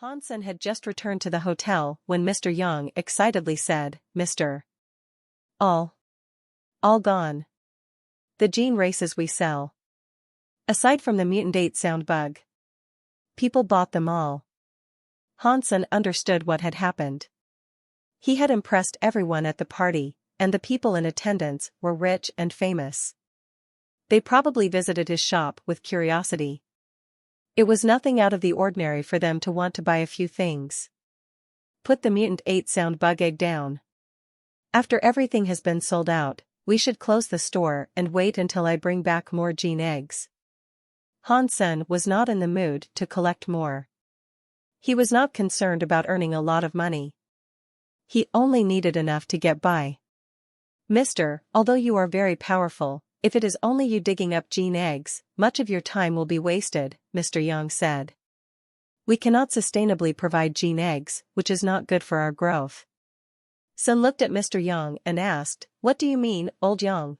Hansen had just returned to the hotel when Mr. Young excitedly said, "Mr. All gone. The gene races we sell. Aside from the mutant 8 sound bug. People bought them all." Hansen understood what had happened. He had impressed everyone at the party, and the people in attendance were rich and famous. They probably visited his shop with curiosity. It was nothing out of the ordinary for them to want to buy a few things. Put the mutant 8 sound bug egg down. After everything has been sold out, we should close the store and wait until I bring back more gene eggs. Hansen was not in the mood to collect more. He was not concerned about earning a lot of money. He only needed enough to get by. "Mister, although you are very powerful, if it is only you digging up gene eggs, much of your time will be wasted," Mr. Young said. "We cannot sustainably provide gene eggs, which is not good for our growth." Sun looked at Mr. Young and asked, "What do you mean, old Young?"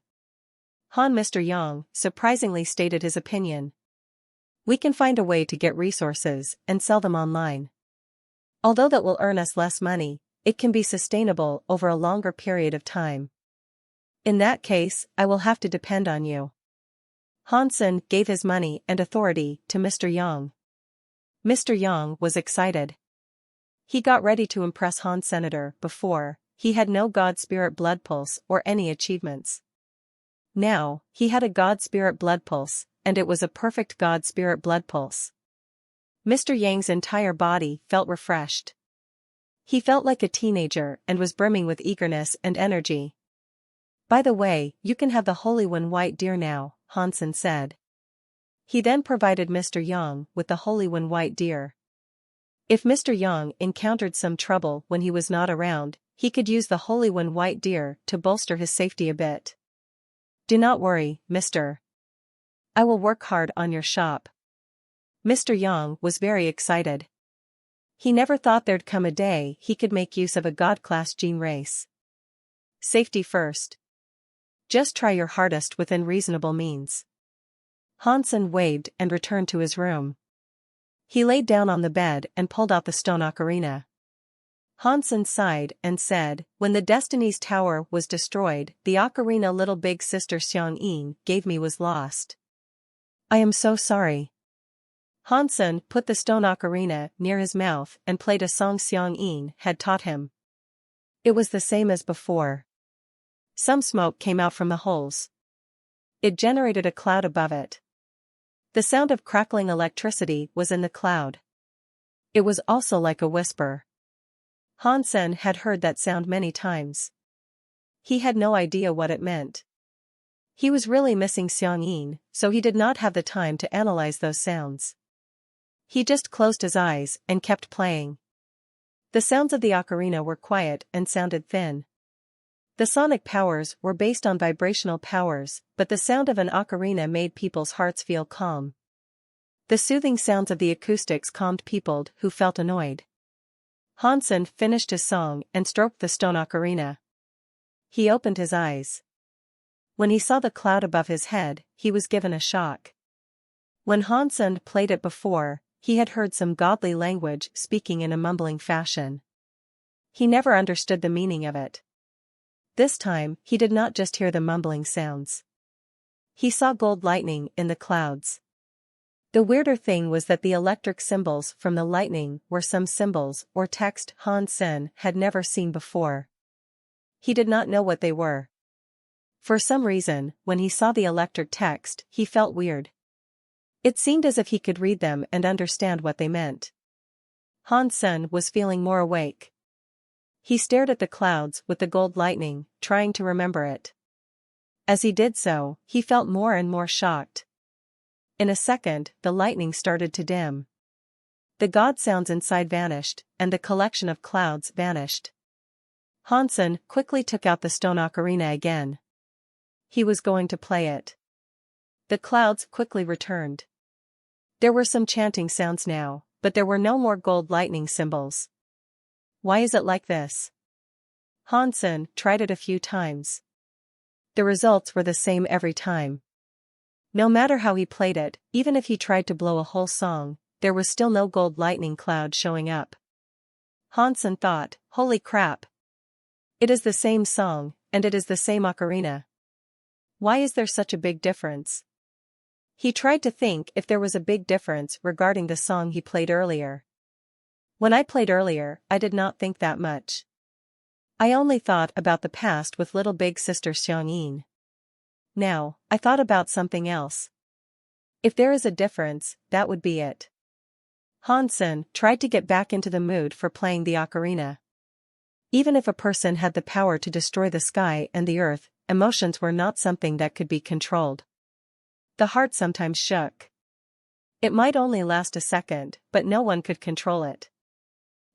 Mr. Young surprisingly stated his opinion. "We can find a way to get resources and sell them online. Although that will earn us less money, it can be sustainable over a longer period of time. In that case, I will have to depend on you." Hansen gave his money and authority to Mr. Young. Mr. Young was excited. He got ready to impress Han Senator before. He had no God Spirit blood pulse or any achievements. Now, he had a God Spirit blood pulse, and it was a perfect God Spirit blood pulse. Mr. Yang's entire body felt refreshed. He felt like a teenager and was brimming with eagerness and energy. "By the way, you can have the Holy One White Deer now," Hansen said. He then provided Mr. Young with the Holy One White Deer. If Mr. Young encountered some trouble when he was not around, he could use the Holy One White Deer to bolster his safety a bit. "Do not worry, Mr. I will work hard on your shop." Mr. Young was very excited. He never thought there'd come a day he could make use of a God-class gene race. Safety first. Just try your hardest within reasonable means. Hansen waved and returned to his room. He laid down on the bed and pulled out the stone ocarina. Hansen sighed and said, "When the Destiny's Tower was destroyed, the ocarina little big sister Xiang-yin gave me was lost. I am so sorry." Hansen put the stone ocarina near his mouth and played a song Xiang-yin had taught him. It was the same as before. Some smoke came out from the holes. It generated a cloud above it. The sound of crackling electricity was in the cloud. It was also like a whisper. Hansen had heard that sound many times. He had no idea what it meant. He was really missing Xiang-yin, so he did not have the time to analyze those sounds. He just closed his eyes and kept playing. The sounds of the ocarina were quiet and sounded thin. The sonic powers were based on vibrational powers, but the sound of an ocarina made people's hearts feel calm. The soothing sounds of the acoustics calmed people who felt annoyed. Hansen finished his song and stroked the stone ocarina. He opened his eyes. When he saw the cloud above his head, he was given a shock. When Hansen played it before, he had heard some godly language speaking in a mumbling fashion. He never understood the meaning of it. This time, he did not just hear the mumbling sounds. He saw gold lightning in the clouds. The weirder thing was that the electric symbols from the lightning were some symbols or text Hansen had never seen before. He did not know what they were. For some reason, when he saw the electric text, he felt weird. It seemed as if he could read them and understand what they meant. Hansen was feeling more awake. He stared at the clouds with the gold lightning, trying to remember it. As he did so, he felt more and more shocked. In a second, the lightning started to dim. The god sounds inside vanished, and the collection of clouds vanished. Hansen quickly took out the stone ocarina again. He was going to play it. The clouds quickly returned. There were some chanting sounds now, but there were no more gold lightning symbols. Why is it like this? Hansen tried it a few times. The results were the same every time. No matter how he played it, even if he tried to blow a whole song, there was still no gold lightning cloud showing up. Hansen thought, holy crap. It is the same song, and it is the same ocarina. Why is there such a big difference? He tried to think if there was a big difference regarding the song he played earlier. When I played earlier, I did not think that much. I only thought about the past with little big sister Xiangyin. Now, I thought about something else. If there is a difference, that would be it. Hansen tried to get back into the mood for playing the ocarina. Even if a person had the power to destroy the sky and the earth, emotions were not something that could be controlled. The heart sometimes shook. It might only last a second, but no one could control it.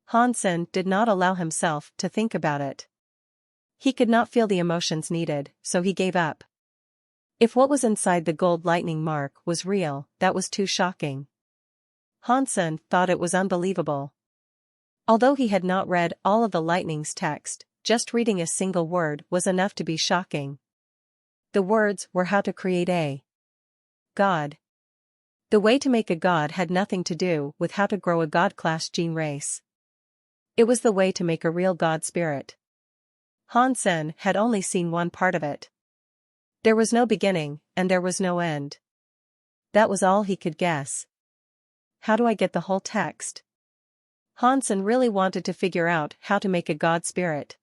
Hansen did not allow himself to think about it. He could not feel the emotions needed, so he gave up. If what was inside the gold lightning mark was real, that was too shocking. Hansen thought it was unbelievable. Although he had not read all of the lightning's text, just reading a single word was enough to be shocking. The words were how to create a god. The way to make a god had nothing to do with how to grow a god-class gene race. It was the way to make a real god spirit. Hansen had only seen one part of it. There was no beginning, and there was no end. That was all he could guess. How do I get the whole text? Hansen really wanted to figure out how to make a god spirit.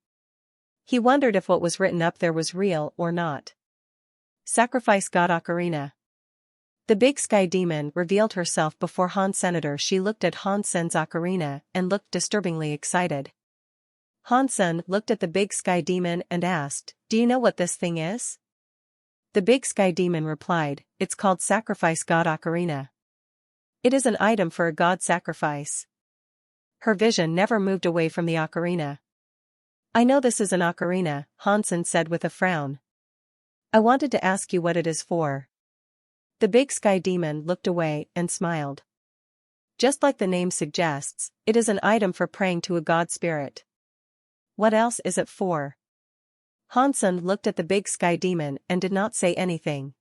He wondered if what was written up there was real or not. Sacrifice God Ocarina. The big sky demon revealed herself before Han Senator. She looked at Hansen's ocarina and looked disturbingly excited. Hansen looked at the big sky demon and asked, "Do you know what this thing is?" The big sky demon replied, "It's called Sacrifice God Ocarina. It is an item for a god sacrifice." Her vision never moved away from the ocarina. "I know this is an ocarina," Hansen said with a frown. "I wanted to ask you what it is for." The big sky demon looked away and smiled. "Just like the name suggests, it is an item for praying to a god spirit." "What else is it for?" Hansen looked at the big sky demon and did not say anything.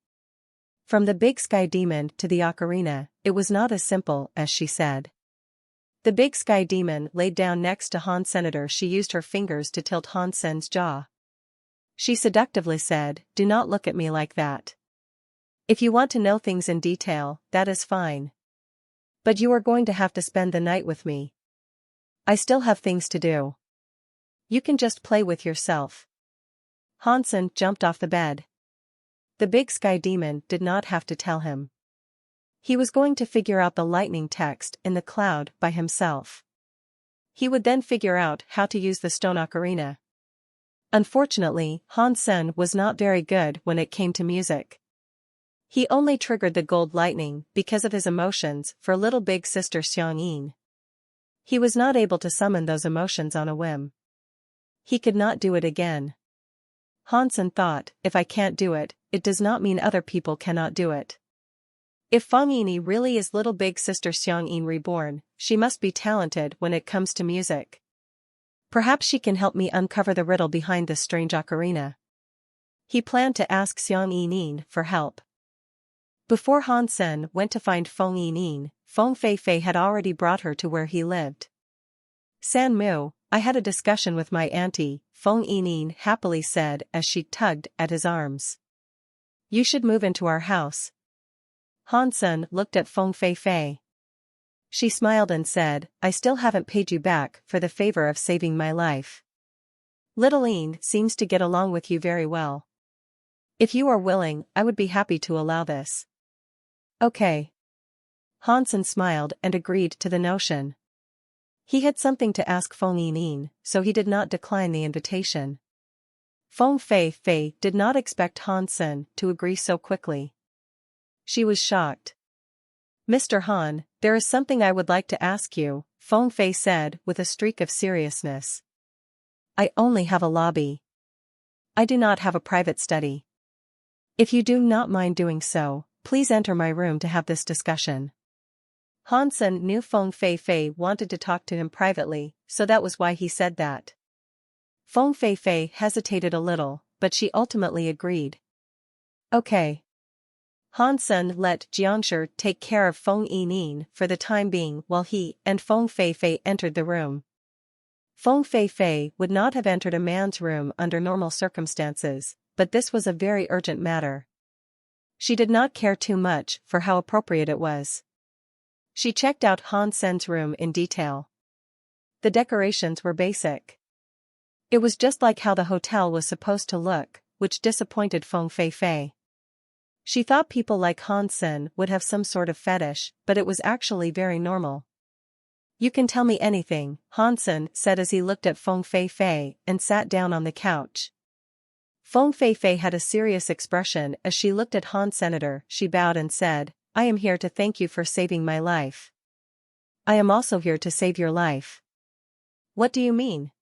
From the big sky demon to the ocarina, it was not as simple as she said. The big sky demon laid down next to Han Senator. She used her fingers to tilt Hansen's jaw. She seductively said, "Do not look at me like that. If you want to know things in detail, that is fine. But you are going to have to spend the night with me. I still have things to do. You can just play with yourself." Hansen jumped off the bed. The big sky demon did not have to tell him. He was going to figure out the lightning text in the cloud by himself. He would then figure out how to use the stone ocarina. Unfortunately, Hansen was not very good when it came to music. He only triggered the gold lightning because of his emotions for little big sister Xiangyin. He was not able to summon those emotions on a whim. He could not do it again. Hansen thought, if I can't do it, it does not mean other people cannot do it. If Fangini really is little big sister Xiangyin reborn, she must be talented when it comes to music. Perhaps she can help me uncover the riddle behind this strange ocarina. He planned to ask Xiangyin for help. Before Hansen went to find Feng Yining, Feng Feifei had already brought her to where he lived. "San Mu, I had a discussion with my auntie," Feng Yining happily said as she tugged at his arms. "You should move into our house." Hansen looked at Feng Feifei. She smiled and said, "I still haven't paid you back for the favor of saving my life. Little Yin seems to get along with you very well. If you are willing, I would be happy to allow this." "Okay." Hansen smiled and agreed to the notion. He had something to ask Feng Yining, so he did not decline the invitation. Feng Feifei did not expect Hansen to agree so quickly. She was shocked. "Mr. Han, there is something I would like to ask you," Feng Fei said with a streak of seriousness. "I only have a lobby. I do not have a private study. If you do not mind doing so, please enter my room to have this discussion." Hansen knew Feng Feifei wanted to talk to him privately, so that was why he said that. Feng Feifei hesitated a little, but she ultimately agreed. "Okay. Han Sen let Jiangshi take care of Feng Yining for the time being while he and Feng Feifei entered the room. Feng Feifei would not have entered a man's room under normal circumstances, but this was a very urgent matter. She did not care too much for how appropriate it was. She checked out Han Sen's room in detail. The decorations were basic. It was just like how the hotel was supposed to look, which disappointed Feng Feifei. She thought people like Han Sen would have some sort of fetish, but it was actually very normal. "You can tell me anything," Han Sen said as he looked at Feng Feifei and sat down on the couch. Feng Feifei had a serious expression as she looked at Han Senator. She bowed and said, "I am here to thank you for saving my life. I am also here to save your life." "What do you mean?"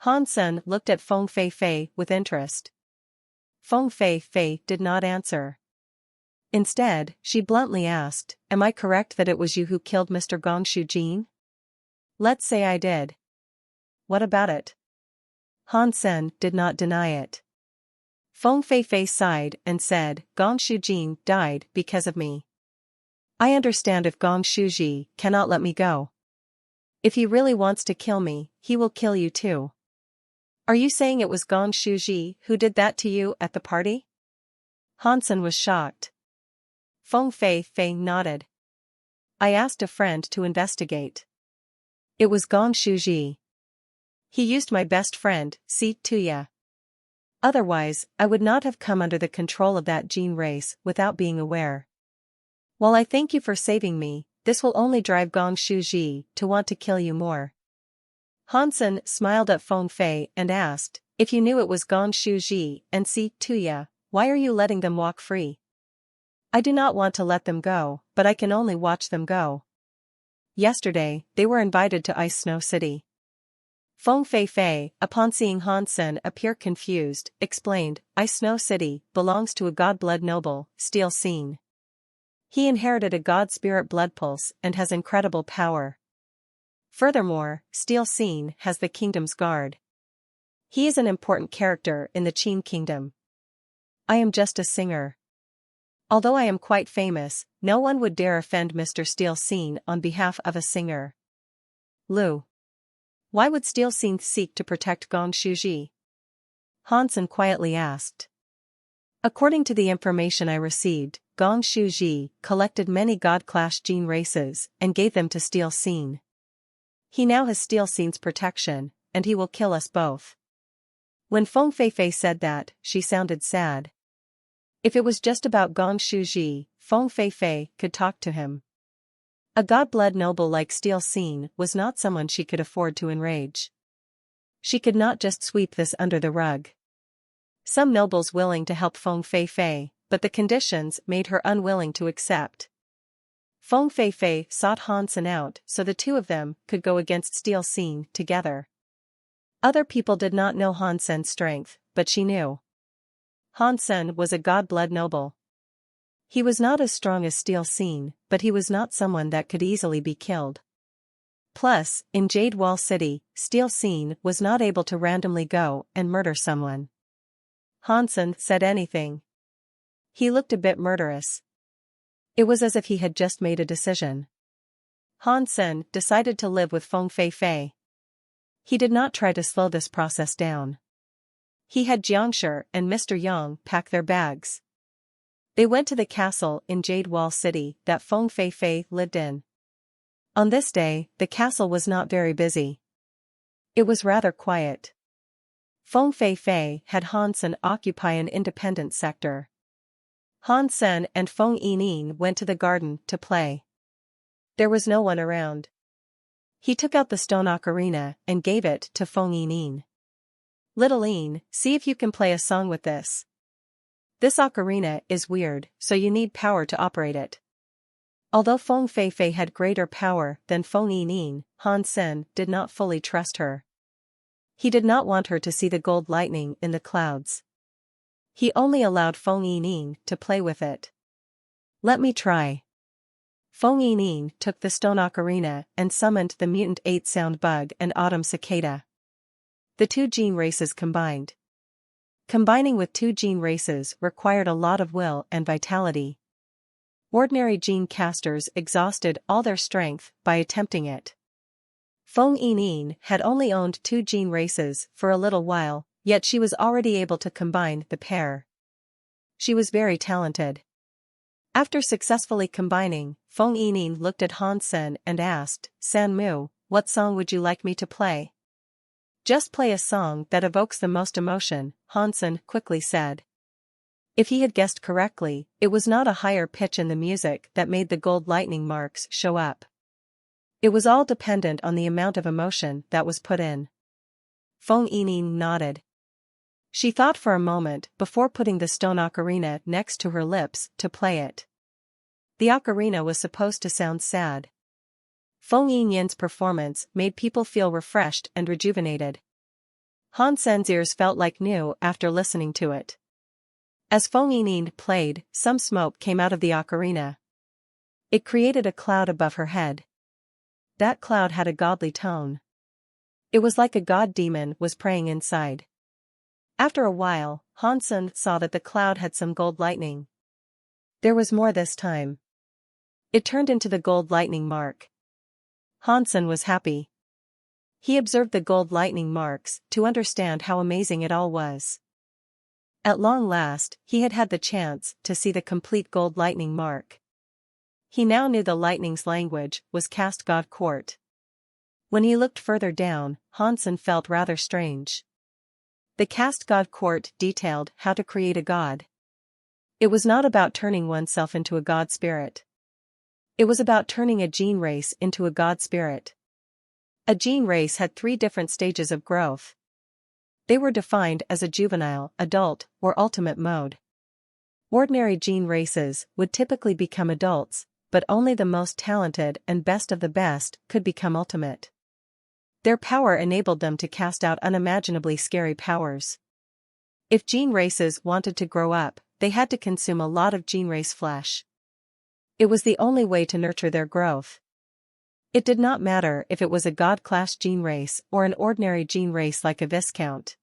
Han Sen looked at Feng Feifei with interest. Feng Feifei did not answer. Instead, she bluntly asked, "Am I correct that it was you who killed Mr. Gong Shujin?" "Let's say I did. What about it?" Han Sen did not deny it. Feng Feifei sighed and said, "Gong Shujin died because of me. I understand if Gong Shuji cannot let me go. If he really wants to kill me, he will kill you too." "Are you saying it was Gong Shuji who did that to you at the party?" Han Sen was shocked. Feng Feifei nodded. "I asked a friend to investigate. It was Gong Shuji. He used my best friend, Si Tuya. Otherwise, I would not have come under the control of that gene race without being aware. While I thank you for saving me, this will only drive Gong Shuji to want to kill you more." Han Sen smiled at Feng Fei and asked, "If you knew it was Gong Shuji and Si Tuya, why are you letting them walk free?" "I do not want to let them go, but I can only watch them go. Yesterday, they were invited to Ice Snow City." Feng Feifei, upon seeing Han Sen appear confused, explained, "Ice Snow City belongs to a god-blood noble, Steel Scene. He inherited a god spirit blood pulse and has incredible power. Furthermore, Steel Scene has the kingdom's guard. He is an important character in the Qin kingdom. I am just a singer. Although I am quite famous, no one would dare offend Mr. Steel Scene on behalf of a singer." "Lu. Why would Steel Scene seek to protect Gong Shuji?" Han Sen quietly asked. "According to the information I received, Gong Shuji collected many God-class gene races and gave them to Steel Scene. He now has Steel Scene's protection, and he will kill us both." When Feng Feifei said that, she sounded sad. If it was just about Gong Shuji, Feng Feifei could talk to him. A god-blood noble like Steel Scene was not someone she could afford to enrage. She could not just sweep this under the rug. Some nobles willing to help Feng Feifei, but the conditions made her unwilling to accept. Feng Feifei sought Han Sen out so the two of them could go against Steel Scene together. Other people did not know Han Sen's strength, but she knew. Han Sen was a god-blood noble. He was not as strong as Steel Scene, but he was not someone that could easily be killed. Plus, in Jade Wall City, Steel Scene was not able to randomly go and murder someone. Han Sen said anything. He looked a bit murderous. It was as if he had just made a decision. Han Sen decided to live with Feng Feifei. He did not try to slow this process down. He had Jiangshi and Mr. Yang pack their bags. They went to the castle in Jade Wall City that Feng Feifei lived in. On this day, the castle was not very busy. It was rather quiet. Feng Feifei had Han Sen occupy an independent sector. Han Sen and Feng Yining went to the garden to play. There was no one around. He took out the stone ocarina and gave it to Feng Yining. "Little Yin, see if you can play a song with this. This ocarina is weird, so you need power to operate it." Although Feng Feifei had greater power than Feng Yining, Han Sen did not fully trust her. He did not want her to see the gold lightning in the clouds. He only allowed Feng Yining to play with it. "Let me try." Feng Yining took the stone ocarina and summoned the mutant 8-sound bug and autumn cicada. The two gene races combined. Combining with 2 gene races required a lot of will and vitality. Ordinary gene casters exhausted all their strength by attempting it. Feng Yining had only owned 2 gene races for a little while, yet she was already able to combine the pair. She was very talented. After successfully combining, Feng Yining looked at Han Sen and asked, "Sanmu, what song would you like me to play?" "Just play a song that evokes the most emotion," Han Sen quickly said. If he had guessed correctly, it was not a higher pitch in the music that made the gold lightning marks show up. It was all dependent on the amount of emotion that was put in. Feng Yining nodded. She thought for a moment before putting the stone ocarina next to her lips to play it. The ocarina was supposed to sound sad. Feng Yinyan's performance made people feel refreshed and rejuvenated. Han Sen's ears felt like new after listening to it. As Feng Yining played, some smoke came out of the ocarina. It created a cloud above her head. That cloud had a godly tone. It was like a god demon was praying inside. After a while, Han Sen saw that the cloud had some gold lightning. There was more this time. It turned into the gold lightning mark. Han Sen was happy. He observed the gold lightning marks to understand how amazing it all was. At long last, he had had the chance to see the complete gold lightning mark. He now knew the lightning's language was Cast God Court. When he looked further down, Han Sen felt rather strange. The Cast God Court detailed how to create a god. It was not about turning oneself into a god spirit. It was about turning a gene race into a god spirit. A gene race had 3 different stages of growth. They were defined as a juvenile, adult, or ultimate mode. Ordinary gene races would typically become adults, but only the most talented and best of the best could become ultimate. Their power enabled them to cast out unimaginably scary powers. If gene races wanted to grow up, they had to consume a lot of gene race flesh. It was the only way to nurture their growth. It did not matter if it was a god-class gene race or an ordinary gene race like a Viscount.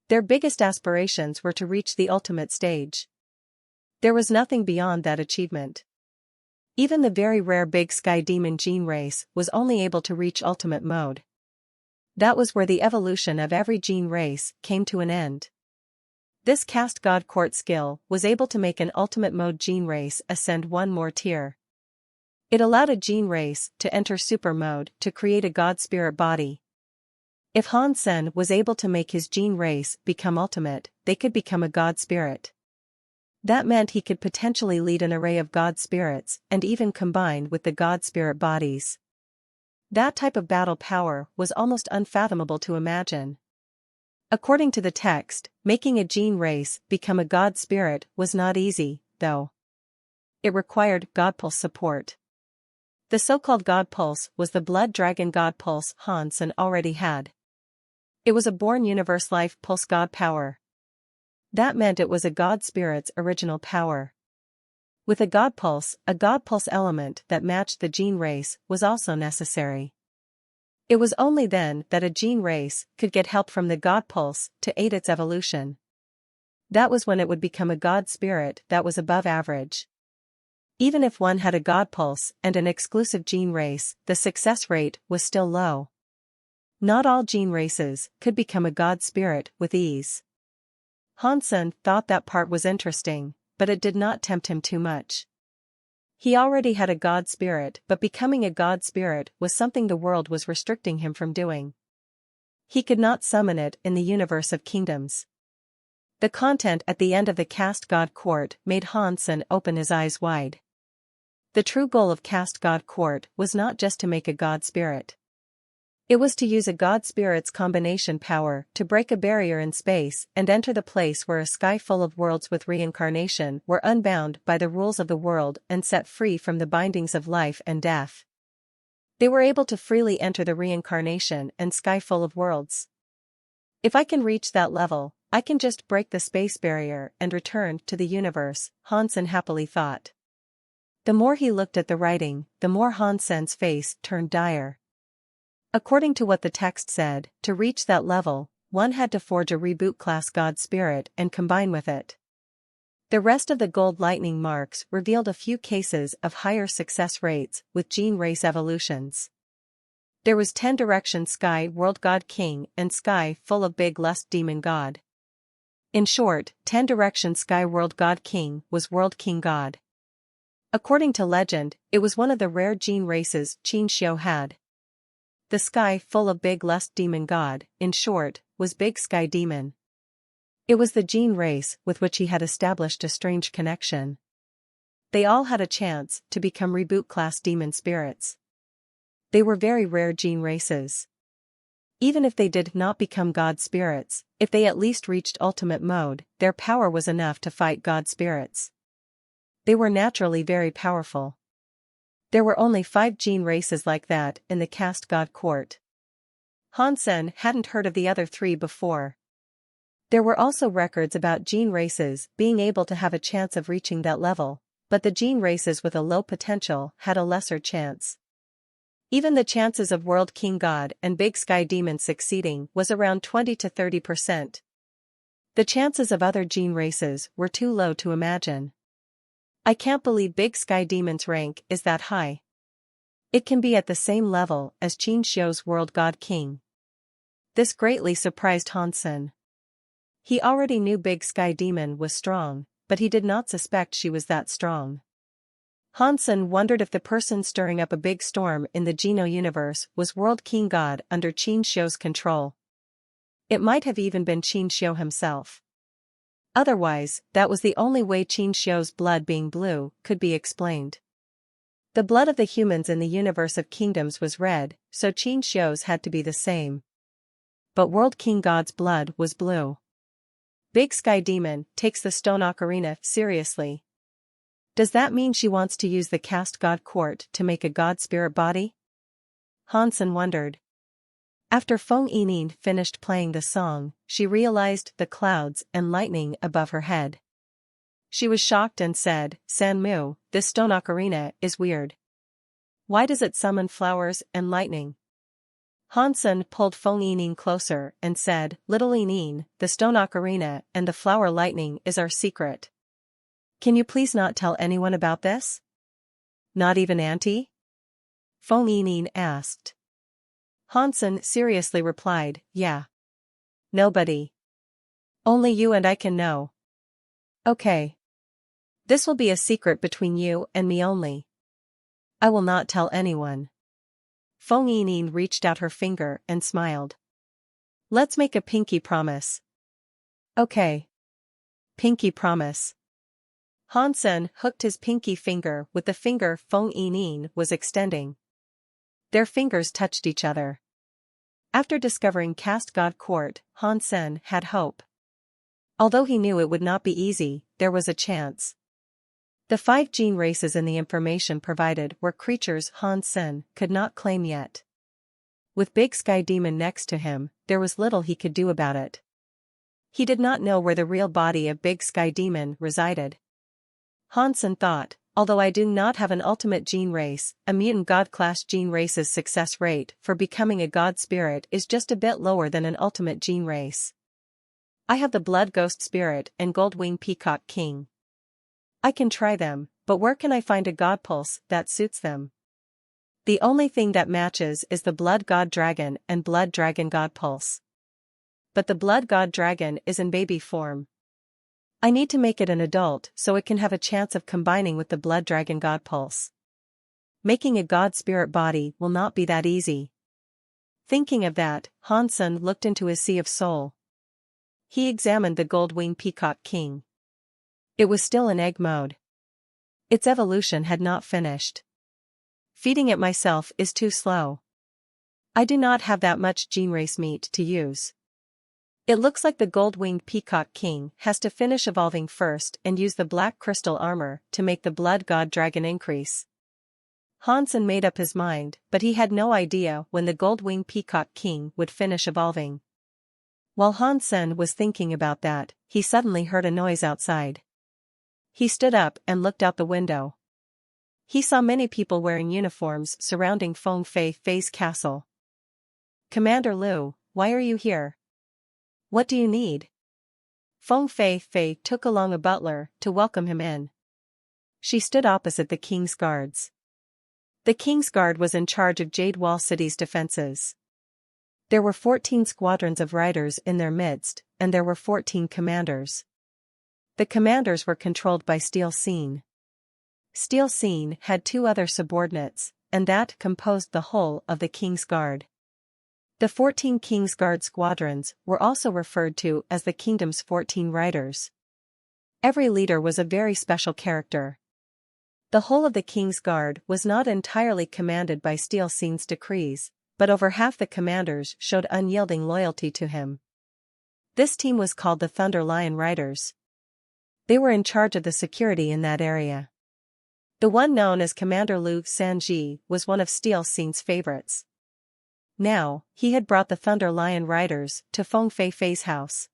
Their biggest aspirations were to reach the ultimate stage. There was nothing beyond that achievement. Even the very rare Big Sky Demon gene race was only able to reach ultimate mode. That was where the evolution of every gene race came to an end. This Cast God Court skill was able to make an ultimate mode gene race ascend 1 more tier. It allowed a gene race to enter super mode to create a god spirit body. If Han Sen was able to make his gene race become ultimate, they could become a god spirit. That meant he could potentially lead an array of god spirits and even combine with the god spirit bodies. That type of battle power was almost unfathomable to imagine. According to the text, making a gene race become a god spirit was not easy, though. It required God Pulse support. The so-called God Pulse was the Blood Dragon God Pulse Han Sen already had. It was a born universe life pulse god power. That meant it was a god spirit's original power. With a God Pulse element that matched the gene race was also necessary. It was only then that a gene race could get help from the God Pulse to aid its evolution. That was when it would become a god spirit that was above average. Even if one had a God Pulse and an exclusive gene race, the success rate was still low. Not all gene races could become a god spirit with ease. Han Sen thought that part was interesting, but it did not tempt him too much. He already had a god spirit, but becoming a god spirit was something the world was restricting him from doing. He could not summon it in the universe of kingdoms. The content at the end of the Cast God Court made Han Sen open his eyes wide. The true goal of Cast God Court was not just to make a god spirit. It was to use a god spirit's combination power to break a barrier in space and enter the place where a sky full of worlds with reincarnation were unbound by the rules of the world and set free from the bindings of life and death. They were able to freely enter the reincarnation and sky full of worlds. If I can reach that level, I can just break the space barrier and return to the universe, Han Sen happily thought. The more he looked at the writing, the more Han Sen's face turned dire. According to what the text said, to reach that level, one had to forge a reboot class god spirit and combine with it. The rest of the gold lightning marks revealed a few cases of higher success rates with gene race evolutions. There was 10 Direction Sky World God King and Sky Full of Big Lust Demon God. In short, 10 Direction Sky World God King was World King God. According to legend, it was one of the rare gene races Qin Xiu had. The Sky Full of Big Lust Demon God, in short, was Big Sky Demon. It was the gene race with which he had established a strange connection. They all had a chance to become reboot class demon spirits. They were very rare gene races. Even if they did not become god spirits, if they at least reached ultimate mode, their power was enough to fight god spirits. They were naturally very powerful. There were only 5 gene races like that in the caste god court. Hansen hadn't heard of the other 3 before. There were also records about gene races being able to have a chance of reaching that level, but the gene races with a low potential had a lesser chance. Even the chances of World King God and Big Sky Demon succeeding was around 20 to 30%. The chances of other gene races were too low to imagine. I can't believe Big Sky Demon's rank is that high. It can be at the same level as Qin Xiu's World God King. This greatly surprised Hansen. He already knew Big Sky Demon was strong, but he did not suspect she was that strong. Hansen wondered if the person stirring up a big storm in the Geno universe was World King God under Qin Xiu's control. It might have even been Qin Xiu himself. Otherwise, that was the only way Qin Xiu's blood being blue could be explained. The blood of the humans in the universe of kingdoms was red, so Qin Xiu's had to be the same. But World King God's blood was blue. Big Sky Demon takes the stone ocarina seriously. Does that mean she wants to use the caste god court to make a god spirit body? Hansen wondered. After Feng Yining finished playing the song, she realized the clouds and lightning above her head. She was shocked and said, "Sanmu, this stone ocarina is weird. Why does it summon flowers and lightning?" Hansen pulled Feng Yining closer and said, "Little Yining, the stone ocarina and the flower lightning is our secret. Can you please not tell anyone about this?" "Not even Auntie?" Feng Yining asked. Hansen seriously replied, "Yeah. Nobody. Only you and I can know." "Okay. This will be a secret between you and me only. I will not tell anyone." Feng Yining reached out her finger and smiled. "Let's make a pinky promise." "Okay. Pinky promise." Hansen hooked his pinky finger with the finger Feng Yining was extending. Their fingers touched each other. After discovering Caste God Court, Hansen had hope. Although he knew it would not be easy, there was a chance. The 5 gene races in the information provided were creatures Hansen could not claim yet. With Big Sky Demon next to him, there was little he could do about it. He did not know where the real body of Big Sky Demon resided. Hansen thought, although I do not have an ultimate gene race, a mutant god class gene race's success rate for becoming a god spirit is just a bit lower than an ultimate gene race. I have the Blood Ghost Spirit and Goldwing Peacock King. I can try them, but where can I find a god pulse that suits them? The only thing that matches is the Blood God Dragon and Blood Dragon God Pulse. But the Blood God Dragon is in baby form. I need to make it an adult so it can have a chance of combining with the Blood Dragon God Pulse. Making a god spirit body will not be that easy. Thinking of that, Hansen looked into his sea of soul. He examined the Goldwing Peacock King. It was still in egg mode. Its evolution had not finished. Feeding it myself is too slow. I do not have that much gene race meat to use. It looks like the gold-winged peacock king has to finish evolving first and use the black crystal armor to make the blood god dragon increase. Hansen made up his mind, but he had no idea when the gold-winged peacock king would finish evolving. While Hansen was thinking about that, he suddenly heard a noise outside. He stood up and looked out the window. He saw many people wearing uniforms surrounding Feng Fei's castle. "Commander Liu, why are you here?" What do you need? Feng Fei took along a butler to welcome him in. She stood opposite the king's guards. The king's guard was in charge of Jade Wall City's defenses. There were 14 squadrons of riders in their midst, and there were 14 commanders. The commanders were controlled by Steel Scene. Steel Scene had 2 other subordinates, and that composed the whole of the king's guard. The 14 King's Guard squadrons were also referred to as the kingdom's 14 riders. Every leader was a very special character. The whole of the King's Guard was not entirely commanded by Steel Scene's decrees, but over half the commanders showed unyielding loyalty to him. This team was called the Thunder Lion Riders. They were in charge of the security in that area. The one known as Commander Lu Sanji was one of Steel Scene's favorites. Now, he had brought the Thunder Lion Riders to Feng Fei's house.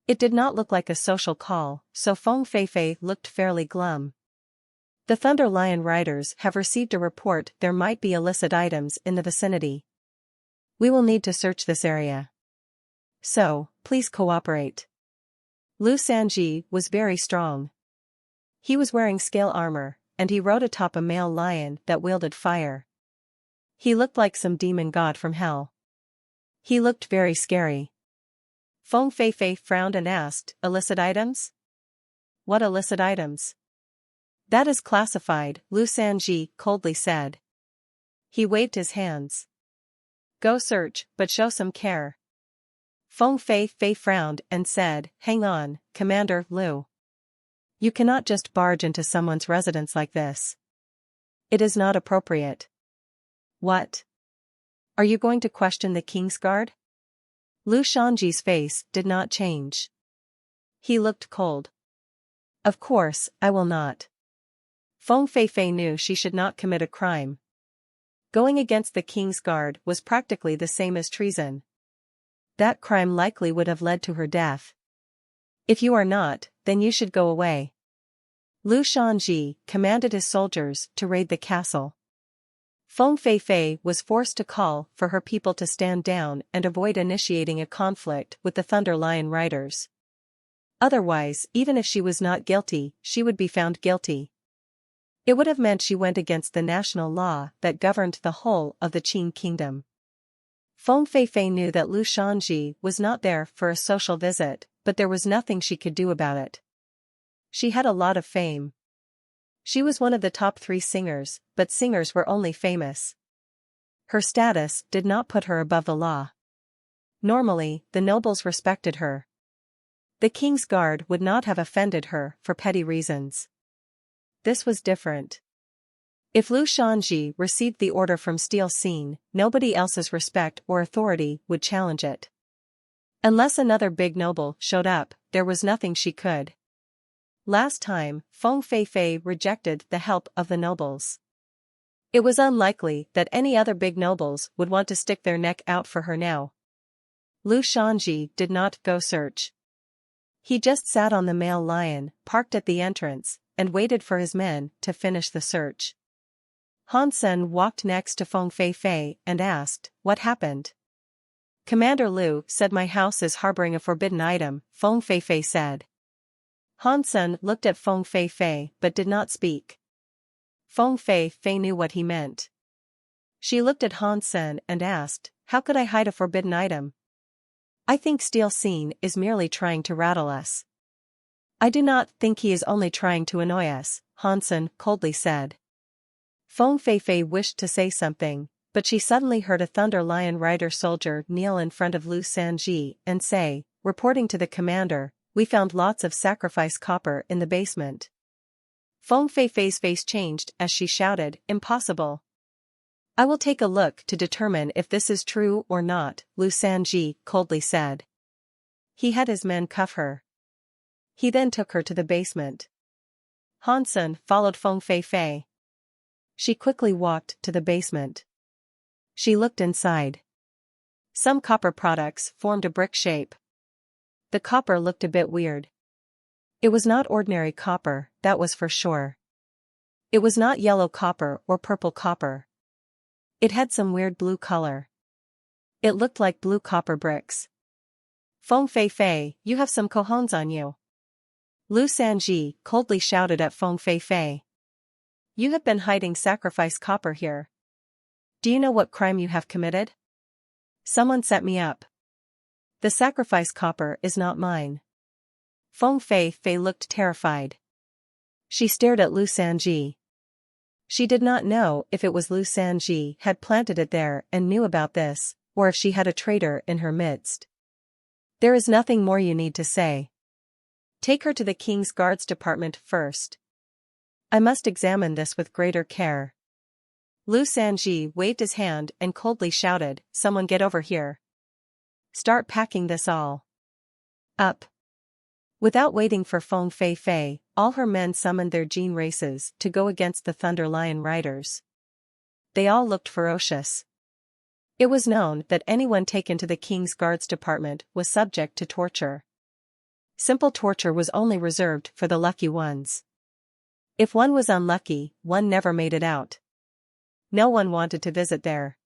It did not look like a social call, so Feng Fei looked fairly glum. The Thunder Lion Riders have received a report there might be illicit items in the vicinity. We will need to search this area. So, please cooperate. Lu Sanji was very strong. He was wearing scale armor, and he rode atop a male lion that wielded fire. He looked like some demon god from hell. He looked very scary. Feng Fei frowned and asked, "Illicit items? What illicit items?" "That is classified," Lu Sanji coldly said. He waved his hands. "Go search, but show some care." Feng Fei frowned and said, "Hang on, Commander Lu. You cannot just barge into someone's residence like this. It is not appropriate." "What? Are you going to question the King's Guard?" Lu Shanji's face did not change. He looked cold. "Of course, I will not." Feng Fei knew she should not commit a crime. Going against the King's Guard was practically the same as treason. That crime likely would have led to her death. "If you are not, then you should go away." Lu Shanji commanded his soldiers to raid the castle. Feng Fei was forced to call for her people to stand down and avoid initiating a conflict with the Thunder Lion Riders. Otherwise, even if she was not guilty, she would be found guilty. It would have meant she went against the national law that governed the whole of the Qin kingdom. Feng Fei knew that Lu Shanji was not there for a social visit, but there was nothing she could do about it. She had a lot of fame. She was one of the top 3 singers, but singers were only famous. Her status did not put her above the law. Normally, the nobles respected her. The King's Guard would not have offended her for petty reasons. This was different. If Lu Shanji received the order from Steel Scene, nobody else's respect or authority would challenge it. Unless another big noble showed up, there was nothing she could. Last time, Feng Fei rejected the help of the nobles. It was unlikely that any other big nobles would want to stick their neck out for her now. Lu Shanji did not go search. He just sat on the male lion, parked at the entrance, and waited for his men to finish the search. Han Sen walked next to Feng Fei and asked, "What happened?" "Commander Lu said my house is harboring a forbidden item," Feng Fei said. Han Sen looked at Feng Fei but did not speak. Feng Fei knew what he meant. She looked at Han Sen and asked, "How could I hide a forbidden item?" "I think Steel Scene is merely trying to rattle us." "I do not think he is only trying to annoy us," Han Sen coldly said. Feng Fei wished to say something, but she suddenly heard a Thunder Lion Rider soldier kneel in front of Lu Sanji and say, "Reporting to the commander, we found lots of sacrifice copper in the basement." Feng Fei's face changed as she shouted, "Impossible. I will take a look to determine if this is true or not," Lu Sanji coldly said. He had his men cuff her. He then took her to the basement. Han Sen followed Feng Fei. She quickly walked to the basement. She looked inside. Some copper products formed a brick shape. The copper looked a bit weird. It was not ordinary copper, that was for sure. It was not yellow copper or purple copper. It had some weird blue color. It looked like blue copper bricks. Feng Fei Fei, you have some cojones on you. Lu Sanji coldly shouted at Feng Fei Fei. You have been hiding sacrifice copper here. Do you know what crime you have committed? Someone set me up. The sacrifice copper is not mine. Feng Fei Fei looked terrified. She stared at Lu Sanji. She did not know if it was Lu Sanji had planted it there and knew about this, or if she had a traitor in her midst. There is nothing more you need to say. Take her to the King's Guards Department first. I must examine this with greater care. Lu Sanji waved his hand and coldly shouted, Someone get over here. Start packing this all up. Without waiting for Feng Fei Fei, all her men summoned their gene races to go against the Thunder Lion Riders. They all looked ferocious. It was known that anyone taken to the King's Guards Department was subject to torture. Simple torture was only reserved for the lucky ones. If one was unlucky, one never made it out. No one wanted to visit there.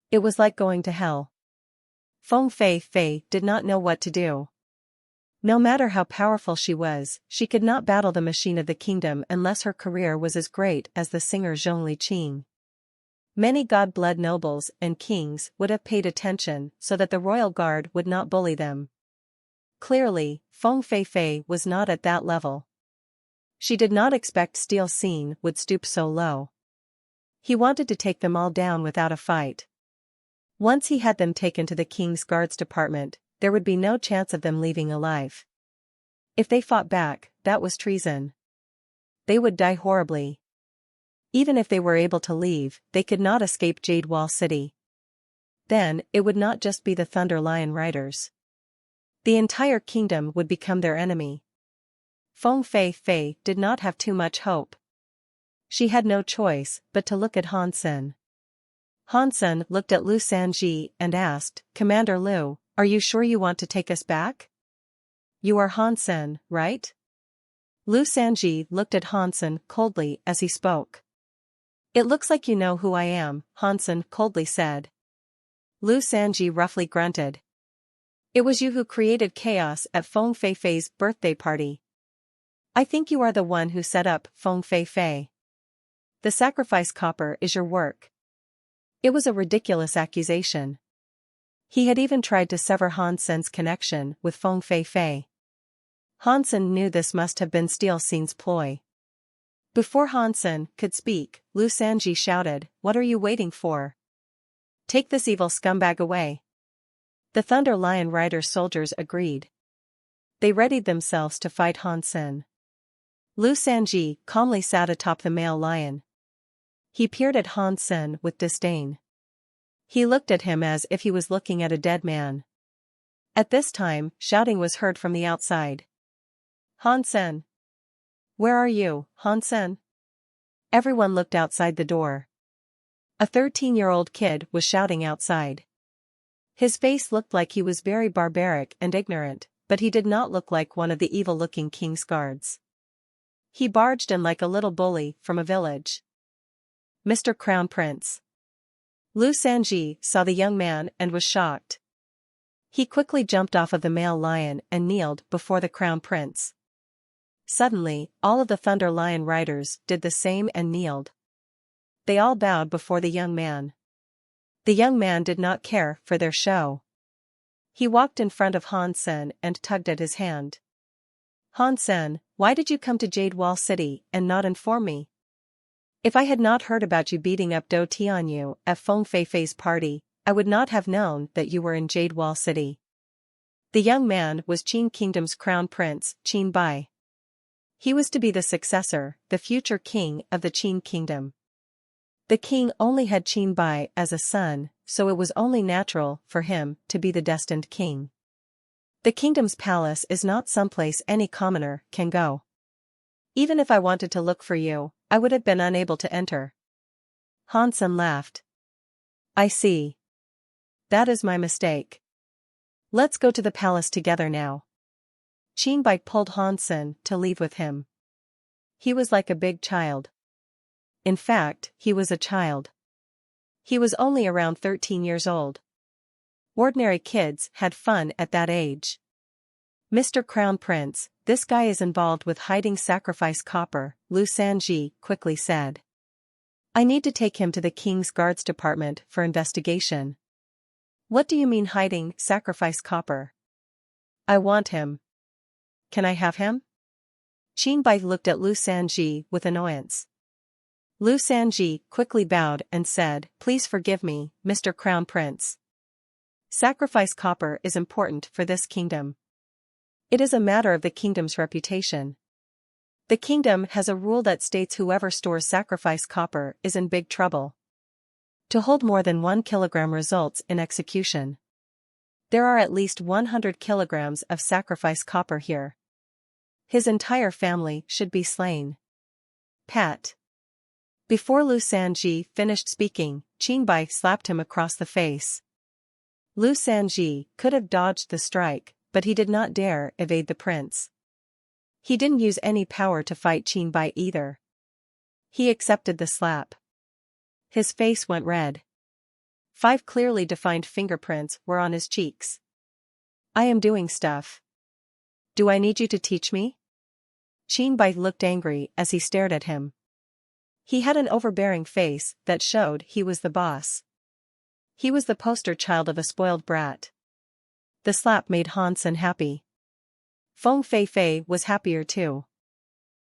It was like going to hell. Feng Fei Fei did not know what to do. No matter how powerful she was, she could not battle the machine of the kingdom unless her career was as great as the singer Zhong Liqing. Many god-blood nobles and kings would have paid attention so that the royal guard would not bully them. Clearly, Feng Fei Fei was not at that level. She did not expect Steel Scene would stoop so low. He wanted to take them all down without a fight. Once he had them taken to the King's Guards Department, there would be no chance of them leaving alive. If they fought back, that was treason. They would die horribly. Even if they were able to leave, they could not escape Jade Wall City. Then, it would not just be the Thunder Lion Riders. The entire kingdom would become their enemy. Feng Fei Fei did not have too much hope. She had no choice but to look at Han Sen. Han Sen looked at Lu Sanji and asked, Commander Lu, are you sure you want to take us back? You are Han Sen, right? Lu Sanji looked at Han Sen coldly as he spoke. It looks like you know who I am, Han Sen coldly said. Lu Sanji roughly grunted. It was you who created chaos at Feng Fei Fei's birthday party. I think you are the one who set up Feng Fei Fei. The sacrifice copper is your work. It was a ridiculous accusation. He had even tried to sever Han Sen's connection with Feng Fei Fei. Han Sen knew this must have been Steel Scene's ploy. Before Han Sen could speak, Lu Sanji shouted, What are you waiting for? Take this evil scumbag away. The Thunder Lion Rider soldiers agreed. They readied themselves to fight Han Sen. Lu Sanji calmly sat atop the male lion. He peered at Han Sen with disdain. He looked at him as if he was looking at a dead man. At this time, shouting was heard from the outside. Han Sen! Where are you, Han Sen? Everyone looked outside the door. A 13-year-old kid was shouting outside. His face looked like he was very barbaric and ignorant, but he did not look like one of the evil-looking king's guards. He barged in like a little bully from a village. Mr. Crown Prince. Lu Sanji saw the young man and was shocked. He quickly jumped off of the male lion and kneeled before the Crown Prince. Suddenly, all of the Thunder Lion Riders did the same and kneeled. They all bowed before the young man. The young man did not care for their show. He walked in front of Han Sen and tugged at his hand. Han Sen, why did you come to Jade Wall City and not inform me? If I had not heard about you beating up Do Tianyu at Feng Fei Fei's party, I would not have known that you were in Jade Wall City. The young man was Qin Kingdom's crown prince, Qin Bai. He was to be the successor, the future king of the Qin Kingdom. The king only had Qin Bai as a son, so it was only natural for him to be the destined king. The kingdom's palace is not someplace any commoner can go. Even if I wanted to look for you, I would have been unable to enter. Han Sen laughed. I see. That is my mistake. Let's go to the palace together now. Qin Bai pulled Han Sen to leave with him. He was like a big child. In fact, he was a child. He was only around 13 years old. Ordinary kids had fun at that age. Mr. Crown Prince, this guy is involved with hiding sacrifice copper, Lu Sanji quickly said. I need to take him to the King's Guards Department for investigation. What do you mean hiding sacrifice copper? I want him. Can I have him? Qinbai looked at Lu Sanji with annoyance. Lu Sanji quickly bowed and said, Please forgive me, Mr. Crown Prince. Sacrifice copper is important for this kingdom. It is a matter of the kingdom's reputation. The kingdom has a rule that states whoever stores sacrifice copper is in big trouble. To hold more than 1 kilogram results in execution. There are at least 100 kilograms of sacrifice copper here. His entire family should be slain. Pat. Before Lu Sanji finished speaking, Qinbai slapped him across the face. Lu Sanji could have dodged the strike, but he did not dare evade the prince. He didn't use any power to fight Qinbai either. He accepted the slap. His face went red. 5 clearly defined fingerprints were on his cheeks. I am doing stuff. Do I need you to teach me? Qinbai looked angry as he stared at him. He had an overbearing face that showed he was the boss. He was the poster child of a spoiled brat. The slap made Han Sen happy. Feng Fei was happier too.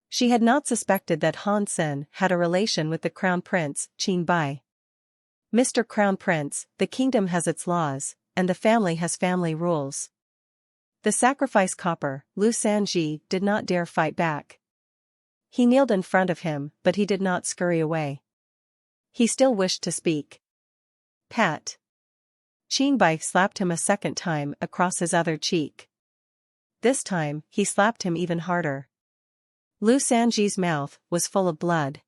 She had not suspected that Han Sen had a relation with the Crown Prince, Qinbai. Mr. Crown Prince, the kingdom has its laws, and the family has family rules. The sacrifice copper, Lu Sanji did not dare fight back. He kneeled in front of him, but he did not scurry away. He still wished to speak. Pat. Qinbai slapped him a second time across his other cheek. This time, he slapped him even harder. Lu Sanji's mouth was full of blood.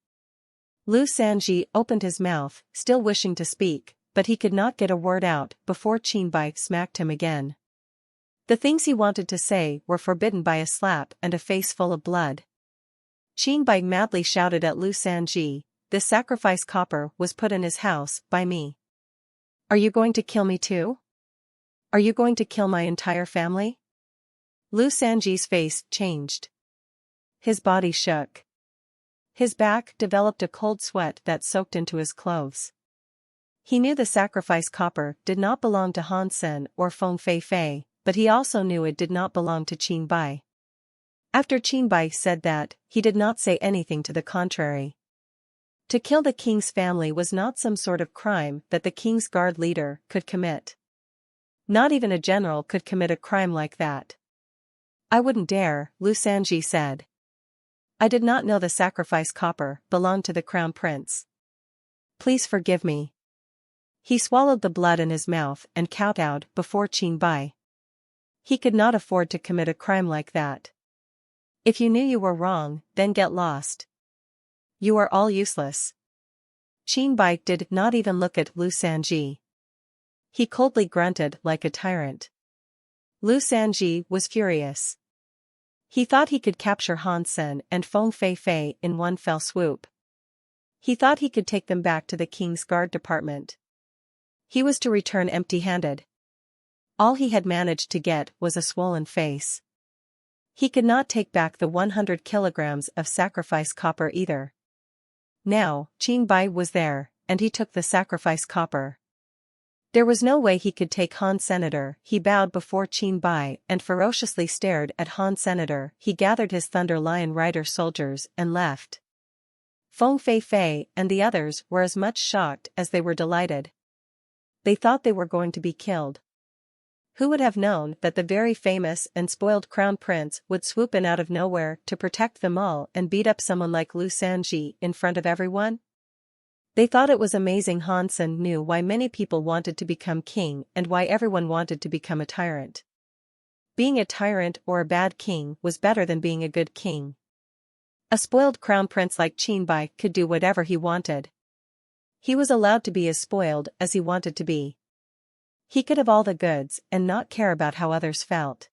Lu Sanji opened his mouth, still wishing to speak, but he could not get a word out before Qinbai smacked him again. The things he wanted to say were forbidden by a slap and a face full of blood. Qinbai madly shouted at Lu Sanji, This sacrifice copper was put in his house by me. Are you going to kill me too? Are you going to kill my entire family? Lu Sanji's face changed. His body shook. His back developed a cold sweat that soaked into his clothes. He knew the sacrifice copper did not belong to Han Sen or Feng Fei, but he also knew it did not belong to Qinbai. After Qinbai said that, he did not say anything to the contrary. To kill the king's family was not some sort of crime that the king's guard leader could commit. Not even a general could commit a crime like that. I wouldn't dare, Lu Sanji said. I did not know the sacrifice copper belonged to the crown prince. Please forgive me. He swallowed the blood in his mouth and kowtowed before Qinbai. He could not afford to commit a crime like that. If you knew you were wrong, then get lost. You are all useless. Qinbai did not even look at Lu Sanji. He coldly grunted like a tyrant. Lu Sanji was furious. He thought he could capture Han Sen and Feng Fei in one fell swoop. He thought he could take them back to the king's guard department. He was to return empty-handed. All he had managed to get was a swollen face. He could not take back the 100 kilograms of sacrifice copper either. Now, Qinbai was there, and he took the sacrifice copper. There was no way he could take Han Senator. He bowed before Qinbai and ferociously stared at Han Senator. He gathered his Thunder Lion Rider soldiers and left. Feng Fei and the others were as much shocked as they were delighted. They thought they were going to be killed. Who would have known that the very famous and spoiled crown prince would swoop in out of nowhere to protect them all and beat up someone like Lu Sanji in front of everyone? They thought it was amazing Han Sen knew why many people wanted to become king and why everyone wanted to become a tyrant. Being a tyrant or a bad king was better than being a good king. A spoiled crown prince like Qinbai could do whatever he wanted. He was allowed to be as spoiled as he wanted to be. He could have all the goods and not care about how others felt.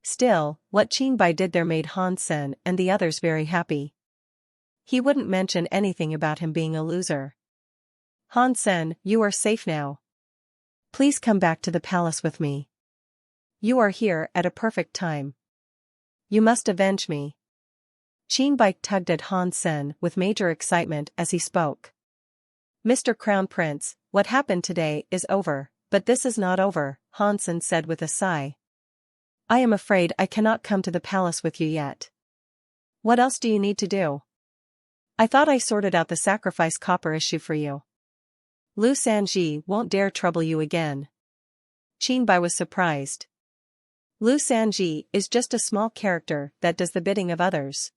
Still, what Qinbai did there made Han Sen and the others very happy. He wouldn't mention anything about him being a loser. Han Sen, you are safe now. Please come back to the palace with me. You are here at a perfect time. You must avenge me. Qin Bai tugged at Han Sen with major excitement as he spoke. Mr. Crown Prince, what happened today is over, but this is not over, Han Sen said with a sigh. I am afraid I cannot come to the palace with you yet. What else do you need to do? I thought I sorted out the sacrifice copper issue for you. Lu Sanji won't dare trouble you again. Qin Bai was surprised. Lu Sanji is just a small character that does the bidding of others.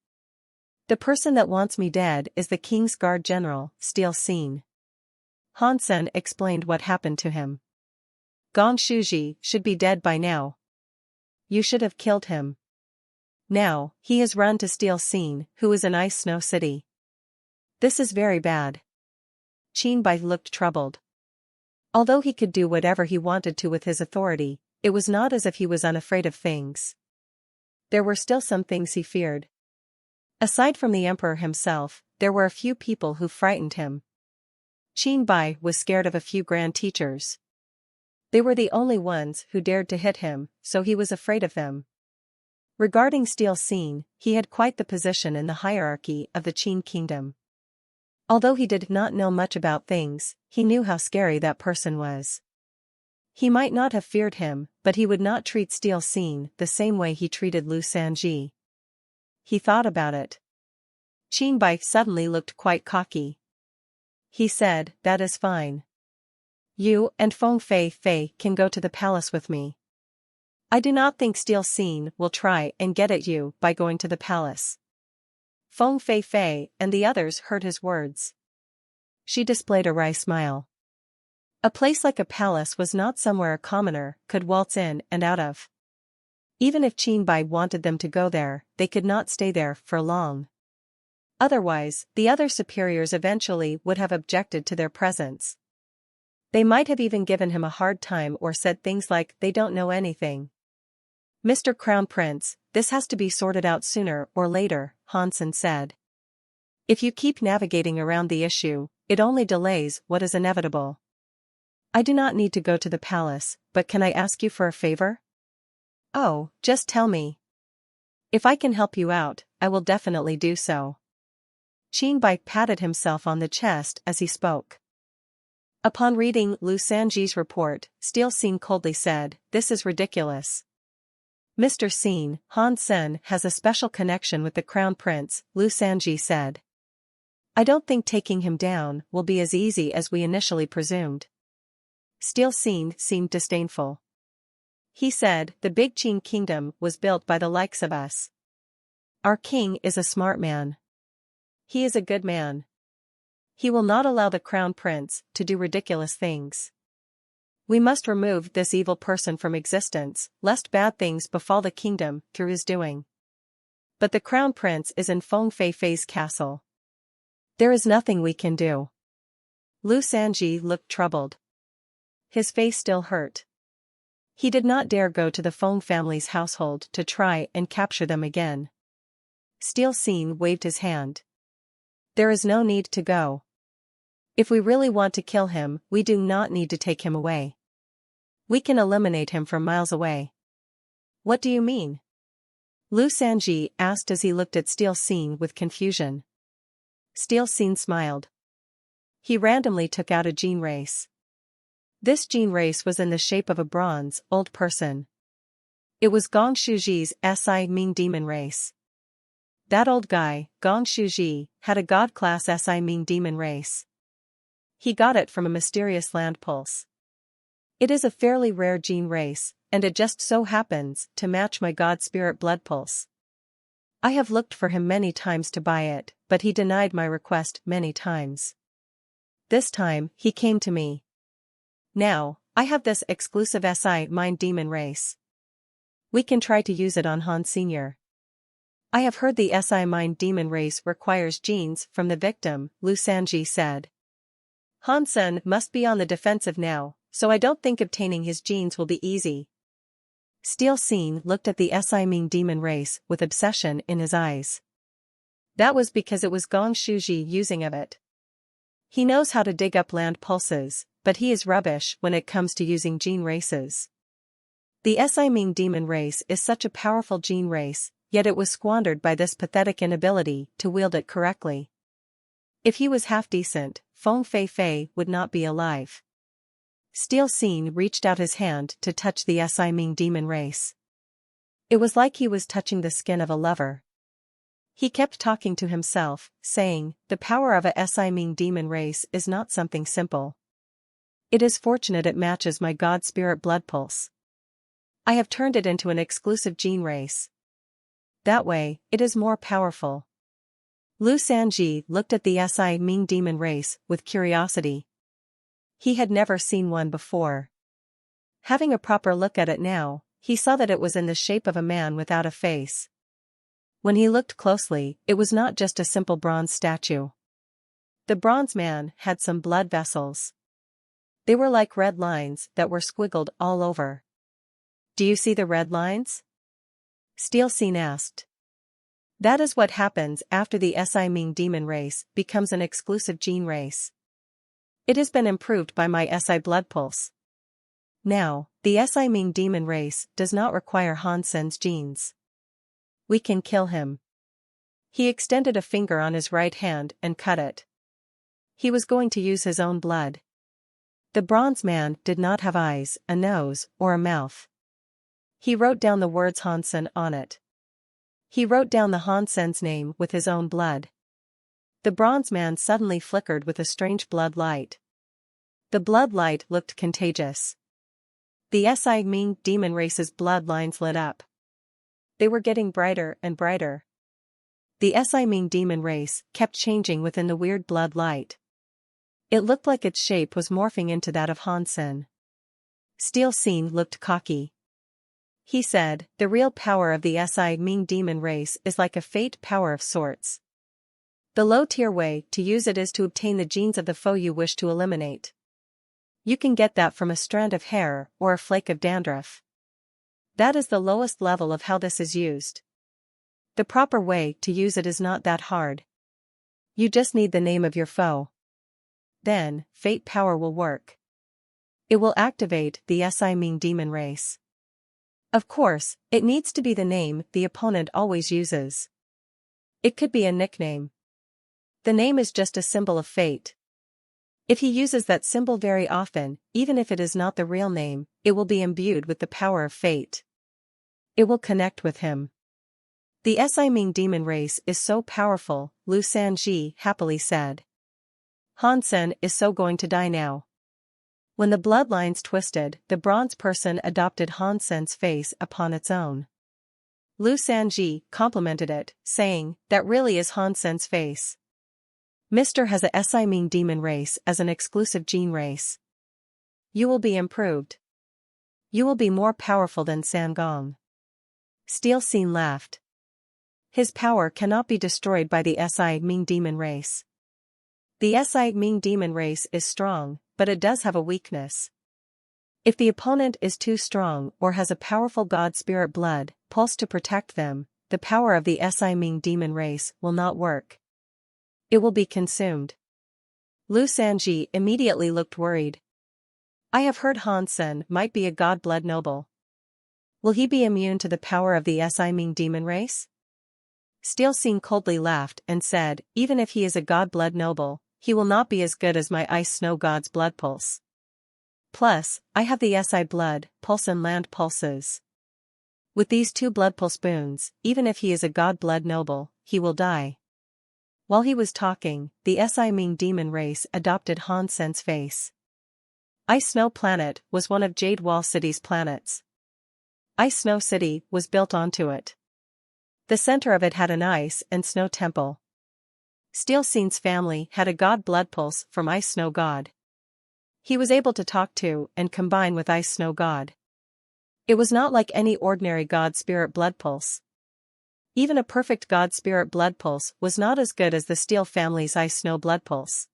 The person that wants me dead is the King's Guard General, Steel Scene. Han Sen explained what happened to him. Gong Shuji should be dead by now. You should have killed him. Now, he has run to Steel Scene, who is in Ice Snow City. This is very bad. Qin Bai looked troubled. Although he could do whatever he wanted to with his authority, it was not as if he was unafraid of things. There were still some things he feared. Aside from the emperor himself, there were a few people who frightened him. Qin Bai was scared of a few grand teachers. They were the only ones who dared to hit him, so he was afraid of them. Regarding Steel Scene, he had quite the position in the hierarchy of the Qin kingdom. Although he did not know much about things, he knew how scary that person was. He might not have feared him, but he would not treat Steel Scene the same way he treated Lu Sanji. He thought about it. Qin Bai suddenly looked quite cocky. He said, that is fine. You and Feng Fei Fei can go to the palace with me. I do not think Steel Scene will try and get at you by going to the palace. Feng Fei Fei and the others heard his words. She displayed a wry smile. A place like a palace was not somewhere a commoner could waltz in and out of. Even if Qin Bai wanted them to go there, they could not stay there for long. Otherwise, the other superiors eventually would have objected to their presence. They might have even given him a hard time or said things like they don't know anything. Mr. Crown Prince, this has to be sorted out sooner or later, Han Sen said. If you keep navigating around the issue, it only delays what is inevitable. I do not need to go to the palace, but can I ask you for a favor? Oh, just tell me. If I can help you out, I will definitely do so. Qin Bai patted himself on the chest as he spoke. Upon reading Lu Sanji's report, Steel Scene coldly said, this is ridiculous. Mr. Scene, Han Sen has a special connection with the Crown Prince, Lu Sanji said. I don't think taking him down will be as easy as we initially presumed. Steel Scene seemed disdainful. He said, the Big Qin kingdom was built by the likes of us. Our king is a smart man. He is a good man. He will not allow the Crown Prince to do ridiculous things. We must remove this evil person from existence, lest bad things befall the kingdom through his doing. But the Crown Prince is in Feng Fei Fei's castle. There is nothing we can do. Lu Sanji looked troubled. His face still hurt. He did not dare go to the Feng family's household to try and capture them again. Steel Scene waved his hand. There is no need to go. If we really want to kill him, we do not need to take him away. We can eliminate him from miles away. What do you mean? Lu Sanji asked as he looked at Steel Scene with confusion. Steel Scene smiled. He randomly took out a gene race. This gene race was in the shape of a bronze, old person. It was Gong Shuji's Si Ming demon race. That old guy, Gong Shuji, had a god-class Si Ming demon race. He got it from a mysterious land pulse. It is a fairly rare gene race, and it just so happens to match my god spirit blood pulse. I have looked for him many times to buy it, but he denied my request many times. This time, he came to me. Now, I have this exclusive Si Mind demon race. We can try to use it on Han Sr. I have heard the Si Mind demon race requires genes from the victim, Lu Sanji said. Han Sen must be on the defensive now, so I don't think obtaining his genes will be easy. Steel Scene looked at the Si Ming demon race with obsession in his eyes. That was because it was Gong Shuji using of it. He knows how to dig up land pulses, but he is rubbish when it comes to using gene races. The Ming demon race is such a powerful gene race, yet it was squandered by this pathetic inability to wield it correctly. If he was half decent, Feng Fei Fei would not be alive. Steel Scene reached out his hand to touch the Ming demon race. It was like he was touching the skin of a lover. He kept talking to himself, saying, the power of a Ming demon race is not something simple. It is fortunate it matches my God spirit blood pulse. I have turned it into an exclusive gene race. That way, it is more powerful. Lu Sanji looked at the Ming demon race with curiosity. He had never seen one before. Having a proper look at it now, he saw that it was in the shape of a man without a face. When he looked closely, it was not just a simple bronze statue. The bronze man had some blood vessels. They were like red lines that were squiggled all over. Do you see the red lines? Steel Scene asked. That is what happens after the Ming demon race becomes an exclusive gene race. It has been improved by my blood pulse. Now, the Ming demon race does not require Hansen's genes. We can kill him. He extended a finger on his right hand and cut it. He was going to use his own blood. The bronze man did not have eyes, a nose, or a mouth. He wrote down the words Hansen on it. He wrote down the Hansen's name with his own blood. The bronze man suddenly flickered with a strange blood light. The blood light looked contagious. The Ming demon race's blood lines lit up. They were getting brighter and brighter. The Ming demon race kept changing within the weird blood light. It looked like its shape was morphing into that of Hansen. Steel Scene looked cocky. He said, the real power of the Ming demon race is like a fate power of sorts. The low-tier way to use it is to obtain the genes of the foe you wish to eliminate. You can get that from a strand of hair or a flake of dandruff. That is the lowest level of how this is used. The proper way to use it is not that hard. You just need the name of your foe. Then, fate power will work. It will activate the Ming demon race. Of course, it needs to be the name the opponent always uses. It could be a nickname. The name is just a symbol of fate. If he uses that symbol very often, even if it is not the real name, it will be imbued with the power of fate. It will connect with him. The Ming demon race is so powerful, Lu Sanji happily said. Hansen is so going to die now. When the bloodlines twisted, the bronze person adopted Hansen's face upon its own. Lu Sanji complimented it, saying, that really is Hansen's face. Mr. has a Ming demon race as an exclusive gene race. You will be improved. You will be more powerful than Sangong. Steel Scene laughed. His power cannot be destroyed by the Ming demon race. The Ming demon race is strong, but it does have a weakness. If the opponent is too strong or has a powerful God spirit blood pulse to protect them, the power of the Ming demon race will not work. It will be consumed. Lu Sanji immediately looked worried. I have heard Hansen might be a god blood noble. Will he be immune to the power of the Ming demon race? Steel Scene coldly laughed and said, even if he is a god blood noble, he will not be as good as my ice snow god's blood pulse. Plus, I have the blood pulse and land pulses. With these two blood pulse boons, even if he is a god blood noble, he will die. While he was talking, the Ming demon race adopted Hansen's face. Ice Snow Planet was one of Jade Wall City's planets. Ice Snow City was built onto it. The center of it had an ice and snow temple. Steel Scene's family had a god blood pulse from Ice Snow God. He was able to talk to and combine with Ice Snow God. It was not like any ordinary god spirit blood pulse. Even a perfect god spirit blood pulse was not as good as the Steel family's Ice Snow blood pulse.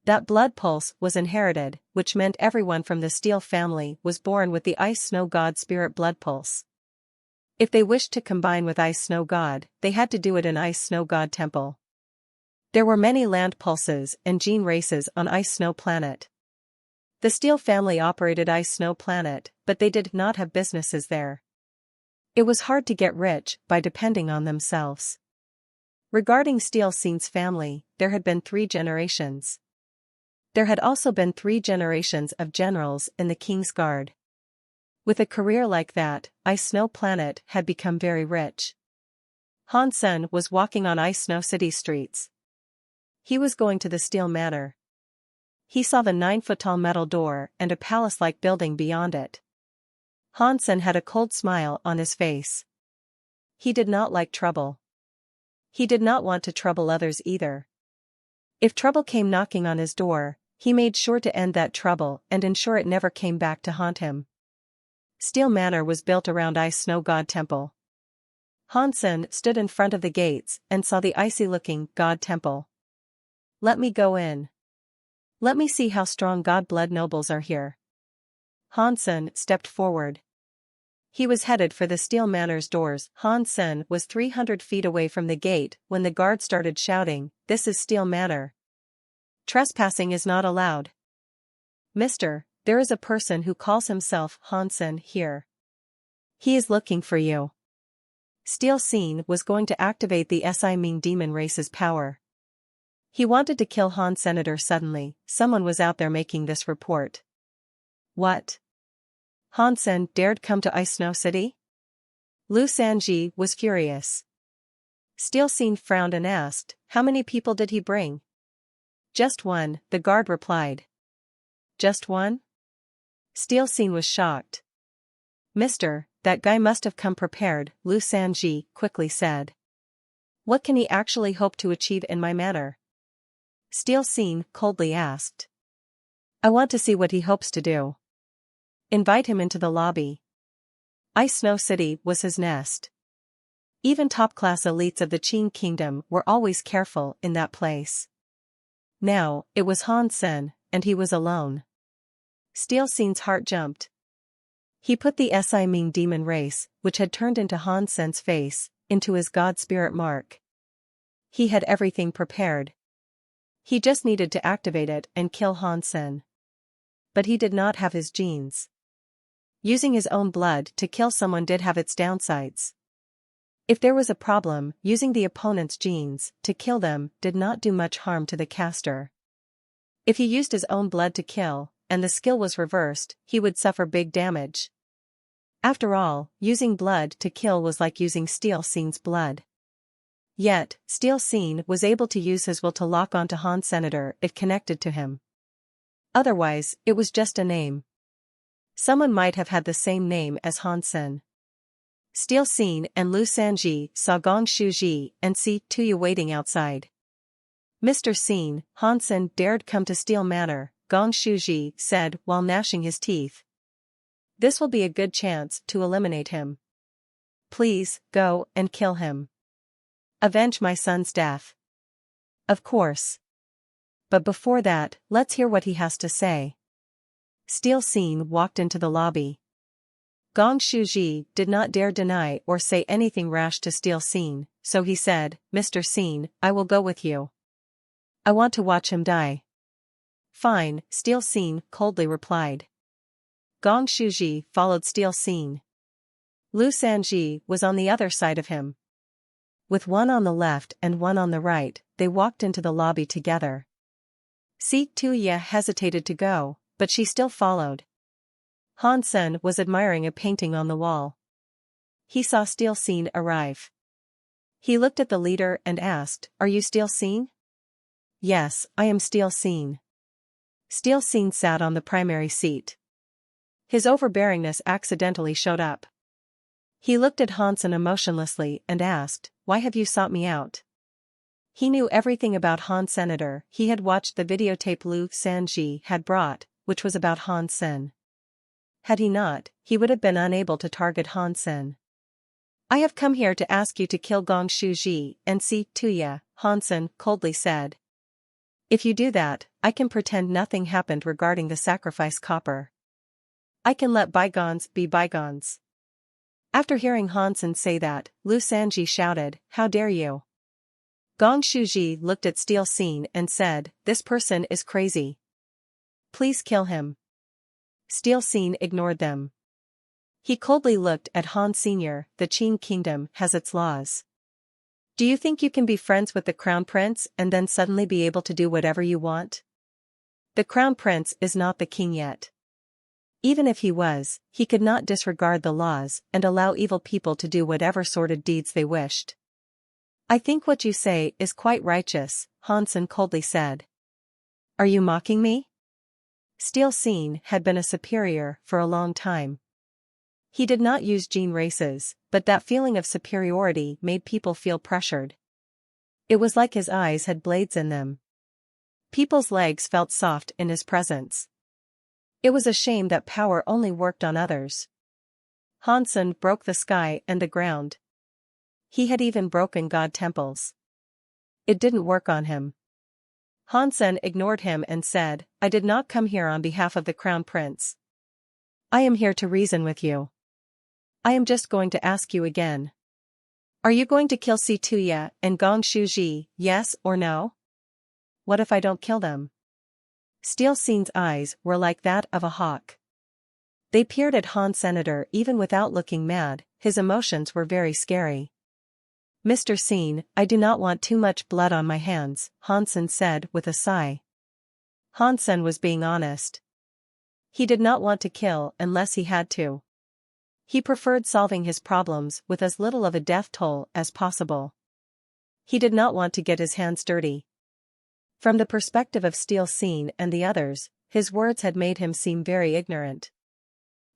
That blood pulse was inherited, which meant everyone from the Steel family was born with the Ice Snow God spirit blood pulse. If they wished to combine with Ice Snow God, they had to do it in Ice Snow God Temple. There were many land pulses and gene races on Ice Snow Planet. The Steel family operated Ice Snow Planet, but they did not have businesses there. It was hard to get rich by depending on themselves. Regarding Steel Scene's family, there had been 3 generations. There had also been 3 generations of generals in the King's Guard. With a career like that, Ice Snow Planet had become very rich. Han Sen was walking on Ice Snow City streets. He was going to the Steel Manor. He saw the 9-foot-tall metal door and a palace-like building beyond it. Han Sen had a cold smile on his face. He did not like trouble. He did not want to trouble others either. If trouble came knocking on his door, he made sure to end that trouble and ensure it never came back to haunt him. Steel Manor was built around Ice Snow God Temple. Han Sen stood in front of the gates and saw the icy-looking God Temple. "Let me go in. Let me see how strong God-blood nobles are here." Han Sen stepped forward. He was headed for the Steel Manor's doors. Han Sen was 300 feet away from the gate when the guard started shouting, "This is Steel Manor. Trespassing is not allowed. Mister, there is a person who calls himself Han Sen here. He is looking for you." Steel Scene was going to activate the Si Ming demon race's power. He wanted to kill Han Senator suddenly. Someone was out there making this report. What? Han Sen dared come to Ice Snow City? Lu Sanji was furious. Steel Scene frowned and asked, "How many people did he bring?" "Just one," the guard replied. "Just one?" Steel Scene was shocked. "Mister, that guy must have come prepared," Lu Sanji quickly said. "What can he actually hope to achieve in my manor?" Steel Scene coldly asked. "I want to see what he hopes to do. Invite him into the lobby." Ice Snow City was his nest. Even top-class elites of the Qing Kingdom were always careful in that place. Now, it was Han Sen, and he was alone. Steel Scene's heart jumped. He put the Si Ming demon race, which had turned into Han Sen's face, into his god spirit mark. He had everything prepared. He just needed to activate it and kill Han Sen. But he did not have his genes. Using his own blood to kill someone did have its downsides. If there was a problem, using the opponent's genes to kill them did not do much harm to the caster. If he used his own blood to kill, and the skill was reversed, he would suffer big damage. After all, using blood to kill was like using Steel Scene's blood. Yet, Steel Scene was able to use his will to lock onto Han Senator if connected to him. Otherwise, it was just a name. Someone might have had the same name as Han Sen. Steel Scene and Lu Sanji saw Gong Shuji and Si Tuya waiting outside. "Mr. Scene, Han Sen dared come to Steel Manor," Gong Shuji said while gnashing his teeth. "This will be a good chance to eliminate him. Please, go and kill him. Avenge my son's death." "Of course. But before that, let's hear what he has to say." Steel Scene walked into the lobby. Gong Shuji did not dare deny or say anything rash to Steel Scene, so he said, "Mr. Scene, I will go with you. I want to watch him die." "Fine," Steel Scene coldly replied. Gong Shuji followed Steel Scene. Lu Sanji was on the other side of him. With one on the left and one on the right, they walked into the lobby together. Si Tuya hesitated to go, but she still followed. Han Sen was admiring a painting on the wall. He saw Steel Scene arrive. He looked at the leader and asked, "Are you Steel Scene?" "Yes, I am Steel Scene." Steel Scene sat on the primary seat. His overbearingness accidentally showed up. He looked at Han Sen emotionlessly and asked, "Why have you sought me out?" He knew everything about Han Senator. He had watched the videotape Lu Sanji had brought, which was about Han Sen. Had he not, he would have been unable to target Han Sen. "I have come here to ask you to kill Gong Shuji and Si Tuya," Han Sen coldly said. "If you do that, I can pretend nothing happened regarding the sacrifice copper. I can let bygones be bygones." After hearing Han Sen say that, Lu Sanji shouted, "How dare you! Gong Shuji looked at Steel Scene and said, "This person is crazy. Please kill him." Steel Scene ignored them. He coldly looked at Han Sr. "The Qin Kingdom has its laws. Do you think you can be friends with the Crown Prince and then suddenly be able to do whatever you want? The Crown Prince is not the king yet. Even if he was, he could not disregard the laws and allow evil people to do whatever sordid deeds they wished." "I think what you say is quite righteous," Hansen coldly said. "Are you mocking me?" Steel Scene had been a superior for a long time. He did not use gene races, but that feeling of superiority made people feel pressured. It was like his eyes had blades in them. People's legs felt soft in his presence. It was a shame that power only worked on others. Hansen broke the sky and the ground. He had even broken god temples. It didn't work on him. Hansen ignored him and said, "I did not come here on behalf of the Crown Prince. I am here to reason with you. I am just going to ask you again. Are you going to kill Si Tuya and Gong Shuji, yes or no? What if I don't kill them?" Steel Scene's eyes were like that of a hawk. They peered at Han Senator even without looking mad. His emotions were very scary. "Mr. Scene, I do not want too much blood on my hands," Hansen said with a sigh. Hansen was being honest. He did not want to kill unless he had to. He preferred solving his problems with as little of a death toll as possible. He did not want to get his hands dirty. From the perspective of Steel Scene and the others, his words had made him seem very ignorant.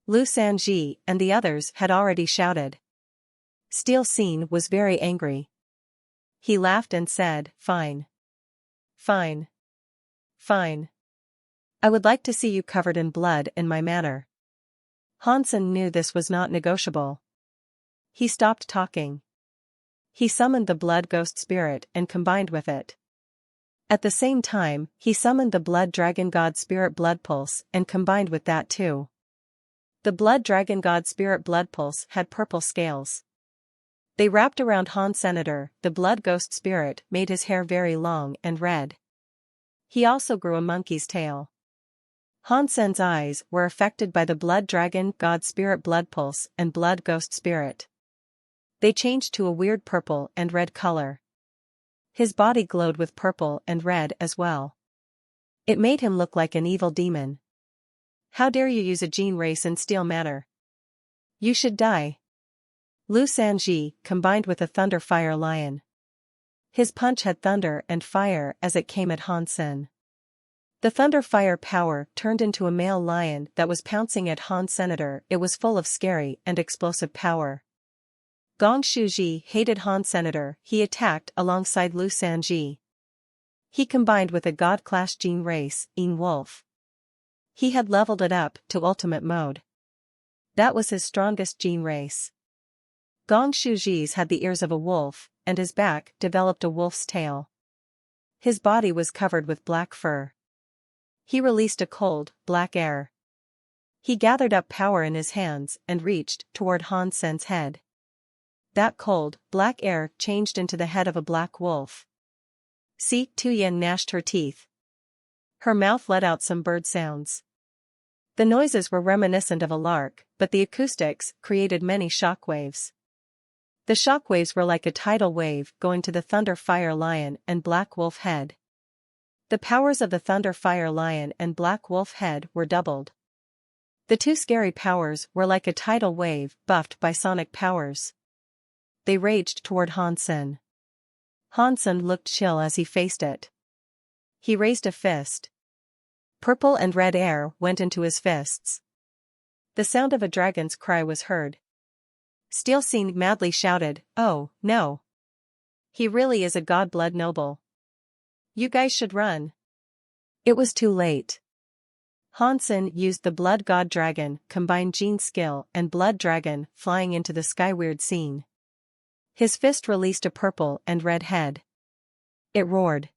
Lu Sanji and the others had already shouted. Steel Scene was very angry. He laughed and said, "Fine. Fine. Fine. I would like to see you covered in blood in my manner." Hansen knew this was not negotiable. He stopped talking. He summoned the blood ghost spirit and combined with it. At the same time, he summoned the blood dragon god spirit blood pulse and combined with that too. The blood dragon god spirit blood pulse had purple scales. They wrapped around Han Senator. The blood ghost spirit made his hair very long and red. He also grew a monkey's tail. Hansen's eyes were affected by the blood dragon god spirit blood pulse and blood ghost spirit. They changed to a weird purple and red color. His body glowed with purple and red as well. It made him look like an evil demon. "How dare you use a gene race in steel manner? You should die." Lu Sanji combined with a thunder fire lion. His punch had thunder and fire as it came at Hansen. The thunder fire power turned into a male lion that was pouncing at Han Senator. It was full of scary and explosive power. Gong Shuji hated Han Senator. He attacked alongside Lu Sanji. He combined with a god-class gene race, Yin Wolf. He had leveled it up to ultimate mode. That was his strongest gene race. Gong Shuji's had the ears of a wolf, and his back developed a wolf's tail. His body was covered with black fur. He released a cold, black air. He gathered up power in his hands and reached toward Han Sen's head. That cold, black air changed into the head of a black wolf. Si Tuyen gnashed her teeth. Her mouth let out some bird sounds. The noises were reminiscent of a lark, but the acoustics created many shock waves. The shock waves were like a tidal wave going to the Thunder Fire Lion and Black Wolf head. The powers of the Thunder Fire Lion and Black Wolf head were doubled. The two scary powers were like a tidal wave buffed by sonic powers. They raged toward Hansen. Hansen looked chill as he faced it. He raised a fist. Purple and red air went into his fists. The sound of a dragon's cry was heard. Steel Scene madly shouted, "Oh, no. He really is a god-blood noble. You guys should run." It was too late. Hansen used the Blood God Dragon combined gene skill and Blood Dragon flying into the skyward scene. His fist released a purple and red head. It roared.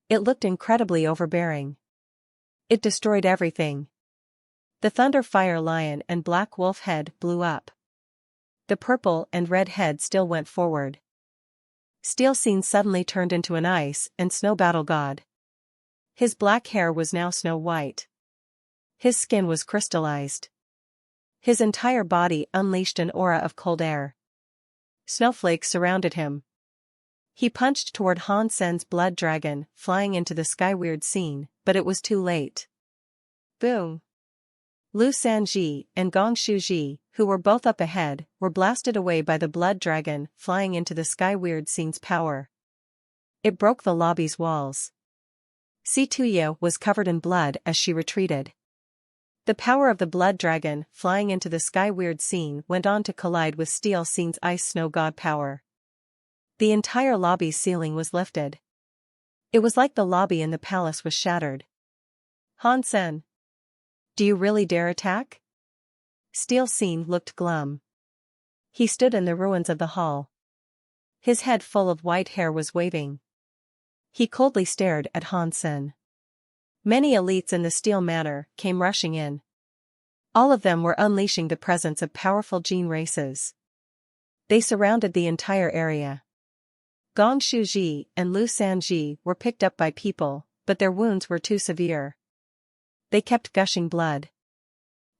It looked incredibly overbearing. It destroyed everything. The Thunder Fire Lion and Black Wolf head blew up. The purple and red head still went forward. Steel Scene suddenly turned into an ice and snow battle god. His black hair was now snow white. His skin was crystallized. His entire body unleashed an aura of cold air. Snowflakes surrounded him. He punched toward Han Sen's blood dragon, flying into the skyward scene, but it was too late. Boom! Lu Sanji and Gong Shuji, who were both up ahead, were blasted away by the blood dragon, flying into the skyward scene's power. It broke the lobby's walls. Si Tuya was covered in blood as she retreated. The power of the blood dragon, flying into the skyward scene, went on to collide with Steel Scene's ice snow god power. The entire lobby's ceiling was lifted. It was like the lobby in the palace was shattered. Han Sen. Do you really dare attack? Steel Scene looked glum. He stood in the ruins of the hall. His head full of white hair was waving. He coldly stared at Han Sen. Many elites in the Steel Manor came rushing in. All of them were unleashing the presence of powerful gene races. They surrounded the entire area. Gong Shuji and Lu Sanji were picked up by people, but their wounds were too severe. They kept gushing blood.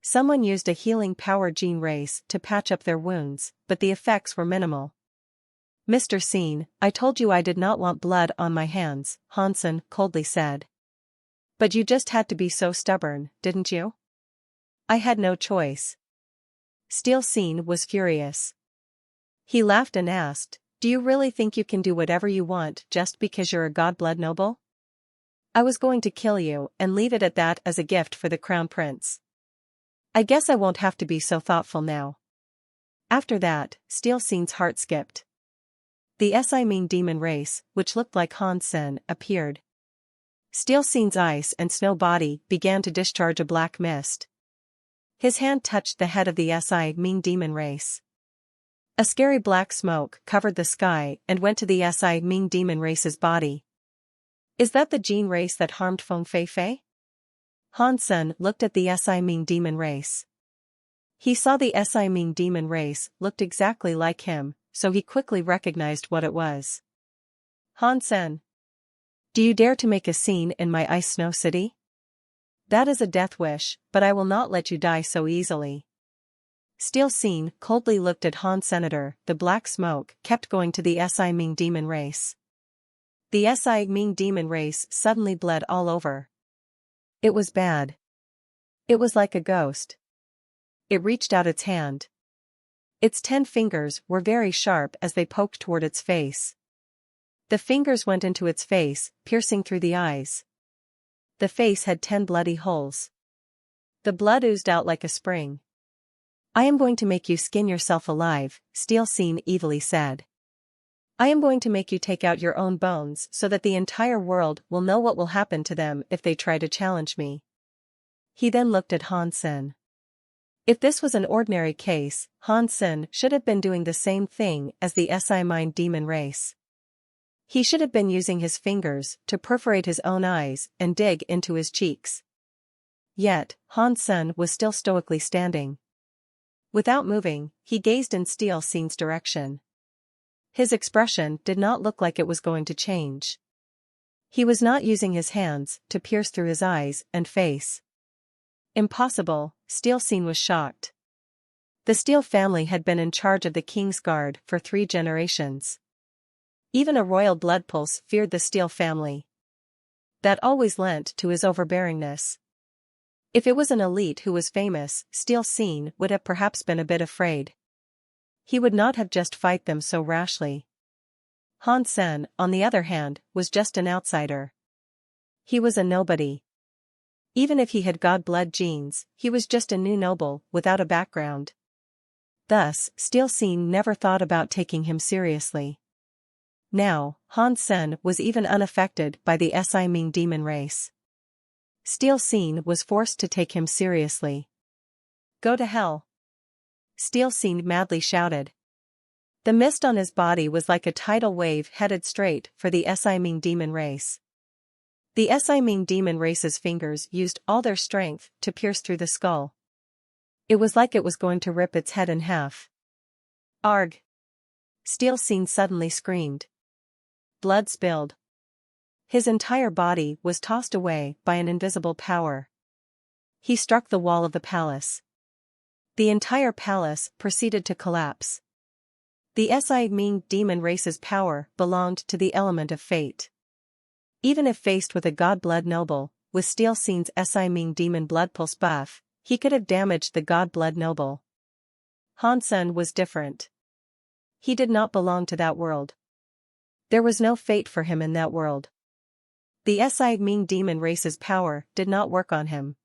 Someone used a healing power gene race to patch up their wounds, but the effects were minimal. Mr. Scene, I told you I did not want blood on my hands, Han Sen coldly said. But you just had to be so stubborn, didn't you? I had no choice. Steel Scene was furious. He laughed and asked, do you really think you can do whatever you want just because you're a godblood noble? I was going to kill you and leave it at that as a gift for the crown prince. I guess I won't have to be so thoughtful now. After that, Steel Scene's heart skipped. The Ming demon race, which looked like Han Sen, appeared. Steel Scene's ice and snow body began to discharge a black mist. His hand touched the head of the Ming demon race. A scary black smoke covered the sky and went to the Ming demon race's body. Is that the gene race that harmed Feng Feifei? Han Sen looked at the Ming demon race. He saw the Ming demon race looked exactly like him, so he quickly recognized what it was. Han Sen. Do you dare to make a scene in my ice snow city? That is a death wish, but I will not let you die so easily. Steel Scene coldly looked at Han Senator. The black smoke kept going to the Ming demon race. The Ming demon race suddenly bled all over. It was bad. It was like a ghost. It reached out its hand. Its 10 fingers were very sharp as they poked toward its face. The fingers went into its face, piercing through the eyes. The face had 10 bloody holes. The blood oozed out like a spring. I am going to make you skin yourself alive, Steel Scene evilly said. I am going to make you take out your own bones so that the entire world will know what will happen to them if they try to challenge me. He then looked at Han Sen. If this was an ordinary case, Han Sen should have been doing the same thing as the Ming demon race. He should have been using his fingers to perforate his own eyes and dig into his cheeks. Yet, Han Sen was still stoically standing. Without moving, he gazed in Steel Scene's direction. His expression did not look like it was going to change. He was not using his hands to pierce through his eyes and face. Impossible, Steel Scene was shocked. The Steel family had been in charge of the King's Guard for 3 generations. Even a royal blood pulse feared the Steel family. That always lent to his overbearingness. If it was an elite who was famous, Steel Scene would have perhaps been a bit afraid. He would not have just fight them so rashly. Han Sen, on the other hand, was just an outsider. He was a nobody. Even if he had god-blood genes, he was just a new noble, without a background. Thus, Steel Scene never thought about taking him seriously. Now, Han Sen was even unaffected by the Ming demon race. Steel Scene was forced to take him seriously. Go to hell! Steel Scene madly shouted. The mist on his body was like a tidal wave headed straight for the Ming demon race. The Ming demon race's fingers used all their strength to pierce through the skull. It was like it was going to rip its head in half. Arg! Steel Scene suddenly screamed. Blood spilled. His entire body was tossed away by an invisible power. He struck the wall of the palace. The entire palace proceeded to collapse. The Ming demon race's power belonged to the element of fate. Even if faced with a god-blood noble, with Steel Scene's Ming demon blood pulse buff, he could have damaged the god-blood noble. Han Sen was different. He did not belong to that world. There was no fate for him in that world. The Ming demon race's power did not work on him.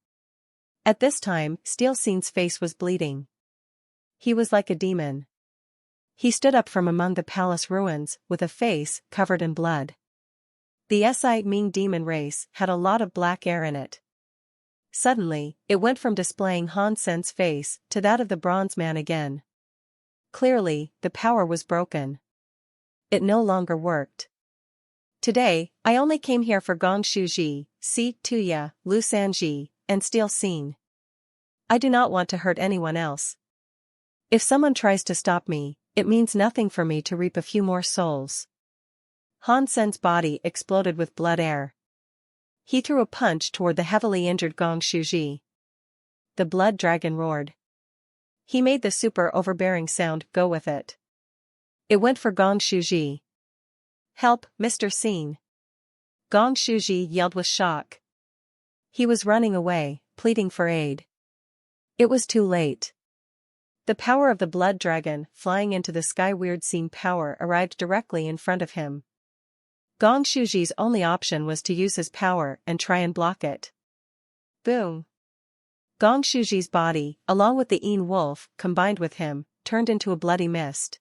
At this time, Steel Scene's face was bleeding. He was like a demon. He stood up from among the palace ruins, with a face covered in blood. The Ming demon race had a lot of black air in it. Suddenly, it went from displaying Han Sen's face to that of the bronze man again. Clearly, the power was broken. It no longer worked. Today, I only came here for Gong Shuji, Si Tuya, Lu Sanji, and Steel Scene. I do not want to hurt anyone else. If someone tries to stop me, it means nothing for me to reap a few more souls. Han Sen's body exploded with blood air. He threw a punch toward the heavily injured Gong Shuji. The blood dragon roared. He made the super overbearing sound go with it. It went for Gong Shuji. Help, Mr. Scene. Gong Shuji yelled with shock. He was running away, pleading for aid. It was too late. The power of the blood dragon flying into the sky weird scene power arrived directly in front of him. Gong Shuji's only option was to use his power and try and block it. Boom! Gong Shuji's body, along with the Een Wolf, combined with him, turned into a bloody mist.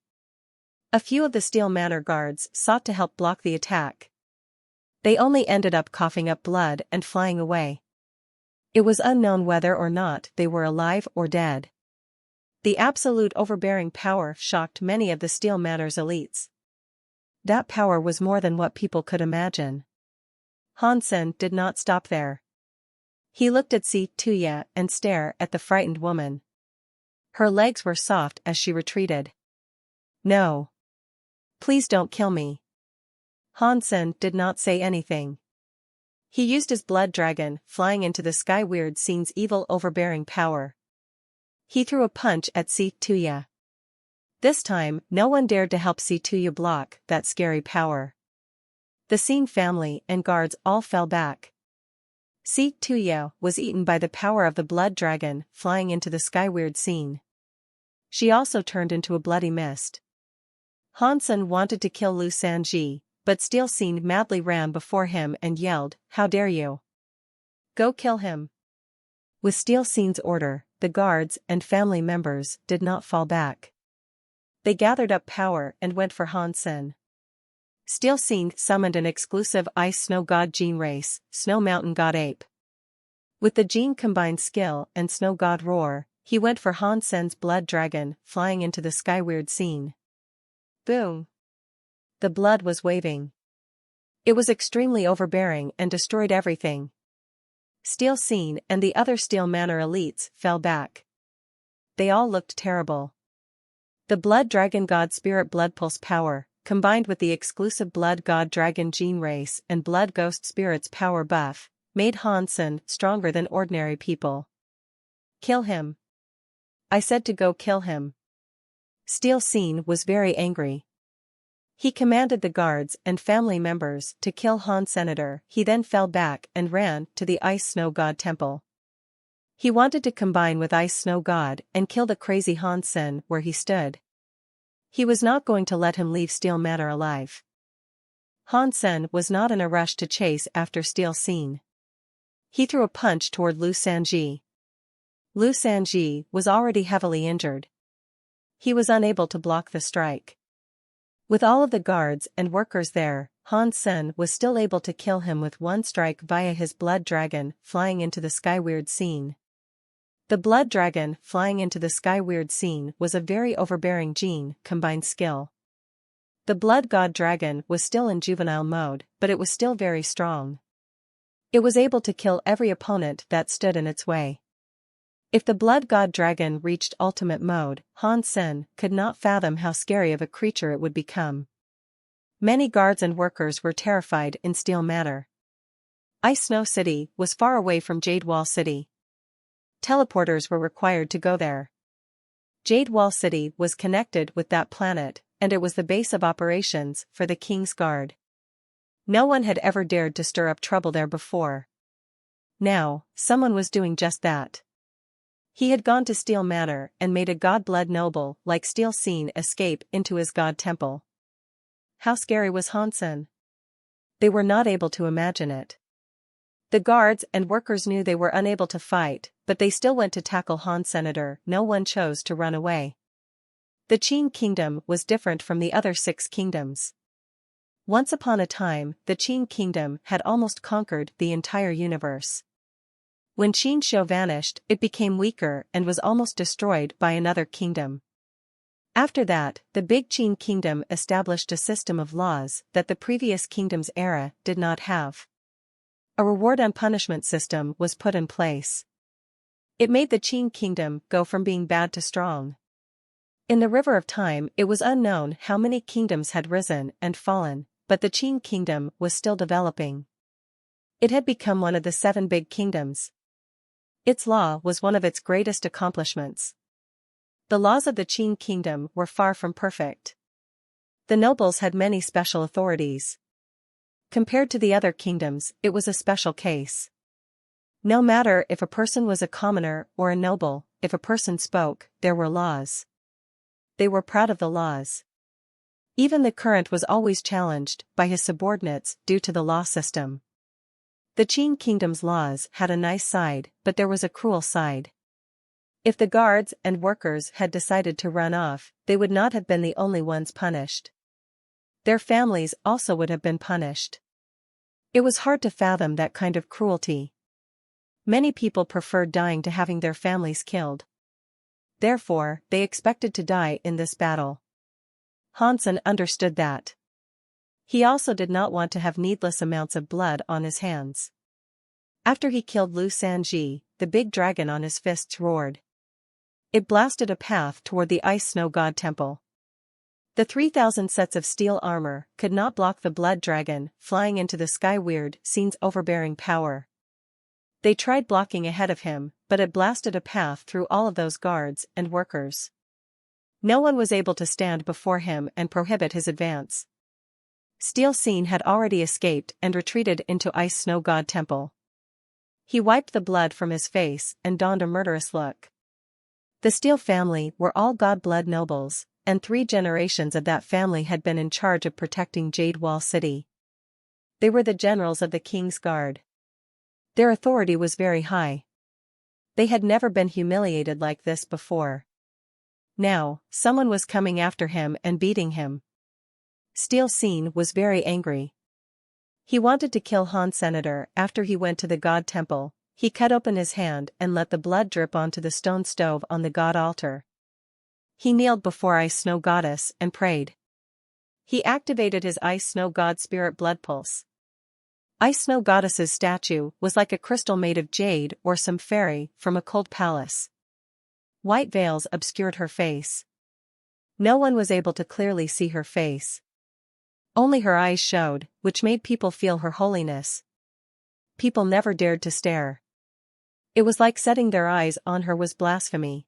A few of the Steel Manor guards sought to help block the attack. They only ended up coughing up blood and flying away. It was unknown whether or not they were alive or dead. The absolute overbearing power shocked many of the Steel Manor's elites. That power was more than what people could imagine. Han Sen did not stop there. He looked at Si Tuya and stared at the frightened woman. Her legs were soft as she retreated. No. Please don't kill me. Han Sen did not say anything. He used his blood dragon flying into the sky weird scene's evil overbearing power. He threw a punch at Si Tuya. This time, no one dared to help Si Tuya block that scary power. The Scene family and guards all fell back. Si Tuya was eaten by the power of the blood dragon flying into the sky weird scene. She also turned into a bloody mist. Han Sen wanted to kill Lu Sanji, but Steel Scene madly ran before him and yelled, "How dare you! Go kill him!" With Steel Scene's order, the guards and family members did not fall back. They gathered up power and went for Han Sen. Steel Scene summoned an exclusive Ice Snow God Gene race, Snow Mountain God Ape. With the Gene combined skill and Snow God Roar, he went for Han Sen's blood dragon flying into the sky weird scene. Boom! The blood was waving. It was extremely overbearing and destroyed everything. Steel Scene and the other Steel Manor elites fell back. They all looked terrible. The Blood Dragon God Spirit Blood Pulse power, combined with the exclusive Blood God Dragon Gene race and Blood Ghost Spirit's power buff, made Han Sen stronger than ordinary people. Kill him. I said to go kill him. Steel Scene was very angry. He commanded the guards and family members to kill Han Senator. He then fell back and ran to the Ice Snow God Temple. He wanted to combine with Ice Snow God and kill the crazy Han Sen where he stood. He was not going to let him leave Steel Manor alive. Han Sen was not in a rush to chase after Steel Scene. He threw a punch toward Lu Sanji. Lu Sanji was already heavily injured. He was unable to block the strike. With all of the guards and workers there, Han Sen was still able to kill him with one strike via his blood dragon flying into the sky weird scene. The blood dragon flying into the sky weird scene was a very overbearing gene combined skill. The blood god dragon was still in juvenile mode, but it was still very strong. It was able to kill every opponent that stood in its way. If the blood god dragon reached ultimate mode, Han Sen could not fathom how scary of a creature it would become. Many guards and workers were terrified in Steel Manor. Ice Snow City was far away from Jade Wall City. Teleporters were required to go there. Jade Wall City was connected with that planet, and it was the base of operations for the King's Guard. No one had ever dared to stir up trouble there before. Now, someone was doing just that. He had gone to Steel Manor and made a god-blood noble like Steel Scene escape into his god temple. How scary was Hansen? They were not able to imagine it. The guards and workers knew they were unable to fight, but they still went to tackle Han Senator. No one chose to run away. The Qin Kingdom was different from the other 6 kingdoms. Once upon a time, the Qin Kingdom had almost conquered the entire universe. When Qin Shou vanished, it became weaker and was almost destroyed by another kingdom. After that, the Big Qin Kingdom established a system of laws that the previous kingdom's era did not have. A reward and punishment system was put in place. It made the Qin Kingdom go from being bad to strong. In the River of Time, it was unknown how many kingdoms had risen and fallen, but the Qin Kingdom was still developing. It had become one of the 7 big kingdoms. Its law was one of its greatest accomplishments. The laws of the Qin Kingdom were far from perfect. The nobles had many special authorities. Compared to the other kingdoms, it was a special case. No matter if a person was a commoner or a noble, if a person spoke, there were laws. They were proud of the laws. Even the current was always challenged by his subordinates due to the law system. The Qin Kingdom's laws had a nice side, but there was a cruel side. If the guards and workers had decided to run off, they would not have been the only ones punished. Their families also would have been punished. It was hard to fathom that kind of cruelty. Many people preferred dying to having their families killed. Therefore, they expected to die in this battle. Hansen understood that. He also did not want to have needless amounts of blood on his hands. After he killed Lu Sanji, the big dragon on his fists roared. It blasted a path toward the Ice Snow God Temple. The 3,000 sets of steel armor could not block the blood dragon flying into the sky. Weird Scene's overbearing power. They tried blocking ahead of him, but it blasted a path through all of those guards and workers. No one was able to stand before him and prohibit his advance. Steel Scene had already escaped and retreated into Ice Snow God Temple. He wiped the blood from his face and donned a murderous look. The Steel family were all god-blood nobles, and 3 generations of that family had been in charge of protecting Jade Wall City. They were the generals of the King's Guard. Their authority was very high. They had never been humiliated like this before. Now, someone was coming after him and beating him. Steel Scene was very angry. He wanted to kill Han Senator. After he went to the God Temple, he cut open his hand and let the blood drip onto the stone stove on the God altar. He kneeled before Ice Snow Goddess and prayed. He activated his Ice Snow God Spirit blood pulse. Ice Snow Goddess's statue was like a crystal made of jade or some fairy from a cold palace. White veils obscured her face. No one was able to clearly see her face. Only her eyes showed, which made people feel her holiness. People never dared to stare. It was like setting their eyes on her was blasphemy.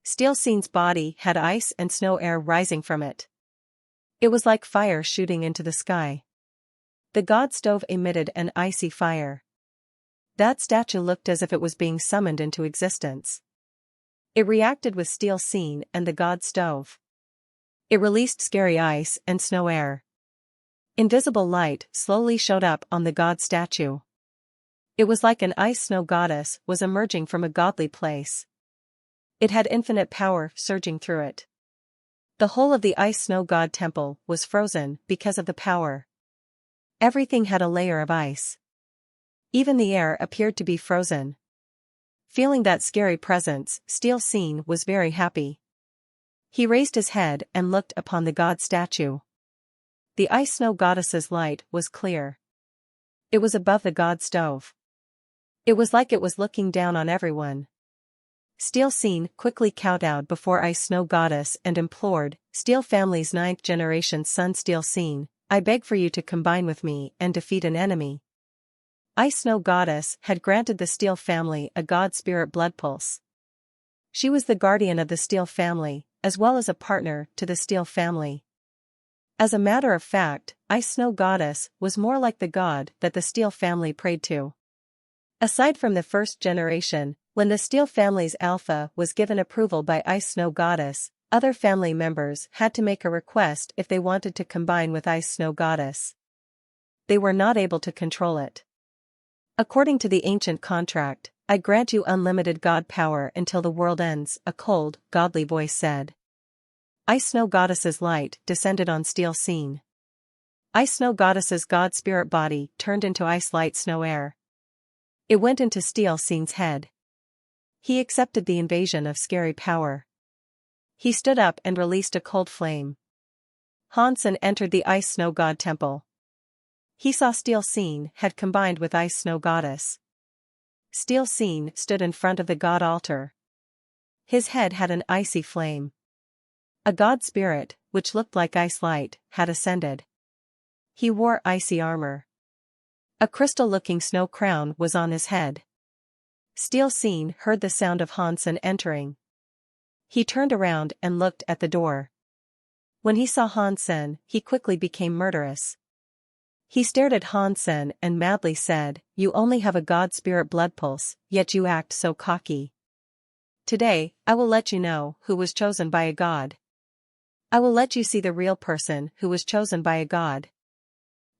Steel Scene's body had ice and snow air rising from it. It was like fire shooting into the sky. The god stove emitted an icy fire. That statue looked as if it was being summoned into existence. It reacted with Steel Scene and the god stove. It released scary ice and snow air. Invisible light slowly showed up on the god statue. It was like an ice snow goddess was emerging from a godly place. It had infinite power surging through it. The whole of the Ice Snow God Temple was frozen because of the power. Everything had a layer of ice. Even the air appeared to be frozen. Feeling that scary presence, Steel Scene was very happy. He raised his head and looked upon the god statue. The Ice Snow Goddess's light was clear. It was above the god stove. It was like it was looking down on everyone. Steel Scene quickly kowtowed before Ice Snow Goddess and implored, Steel family's 9th generation son Steel Scene, I beg for you to combine with me and defeat an enemy. Ice Snow Goddess had granted the Steel family a god spirit blood pulse. She was the guardian of the Steel family, as well as a partner to the Steel family. As a matter of fact, Ice Snow Goddess was more like the god that the Steel family prayed to. Aside from the 1st generation, when the Steel family's alpha was given approval by Ice Snow Goddess, other family members had to make a request if they wanted to combine with Ice Snow Goddess. They were not able to control it. According to the ancient contract, I grant you unlimited god power until the world ends, a cold, godly voice said. Ice Snow Goddess's light descended on Steel Scene. Ice Snow Goddess's god spirit body turned into ice light snow air. It went into Steel Scene's head. He accepted the invasion of scary power. He stood up and released a cold flame. Hansen entered the Ice Snow God Temple. He saw Steel Scene had combined with Ice Snow Goddess. Steel Scene stood in front of the god altar. His head had an icy flame. A god spirit, which looked like ice light, had ascended. He wore icy armor. A crystal-looking snow crown was on his head. Steel Scene heard the sound of Hansen entering. He turned around and looked at the door. When he saw Hansen, he quickly became murderous. He stared at Hansen and madly said, You only have a god spirit blood pulse, yet you act so cocky. Today, I will let you know who was chosen by a god. I will let you see the real person who was chosen by a god.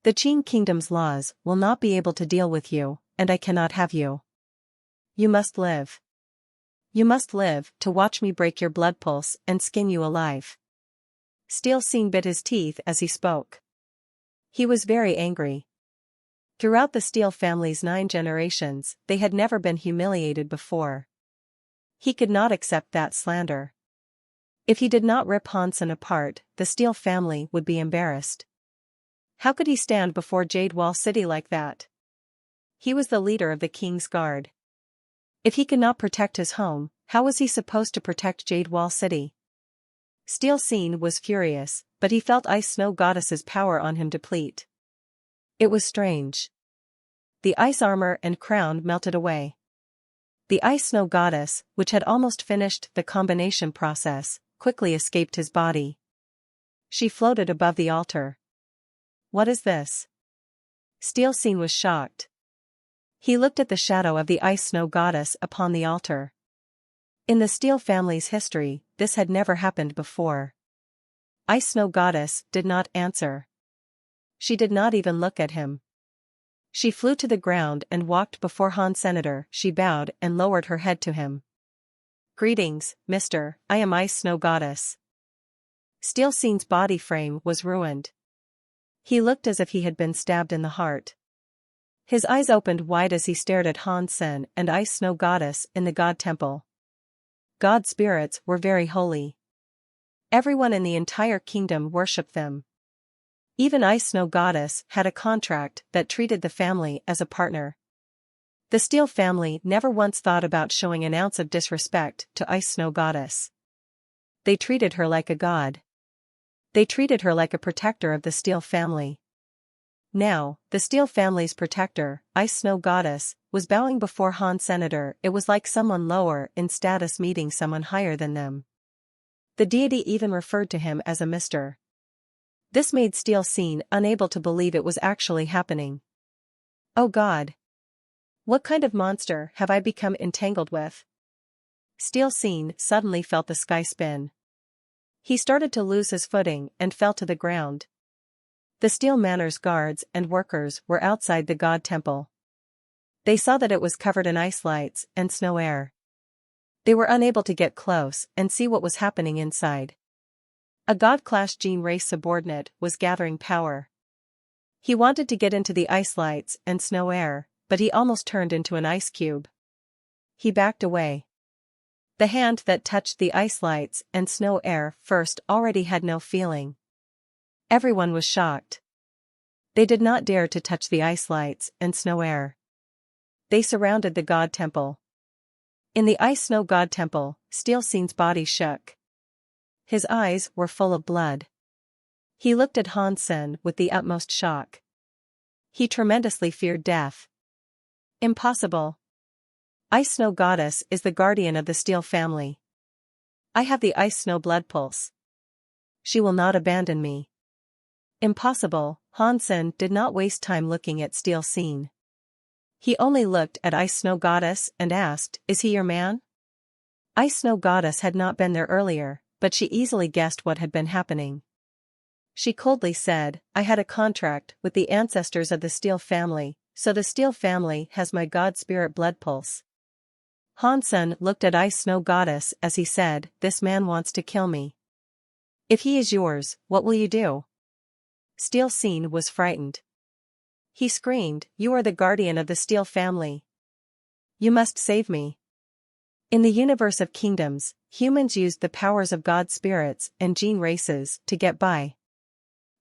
The Qin Kingdom's laws will not be able to deal with you, and I cannot have you. You must live. You must live to watch me break your blood pulse and skin you alive. Steel Scene bit his teeth as he spoke. He was very angry. Throughout the Steel family's 9 generations, they had never been humiliated before. He could not accept that slander. If he did not rip Hansen apart, the Steel family would be embarrassed. How could he stand before Jade Wall City like that? He was the leader of the King's Guard. If he could not protect his home, how was he supposed to protect Jade Wall City? Steel Scene was furious, but he felt Ice Snow Goddess's power on him deplete. It was strange. The ice armor and crown melted away. The Ice Snow Goddess, which had almost finished the combination process, quickly escaped his body. She floated above the altar. What is this? Steel Scene was shocked. He looked at the shadow of the Ice Snow Goddess upon the altar. In the Steel family's history, this had never happened before. Ice Snow Goddess did not answer. She did not even look at him. She flew to the ground and walked before Han Senator. She bowed and lowered her head to him. Greetings, Mr. I am Ice Snow Goddess. Steel Scene's body frame was ruined. He looked as if he had been stabbed in the heart. His eyes opened wide as he stared at Hansen and Ice Snow Goddess in the God Temple. God spirits were very holy. Everyone in the entire kingdom worshipped them. Even Ice Snow Goddess had a contract that treated the family as a partner. The Steel family never once thought about showing an ounce of disrespect to Ice Snow Goddess. They treated her like a god. They treated her like a protector of the Steel family. Now, the Steel family's protector, Ice Snow Goddess, was bowing before Han Senator. It was like someone lower in status meeting someone higher than them. The deity even referred to him as a Mr. This made Steel Scene unable to believe it was actually happening. Oh God! What kind of monster have I become entangled with? Steel Scene suddenly felt the sky spin. He started to lose his footing and fell to the ground. The Steel Manor's guards and workers were outside the God Temple. They saw that it was covered in ice lights and snow air. They were unable to get close and see what was happening inside. A God-class Gene race subordinate was gathering power. He wanted to get into the ice lights and snow air, but he almost turned into an ice cube. He backed away. The hand that touched the ice lights and snow air first already had no feeling. Everyone was shocked. They did not dare to touch the ice lights and snow air. They surrounded the God Temple. In the Ice Snow God Temple, Steel Scene's body shook. His eyes were full of blood. He looked at Hansen with the utmost shock. He tremendously feared death. Impossible. Ice Snow Goddess is the guardian of the Steel family. I have the Ice Snow blood pulse. She will not abandon me. Impossible. Hansen did not waste time looking at Steel Scene. He only looked at Ice Snow Goddess and asked, "Is he your man?" Ice Snow Goddess had not been there earlier, but she easily guessed what had been happening. She coldly said, "I had a contract with the ancestors of the Steel family, so the Steel family has my God Spirit blood pulse." Hansen looked at Ice Snow Goddess as he said, "This man wants to kill me. If he is yours, what will you do?" Steel Scene was frightened. He screamed, "You are the guardian of the Steel family. You must save me." In the universe of kingdoms, humans used the powers of God spirits and gene races to get by.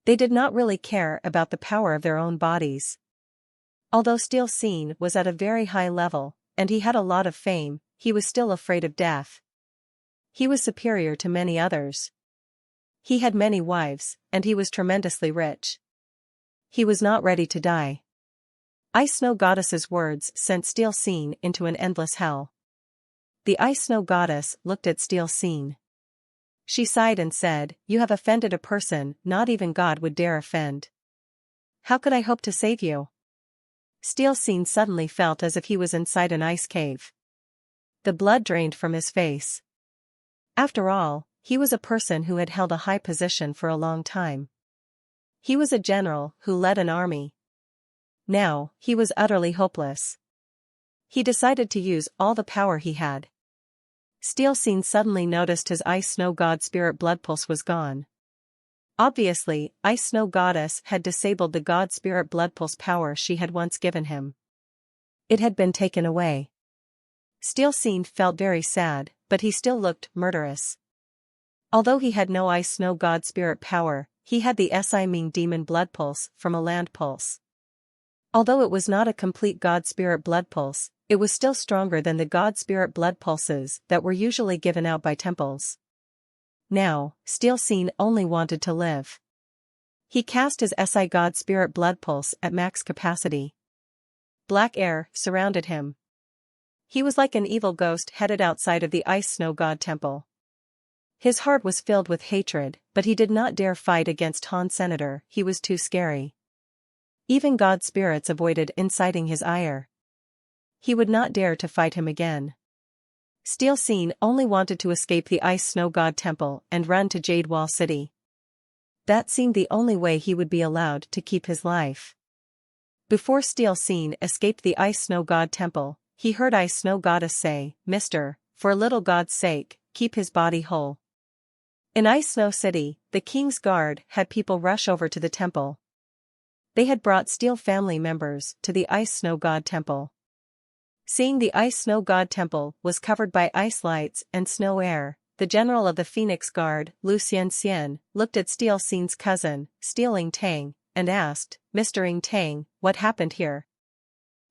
They did not really care about the power of their own bodies. Although Steel Scene was at a very high level, and he had a lot of fame, he was still afraid of death. He was superior to many others. He had many wives, and he was tremendously rich. He was not ready to die. Ice Snow Goddess's words sent Steel Scene into an endless hell. The Ice Snow Goddess looked at Steel Scene. She sighed and said, "You have offended a person not even God would dare offend. How could I hope to save you?" Steel Scene suddenly felt as if he was inside an ice cave. The blood drained from his face. After all, he was a person who had held a high position for a long time. He was a general who led an army. Now, he was utterly hopeless. He decided to use all the power he had. Steel Scene suddenly noticed his Ice Snow God Spirit blood pulse was gone. Obviously, Ice Snow Goddess had disabled the God Spirit blood pulse power she had once given him. It had been taken away. Steel Scene felt very sad, but he still looked murderous. Although he had no Ice Snow God Spirit power, he had the Ming Demon blood pulse from a land pulse. Although it was not a complete God Spirit blood pulse, it was still stronger than the God Spirit blood pulses that were usually given out by temples. Now, Steel Scene only wanted to live. He cast his God Spirit blood pulse at max capacity. Black air surrounded him. He was like an evil ghost headed outside of the Ice Snow God Temple. His heart was filled with hatred, but he did not dare fight against Han Senator, he was too scary. Even God spirits avoided inciting his ire. He would not dare to fight him again. Steel Scene only wanted to escape the Ice Snow God Temple and run to Jade Wall City. That seemed the only way he would be allowed to keep his life. Before Steel Scene escaped the Ice Snow God Temple, he heard Ice Snow Goddess say, "Mister, for a little God's sake, keep his body whole." In Ice Snow City, the King's Guard had people rush over to the temple. They had brought Steel family members to the Ice Snow God Temple. Seeing the Ice Snow God Temple was covered by ice lights and snow air, the general of the Phoenix Guard, Lu Xian, looked at Steel Scene's cousin, Steel Ing Tang, and asked, "Mr. Ing Tang, what happened here?"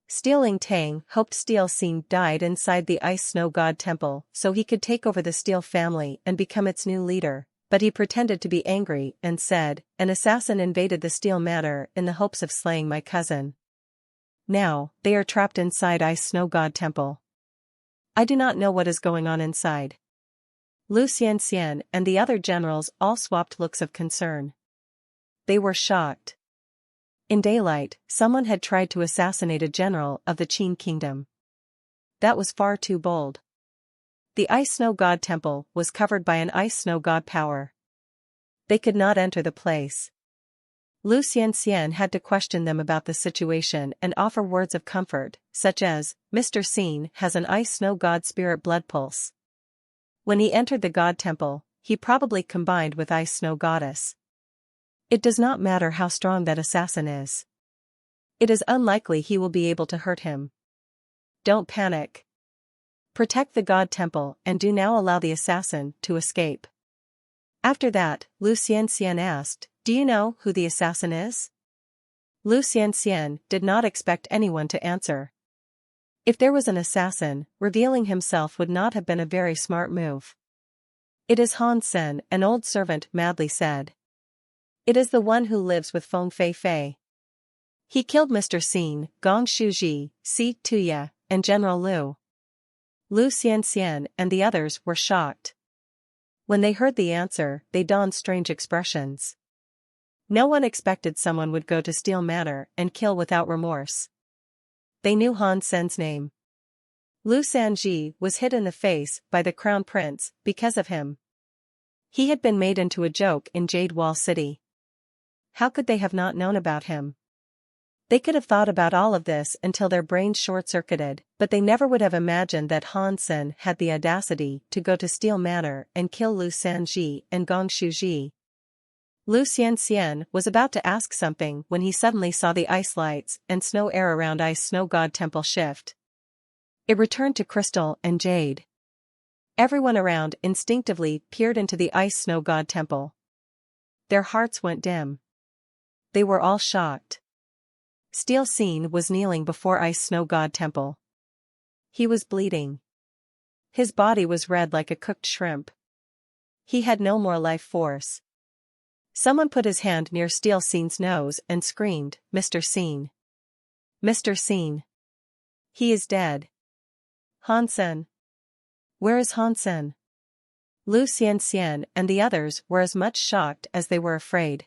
Steel Ing Tang hoped Steel Scene died inside the Ice Snow God Temple so he could take over the Steel family and become its new leader, but he pretended to be angry and said, "An assassin invaded the Steel Manor in the hopes of slaying my cousin. Now, they are trapped inside Ice Snow God Temple. I do not know what is going on inside." Lu Xian and the other generals all swapped looks of concern. They were shocked. In daylight, someone had tried to assassinate a general of the Qin Kingdom. That was far too bold. The Ice Snow God Temple was covered by an Ice Snow God power. They could not enter the place. Lu Xian had to question them about the situation and offer words of comfort, such as, "Mr. Scene has an Ice Snow God Spirit blood pulse. When he entered the God Temple, he probably combined with Ice Snow Goddess. It does not matter how strong that assassin is. It is unlikely he will be able to hurt him. Don't panic. Protect the God Temple and do now allow the assassin to escape." After that, Lu Xian asked, "Do you know who the assassin is?" Lu Xian did not expect anyone to answer. If there was an assassin, revealing himself would not have been a very smart move. It is Han Sen, an old servant madly said. It is the one who lives with Feng Fei Fei. He killed Mr. Xin, Gong Shuji, Si Tuya, and General Liu. Lu Xianxian and the others were shocked. When they heard the answer, they donned strange expressions. No one expected someone would go to Steel Manor and kill without remorse. They knew Han Sen's name. Lu Sanji was hit in the face by the Crown Prince because of him. He had been made into a joke in Jade Wall City. How could they have not known about him? They could have thought about all of this until their brains short-circuited, but they never would have imagined that Han Sen had the audacity to go to Steel Manor and kill Lu Sanji and Gong Shuji. Lu Xianxian was about to ask something when he suddenly saw the ice lights and snow air around Ice Snow God Temple shift. It returned to crystal and jade. Everyone around instinctively peered into the Ice Snow God Temple. Their hearts went dim. They were all shocked. Steel Scene was kneeling before Ice Snow God Temple. He was bleeding. His body was red like a cooked shrimp. He had no more life force. Someone put his hand near Steel Scene's nose and screamed, "Mr. Scene! Mr. Scene! He is dead! Han Sen! Where is Han Sen?" Lu Xianxian and the others were as much shocked as they were afraid.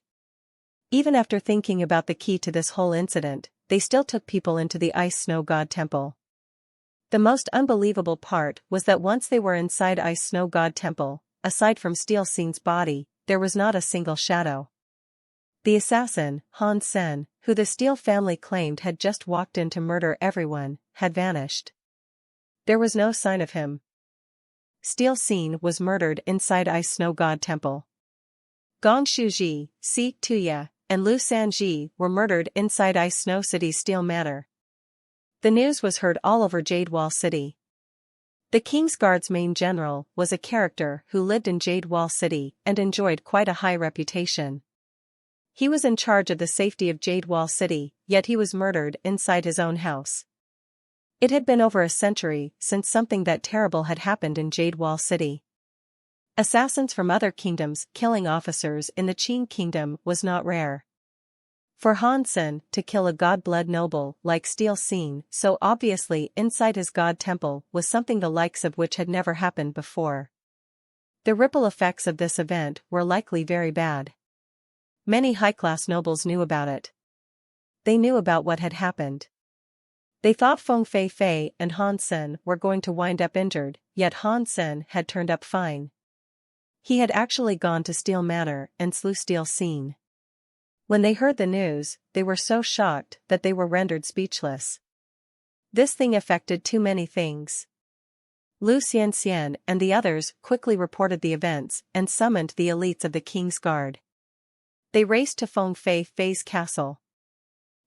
Even after thinking about the key to this whole incident, they still took people into the Ice Snow God Temple. The most unbelievable part was that once they were inside Ice Snow God Temple, aside from Steel Scene's body, there was not a single shadow. The assassin, Han Sen, who the Steel family claimed had just walked in to murder everyone, had vanished. There was no sign of him. Steel Scene was murdered inside Ice Snow God Temple. Gong Shuji, Si Tuya, and Lu Sanji were murdered inside Ice Snow City's Steel Manor. The news was heard all over Jade Wall City. The King's Guard's main general was a character who lived in Jade Wall City and enjoyed quite a high reputation. He was in charge of the safety of Jade Wall City, yet he was murdered inside his own house. It had been over a century since something that terrible had happened in Jade Wall City. Assassins from other kingdoms killing officers in the Qin Kingdom was not rare. For Han Sen to kill a god-blood noble like Steel Scene so obviously inside his god temple was something the likes of which had never happened before. The ripple effects of this event were likely very bad. Many high-class nobles knew about it. They knew about what had happened. They thought Feng Fei Fei and Han Sen were going to wind up injured, yet Han Sen had turned up fine. He had actually gone to Steel Manor and slew Steel Scene. When they heard the news, they were so shocked that they were rendered speechless. This thing affected too many things. Lu Xianxian and the others quickly reported the events and summoned the elites of the King's Guard. They raced to Feng Fei Fei's castle.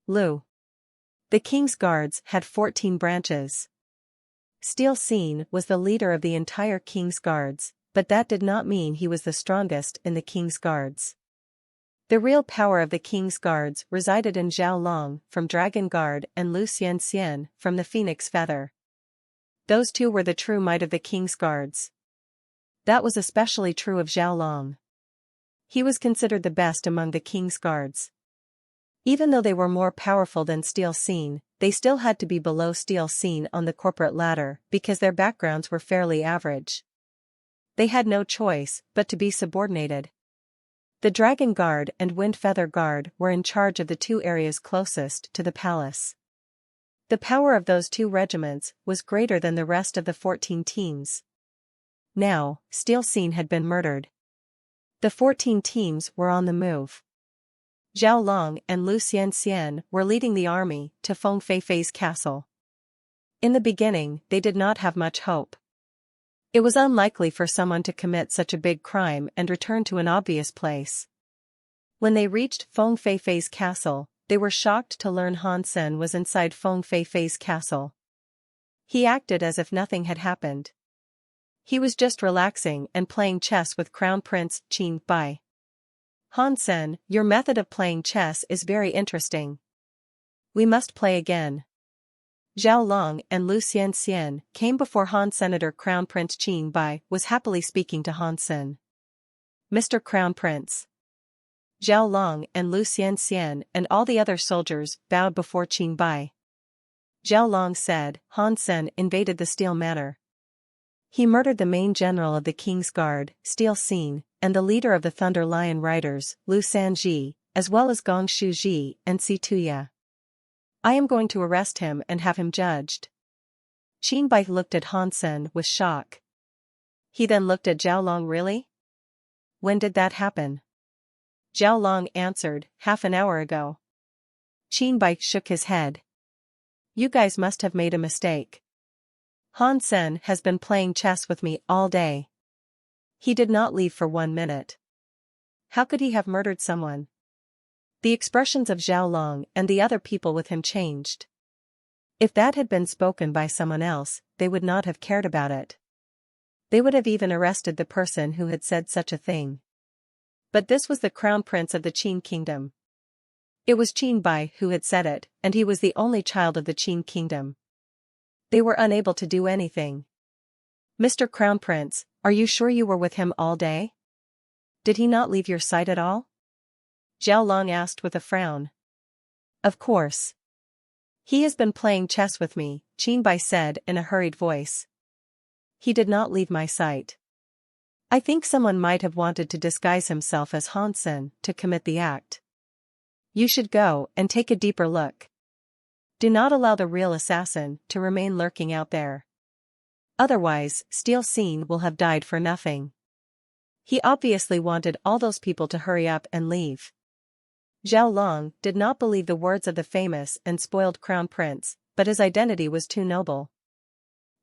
Lu. The King's Guards had 14 branches. Steel Scene was the leader of the entire King's Guards, but that did not mean he was the strongest in the King's Guards. The real power of the King's Guards resided in Zhao Long from Dragon Guard and Lu Xianxian from the Phoenix Feather. Those two were the true might of the King's Guards. That was especially true of Zhao Long. He was considered the best among the King's Guards. Even though they were more powerful than Steel Scene, they still had to be below Steel Scene on the corporate ladder because their backgrounds were fairly average. They had no choice but to be subordinated. The Dragon Guard and Wind Feather Guard were in charge of the two areas closest to the palace. The power of those two regiments was greater than the rest of the 14 teams. Now, Steel Scene had been murdered. The 14 teams were on the move. Zhao Long and Lu Xianxian were leading the army to Feng Fei Fei's castle. In the beginning, they did not have much hope. It was unlikely for someone to commit such a big crime and return to an obvious place. When they reached Feng Fei Fei's castle, they were shocked to learn Han Sen was inside Feng Fei Fei's castle. He acted as if nothing had happened. He was just relaxing and playing chess with Crown Prince Qin Bai. Han Sen, your method of playing chess is very interesting. We must play again. Zhao Long and Lu Xianxian came before Han. Senator Crown Prince Qin Bai was happily speaking to Han Sen. Mr. Crown Prince. Zhao Long and Lu Xianxian and all the other soldiers bowed before Qin Bai. Zhao Long said, Han Sen invaded the Steel Manor. He murdered the main general of the King's Guard, Steel Xin, and the leader of the Thunder Lion Riders, Lu Sanji, as well as Gong Shuji and Si Tuya. I am going to arrest him and have him judged. Qin Bai looked at Han Sen with shock. He then looked at Zhao Long. Really? When did that happen? Zhao Long answered, half an hour ago. Qin Bai shook his head. You guys must have made a mistake. Han Sen has been playing chess with me all day. He did not leave for 1 minute. How could he have murdered someone? The expressions of Zhao Long and the other people with him changed. If that had been spoken by someone else, they would not have cared about it. They would have even arrested the person who had said such a thing. But this was the crown prince of the Qin kingdom. It was Qin Bai who had said it, and he was the only child of the Qin kingdom. They were unable to do anything. Mr. Crown Prince, are you sure you were with him all day? Did he not leave your sight at all? Zhao Long asked with a frown. Of course. He has been playing chess with me, Qin Bai said in a hurried voice. He did not leave my sight. I think someone might have wanted to disguise himself as Han Sen to commit the act. You should go and take a deeper look. Do not allow the real assassin to remain lurking out there. Otherwise, Steel Xin will have died for nothing. He obviously wanted all those people to hurry up and leave. Zhao Long did not believe the words of the famous and spoiled crown prince, but his identity was too noble.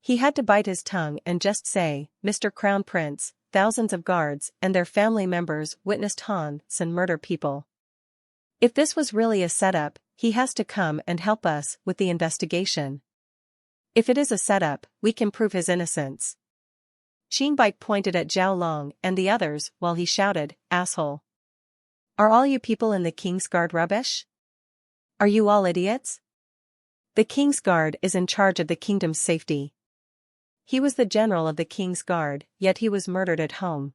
He had to bite his tongue and just say, Mr. Crown Prince, thousands of guards and their family members witnessed Han Sen murder people. If this was really a setup, he has to come and help us with the investigation. If it is a setup, we can prove his innocence. Qin Bai pointed at Zhao Long and the others while he shouted, asshole. Are all you people in the King's Guard rubbish? Are you all idiots? The King's Guard is in charge of the kingdom's safety. He was the general of the King's Guard, yet he was murdered at home.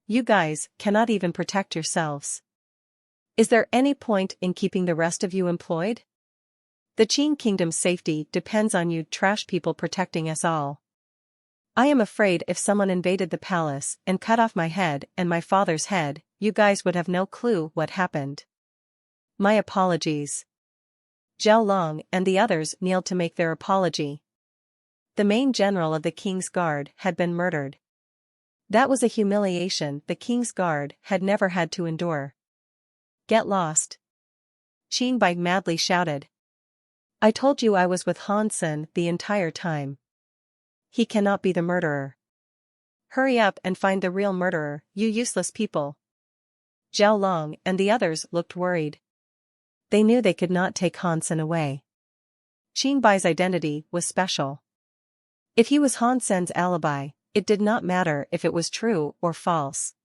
You guys cannot even protect yourselves. Is there any point in keeping the rest of you employed? The Qin kingdom's safety depends on you trash people protecting us all. I am afraid if someone invaded the palace and cut off my head and my father's head, you guys would have no clue what happened. My apologies. Zhao Long and the others kneeled to make their apology. The main general of the King's Guard had been murdered. That was a humiliation the King's Guard had never had to endure. Get lost. Qin Bai madly shouted. I told you I was with Han Sen the entire time. He cannot be the murderer. Hurry up and find the real murderer, you useless people. Zhao Long and the others looked worried. They knew they could not take Han Sen away. Qin Bai's identity was special. If he was Han Sen's alibi, it did not matter if it was true or false.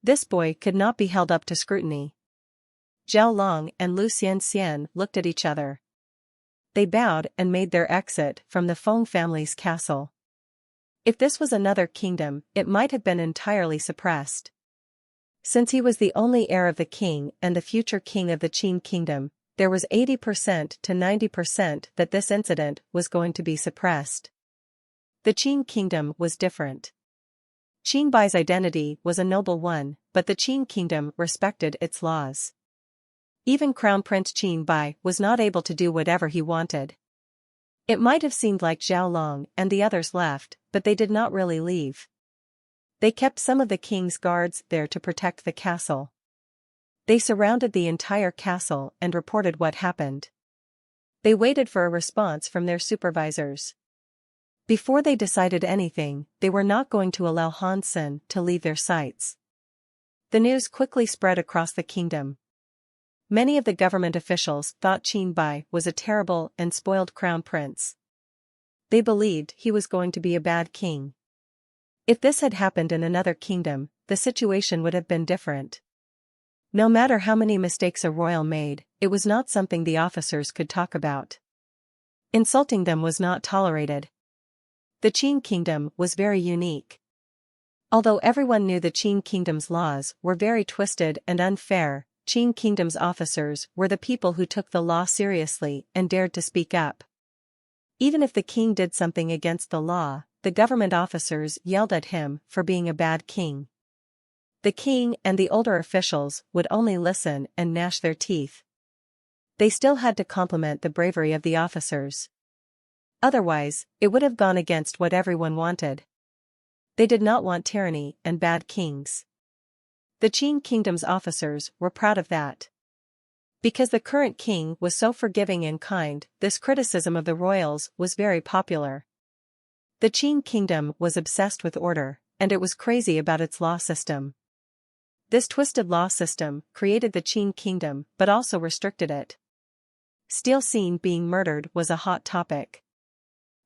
This boy could not be held up to scrutiny. Zhao Long and Lu Xianxian looked at each other. They bowed and made their exit from the Feng family's castle. If this was another kingdom, it might have been entirely suppressed. Since he was the only heir of the king and the future king of the Qin kingdom, there was 80% to 90% that this incident was going to be suppressed. The Qin kingdom was different. Qin Bai's identity was a noble one, but the Qin kingdom respected its laws. Even Crown Prince Qin Bai was not able to do whatever he wanted. It might have seemed like Zhao Long and the others left, but they did not really leave. They kept some of the king's guards there to protect the castle. They surrounded the entire castle and reported what happened. They waited for a response from their supervisors. Before they decided anything, they were not going to allow Han Sen to leave their sights. The news quickly spread across the kingdom. Many of the government officials thought Qin Bai was a terrible and spoiled crown prince. They believed he was going to be a bad king. If this had happened in another kingdom, the situation would have been different. No matter how many mistakes a royal made, it was not something the officers could talk about. Insulting them was not tolerated. The Qin kingdom was very unique. Although everyone knew the Qin kingdom's laws were very twisted and unfair, Qin kingdom's officers were the people who took the law seriously and dared to speak up. Even if the king did something against the law, the government officers yelled at him for being a bad king. The king and the older officials would only listen and gnash their teeth. They still had to compliment the bravery of the officers. Otherwise, it would have gone against what everyone wanted. They did not want tyranny and bad kings. The Qin kingdom's officers were proud of that. Because the current king was so forgiving and kind, this criticism of the royals was very popular. The Qin kingdom was obsessed with order, and it was crazy about its law system. This twisted law system created the Qin kingdom but also restricted it. Steel Scene being murdered was a hot topic.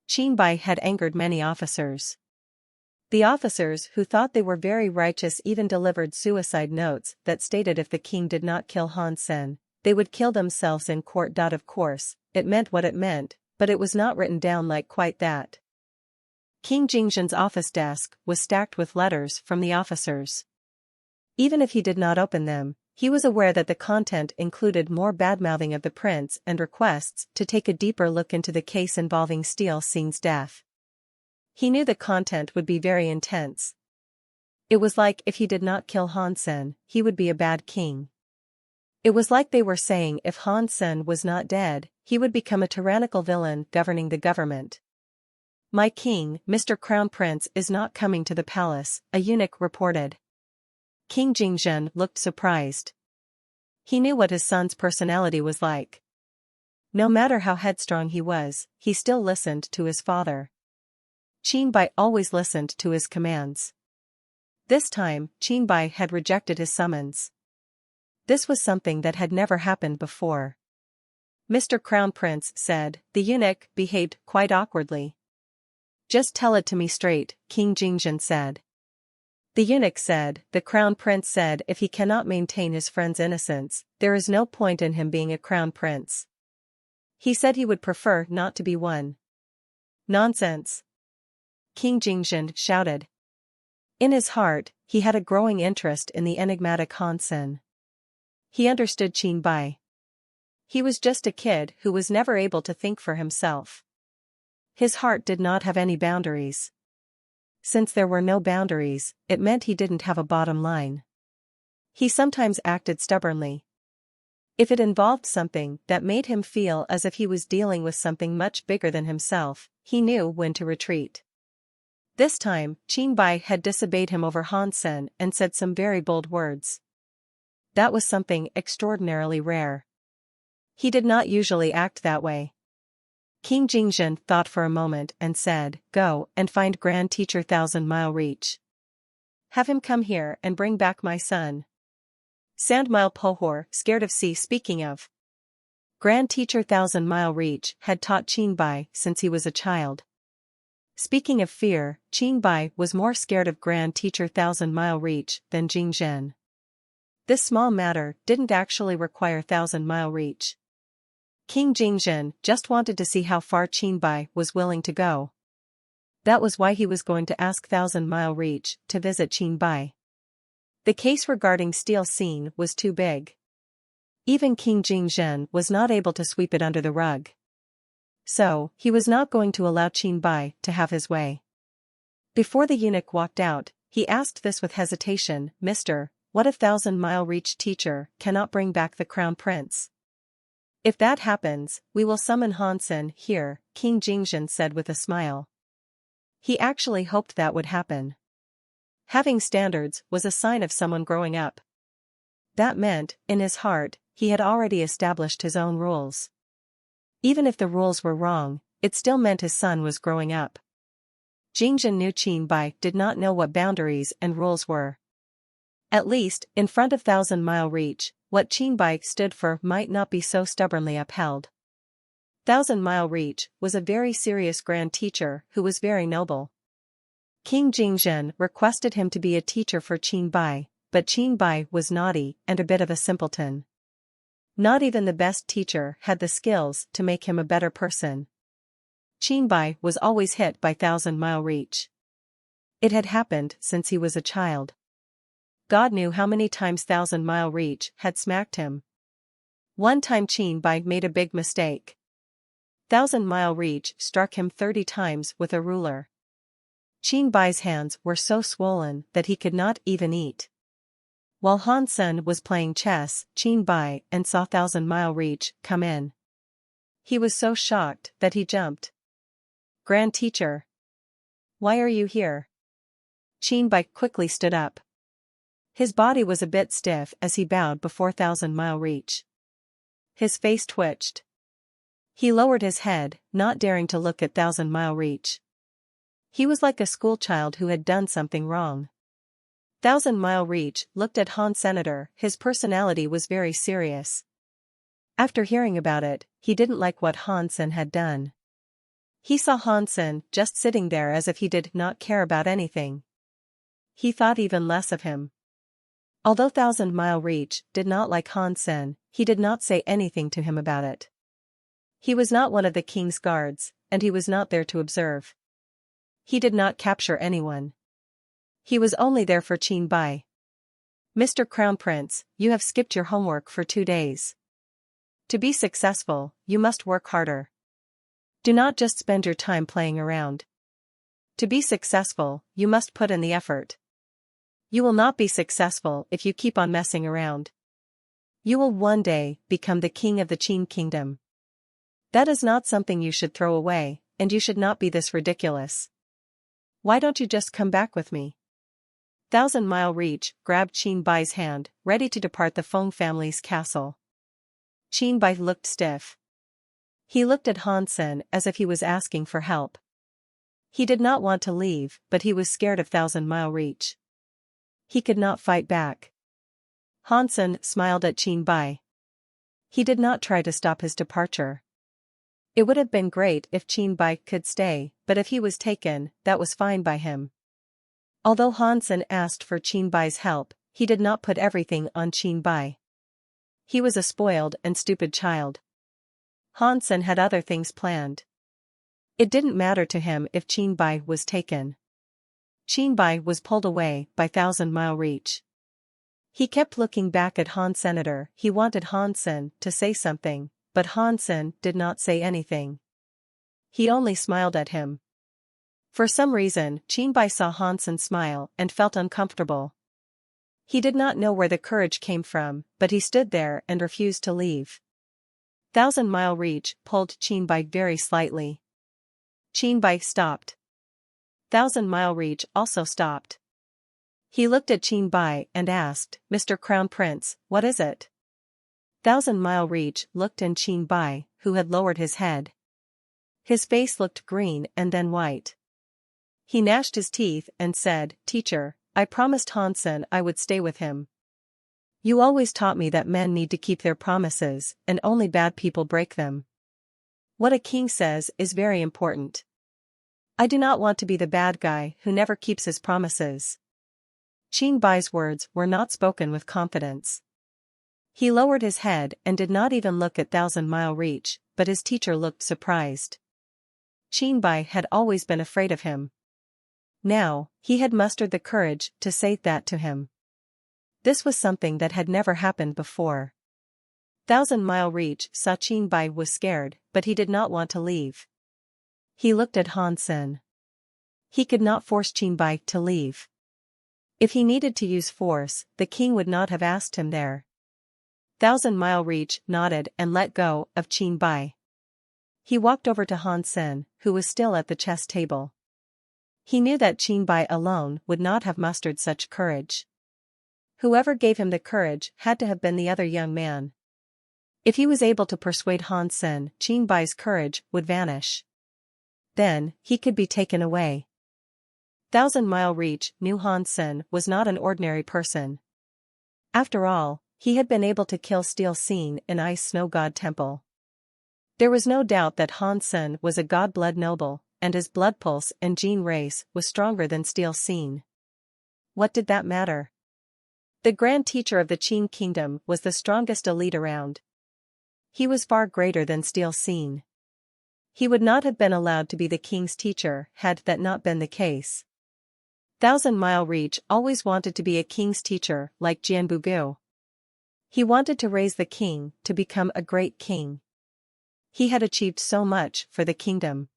Qin Bai had angered many officers. The officers who thought they were very righteous even delivered suicide notes that stated if the king did not kill Han Sen, they would kill themselves in court. Of course, it meant what it meant, but it was not written down like quite that. King Jingzhen's office desk was stacked with letters from the officers. Even if he did not open them, he was aware that the content included more badmouthing of the prince and requests to take a deeper look into the case involving Steel Scene's death. He knew the content would be very intense. It was like if he did not kill Han Sen, he would be a bad king. It was like they were saying if Han Sen was not dead, he would become a tyrannical villain governing the government. "My king, Mr. Crown Prince, is not coming to the palace," a eunuch reported. King Jingzhen looked surprised. He knew what his son's personality was like. No matter how headstrong he was, he still listened to his father. Qin Bai always listened to his commands. This time, Qin Bai had rejected his summons. This was something that had never happened before. "Mr. Crown Prince said," the eunuch behaved quite awkwardly. "Just tell it to me straight," King Jingzhen said. The eunuch said, "The crown prince said if he cannot maintain his friend's innocence, there is no point in him being a crown prince. He said he would prefer not to be one." "Nonsense!" King Jingzhen shouted. In his heart, he had a growing interest in the enigmatic Han Sen. He understood Qin Bai. He was just a kid who was never able to think for himself. His heart did not have any boundaries. Since there were no boundaries, it meant he didn't have a bottom line. He sometimes acted stubbornly. If it involved something that made him feel as if he was dealing with something much bigger than himself, he knew when to retreat. This time, Qin Bai had disobeyed him over Han Sen and said some very bold words. That was something extraordinarily rare. He did not usually act that way. King Jingzhen thought for a moment and said, "Go and find Grand Teacher Thousand Mile Reach. Have him come here and bring back my son." Sandmile Pohor, scared of sea. Speaking of, Grand Teacher Thousand Mile Reach had taught Qin Bai since he was a child. Speaking of fear, Qin Bai was more scared of Grand Teacher Thousand Mile Reach than Jingzhen. This small matter didn't actually require Thousand Mile Reach. King Jingzhen just wanted to see how far Qin Bai was willing to go. That was why he was going to ask Thousand Mile Reach to visit Qin Bai. The case regarding Steel Scene was too big. Even King Jingzhen was not able to sweep it under the rug. So, he was not going to allow Qin Bai to have his way. Before the eunuch walked out, he asked this with hesitation, "Mr., what if Thousand Mile Reach teacher cannot bring back the crown prince?" "If that happens, we will summon Han Sen here," King Jingzhen said with a smile. He actually hoped that would happen. Having standards was a sign of someone growing up. That meant, in his heart, he had already established his own rules. Even if the rules were wrong, it still meant his son was growing up. Jingzhen knew Qin Bai did not know what boundaries and rules were. At least, in front of Thousand Mile Reach, what Qin Bai stood for might not be so stubbornly upheld. Thousand Mile Reach was a very serious grand teacher who was very noble. King Jingzhen requested him to be a teacher for Qin Bai, but Qin Bai was naughty and a bit of a simpleton. Not even the best teacher had the skills to make him a better person. Qinbai was always hit by thousand-mile reach. It had happened since he was a child. God knew how many times thousand-mile reach had smacked him. One time Qinbai made a big mistake. Thousand-mile reach struck him 30 times with a ruler. Qinbai's hands were so swollen that he could not even eat. While Han Sen was playing chess, Qinbai and saw thousand-mile reach come in. He was so shocked that he jumped. "Grand teacher. Why are you here?" Qinbai quickly stood up. His body was a bit stiff as he bowed before thousand-mile reach. His face twitched. He lowered his head, not daring to look at thousand-mile reach. He was like a schoolchild who had done something wrong. Thousand-mile reach looked at Han Senator. His personality was very serious. After hearing about it, he didn't like what Han Sen had done. He saw Han Sen just sitting there as if he did not care about anything. He thought even less of him. Although thousand-mile reach did not like Han Sen, he did not say anything to him about it. He was not one of the king's guards, and he was not there to observe. He did not capture anyone. He was only there for Qinbai. "Mr. Crown Prince, you have skipped your homework for 2 days. To be successful, you must work harder. Do not just spend your time playing around. To be successful, you must put in the effort. You will not be successful if you keep on messing around. You will one day become the king of the Qin kingdom. That is not something you should throw away, and you should not be this ridiculous. Why don't you just come back with me?" Thousand-mile reach grabbed Qinbai's hand, ready to depart the Feng family's castle. Qinbai looked stiff. He looked at Han Sen as if he was asking for help. He did not want to leave, but he was scared of thousand-mile reach. He could not fight back. Han Sen smiled at Qinbai. He did not try to stop his departure. It would have been great if Qinbai could stay, but if he was taken, that was fine by him. Although Han Sen asked for Qinbai's help, he did not put everything on Qinbai. He was a spoiled and stupid child. Han Sen had other things planned. It didn't matter to him if Qinbai was taken. Qinbai was pulled away by thousand-mile reach. He kept looking back at Han Senator. He wanted Han Sen to say something, but Han Sen did not say anything. He only smiled at him. For some reason, Qinbai saw Han Sen smile and felt uncomfortable. He did not know where the courage came from, but he stood there and refused to leave. Thousand-mile reach pulled Qinbai very slightly. Qinbai stopped. Thousand-mile reach also stopped. He looked at Qinbai and asked, "Mr. Crown Prince, what is it?" Thousand-mile reach looked at Qinbai, who had lowered his head. His face looked green and then white. He gnashed his teeth and said, "Teacher, I promised Han Sen I would stay with him. You always taught me that men need to keep their promises, and only bad people break them. What a king says is very important. I do not want to be the bad guy who never keeps his promises." Qinbai's words were not spoken with confidence. He lowered his head and did not even look at thousand-mile reach, but his teacher looked surprised. Qinbai had always been afraid of him. Now, he had mustered the courage to say that to him. This was something that had never happened before. Thousand-mile reach saw Qinbai was scared, but he did not want to leave. He looked at Han Sen. He could not force Qinbai to leave. If he needed to use force, the king would not have asked him there. Thousand-mile reach nodded and let go of Qinbai. He walked over to Han Sen, who was still at the chess table. He knew that Qinbai alone would not have mustered such courage. Whoever gave him the courage had to have been the other young man. If he was able to persuade Han Sen, Qinbai's courage would vanish. Then, he could be taken away. Thousand-mile reach knew Han Sen was not an ordinary person. After all, he had been able to kill Steel Scene in Ice Snow God Temple. There was no doubt that Han Sen was a god-blood noble, and his blood pulse and gene race was stronger than Steel Scene. What did that matter? The Grand Teacher of the Qin Kingdom was the strongest elite around. He was far greater than Steel Scene. He would not have been allowed to be the king's teacher had that not been the case. Thousand Mile Reach always wanted to be a king's teacher like Jianbugu. He wanted to raise the king to become a great king. He had achieved so much for the kingdom.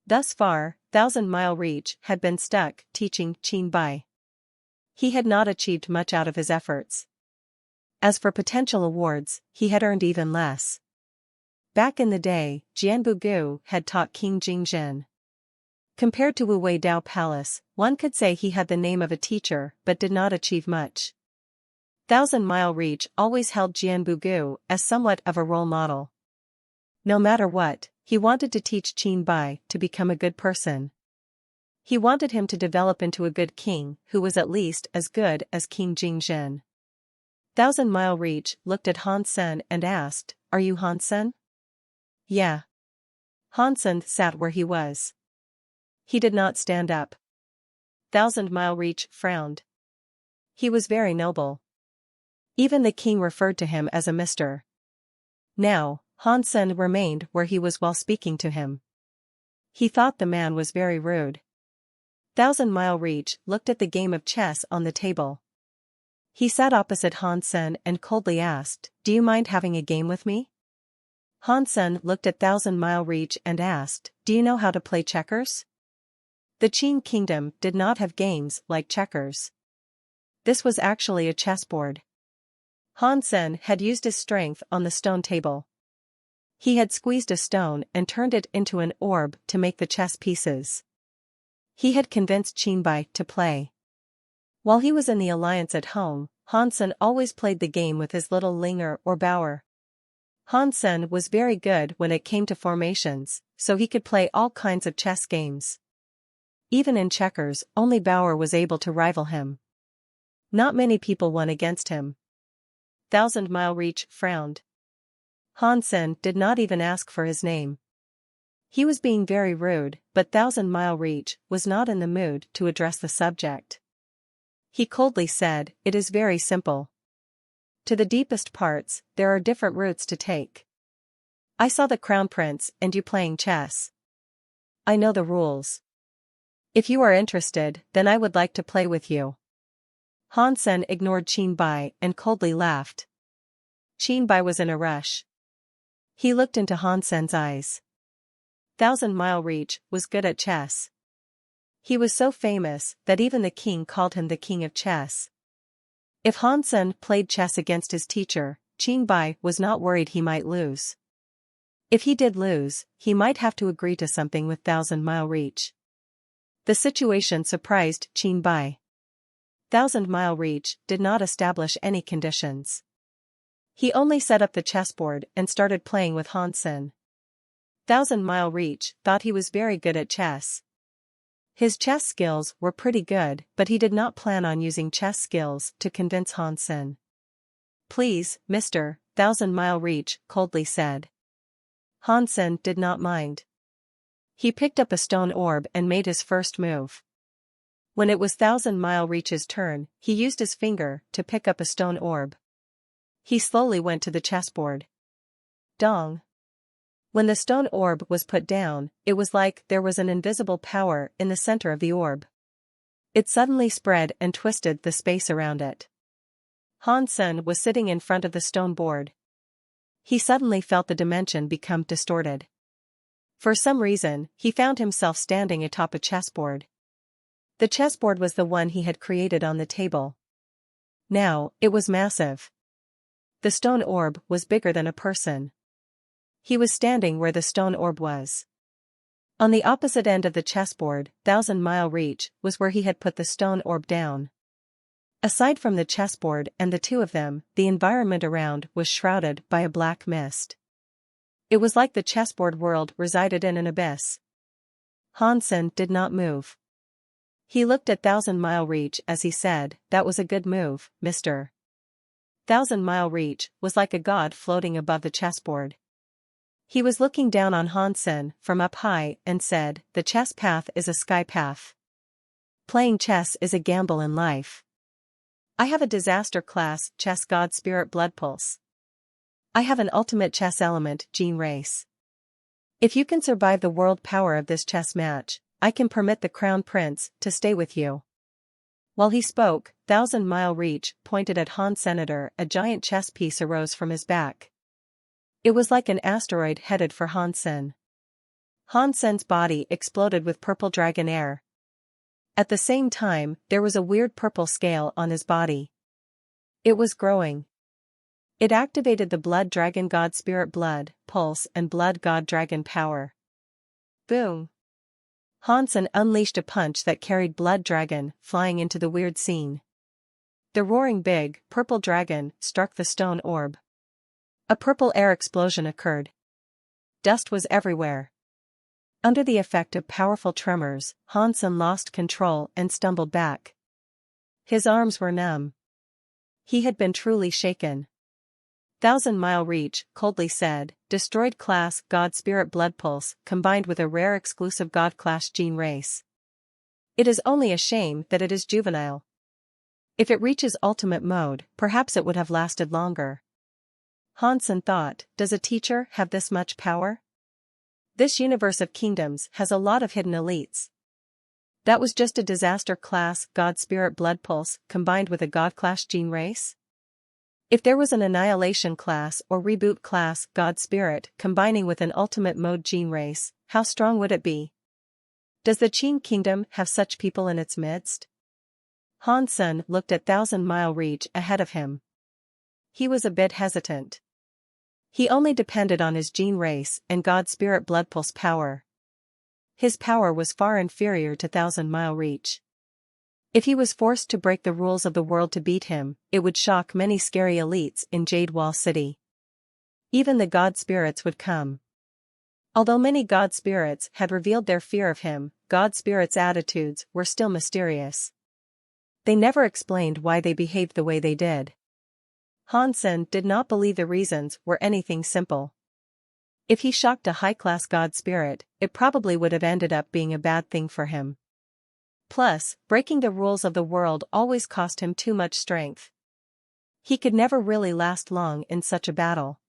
Thus far, Thousand Mile Reach had been stuck teaching Qin Bai. He had not achieved much out of his efforts. As for potential awards, he had earned even less. Back in the day, Jianbugu had taught King Jingzhen. Compared to Wu Wei Dao Palace, one could say he had the name of a teacher but did not achieve much. Thousand Mile Reach always held Jianbugu as somewhat of a role model. No matter what, he wanted to teach Qin Bai to become a good person. He wanted him to develop into a good king who was at least as good as King Jingzhen. Thousand Mile Reach looked at Han Sen and asked, "Are you Han Sen?" "Yeah." Han Sen sat where he was. He did not stand up. Thousand Mile Reach frowned. He was very noble. Even the king referred to him as a Mr. Now, Han Sen remained where he was while speaking to him. He thought the man was very rude. Thousand Mile Reach looked at the game of chess on the table. He sat opposite Han Sen and coldly asked, "Do you mind having a game with me?" Han Sen looked at Thousand Mile Reach and asked, "Do you know how to play checkers?" The Qin kingdom did not have games like checkers. This was actually a chessboard. Han Sen had used his strength on the stone table. He had squeezed a stone and turned it into an orb to make the chess pieces. He had convinced Qin Bai to play. While he was in the alliance at home, Han Sen always played the game with his little linger or bower. Han Sen was very good when it came to formations, so he could play all kinds of chess games. Even in checkers, only Bauer was able to rival him. Not many people won against him. Thousand Mile Reach frowned. Han Sen did not even ask for his name. He was being very rude, but Thousand Mile Reach was not in the mood to address the subject. He coldly said, "It is very simple. To the deepest parts, there are different routes to take. I saw the Crown Prince and you playing chess. I know the rules. If you are interested, then I would like to play with you." Han Sen ignored Qin Bai and coldly laughed. Qin Bai was in a rush. He looked into Han Sen's eyes. Thousand Mile Reach was good at chess. He was so famous that even the king called him the king of chess. If Han Sen played chess against his teacher, Qin Bai was not worried he might lose. If he did lose, he might have to agree to something with Thousand Mile Reach. The situation surprised Qin Bai. Thousand Mile Reach did not establish any conditions. He only set up the chessboard and started playing with Han Sen. Thousand Mile Reach thought he was very good at chess. His chess skills were pretty good, but he did not plan on using chess skills to convince Han Sen. "Please, Mr. Thousand Mile Reach coldly said. Han Sen did not mind. He picked up a stone orb and made his first move. When it was Thousand Mile Reach's turn, he used his finger to pick up a stone orb. He slowly went to the chessboard. Dong. When the stone orb was put down, it was like there was an invisible power in the center of the orb. It suddenly spread and twisted the space around it. Han Sen was sitting in front of the stone board. He suddenly felt the dimension become distorted. For some reason, he found himself standing atop a chessboard. The chessboard was the one he had created on the table. Now, it was massive. The stone orb was bigger than a person. He was standing where the stone orb was. On the opposite end of the chessboard, Thousand Mile Reach was where he had put the stone orb down. Aside from the chessboard and the two of them, the environment around was shrouded by a black mist. It was like the chessboard world resided in an abyss. Han Sen did not move. He looked at Thousand Mile Reach as he said, "That was a good move, Mr." Thousand Mile Reach was like a god floating above the chessboard. He was looking down on Han Sen from up high and said, "The chess path is a sky path. Playing chess is a gamble in life. I have a disaster class chess god spirit blood pulse. I have an ultimate chess element gene race. If you can survive the world power of this chess match, I can permit the crown prince to stay with you. While he spoke, 1,000-Mile Reach pointed at Han Senator. A giant chess piece arose from his back. It was like an asteroid headed for Han Sen. Han Sen's body exploded with purple dragon air. At the same time, there was a weird purple scale on his body. It was growing. It activated the Blood Dragon God Spirit Blood, Pulse and Blood God Dragon Power. Boom! Han Sen unleashed a punch that carried Blood Dragon flying into the weird scene. The roaring big, purple dragon struck the stone orb. A purple air explosion occurred. Dust was everywhere. Under the effect of powerful tremors, Han Sen lost control and stumbled back. His arms were numb. He had been truly shaken. 1,000-Mile Reach coldly said, destroyed class God Spirit Blood Pulse combined with a rare exclusive God class gene race. It is only a shame that it is juvenile. If it reaches ultimate mode, perhaps it would have lasted longer. Han Sen thought, does a teacher have this much power? This universe of kingdoms has a lot of hidden elites. That was just a disaster class God Spirit Blood Pulse combined with a God class gene race? If there was an annihilation class or reboot class God Spirit combining with an ultimate mode gene race, how strong would it be? Does the Qin Kingdom have such people in its midst? Han Sen looked at 1,000-Mile Reach ahead of him. He was a bit hesitant. He only depended on his gene race and God Spirit Blood Pulse power. His power was far inferior to 1,000-Mile Reach. If he was forced to break the rules of the world to beat him, it would shock many scary elites in Jade Wall City. Even the God Spirits would come. Although many God Spirits had revealed their fear of him, God Spirits' attitudes were still mysterious. They never explained why they behaved the way they did. Han Sen did not believe the reasons were anything simple. If he shocked a high-class God Spirit, it probably would have ended up being a bad thing for him. Plus, breaking the rules of the world always cost him too much strength. He could never really last long in such a battle.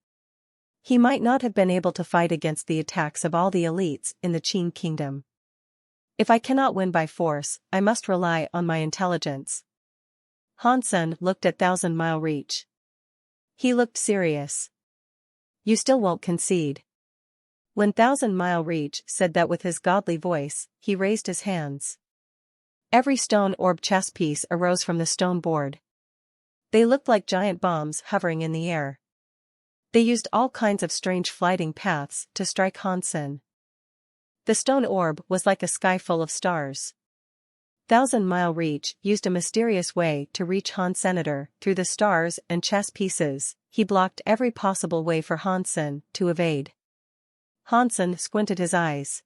He might not have been able to fight against the attacks of all the elites in the Qin Kingdom. If I cannot win by force, I must rely on my intelligence. Han Sen looked at 1,000-Mile Reach. He looked serious. You still won't concede. When 1,000-Mile Reach said that with his godly voice, he raised his hands. Every stone orb chess piece arose from the stone board. They looked like giant bombs hovering in the air. They used all kinds of strange flighting paths to strike Han Sen. The stone orb was like a sky full of stars. 1,000-Mile Reach used a mysterious way to reach Han Senator through the stars and chess pieces. He blocked every possible way for Han Sen to evade. Han Sen squinted his eyes.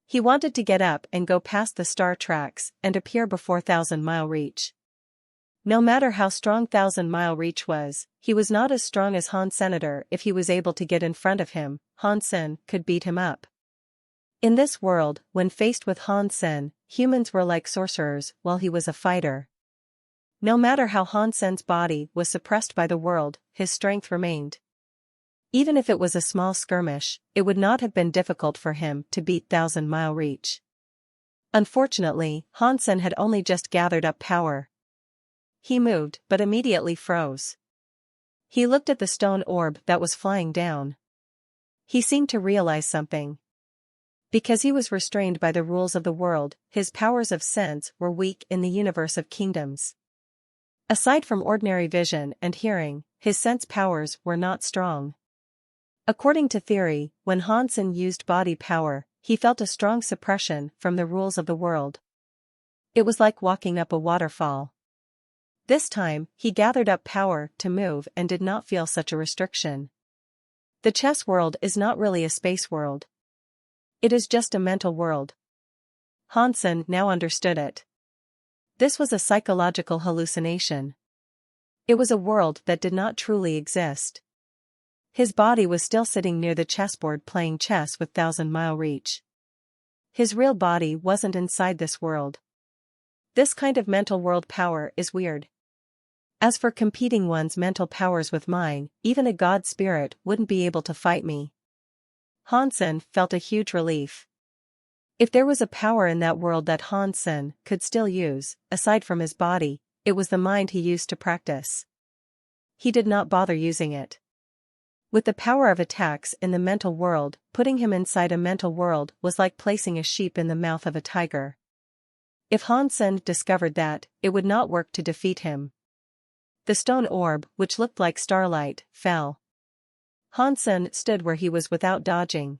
He wanted to get up and go past the star tracks and appear before 1,000-Mile Reach. No matter how strong 1,000-Mile Reach was, he was not as strong as Han Senator. If he was able to get in front of him, Han Sen could beat him up. In this world, when faced with Han Sen, humans were like sorcerers while he was a fighter. No matter how Han Sen's body was suppressed by the world, his strength remained. Even if it was a small skirmish, it would not have been difficult for him to beat 1,000-Mile Reach. Unfortunately, Han Sen had only just gathered up power. He moved, but immediately froze. He looked at the stone orb that was flying down. He seemed to realize something. Because he was restrained by the rules of the world, his powers of sense were weak in the universe of kingdoms. Aside from ordinary vision and hearing, his sense powers were not strong. According to theory, when Han Sen used body power, he felt a strong suppression from the rules of the world. It was like walking up a waterfall. This time, he gathered up power to move and did not feel such a restriction. The chess world is not really a space world. It is just a mental world. Han Sen now understood it. This was a psychological hallucination. It was a world that did not truly exist. His body was still sitting near the chessboard playing chess with 1,000-Mile Reach. His real body wasn't inside this world. This kind of mental world power is weird. As for competing one's mental powers with mine, even a god spirit wouldn't be able to fight me. Hansen felt a huge relief. If there was a power in that world that Hansen could still use, aside from his body, it was the mind he used to practice. He did not bother using it. With the power of attacks in the mental world, putting him inside a mental world was like placing a sheep in the mouth of a tiger. If Hansen discovered that, it would not work to defeat him. The stone orb, which looked like starlight, fell. Hansen stood where he was without dodging.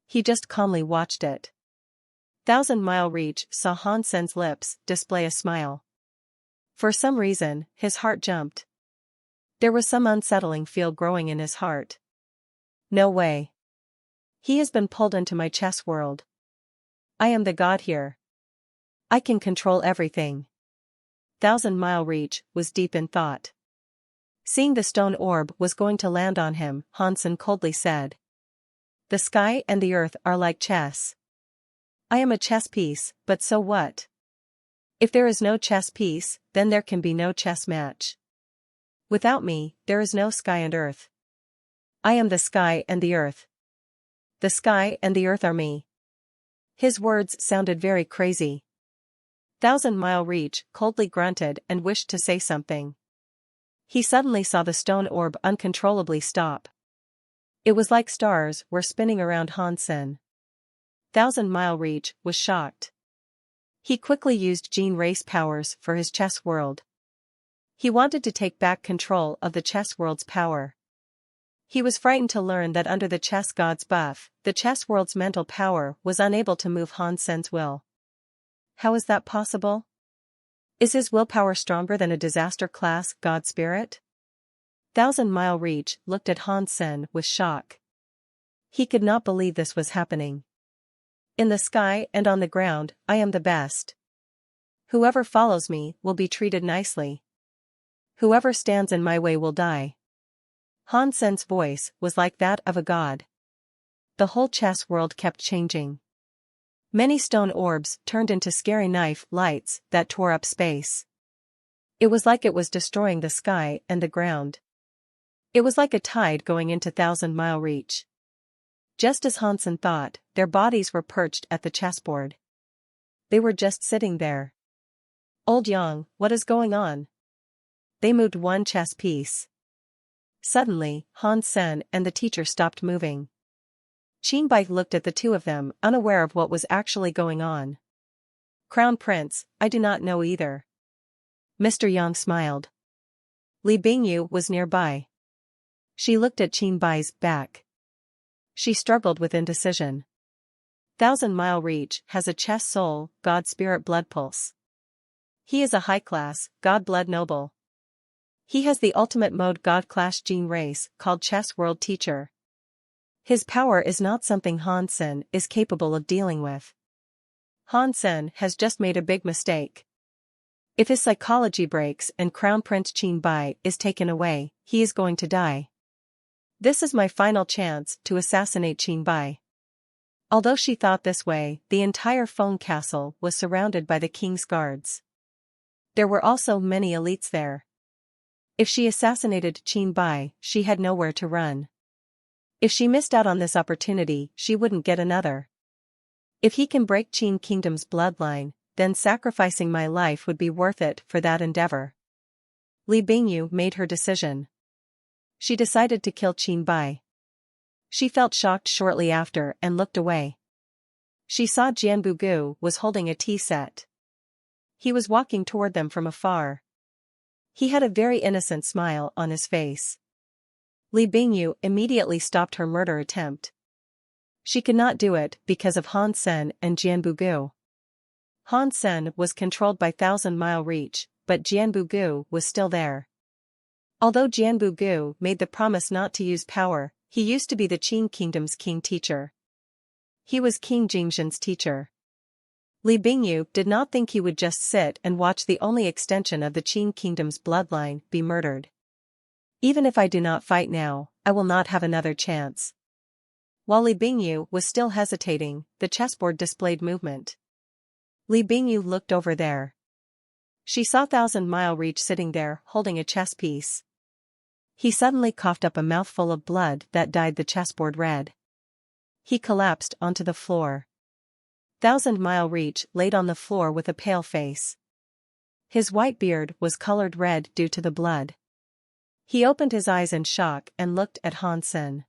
He just calmly watched it. 1,000-Mile Reach saw Hansen's lips display a smile. For some reason, his heart jumped. There was some unsettling feel growing in his heart. No way. He has been pulled into my chess world. I am the god here. I can control everything. 1,000-Mile Reach was deep in thought. Seeing the stone orb was going to land on him, Hansen coldly said. The sky and the earth are like chess. I am a chess piece, but so what? If there is no chess piece, then there can be no chess match. Without me, there is no sky and earth. I am the sky and the earth. The sky and the earth are me. His words sounded very crazy. 1,000-Mile Reach coldly grunted and wished to say something. He suddenly saw the stone orb uncontrollably stop. It was like stars were spinning around Hansen. 1,000-Mile Reach was shocked. He quickly used gene race powers for his chess world. He wanted to take back control of the chess world's power. He was frightened to learn that under the chess god's buff, the chess world's mental power was unable to move Hansen's will. How is that possible? Is his willpower stronger than a disaster-class god spirit? 1,000-Mile Reach looked at Hansen with shock. He could not believe this was happening. In the sky and on the ground, I am the best. Whoever follows me will be treated nicely. Whoever stands in my way will die. Hansen's voice was like that of a god. The whole chess world kept changing. Many stone orbs turned into scary knife lights that tore up space. It was like it was destroying the sky and the ground. It was like a tide going into 1,000-Mile Reach. Just as Hansen thought, their bodies were perched at the chessboard. They were just sitting there. Old Yang, what is going on? They moved one chess piece. Suddenly, Hansen and the teacher stopped moving. Qinbai looked at the two of them, unaware of what was actually going on. Crown Prince, I do not know either. Mr. Yang smiled. Li Bingyu was nearby. She looked at Qinbai's back. She struggled with indecision. 1,000-Mile Reach has a chess soul, god spirit blood pulse. He is a high-class, god blood noble. He has the ultimate mode god class gene race called Chess World Teacher. His power is not something Hansen is capable of dealing with. Hansen has just made a big mistake. If his psychology breaks and Crown Prince Qinbai is taken away, he is going to die. This is my final chance to assassinate Qinbai. Although she thought this way, the entire phone castle was surrounded by the king's guards. There were also many elites there. If she assassinated Qinbai, she had nowhere to run. If she missed out on this opportunity, she wouldn't get another. If he can break Qin Kingdom's bloodline, then sacrificing my life would be worth it for that endeavor. Li Bingyu made her decision. She decided to kill Qinbai. She felt shocked shortly after and looked away. She saw Jianbugu was holding a tea set. He was walking toward them from afar. He had a very innocent smile on his face. Li Bingyu immediately stopped her murder attempt. She could not do it because of Hansen and Jianbugu. Hansen was controlled by 1,000-Mile Reach, but Jianbugu was still there. Although Jianbugu made the promise not to use power, he used to be the Qin Kingdom's king teacher. He was King Jingzhen's teacher. Li Bingyu did not think he would just sit and watch the only extension of the Qin Kingdom's bloodline be murdered. Even if I do not fight now, I will not have another chance. While Li Bingyu was still hesitating, the chessboard displayed movement. Li Bingyu looked over there. She saw 1,000-Mile Reach sitting there, holding a chess piece. He suddenly coughed up a mouthful of blood that dyed the chessboard red. He collapsed onto the floor. 1,000-Mile Reach laid on the floor with a pale face. His white beard was colored red due to the blood. He opened his eyes in shock and looked at Han Sen.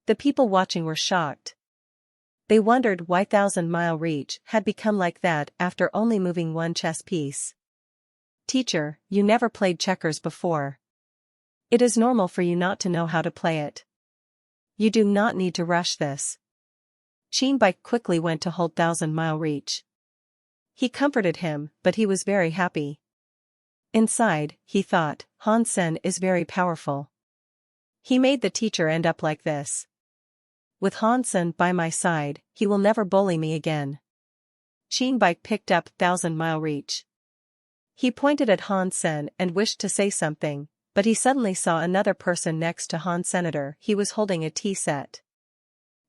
The people watching were shocked. They wondered why 1,000-Mile Reach had become like that after only moving one chess piece. Teacher, you never played checkers before. It is normal for you not to know how to play it. You do not need to rush this. Qin Bai quickly went to hold 1,000-Mile Reach. He comforted him, but he was very happy. Inside, he thought, Han Sen is very powerful. He made the teacher end up like this. With Han Sen by my side, he will never bully me again. Qin Bai picked up 1,000-Mile Reach. He pointed at Han Sen and wished to say something, but he suddenly saw another person next to Han Senator. He was holding a tea set.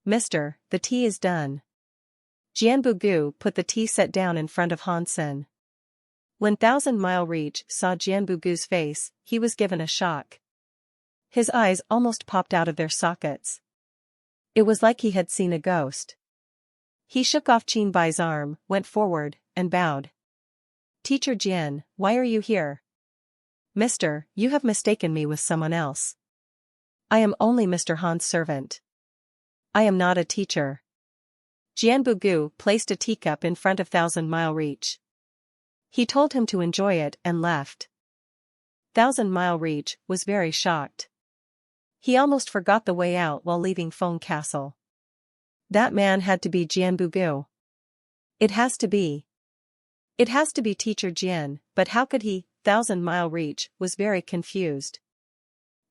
Mister, the tea is done. Jianbu Gu put the tea set down in front of Han Sen. When 1,000-Mile Reach saw Jianbu Gu's face, he was given a shock. His eyes almost popped out of their sockets. It was like he had seen a ghost. He shook off Qin Bai's arm, went forward, and bowed. Teacher Jian, why are you here? Mister, you have mistaken me with someone else. I am only Mr. Han's servant. I am not a teacher. Jianbu Gu placed a teacup in front of 1,000-Mile Reach. He told him to enjoy it and left. 1,000-Mile Reach was very shocked. He almost forgot the way out while leaving Feng Castle. That man had to be Jianbu Gu. It has to be. It has to be Teacher Jian, but how could he? 1,000-Mile Reach was very confused.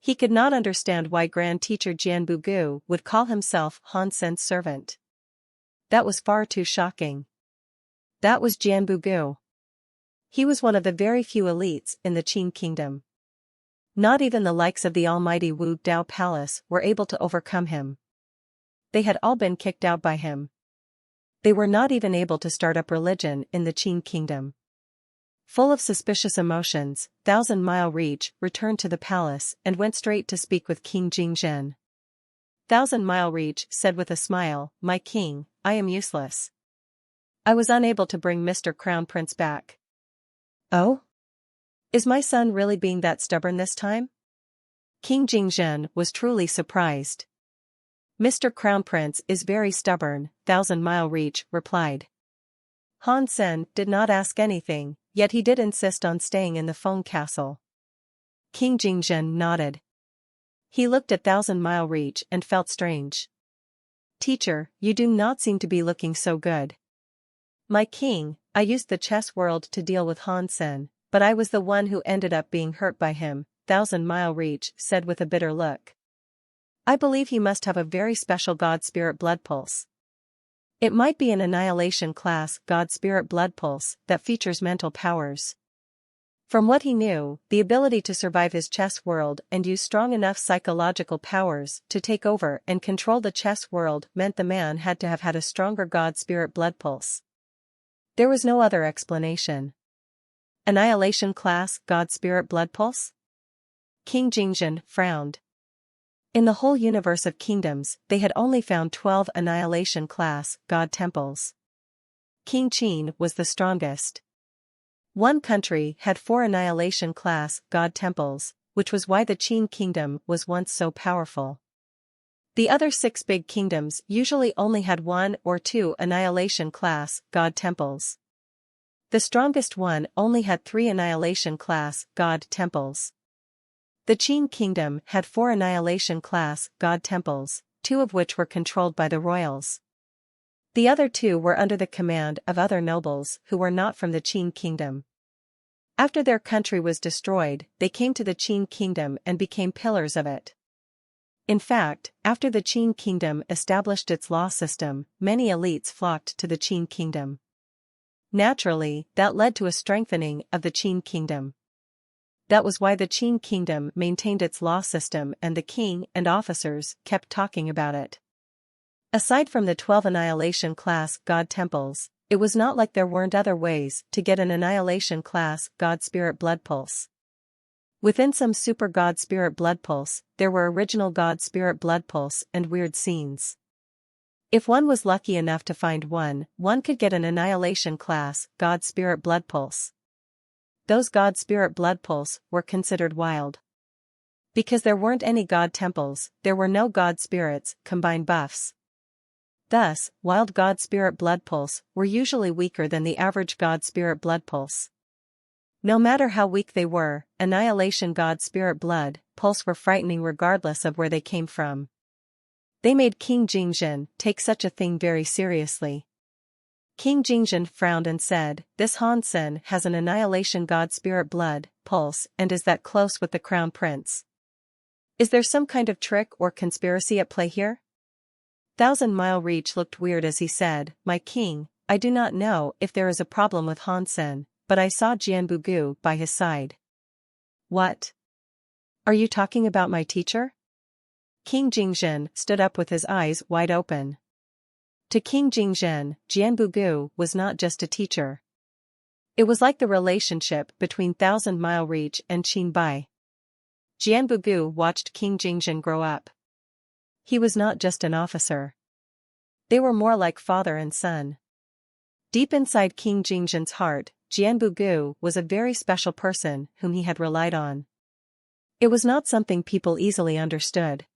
He could not understand why Grand Teacher Jianbu Gu would call himself Han Sen's servant. That was far too shocking. That was Jianbu Gu. He was one of the very few elites in the Qin kingdom. Not even the likes of the almighty Wu Dao Palace were able to overcome him. They had all been kicked out by him. They were not even able to start up religion in the Qin kingdom. Full of suspicious emotions, 1,000-Mile Reach returned to the palace and went straight to speak with King Jingzhen. 1,000-Mile Reach said with a smile, "My king, I am useless. I was unable to bring Mr. Crown Prince back." Oh? Is my son really being that stubborn this time? King Jingzhen was truly surprised. Mr. Crown Prince is very stubborn, 1,000-Mile Reach replied. Han Sen did not ask anything, yet he did insist on staying in the Feng Castle. King Jingzhen nodded. He looked at 1,000-Mile Reach and felt strange. Teacher, you do not seem to be looking so good. My king, I used the chess world to deal with Han Sen, but I was the one who ended up being hurt by him, 1,000-Mile Reach said with a bitter look. I believe he must have a very special God Spirit blood pulse. It might be an annihilation class God Spirit blood pulse that features mental powers. From what he knew, the ability to survive his chess world and use strong enough psychological powers to take over and control the chess world meant the man had to have had a stronger God Spirit blood pulse. There was no other explanation. Annihilation class God Spirit blood pulse? King Jingzhen frowned. In the whole universe of kingdoms, they had only found 12 annihilation class God temples. King Qin was the strongest. One country had 4 annihilation class God temples, which was why the Qin kingdom was once so powerful. The other 6 big kingdoms usually only had 1 or 2 annihilation class God temples. The strongest one only had 3 annihilation class God temples. The Qin kingdom had 4 annihilation class God temples, 2 of which were controlled by the royals. The other 2 were under the command of other nobles who were not from the Qin kingdom. After their country was destroyed, they came to the Qin kingdom and became pillars of it. In fact, after the Qin kingdom established its law system, many elites flocked to the Qin kingdom. Naturally, that led to a strengthening of the Qin kingdom. That was why the Qin kingdom maintained its law system and the king and officers kept talking about it. Aside from the 12 annihilation class God temples, it was not like there weren't other ways to get an annihilation class God Spirit blood pulse. Within some super God Spirit blood pulse, there were original God Spirit blood pulse and weird scenes. If one was lucky enough to find one could get an annihilation class God Spirit Blood Pulse. Those God Spirit Blood Pulse were considered wild. Because there weren't any God temples, there were no God spirits, combined buffs. Thus, wild God Spirit Blood Pulse were usually weaker than the average God Spirit Blood Pulse. No matter how weak they were, annihilation God Spirit Blood Pulse were frightening regardless of where they came from. They made King Jingjin take such a thing very seriously. King Jingjin frowned and said, "This Han Sen has an annihilation God Spirit Blood Pulse and is that close with the Crown Prince. Is there some kind of trick or conspiracy at play here?" 1,000 Mile Reach looked weird as he said, "My king, I do not know if there is a problem with Han Sen, but I saw Jianbugu by his side." "What? Are you talking about my teacher?" King Jingjin stood up with his eyes wide open. To King Jingjin, Jianbugu was not just a teacher. It was like the relationship between 1,000 Mile Reach and Qin Bai. Jianbugu watched King Jingjin grow up. He was not just an officer. They were more like father and son. Deep inside King Jingjin's heart, Jianbugu was a very special person whom he had relied on. It was not something people easily understood.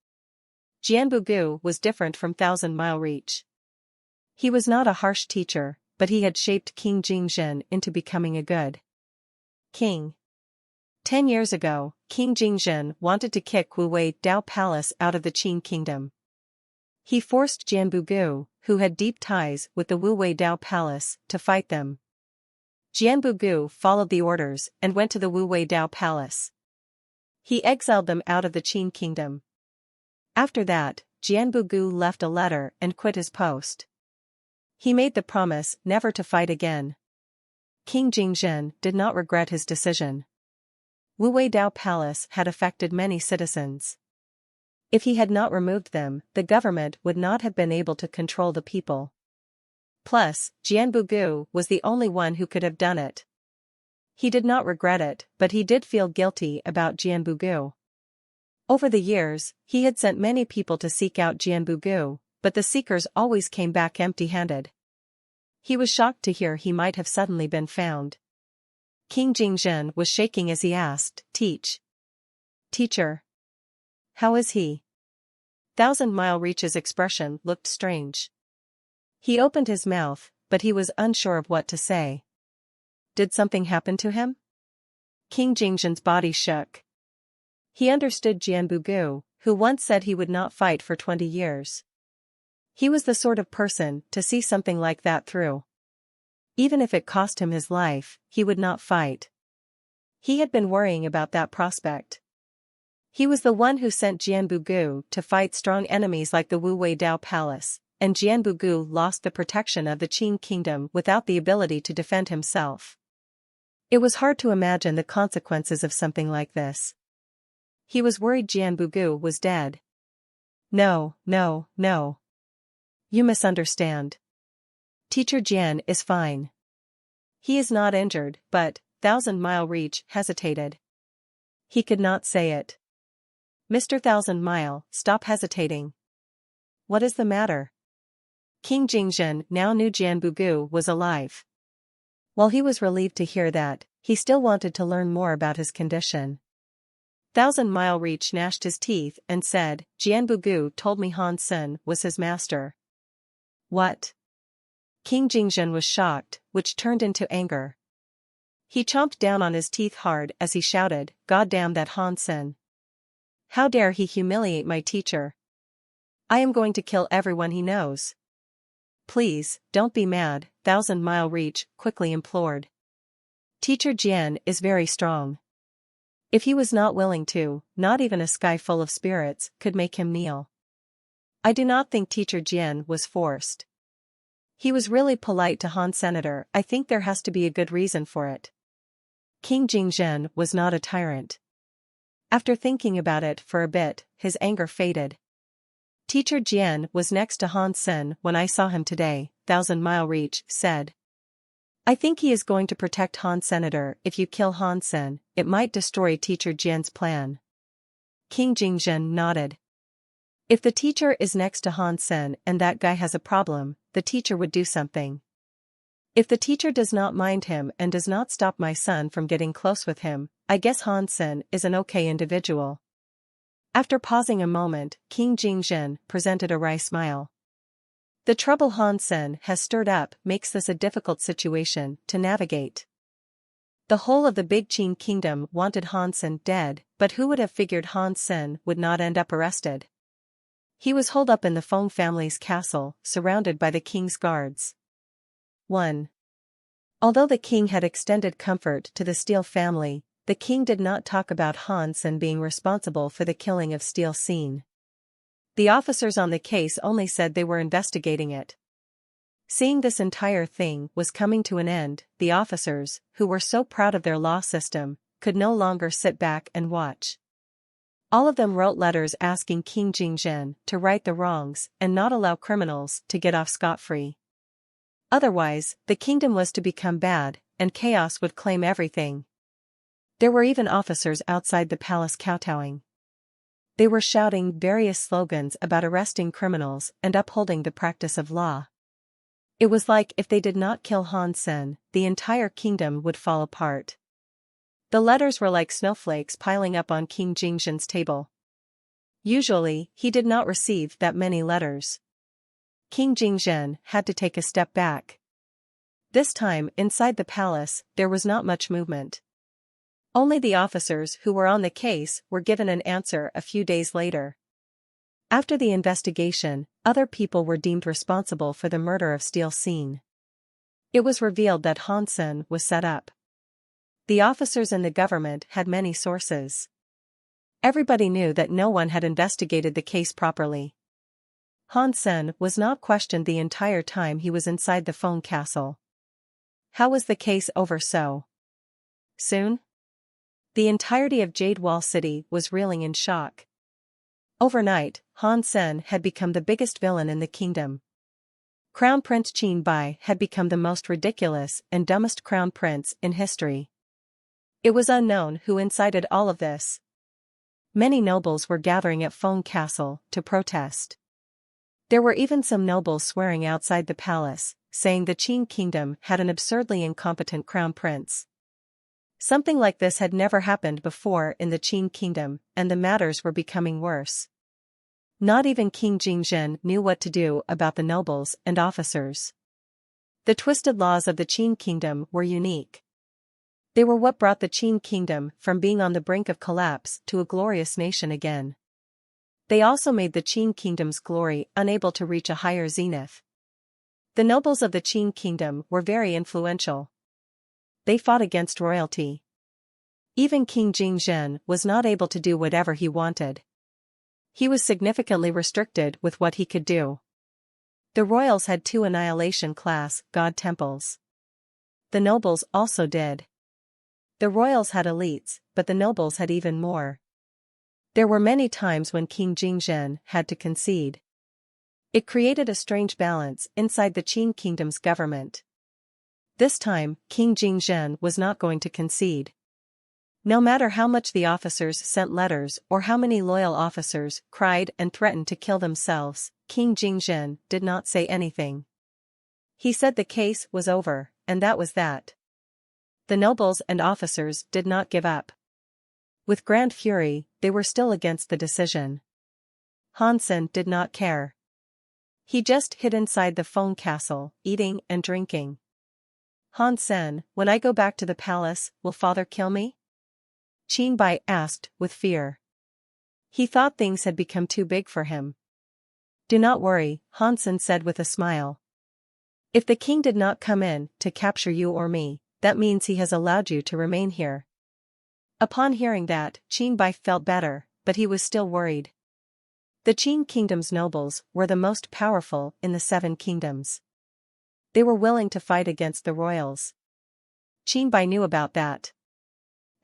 Jianbugu was different from 1,000 Mile Reach. He was not a harsh teacher, but he had shaped King Jingjin into becoming a good king. 10 years ago, King Jingjin wanted to kick Wu Wei Dao Palace out of the Qin kingdom. He forced Jianbugu, who had deep ties with the Wu Wei Dao Palace, to fight them. Jianbugu followed the orders and went to the Wu Wei Dao Palace. He exiled them out of the Qin kingdom. After that, Jianbugu left a letter and quit his post. He made the promise never to fight again. King Jingjin did not regret his decision. Wu Wei Dao Palace had affected many citizens. If he had not removed them, the government would not have been able to control the people. Plus, Jianbugu was the only one who could have done it. He did not regret it, but he did feel guilty about Jianbugu. Over the years, he had sent many people to seek out Jianbugu, but the seekers always came back empty-handed. He was shocked to hear he might have suddenly been found. King Jingjin was shaking as he asked, Teacher. How is he?" 1,000 Mile Reach's expression looked strange. He opened his mouth, but he was unsure of what to say. Did something happen to him? King Jingjin's body shook. He understood Jianbugu, who once said he would not fight for 20 years. He was the sort of person to see something like that through. Even if it cost him his life, he would not fight. He had been worrying about that prospect. He was the one who sent Jianbugu to fight strong enemies like the Wu Wei Dao Palace, and Jianbugu lost the protection of the Qin kingdom without the ability to defend himself. It was hard to imagine the consequences of something like this. He was worried Jianbugu was dead. No. You misunderstand. Teacher Jian is fine. He is not injured, but 1,000 Mile Reach hesitated. He could not say it. Mr. 1,000 Mile, stop hesitating. What is the matter? King Jingjin now knew Jianbugu was alive. While he was relieved to hear that, he still wanted to learn more about his condition. 1,000 Mile Reach gnashed his teeth and said, Jianbugu told me Han Sen was his master. What? King Jingjin was shocked, which turned into anger. He chomped down on his teeth hard as he shouted, "God damn that Han Sen! How dare he humiliate my teacher! I am going to kill everyone he knows." Please, don't be mad, 1,000 Mile Reach quickly implored. Teacher Jian is very strong. If he was not willing to, not even a sky full of spirits could make him kneel. I do not think Teacher Jian was forced. He was really polite to Han Senator. I think there has to be a good reason for it. King Jingjin was not a tyrant. After thinking about it for a bit, his anger faded. Teacher Jian was next to Han Sen when I saw him today, 1,000 Mile Reach said. I think he is going to protect Han Senator. If you kill Han Sen, it might destroy Teacher Jian's plan. King Jingjin nodded. If the teacher is next to Han Sen and that guy has a problem, the teacher would do something. If the teacher does not mind him and does not stop my son from getting close with him, I guess Han Sen is an okay individual. After pausing a moment, King Jingzhen presented a wry smile. The trouble Han Sen has stirred up makes this a difficult situation to navigate. The whole of the Big Qin kingdom wanted Han Sen dead, but who would have figured Han Sen would not end up arrested? He was holed up in the Feng family's castle, surrounded by the king's guards. 1. Although the king had extended comfort to the Steele family, the king did not talk about Han Sen being responsible for the killing of Steele Seen. The officers on the case only said they were investigating it. Seeing this entire thing was coming to an end, the officers, who were so proud of their law system, could no longer sit back and watch. All of them wrote letters asking King Jingzhen to right the wrongs and not allow criminals to get off scot-free. Otherwise, the kingdom was to become bad, and chaos would claim everything. There were even officers outside the palace kowtowing. They were shouting various slogans about arresting criminals and upholding the practice of law. It was like if they did not kill Han Sen, the entire kingdom would fall apart. The letters were like snowflakes piling up on King Jingzhen's table. Usually, he did not receive that many letters. King Jingzhen had to take a step back. This time, inside the palace, there was not much movement. Only the officers who were on the case were given an answer a few days later. After the investigation, other people were deemed responsible for the murder of Steele Seen. It was revealed that Han Sen was set up. The officers in the government had many sources. Everybody knew that no one had investigated the case properly. Han Sen was not questioned the entire time he was inside the Feng castle. How was the case over so soon? The entirety of Jade Wall City was reeling in shock. Overnight, Han Sen had become the biggest villain in the kingdom. Crown Prince Qin Bai had become the most ridiculous and dumbest crown prince in history. It was unknown who incited all of this. Many nobles were gathering at Feng Castle to protest. There were even some nobles swearing outside the palace, saying the Qin kingdom had an absurdly incompetent crown prince. Something like this had never happened before in the Qin kingdom, and the matters were becoming worse. Not even King Jingzhen knew what to do about the nobles and officers. The twisted laws of the Qin kingdom were unique. They were what brought the Qin kingdom from being on the brink of collapse to a glorious nation again. They also made the Qin kingdom's glory unable to reach a higher zenith. The nobles of the Qin kingdom were very influential. They fought against royalty. Even King Jingzhen was not able to do whatever he wanted. He was significantly restricted with what he could do. The royals had 2 annihilation-class god temples. The nobles also did. The royals had elites, but the nobles had even more. There were many times when King Jingzhen had to concede. It created a strange balance inside the Qin kingdom's government. This time, King Jingzhen was not going to concede. No matter how much the officers sent letters or how many loyal officers cried and threatened to kill themselves, King Jingzhen did not say anything. He said the case was over, and that was that. The nobles and officers did not give up. With grand fury, they were still against the decision. Han Sen did not care. He just hid inside the Feng castle, eating and drinking. Han Sen, when I go back to the palace, will father kill me? Qin Bai asked with fear. He thought things had become too big for him. Do not worry, Han Sen said with a smile. If the king did not come in to capture you or me, that means he has allowed you to remain here. Upon hearing that, Qin Bai felt better, but he was still worried. The Qin kingdom's nobles were the most powerful in the 7 kingdoms. They were willing to fight against the royals. Qin Bai knew about that.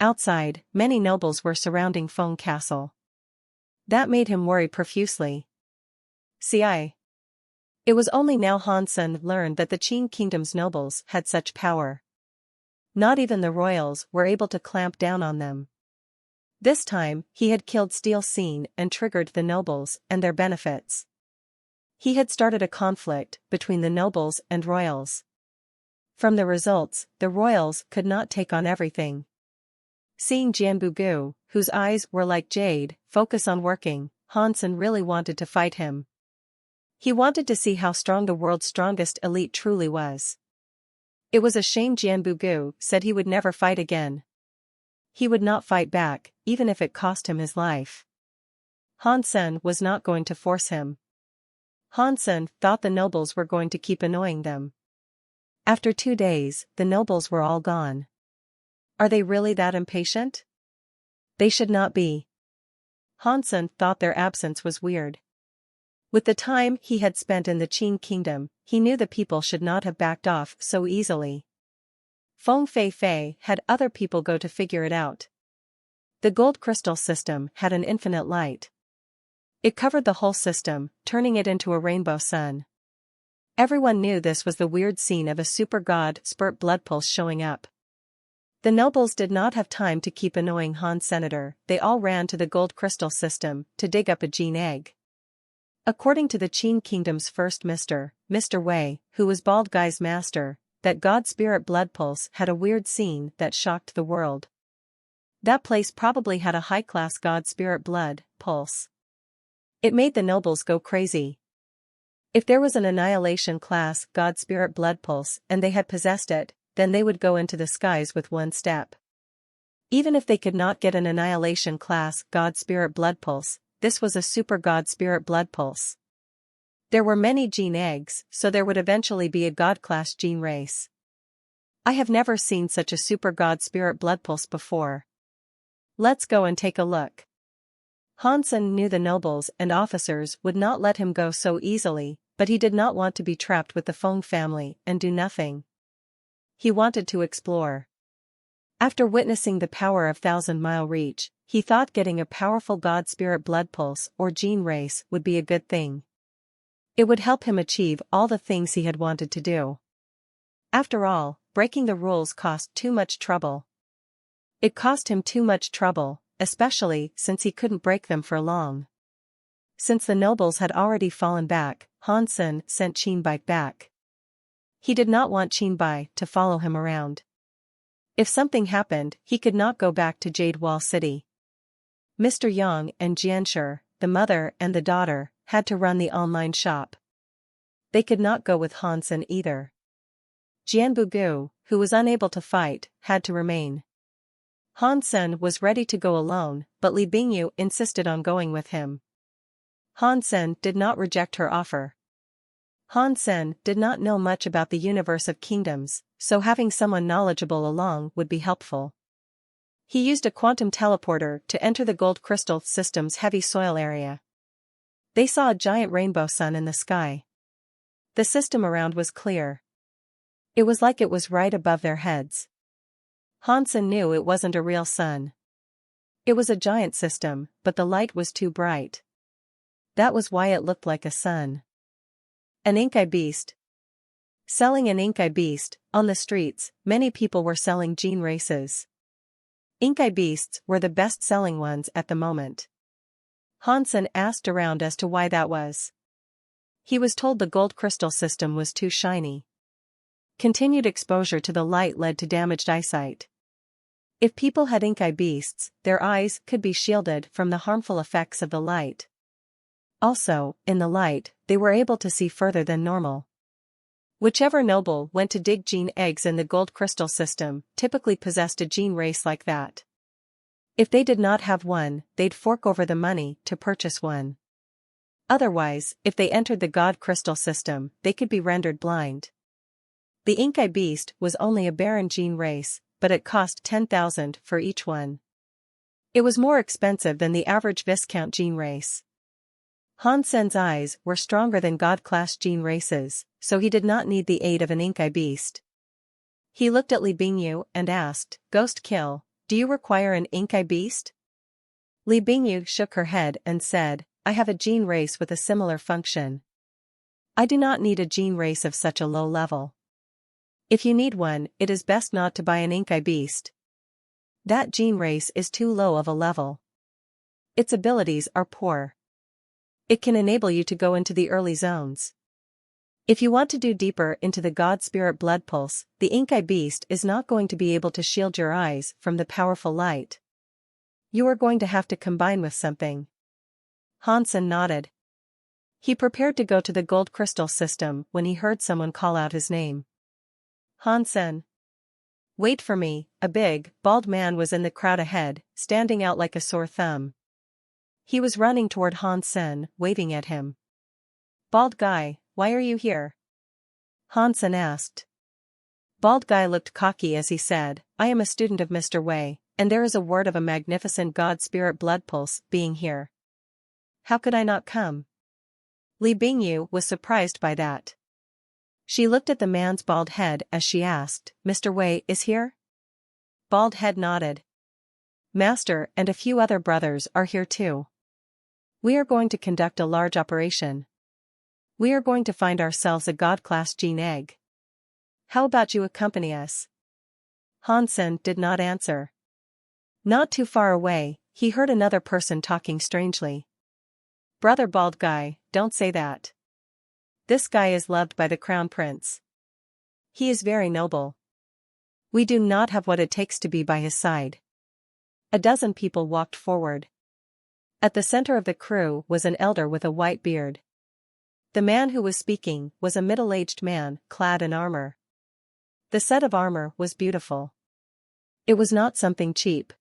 Outside, many nobles were surrounding Feng Castle. That made him worry profusely. It was only now Han Sen learned that the Qin kingdom's nobles had such power. Not even the royals were able to clamp down on them. This time, he had killed Steel Scene and triggered the nobles and their benefits. He had started a conflict between the nobles and royals. From the results, the royals could not take on everything. Seeing Jianbugu, whose eyes were like jade, focus on working, Hansen really wanted to fight him. He wanted to see how strong the world's strongest elite truly was. It was a shame Jianbugu said he would never fight again. He would not fight back, even if it cost him his life. Hansen was not going to force him. Hansen thought the nobles were going to keep annoying them. After 2 days, the nobles were all gone. Are they really that impatient? They should not be. Hansen thought their absence was weird. With the time he had spent in the Qin kingdom, he knew the people should not have backed off so easily. Feng Fei had other people go to figure it out. The gold crystal system had an infinite light. It covered the whole system, turning it into a rainbow sun. Everyone knew this was the weird scene of a super god spurt blood pulse showing up. The nobles did not have time to keep annoying Han Senator, they all ran to the gold crystal system to dig up a gene egg. According to the Qin kingdom's first Mr. Wei, who was Bald Guy's master, that god spirit blood pulse had a weird scene that shocked the world. That place probably had a high-class god spirit blood pulse. It made the nobles go crazy. If there was an annihilation class god spirit blood pulse and they had possessed it, then they would go into the skies with one step. Even if they could not get an annihilation class god spirit blood pulse, this was a super god spirit blood pulse. There were many gene eggs, so there would eventually be a god class gene race. I have never seen such a super god spirit blood pulse before. Let's go and take a look. Hansen knew the nobles and officers would not let him go so easily, but he did not want to be trapped with the Feng family and do nothing. He wanted to explore. After witnessing the power of Thousand Mile Reach, he thought getting a powerful god spirit blood pulse or gene race would be a good thing. It would help him achieve all the things he had wanted to do. After all, breaking the rules cost too much trouble. It cost him too much trouble, especially since he couldn't break them for long. Since the nobles had already fallen back, Hansen sent Qinbai back. He did not want Qinbai to follow him around. If something happened, he could not go back to Jade Wall City. Mr. Yang and Jianshi, the mother and the daughter, had to run the online shop. They could not go with Hansen either. Jianbugu, who was unable to fight, had to remain. Hansen was ready to go alone, but Li Bingyu insisted on going with him. Hansen did not reject her offer. Hansen did not know much about the universe of kingdoms, so having someone knowledgeable along would be helpful. He used a quantum teleporter to enter the gold crystal system's heavy soil area. They saw a giant rainbow sun in the sky. The system around was clear. It was like it was right above their heads. Hansen knew it wasn't a real sun. It was a giant system, but the light was too bright. That was why it looked like a sun. An Inkai beast. Selling an Inkai beast. On the streets, many people were selling gene races. Inkai beasts were the best-selling ones at the moment. Hansen asked around as to why that was. He was told the gold crystal system was too shiny. Continued exposure to the light led to damaged eyesight. If people had Inkai beasts, their eyes could be shielded from the harmful effects of the light. Also, in the light, they were able to see further than normal. Whichever noble went to dig gene eggs in the gold crystal system typically possessed a gene race like that. If they did not have one, they'd fork over the money to purchase one. Otherwise, if they entered the god crystal system, they could be rendered blind. The Inkai beast was only a barren gene race, but it cost 10,000 for each one. It was more expensive than the average Viscount gene race. Hansen's eyes were stronger than god-class gene races, so he did not need the aid of an Inkai beast. He looked at Li Bingyu and asked, "Ghost Kill, do you require an Inkai beast?" Li Bingyu shook her head and said, "I have a gene race with a similar function. I do not need a gene race of such a low level. If you need one, it is best not to buy an Inkai beast." That gene race is too low of a level. Its abilities are poor. It can enable you to go into the early zones. If you want to do deeper into the God Spirit blood pulse, the Inkai beast is not going to be able to shield your eyes from the powerful light. You are going to have to combine with something. Hansen nodded. He prepared to go to the gold crystal system when he heard someone call out his name. Hansen. Wait for me, a big, bald man was in the crowd ahead, standing out like a sore thumb. He was running toward Hansen, waving at him. Bald guy, why are you here? Hansen asked. Bald guy looked cocky as he said, I am a student of Mr. Wei, and there is a word of a magnificent God Spirit blood pulse being here. How could I not come? Li Bingyu was surprised by that. She looked at the man's bald head as she asked, Mr. Wei is here? Bald head nodded. Master and a few other brothers are here too. We are going to conduct a large operation. We are going to find ourselves a God-class gene egg. How about you accompany us? Hansen did not answer. Not too far away, he heard another person talking strangely. Brother bald guy, don't say that. This guy is loved by the crown prince. He is very noble. We do not have what it takes to be by his side. A dozen people walked forward. At the center of the crew was an elder with a white beard. The man who was speaking was a middle-aged man, clad in armor. The set of armor was beautiful. It was not something cheap.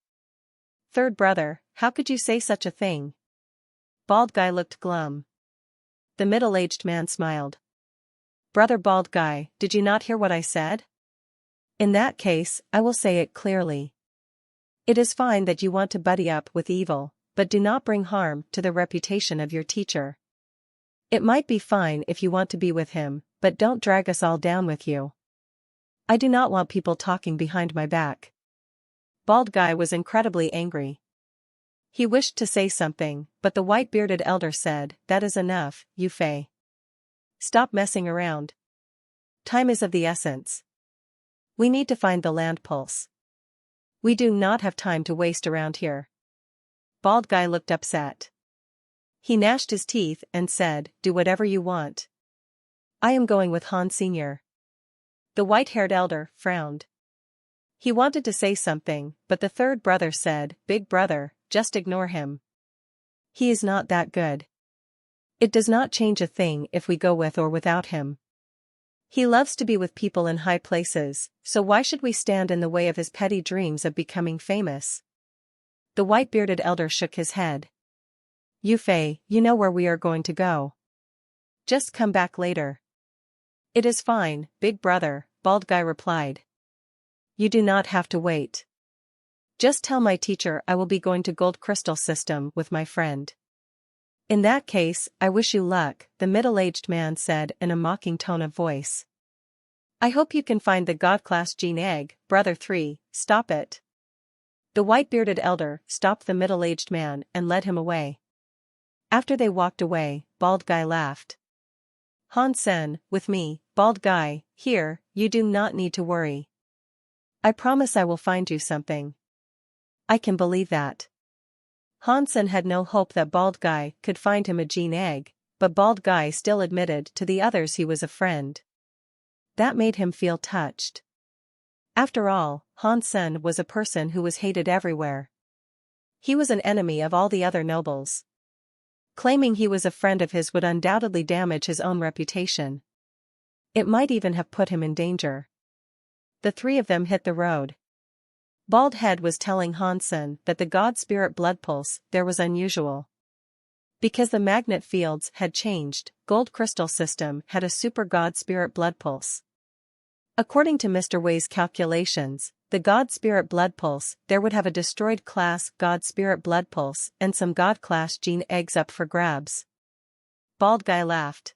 Third brother, how could you say such a thing? Bald guy looked glum. The middle-aged man smiled. Brother bald guy, did you not hear what I said? In that case, I will say it clearly. It is fine that you want to buddy up with evil, but do not bring harm to the reputation of your teacher. It might be fine if you want to be with him, but don't drag us all down with you. I do not want people talking behind my back. Bald guy was incredibly angry. He wished to say something, but the white-bearded elder said, That is enough, Yu Fei. Stop messing around. Time is of the essence. We need to find the land pulse. We do not have time to waste around here. Bald guy looked upset. He gnashed his teeth and said, Do whatever you want. I am going with Han Sr. The white-haired elder frowned. He wanted to say something, but the third brother said, Big brother, just ignore him. He is not that good. It does not change a thing if we go with or without him. He loves to be with people in high places, so why should we stand in the way of his petty dreams of becoming famous? The white-bearded elder shook his head. Yu Fei, you know where we are going to go. Just come back later. It is fine, big brother, bald guy replied. You do not have to wait. Just tell my teacher I will be going to Gold Crystal System with my friend. In that case, I wish you luck, the middle-aged man said in a mocking tone of voice. I hope you can find the God-class gene egg, brother 3, stop it. The white-bearded elder stopped the middle-aged man and led him away. After they walked away, bald guy laughed. Hansen, with me, bald guy, here, you do not need to worry. I promise I will find you something. I can believe that. Hansen had no hope that bald guy could find him a gene egg, but bald guy still admitted to the others he was a friend. That made him feel touched. After all, Hansen was a person who was hated everywhere. He was an enemy of all the other nobles. Claiming he was a friend of his would undoubtedly damage his own reputation. It might even have put him in danger. The three of them hit the road. Bald Head was telling Hansen that the God Spirit blood pulse there was unusual. Because the magnet fields had changed, Gold Crystal System had a super God Spirit blood pulse. According to Mr. Wei's calculations, the God Spirit blood pulse there would have a destroyed class God Spirit blood pulse and some God class gene eggs up for grabs. Bald guy laughed.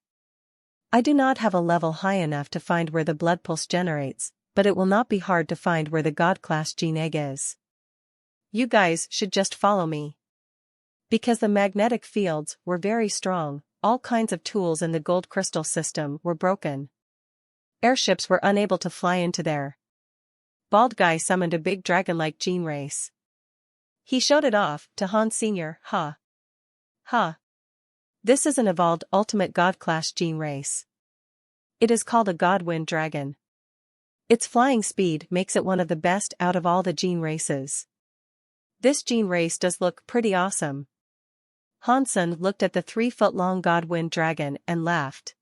I do not have a level high enough to find where the blood pulse generates, but it will not be hard to find where the God class gene egg is. You guys should just follow me. Because the magnetic fields were very strong, all kinds of tools in the Gold Crystal System were broken. Airships were unable to fly into there. Bald Guy summoned a big dragon-like gene race. He showed it off to Han Sr. Ha. Ha. This is an evolved ultimate god-class gene race. It is called a Godwind dragon. Its flying speed makes it one of the best out of all the gene races. This gene race does look pretty awesome. Hansen looked at the 3-foot-long Godwind dragon and laughed.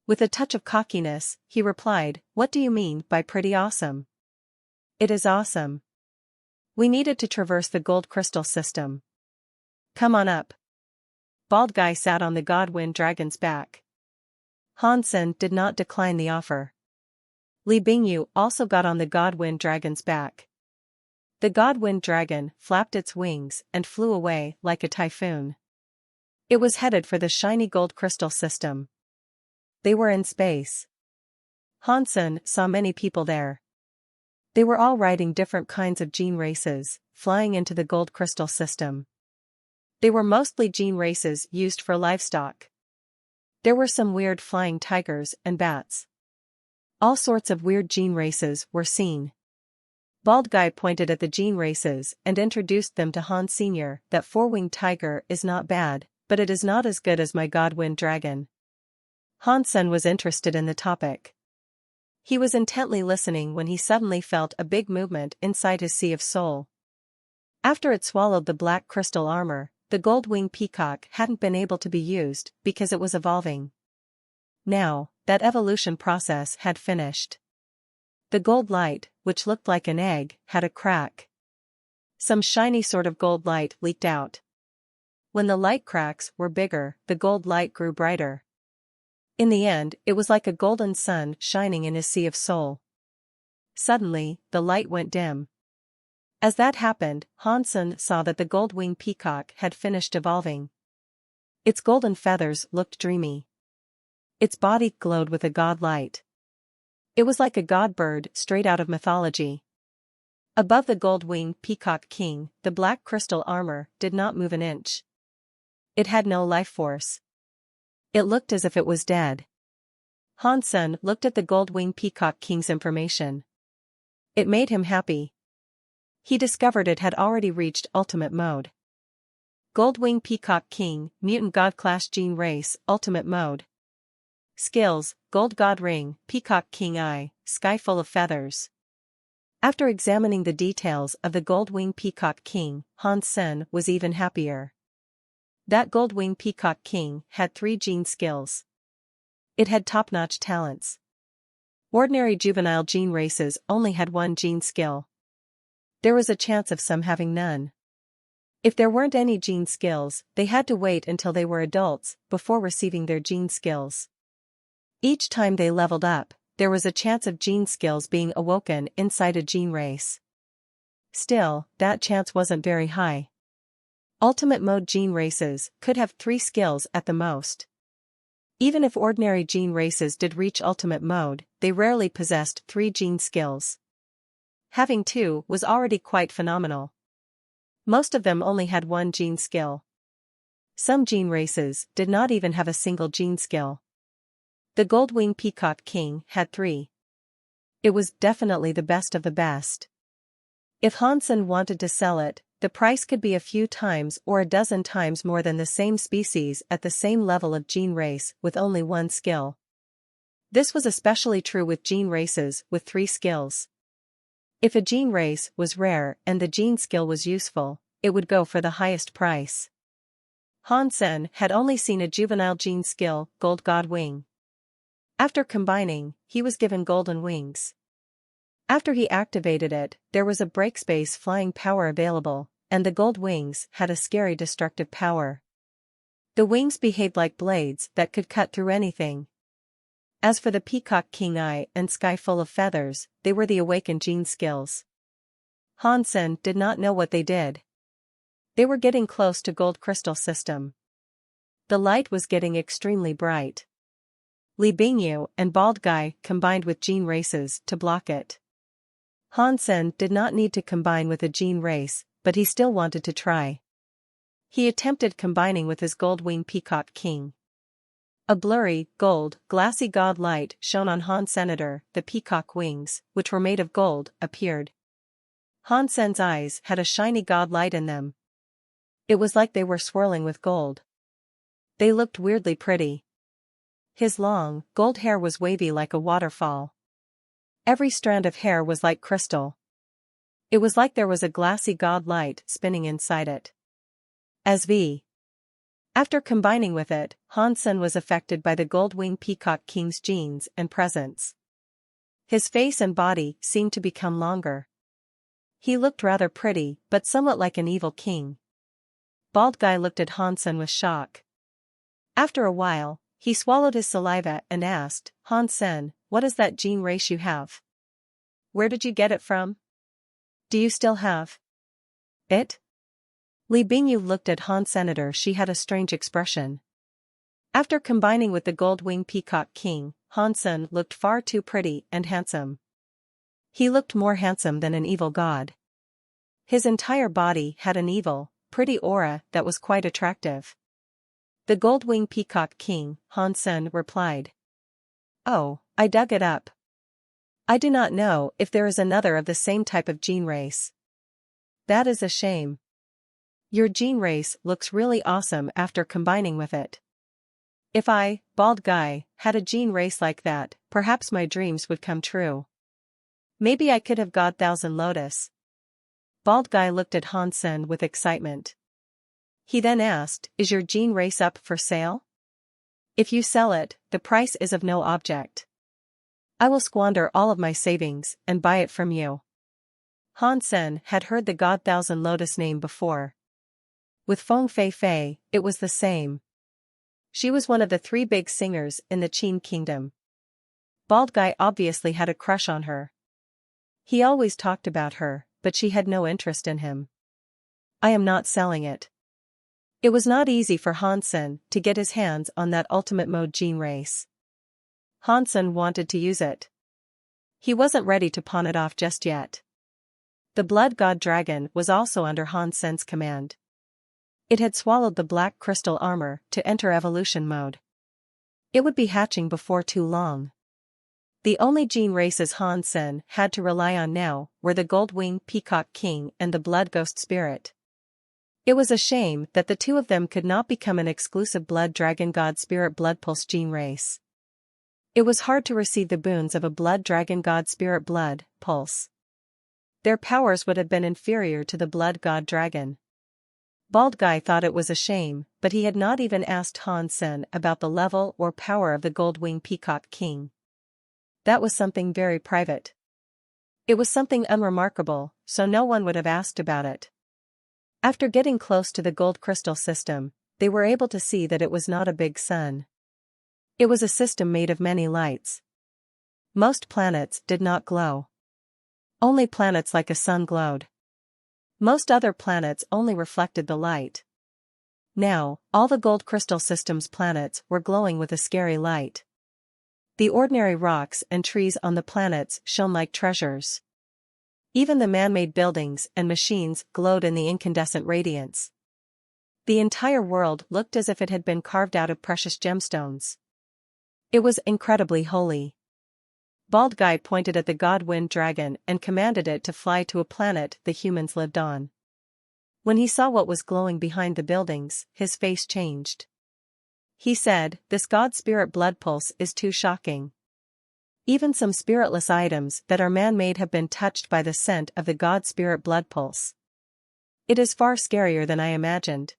With a touch of cockiness, he replied, "What do you mean by pretty awesome?" "It is awesome. We needed to traverse the gold crystal system. Come on up." Bald Guy sat on the Godwind dragon's back. Hansen did not decline the offer. Li Bingyu also got on the Godwind dragon's back. The Godwind dragon flapped its wings and flew away like a typhoon. It was headed for the shiny gold crystal system. They were in space. Hansen saw many people there. They were all riding different kinds of gene races, flying into the gold crystal system. They were mostly gene races used for livestock. There were some weird flying tigers and bats. All sorts of weird gene races were seen. Bald Guy pointed at the gene races and introduced them to Han Sr. That 4-winged tiger is not bad, but it is not as good as my Godwind dragon. Hansen was interested in the topic. He was intently listening when he suddenly felt a big movement inside his Sea of Soul. After it swallowed the black crystal armor, the gold-winged peacock hadn't been able to be used because it was evolving. Now, that evolution process had finished. The gold light, which looked like an egg, had a crack. Some shiny sort of gold light leaked out. When the light cracks were bigger, the gold light grew brighter. In the end, it was like a golden sun shining in his Sea of Soul. Suddenly, the light went dim. As that happened, Hansen saw that the gold-winged peacock had finished evolving. Its golden feathers looked dreamy. Its body glowed with a god light. It was like a god bird straight out of mythology. Above the gold-winged peacock king, the black crystal armor did not move an inch. It had no life force. It looked as if it was dead. Hansen looked at the gold-winged peacock king's information. It made him happy. He discovered it had already reached ultimate mode. Gold-winged peacock king, mutant god class gene race, ultimate mode. Skills, gold god ring, peacock king eye, sky full of feathers. After examining the details of the gold-winged peacock king, Hansen was even happier. That gold-winged peacock king had 3 gene skills. It had top-notch talents. Ordinary juvenile gene races only had 1 gene skill. There was a chance of some having none. If there weren't any gene skills, they had to wait until they were adults before receiving their gene skills. Each time they leveled up, there was a chance of gene skills being awoken inside a gene race. Still, that chance wasn't very high. Ultimate mode gene races could have 3 skills at the most. Even if ordinary gene races did reach ultimate mode, they rarely possessed 3 gene skills. Having 2 was already quite phenomenal. Most of them only had 1 gene skill. Some gene races did not even have a single gene skill. The gold-winged peacock king had 3. It was definitely the best of the best. If Hansen wanted to sell it, the price could be a few times or a dozen times more than the same species at the same level of gene race with only 1 skill. This was especially true with gene races with 3 skills. If a gene race was rare and the gene skill was useful, it would go for the highest price. Hansen had only seen a juvenile gene skill, Gold God Wing. After combining, he was given golden wings. After he activated it, there was a break-space flying power available, and the gold wings had a scary destructive power. The wings behaved like blades that could cut through anything. As for the peacock king eye and sky full of feathers, they were the awakened gene skills. Hansen did not know what they did. They were getting close to gold crystal system. The light was getting extremely bright. Li Bingyu and Bald Guy combined with gene races to block it. Hansen did not need to combine with a gene race, but he still wanted to try. He attempted combining with his gold-winged peacock king. A blurry, gold, glassy god light shone on Han Senator. The peacock wings, which were made of gold, appeared. Han Sen's eyes had a shiny god light in them. It was like they were swirling with gold. They looked weirdly pretty. His long, gold hair was wavy like a waterfall. Every strand of hair was like crystal. It was like there was a glassy god light spinning inside it. After combining with it, Han Sen was affected by the gold-winged peacock king's genes and presence. His face and body seemed to become longer. He looked rather pretty, but somewhat like an evil king. Bald Guy looked at Han Sen with shock. After a while, he swallowed his saliva and asked, Han Sen, what is that gene race you have? Where did you get it from? Do you still have it? Li Bingyu looked at Han Senator. She had a strange expression. After combining with the gold-winged peacock king, Han Sen looked far too pretty and handsome. He looked more handsome than an evil god. His entire body had an evil, pretty aura that was quite attractive. The gold-winged peacock king, Han Sen replied. Oh, I dug it up. I do not know if there is another of the same type of gene race. That is a shame. Your gene race looks really awesome after combining with it. If I, Bald Guy, had a gene race like that, perhaps my dreams would come true. Maybe I could have got 1,000 lotus. Bald Guy looked at Han Sen with excitement. He then asked, is your gene race up for sale? If you sell it, the price is of no object. I will squander all of my savings and buy it from you. Han Sen had heard the God 1,000 Lotus name before. With Feng Fei Fei, it was the same. She was one of the 3 big singers in the Qin kingdom. Bald Guy obviously had a crush on her. He always talked about her, but she had no interest in him. I am not selling it. It was not easy for Han Sen to get his hands on that ultimate mode gene race. Han Sen wanted to use it. He wasn't ready to pawn it off just yet. The blood god dragon was also under Han Sen's command. It had swallowed the black crystal armor to enter evolution mode. It would be hatching before too long. The only gene races Han Sen had to rely on now were the gold-winged peacock king and the blood ghost spirit. It was a shame that the 2 of them could not become an exclusive blood dragon god spirit blood pulse gene race. It was hard to receive the boons of a blood dragon god spirit blood pulse. Their powers would have been inferior to the blood god dragon. Bald Guy thought it was a shame, but he had not even asked Han Sen about the level or power of the gold-winged peacock king. That was something very private. It was something unremarkable, so no one would have asked about it. After getting close to the gold crystal system, they were able to see that it was not a big sun. It was a system made of many lights. Most planets did not glow. Only planets like a sun glowed. Most other planets only reflected the light. Now, all the gold crystal system's planets were glowing with a scary light. The ordinary rocks and trees on the planets shone like treasures. Even the man-made buildings and machines glowed in the incandescent radiance. The entire world looked as if it had been carved out of precious gemstones. It was incredibly holy. Bald Guy pointed at the god-wind dragon and commanded it to fly to a planet the humans lived on. When he saw what was glowing behind the buildings, his face changed. He said, this god spirit blood pulse is too shocking. Even some spiritless items that are man-made have been touched by the scent of the god spirit blood pulse. It is far scarier than I imagined.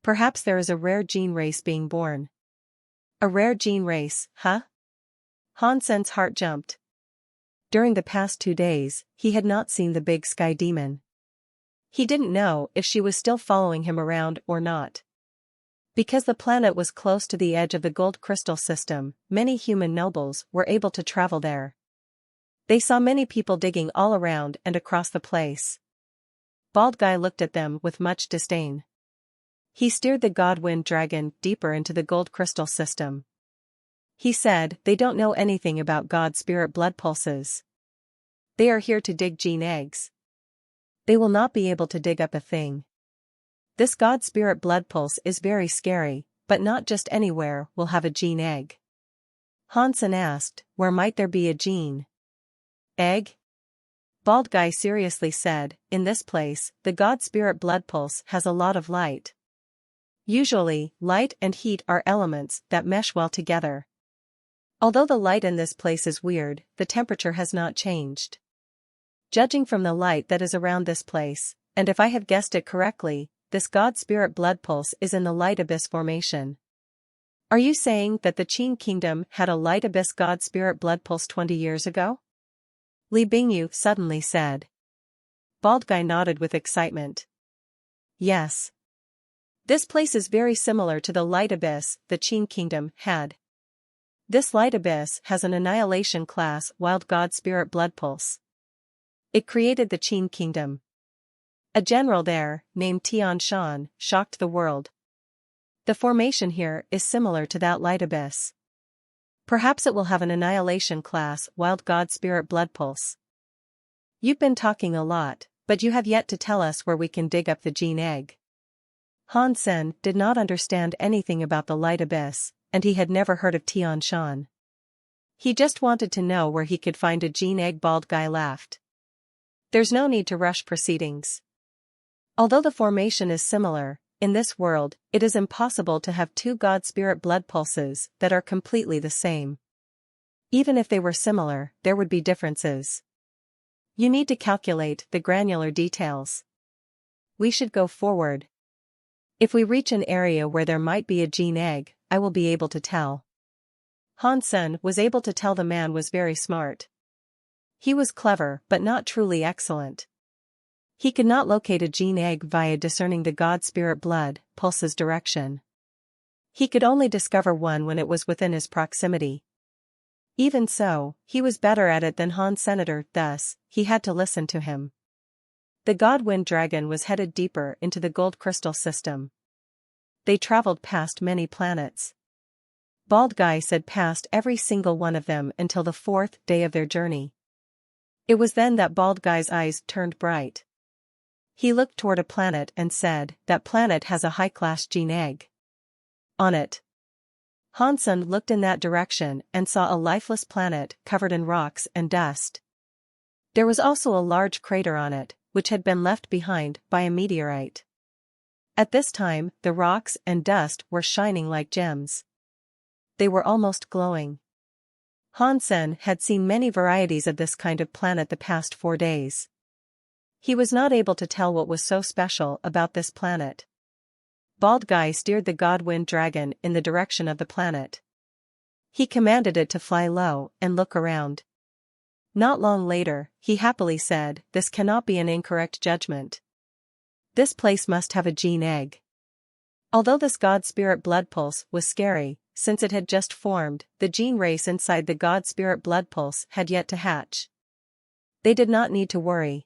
Perhaps there is a rare gene race being born. A rare gene race, huh? Han Sen's heart jumped. During the past 2 days, he had not seen the big sky demon. He didn't know if she was still following him around or not. Because the planet was close to the edge of the gold crystal system, many human nobles were able to travel there. They saw many people digging all around and across the place. Bald Guy looked at them with much disdain. He steered the god-wind dragon deeper into the gold crystal system. He said, they don't know anything about god spirit blood pulses. They are here to dig gene eggs. They will not be able to dig up a thing. This god spirit blood pulse is very scary, but not just anywhere will have a gene egg. Hansen asked, where might there be a gene egg? Bald Guy seriously said, in this place, the god spirit blood pulse has a lot of light. Usually, light and heat are elements that mesh well together. Although the light in this place is weird, the temperature has not changed. Judging from the light that is around this place, and if I have guessed it correctly, this god spirit blood pulse is in the light abyss formation. Are you saying that the Qin kingdom had a light abyss god spirit blood pulse 20 years ago? Li Bingyu suddenly said. Bald Guy nodded with excitement. Yes. This place is very similar to the light abyss the Qin kingdom had. This light abyss has an annihilation class wild god spirit blood pulse. It created the Qin kingdom. A general there, named Tian Shan, shocked the world. The formation here is similar to that light abyss. Perhaps it will have an annihilation class wild god spirit blood pulse. You've been talking a lot, but you have yet to tell us where we can dig up the gene egg. Hansen did not understand anything about the light abyss, and he had never heard of Tian Shan. He just wanted to know where he could find a gene egg. Bald Guy laughed. There's no need to rush proceedings. Although the formation is similar, in this world, it is impossible to have two god spirit blood pulses that are completely the same. Even if they were similar, there would be differences. You need to calculate the granular details. We should go forward. If we reach an area where there might be a gene egg, I will be able to tell. Hansen was able to tell the man was very smart. He was clever but not truly excellent. He could not locate a gene egg via discerning the god spirit blood pulse's direction. He could only discover one when it was within his proximity. Even so, he was better at it than Han Senator, thus, he had to listen to him. The god wind dragon was headed deeper into the gold crystal system. They traveled past many planets. Bald Guy said past every single one of them until the 4th day of their journey. It was then that Bald Guy's eyes turned bright. He looked toward a planet and said, that planet has a high-class gene egg on it. Hansen looked in that direction and saw a lifeless planet covered in rocks and dust. There was also a large crater on it, which had been left behind by a meteorite. At this time, the rocks and dust were shining like gems. They were almost glowing. Hansen had seen many varieties of this kind of planet the past 4 days. He was not able to tell what was so special about this planet. Bald Guy steered the god wind dragon in the direction of the planet. He commanded it to fly low and look around. Not long later, he happily said, this cannot be an incorrect judgment. This place must have a gene egg. Although this god spirit blood pulse was scary, since it had just formed, the gene race inside the god spirit blood pulse had yet to hatch. They did not need to worry.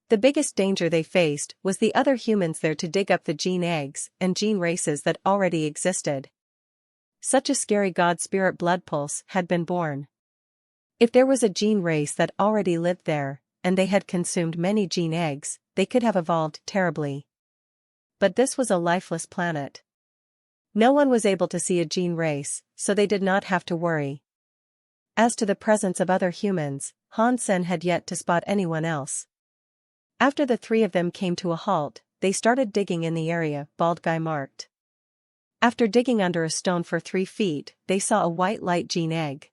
The biggest danger they faced was the other humans there to dig up the gene eggs and gene races that already existed. Such a scary god spirit blood pulse had been born. If there was a gene race that already lived there, and they had consumed many gene eggs, they could have evolved terribly. But this was a lifeless planet. No one was able to see a gene race, so they did not have to worry. As to the presence of other humans, Hansen had yet to spot anyone else. After the 3 of them came to a halt, they started digging in the area Bald Guy marked. After digging under a stone for 3 feet, they saw a white light gene egg.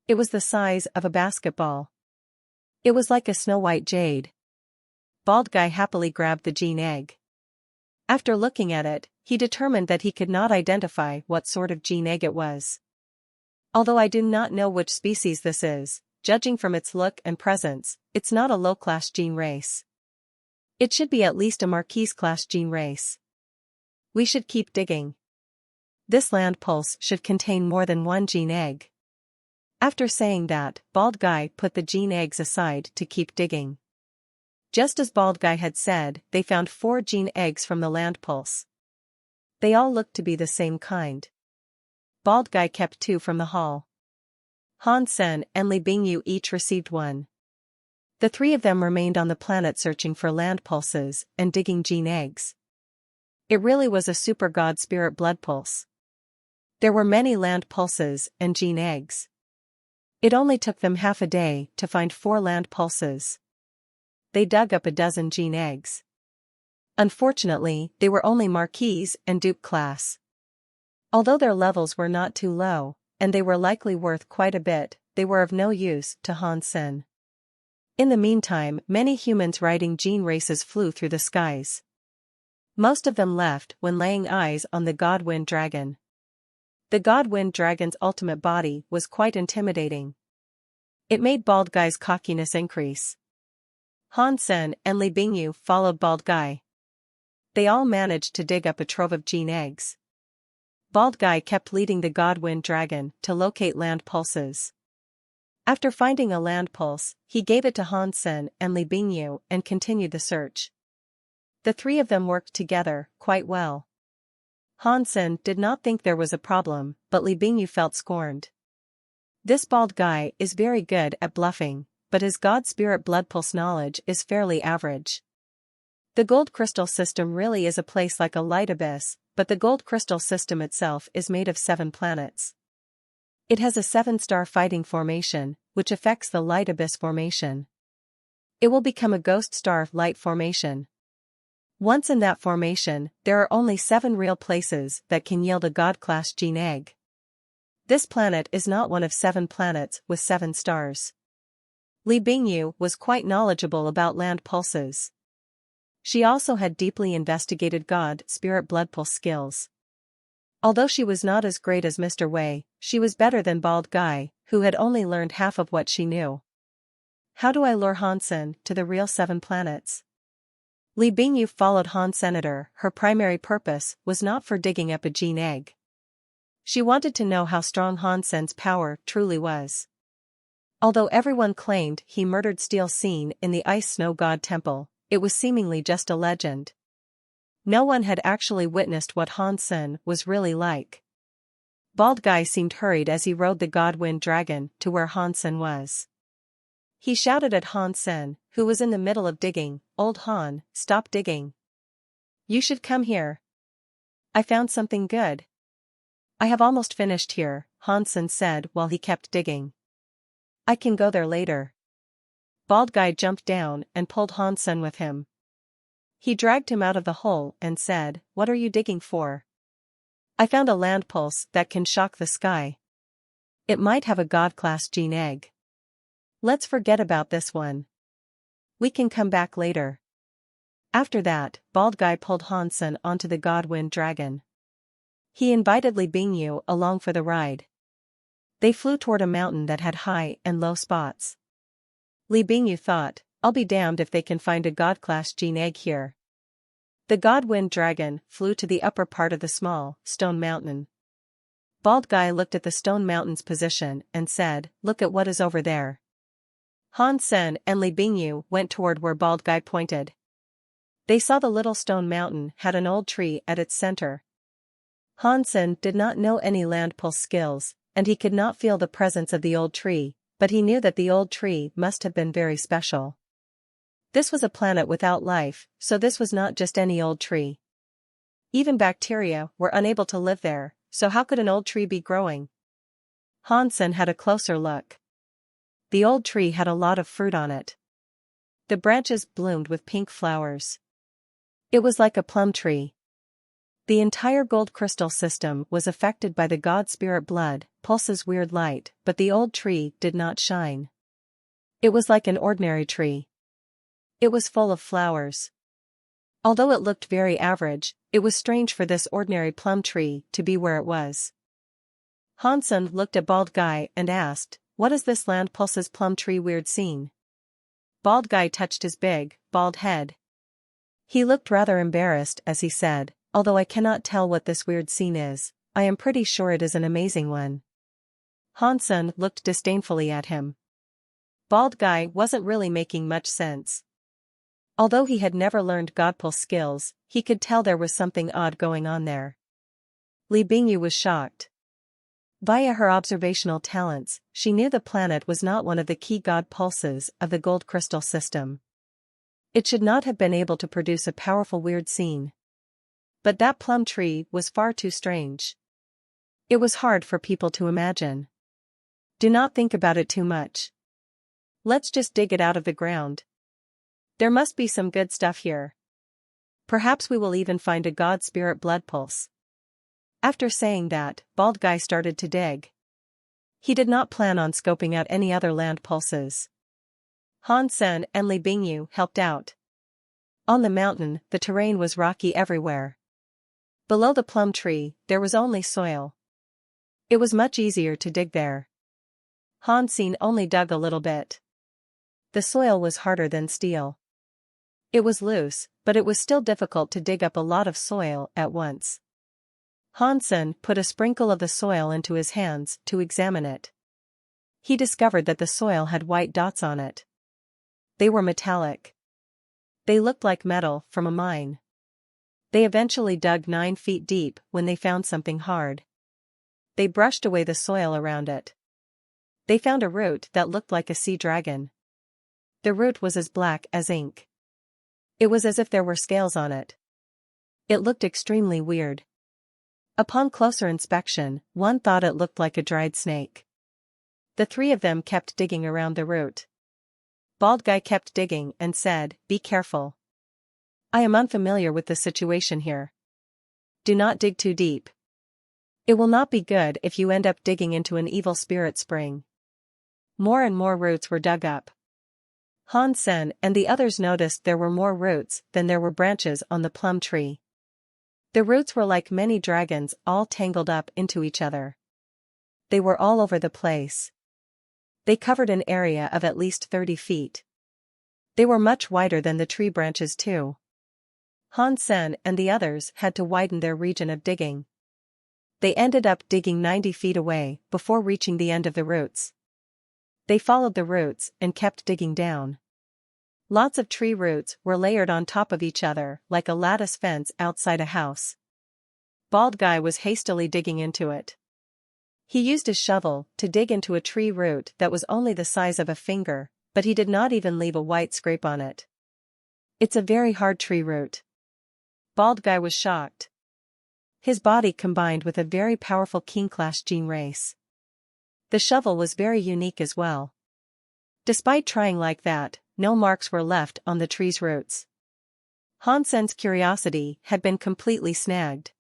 It was the size of a basketball. It was like a snow-white jade. Bald Guy happily grabbed the gene egg. After looking at it, he determined that he could not identify what sort of gene egg it was. Although I do not know which species this is, judging from its look and presence, it's not a low-class gene race. It should be at least a Marquise-class gene race. We should keep digging. This land pulse should contain more than 1 gene egg. After saying that, Bald Guy put the gene eggs aside to keep digging. Just as Bald Guy had said, they found 4 gene eggs from the land pulse. They all looked to be the same kind. Bald Guy kept 2 from the haul. Hansen and Li Bingyu each received 1. The 3 of them remained on the planet searching for land pulses and digging gene eggs. It really was a super god spirit blood pulse. There were many land pulses and gene eggs. It only took them half a day to find 4 land pulses. They dug up a dozen gene eggs. Unfortunately, they were only marquees and dupe class. Although their levels were not too low, and they were likely worth quite a bit, they were of no use to Han Sen. In the meantime, many humans riding gene races flew through the skies. Most of them left when laying eyes on the God Wind Dragon. The God Wind Dragon's ultimate body was quite intimidating. It made Bald Guy's cockiness increase. Han Sen and Li Bingyu followed Bald Guy. They all managed to dig up a trove of gene eggs. Bald Guy kept leading the God Wind Dragon to locate land pulses. After finding a land pulse, he gave it to Han Sen and Li Bingyu and continued the search. The 3 of them worked together quite well. Han Sen did not think there was a problem, but Li Bingyu felt scorned. This Bald Guy is very good at bluffing, but his God Spirit Blood Pulse knowledge is fairly average. The Gold Crystal System really is a place like a light abyss, but the Gold Crystal System itself is made of 7 planets. It has a 7-star fighting formation, which affects the light abyss formation. It will become a ghost star light formation. Once in that formation, there are only 7 real places that can yield a God-class gene egg. This planet is not one of 7 planets with 7 stars. Li Bingyu was quite knowledgeable about land pulses. She also had deeply investigated God Spirit Blood Pulse skills. Although she was not as great as Mr. Wei, she was better than Bald Guy, who had only learned half of what she knew. How do I lure Han Sen to the real 7 planets? Li Bingyu followed Han Senator. Her primary purpose was not for digging up a gene egg. She wanted to know how strong Han Sen's power truly was. Although everyone claimed he murdered Steel Scene in the Ice Snow God Temple, it was seemingly just a legend. No one had actually witnessed what Han Sen was really like. Bald Guy seemed hurried as he rode the God Wind Dragon to where Han Sen was. He shouted at Han Sen, who was in the middle of digging, "Old Han, stop digging. You should come here. I found something good." "I have almost finished here," Han Sen said while he kept digging. "I can go there later." Bald Guy jumped down and pulled Han Sen with him. He dragged him out of the hole and said, "What are you digging for?" "I found a land pulse that can shock the sky. It might have a God-class gene egg. Let's forget about this one. We can come back later." After that, Bald Guy pulled Han Sen onto the God Wind Dragon. He invited Li Bingyu along for the ride. They flew toward a mountain that had high and low spots. Li Bingyu thought, "I'll be damned if they can find a God-class gene egg here." The God Wind Dragon flew to the upper part of the small, stone mountain. Bald Guy looked at the stone mountain's position and said, "Look at what is over there." Han Sen and Li Bingyu went toward where Bald Guy pointed. They saw the little stone mountain had an old tree at its center. Han Sen did not know any land pulse skills, and he could not feel the presence of the old tree, but he knew that the old tree must have been very special. This was a planet without life, so this was not just any old tree. Even bacteria were unable to live there, so how could an old tree be growing? Han Sen had a closer look. The old tree had a lot of fruit on it. The branches bloomed with pink flowers. It was like a plum tree. The entire gold crystal system was affected by the God Spirit Blood Pulse's weird light, but the old tree did not shine. It was like an ordinary tree. It was full of flowers. Although it looked very average, it was strange for this ordinary plum tree to be where it was. Han Sen looked at Bald Guy and asked, "What is this land pulse's plum tree weird scene?" Bald Guy touched his big, bald head. He looked rather embarrassed as he said, "Although I cannot tell what this weird scene is, I am pretty sure it is an amazing one." Han Sen looked disdainfully at him. Bald Guy wasn't really making much sense. Although he had never learned Godpulse skills, he could tell there was something odd going on there. Li Bingyu was shocked. Via her observational talents, she knew the planet was not one of the key God pulses of the gold crystal system. It should not have been able to produce a powerful weird scene. But that plum tree was far too strange. It was hard for people to imagine. Do not think about it too much. Let's just dig it out of the ground. There must be some good stuff here. Perhaps we will even find a god spirit blood pulse. After saying that, Bald Guy started to dig. He did not plan on scoping out any other land pulses. Han Sen and Li Bingyu helped out. On the mountain, the terrain was rocky everywhere. Below the plum tree, there was only soil. It was much easier to dig there. Han Sen only dug a little bit. The soil was harder than steel. It was loose, but it was still difficult to dig up a lot of soil at once. Han Sen put a sprinkle of the soil into his hands to examine it. He discovered that the soil had white dots on it. They were metallic. They looked like metal from a mine. They eventually dug 9 feet deep when they found something hard. They brushed away the soil around it. They found a root that looked like a sea dragon. The root was as black as ink. It was as if there were scales on it. It looked extremely weird. Upon closer inspection, one thought it looked like a dried snake. The three of them kept digging around the root. Bald Guy kept digging and said, "Be careful. I am unfamiliar with the situation here. Do not dig too deep. It will not be good if you end up digging into an evil spirit spring." More and more roots were dug up. Han Sen and the others noticed there were more roots than there were branches on the plum tree. The roots were like many dragons all tangled up into each other. They were all over the place. They covered an area of at least 30 feet. They were much wider than the tree branches too. Han Sen and the others had to widen their region of digging. They ended up digging 90 feet away before reaching the end of the roots. They followed the roots and kept digging down. Lots of tree roots were layered on top of each other like a lattice fence outside a house. Bald Guy was hastily digging into it. He used his shovel to dig into a tree root that was only the size of a finger, but he did not even leave a white scrape on it. It's a very hard tree root. Bald Guy was shocked. His body combined with a very powerful King Clash gene race. The shovel was very unique as well. Despite trying like that, no marks were left on the tree's roots. Han Sen's curiosity had been completely snagged.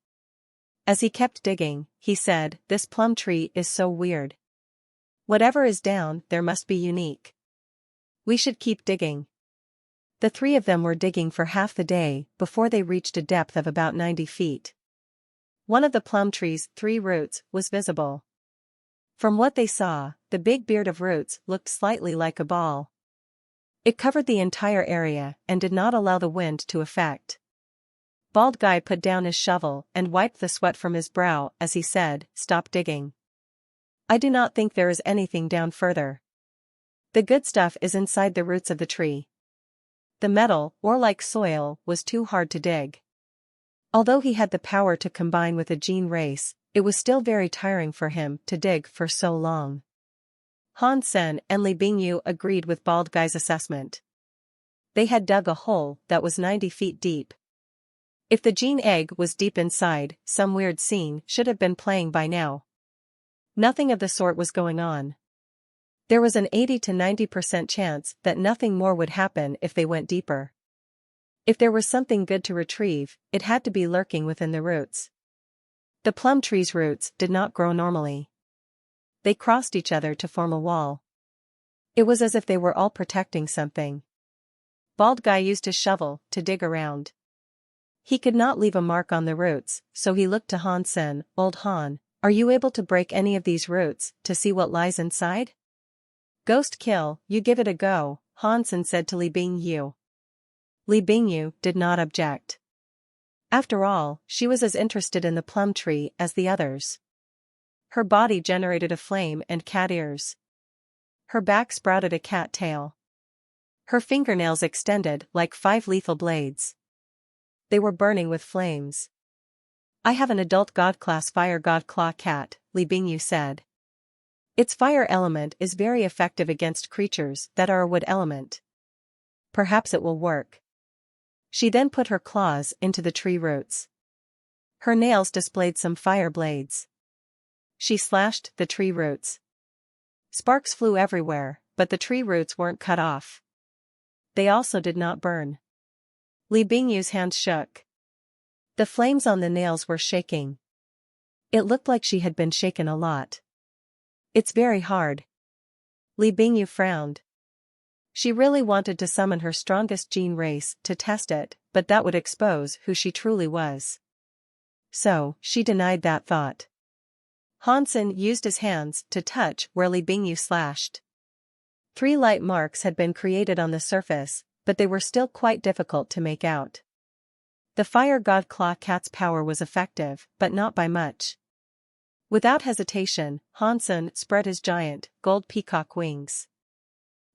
As he kept digging, he said, "This plum tree is so weird. Whatever is down there must be unique. We should keep digging." The three of them were digging for half the day before they reached a depth of about 90 feet. One of the plum tree's 3 roots was visible. From what they saw, the big beard of roots looked slightly like a ball. It covered the entire area and did not allow the wind to affect. Bald Guy put down his shovel and wiped the sweat from his brow as he said, "Stop digging. I do not think there is anything down further. The good stuff is inside the roots of the tree." The metal, or like soil, was too hard to dig. Although he had the power to combine with a gene race, it was still very tiring for him to dig for so long. Han Sen and Li Bingyu agreed with Bald Guy's assessment. They had dug a hole that was 90 feet deep. If the gene egg was deep inside, some weird scene should have been playing by now. Nothing of the sort was going on. There was an 80 to 90% chance that nothing more would happen if they went deeper. If there was something good to retrieve, it had to be lurking within the roots. The plum tree's roots did not grow normally. They crossed each other to form a wall. It was as if they were all protecting something. Bald Guy used his shovel to dig around. He could not leave a mark on the roots, so he looked to Han Sen. "Old Han, are you able to break any of these roots to see what lies inside?" "Ghost kill, you give it a go," Han Sen said to Li Bingyu. Li Bingyu did not object. After all, she was as interested in the plum tree as the others. Her body generated a flame and cat ears. Her back sprouted a cat tail. Her fingernails extended like 5 lethal blades. They were burning with flames. "I have an adult god class fire god claw cat," Li Bingyu said. "Its fire element is very effective against creatures that are a wood element. Perhaps it will work." She then put her claws into the tree roots. Her nails displayed some fire blades. She slashed the tree roots. Sparks flew everywhere, but the tree roots weren't cut off. They also did not burn. Li Bingyu's hands shook. The flames on the nails were shaking. It looked like she had been shaken a lot. It's very hard. Li Bingyu frowned. She really wanted to summon her strongest gene race to test it, but that would expose who she truly was. So, she denied that thought. Hansen used his hands to touch where Li Bingyu slashed. 3 light marks had been created on the surface, but they were still quite difficult to make out. The fire god Claw Cat's power was effective, but not by much. Without hesitation, Hansen spread his giant, gold peacock wings.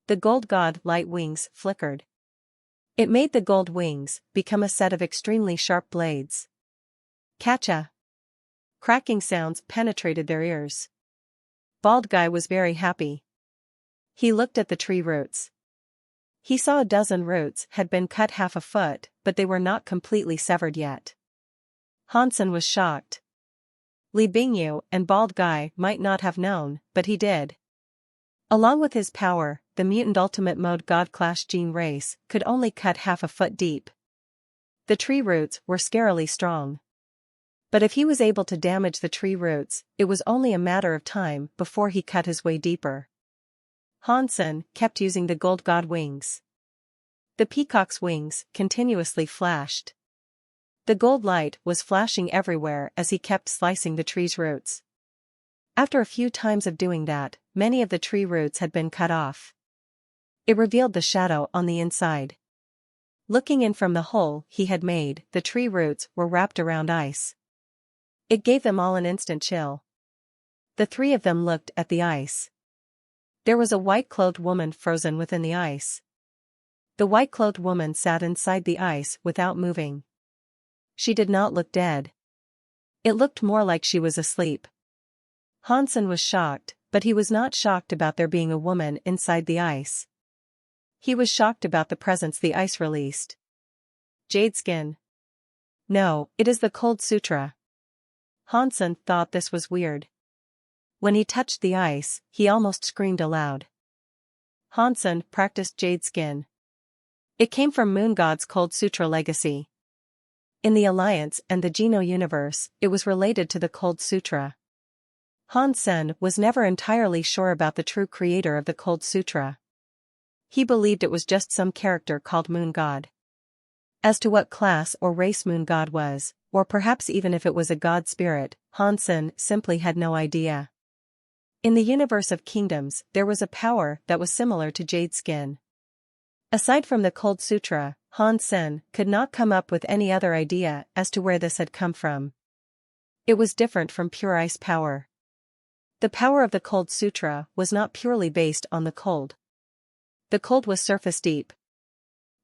The gold god light wings flickered. It made the gold wings become a set of extremely sharp blades. Catcha! Cracking sounds penetrated their ears. Bald Guy was very happy. He looked at the tree roots. He saw a dozen roots had been cut half a foot, but they were not completely severed yet. Hansen was shocked. Li Bingyu and Bald Guy might not have known, but he did. Along with his power, the mutant ultimate mode God Clash gene race could only cut half a foot deep. The tree roots were scarily strong. But if he was able to damage the tree roots, it was only a matter of time before he cut his way deeper. Hansen kept using the gold god wings. The peacock's wings continuously flashed. The gold light was flashing everywhere as he kept slicing the tree's roots. After a few times of doing that, many of the tree roots had been cut off. It revealed the shadow on the inside. Looking in from the hole he had made, the tree roots were wrapped around ice. It gave them all an instant chill. The 3 of them looked at the ice. There was a white-clothed woman frozen within the ice. The white-clothed woman sat inside the ice without moving. She did not look dead. It looked more like she was asleep. Hansen was shocked, but he was not shocked about there being a woman inside the ice. He was shocked about the presence the ice released. Jade skin. No, it is the Cold Sutra. Hansen thought this was weird. When he touched the ice, he almost screamed aloud. Hansen practiced jade skin. It came from Moon God's Cold Sutra legacy. In the Alliance and the Geno universe, it was related to the Cold Sutra. Hansen was never entirely sure about the true creator of the Cold Sutra. He believed it was just some character called Moon God. As to what class or race Moon God was, or perhaps even if it was a god spirit, Hansen simply had no idea. In the universe of kingdoms, there was a power that was similar to jade skin. Aside from the Cold Sutra, Hansen could not come up with any other idea as to where this had come from. It was different from pure ice power. The power of the Cold Sutra was not purely based on the cold. The cold was surface deep.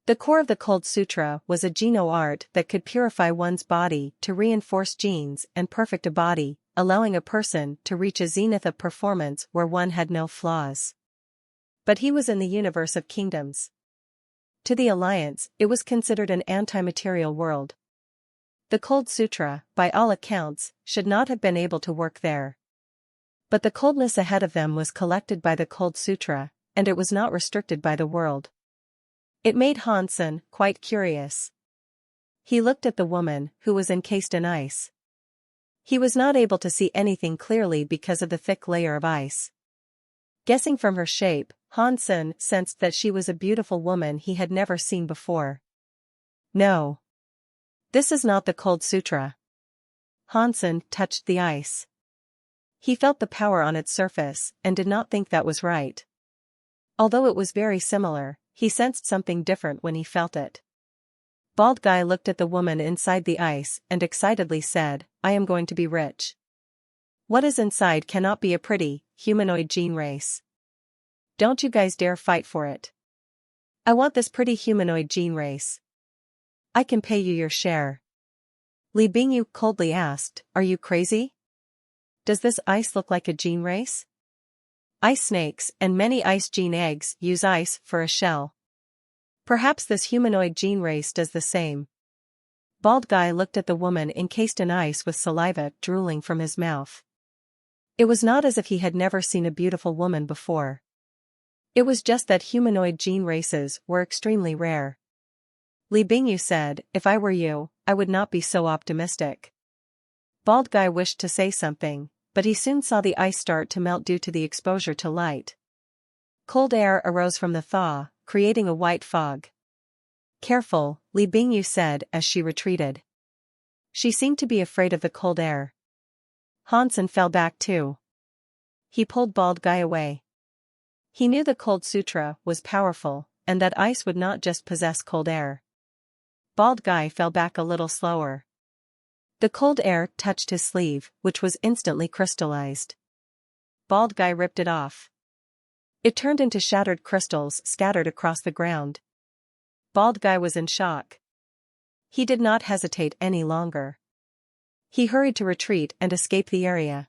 The core of the Cold Sutra was a Geno art that could purify one's body to reinforce genes and perfect a body, allowing a person to reach a zenith of performance where one had no flaws. But he was in the universe of kingdoms. To the Alliance, it was considered an anti-material world. The Cold Sutra, by all accounts, should not have been able to work there. But the coldness ahead of them was collected by the Cold Sutra, and it was not restricted by the world. It made Hansen quite curious. He looked at the woman, who was encased in ice. He was not able to see anything clearly because of the thick layer of ice. Guessing from her shape, Hansen sensed that she was a beautiful woman he had never seen before. No. This is not the Cold Sutra. Hansen touched the ice. He felt the power on its surface, and did not think that was right. Although it was very similar, he sensed something different when he felt it. Bald Guy looked at the woman inside the ice and excitedly said, "I am going to be rich. What is inside cannot be a pretty, humanoid gene race. Don't you guys dare fight for it. I want this pretty humanoid gene race. I can pay you your share." Li Bingyu coldly asked, "Are you crazy? Does this ice look like a gene race? Ice snakes and many ice gene eggs use ice for a shell. Perhaps this humanoid gene race does the same." Bald Guy looked at the woman encased in ice with saliva drooling from his mouth. It was not as if he had never seen a beautiful woman before. It was just that humanoid gene races were extremely rare. Li Bingyu said, "If I were you, I would not be so optimistic." Bald Guy wished to say something, but he soon saw the ice start to melt due to the exposure to light. Cold air arose from the thaw, creating a white fog. "Careful," Li Bingyu said as she retreated. She seemed to be afraid of the cold air. Hansen fell back too. He pulled Bald Guy away. He knew the Cold Sutra was powerful, and that ice would not just possess cold air. Bald Guy fell back a little slower. The cold air touched his sleeve, which was instantly crystallized. Bald Guy ripped it off. It turned into shattered crystals scattered across the ground. Bald Guy was in shock. He did not hesitate any longer. He hurried to retreat and escape the area.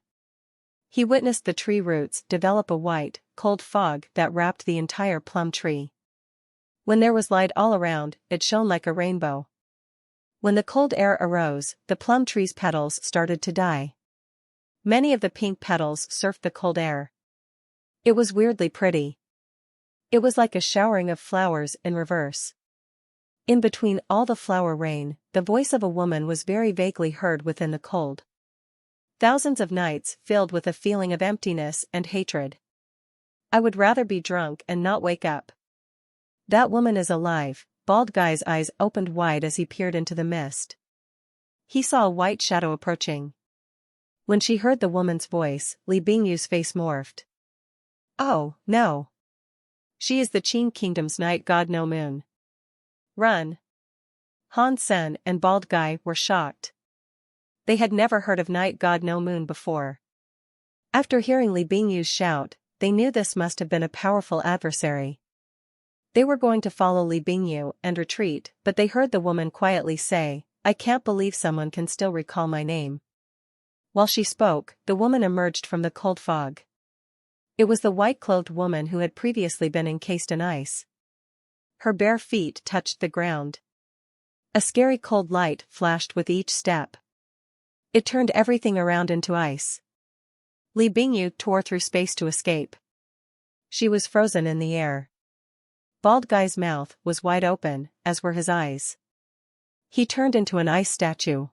He witnessed the tree roots develop a white, cold fog that wrapped the entire plum tree. When there was light all around, it shone like a rainbow. When the cold air arose, the plum tree's petals started to die. Many of the pink petals surfed the cold air. It was weirdly pretty. It was like a showering of flowers in reverse. In between all the flower rain, the voice of a woman was very vaguely heard within the cold. Thousands of nights filled with a feeling of emptiness and hatred. I would rather be drunk and not wake up. That woman is alive. Bald Guy's eyes opened wide as he peered into the mist. He saw a white shadow approaching. When she heard the woman's voice, Li Bingyu's face morphed. "Oh, no. She is the Qin Kingdom's night god No Moon. Run." Han Sen and Bald Guy were shocked. They had never heard of night god No Moon before. After hearing Li Bingyu's shout, they knew this must have been a powerful adversary. They were going to follow Li Bingyu and retreat, but they heard the woman quietly say, "I can't believe someone can still recall my name." While she spoke, the woman emerged from the cold fog. It was the white-clothed woman who had previously been encased in ice. Her bare feet touched the ground. A scary cold light flashed with each step. It turned everything around into ice. Li Bingyu tore through space to escape. She was frozen in the air. Bald Guy's mouth was wide open, as were his eyes. He turned into an ice statue.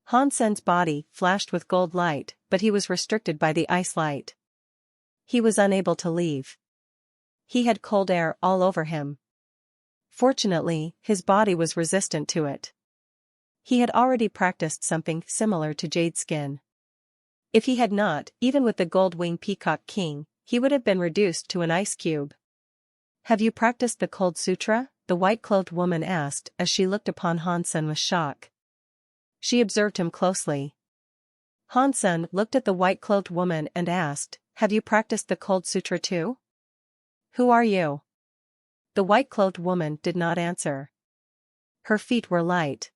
Han Sen's body flashed with gold light, but he was restricted by the ice light. He was unable to leave. He had cold air all over him. Fortunately, his body was resistant to it. He had already practiced something similar to jade skin. If he had not, even with the gold-winged Peacock King, he would have been reduced to an ice cube. "Have you practiced the Cold Sutra?" the white-clothed woman asked as she looked upon Han Sen with shock. She observed him closely. Han Sen looked at the white-clothed woman and asked, "Have you practiced the Cold Sutra too?" "Who are you?" The white-clothed woman did not answer. Her feet were light.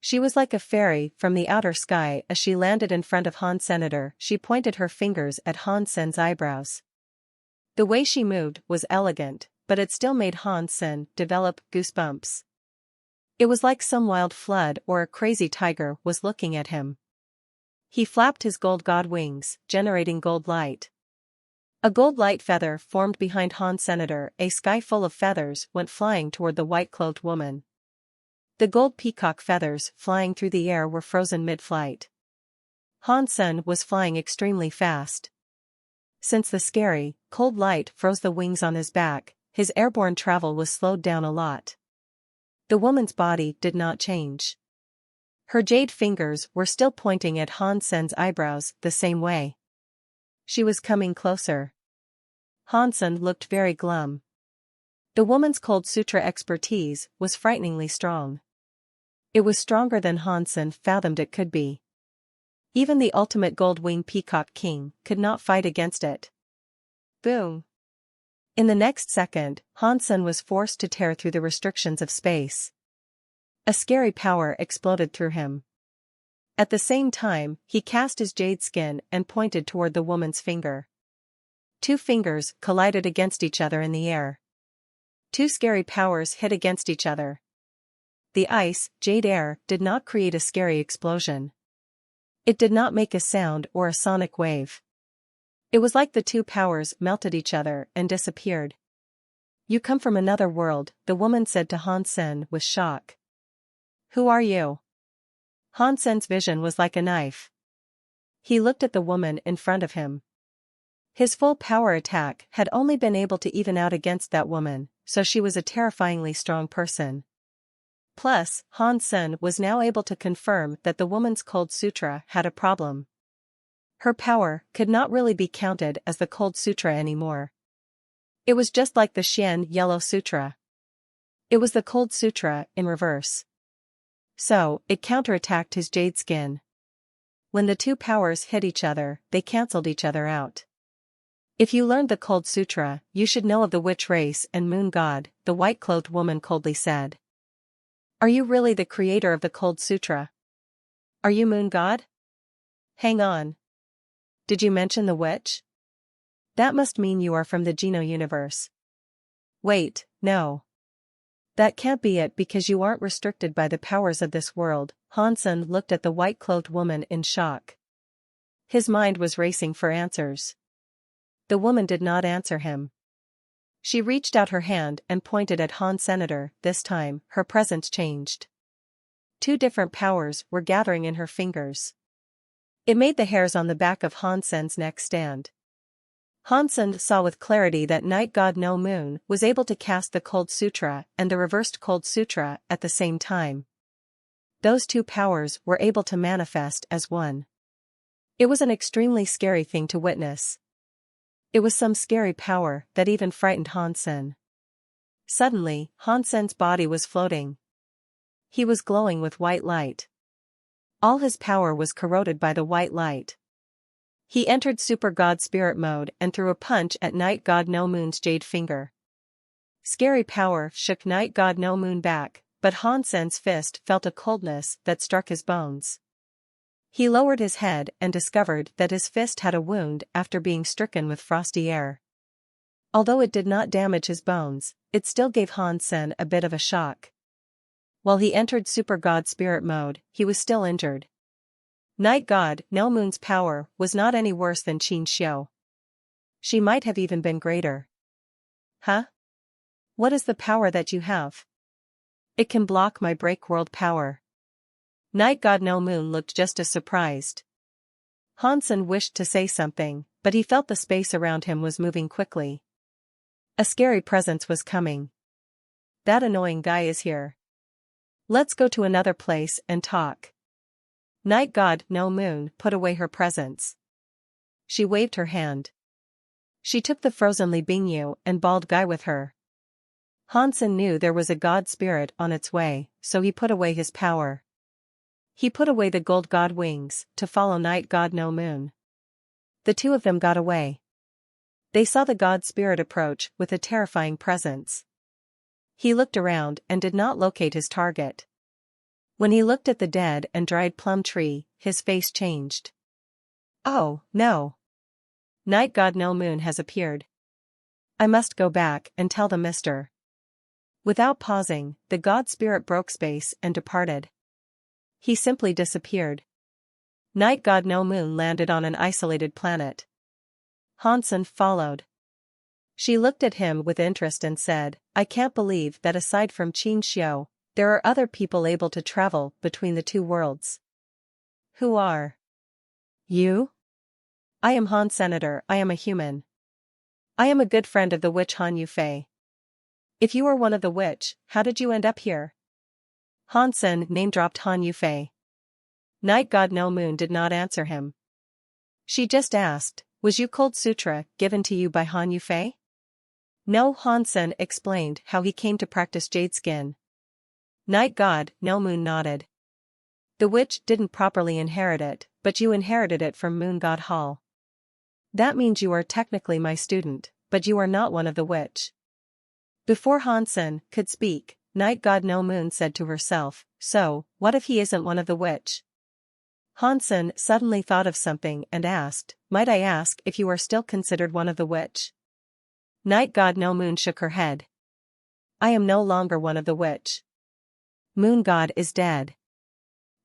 She was like a fairy from the outer sky as she landed in front of Han Senator. She pointed her fingers at Han Sen's eyebrows. The way she moved was elegant, but it still made Han Sen develop goosebumps. It was like some wild flood or a crazy tiger was looking at him. He flapped his gold god wings, generating gold light. A gold light feather formed behind Han Senator. A sky full of feathers went flying toward the white-clothed woman. The gold peacock feathers flying through the air were frozen mid-flight. Han Sen was flying extremely fast. Since the scary, cold light froze the wings on his back, his airborne travel was slowed down a lot. The woman's body did not change. Her jade fingers were still pointing at Han Sen's eyebrows the same way. She was coming closer. Han Sen looked very glum. The woman's Cold Sutra expertise was frighteningly strong. It was stronger than Han Sen fathomed it could be. Even the ultimate gold-winged Peacock King could not fight against it. Boom! In the next second, Han Sen was forced to tear through the restrictions of space. A scary power exploded through him. At the same time, he cast his jade skin and pointed toward the woman's finger. Two fingers collided against each other in the air. Two scary powers hit against each other. The ice, jade air, did not create a scary explosion. It did not make a sound or a sonic wave. It was like the two powers melted each other and disappeared. You come from another world, the woman said to Hansen with shock. Who are you? Hansen's vision was like a knife. He looked at the woman in front of him. His full power attack had only been able to even out against that woman, so she was a terrifyingly strong person. Plus, Hansen was now able to confirm that the woman's Cold Sutra had a problem. Her power could not really be counted as the Cold Sutra anymore. It was just like the Xian Yellow Sutra. It was the Cold Sutra in reverse. So, it counterattacked his jade skin. When the two powers hit each other, they cancelled each other out. If you learned the Cold Sutra, you should know of the witch race and moon god, the white-clothed woman coldly said. Are you really the creator of the Cold Sutra? Are you moon god? Hang on. Did you mention the witch? That must mean you are from the Geno universe. Wait, no. That can't be it because you aren't restricted by the powers of this world. Hansen looked at the white-clothed woman in shock. His mind was racing for answers. The woman did not answer him. She reached out her hand and pointed at Hans Senator. This time, her presence changed. Two different powers were gathering in her fingers. It made the hairs on the back of Hansen's neck stand. Hansen saw with clarity that night god No Moon was able to cast the Cold Sutra and the reversed Cold Sutra at the same time. Those two powers were able to manifest as one. It was an extremely scary thing to witness. It was some scary power that even frightened Hansen. Suddenly, Hansen's body was floating. He was glowing with white light. All his power was corroded by the white light. He entered Super God Spirit mode and threw a punch at Night God No Moon's jade finger. Scary power shook Night God No Moon back, but Hansen's fist felt a coldness that struck his bones. He lowered his head and discovered that his fist had a wound after being stricken with frosty air. Although it did not damage his bones, it still gave Hansen a bit of a shock. While he entered Super God Spirit mode, he was still injured. Night God No Moon's power was not any worse than Qin Xiu. She might have even been greater. Huh? What is the power that you have? It can block my break world power. Night God No Moon looked just as surprised. Hansen wished to say something, but he felt the space around him was moving quickly. A scary presence was coming. That annoying guy is here. Let's go to another place and talk. Night God No Moon put away her presents. She waved her hand. She took the frozen Li Bingyu and bald guy with her. Hansen knew there was a god spirit on its way, so he put away his power. He put away the gold god wings to follow Night God No Moon. The two of them got away. They saw the god spirit approach with a terrifying presence. He looked around and did not locate his target. When he looked at the dead and dried plum tree, his face changed. Oh, no. Night God No Moon has appeared. I must go back and tell the mister. Without pausing, the god spirit broke space and departed. He simply disappeared. Night God No Moon landed on an isolated planet. Hansen followed. She looked at him with interest and said, I can't believe that aside from Qin Xiu, there are other people able to travel between the two worlds. Who are you? I am Han Senator. I am a human. I am a good friend of the witch Han Yufei. If you are one of the witch, how did you end up here? Hansen name-dropped Han Yufei. Night God No Moon did not answer him. She just asked, was you Cold Sutra given to you by Han Yufei? No. Hansen explained how he came to practice jade skin. Night God No Moon nodded. The witch didn't properly inherit it, but you inherited it from Moon God Hall. That means you are technically my student, but you are not one of the witch. Before Hansen could speak, Night God No Moon said to herself, so, what if he isn't one of the witch? Hansen suddenly thought of something and asked, might I ask if you are still considered one of the witch? Night God No Moon shook her head. I am no longer one of the witch. Moon god is dead.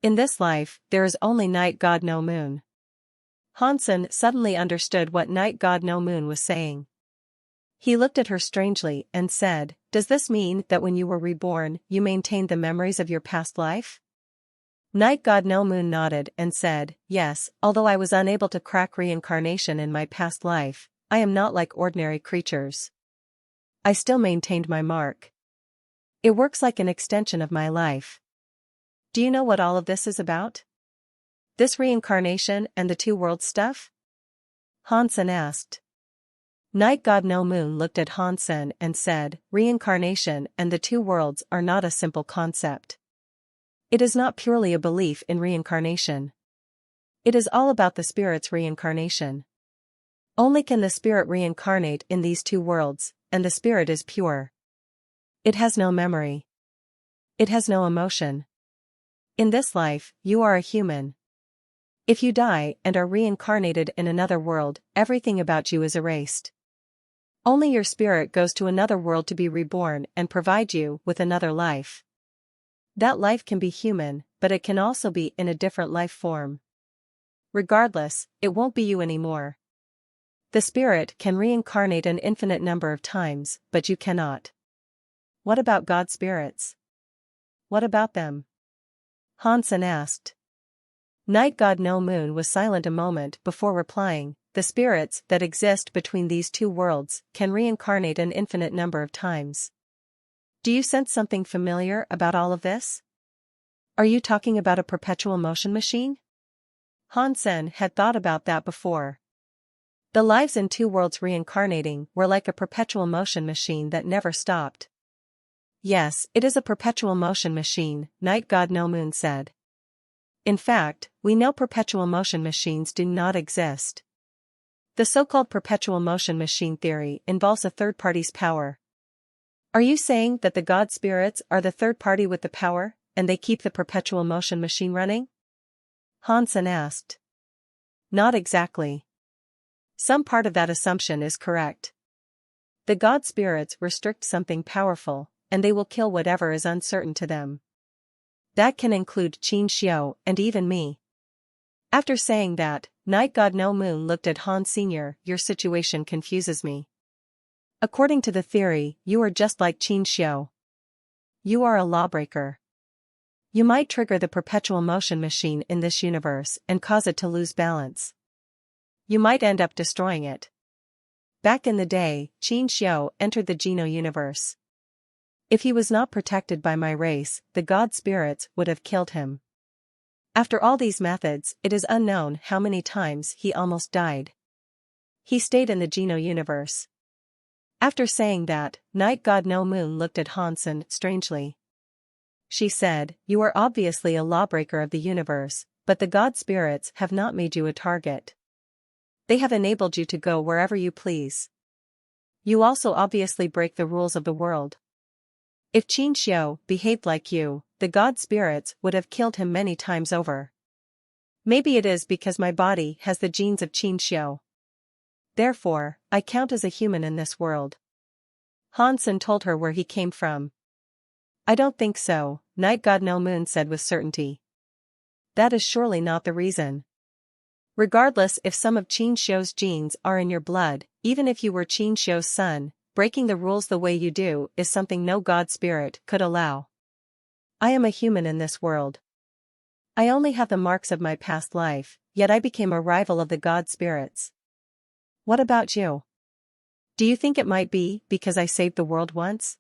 In this life, there is only night god no moon. Hansen suddenly understood what night god no moon was saying. He looked at her strangely and said, "Does this mean that when you were reborn, you maintained the memories of your past life?" Night god no moon nodded and said, "Yes, although I was unable to crack reincarnation in my past life, I am not like ordinary creatures. I still maintained my mark. It works like an extension of my life." Do you know what all of this is about? This reincarnation and the two worlds stuff? Hansen asked. Night god no moon looked at Hansen and said, "Reincarnation and the two worlds are not a simple concept. It is not purely a belief in reincarnation. It is all about the spirit's reincarnation. Only can the spirit reincarnate in these two worlds, and the spirit is pure. It has no memory. It has no emotion. In this life, you are a human. If you die and are reincarnated in another world, everything about you is erased. Only your spirit goes to another world to be reborn and provide you with another life. That life can be human, but it can also be in a different life form. Regardless, it won't be you anymore. The spirit can reincarnate an infinite number of times, but you cannot. What about God spirits? What about them?" Hansen asked. Night god no moon was silent a moment before replying, "The spirits that exist between these two worlds can reincarnate an infinite number of times." Do you sense something familiar about all of this? Are you talking about a perpetual motion machine? Hansen had thought about that before. The lives in two worlds reincarnating were like a perpetual motion machine that never stopped. "Yes, it is a perpetual motion machine," Night god no moon said. "In fact, we know perpetual motion machines do not exist. The so-called perpetual motion machine theory involves a third party's power." Are you saying that the God spirits are the third party with the power, and they keep the perpetual motion machine running? Hansen asked. Not exactly. Some part of that assumption is correct. The God spirits restrict something powerful, and they will kill whatever is uncertain to them. That can include Qin Xiu and even me. After saying that, Night God No Moon looked at Han Sr. "Your situation confuses me. According to the theory, you are just like Qin Xiu. You are a lawbreaker. You might trigger the perpetual motion machine in this universe and cause it to lose balance. You might end up destroying it. Back in the day, Qin Xiu entered the Geno universe. If he was not protected by my race, the God spirits would have killed him. After all these methods, it is unknown how many times he almost died. He stayed in the Geno universe." After saying that, Night God No Moon looked at Hansen strangely. She said, "You are obviously a lawbreaker of the universe, but the God spirits have not made you a target. They have enabled you to go wherever you please. You also obviously break the rules of the world. If Qin Xiu behaved like you, the God spirits would have killed him many times over. Maybe it is because my body has the genes of Qin Xiu. Therefore, I count as a human in this world." Hansen told her where he came from. "I don't think so," Night God No Moon said with certainty. "That is surely not the reason. Regardless if some of Qin Xiu's genes are in your blood, even if you were Qin Xiu's son, breaking the rules the way you do is something no God spirit could allow. I am a human in this world. I only have the marks of my past life, yet I became a rival of the God spirits. What about you? Do you think it might be because I saved the world once?"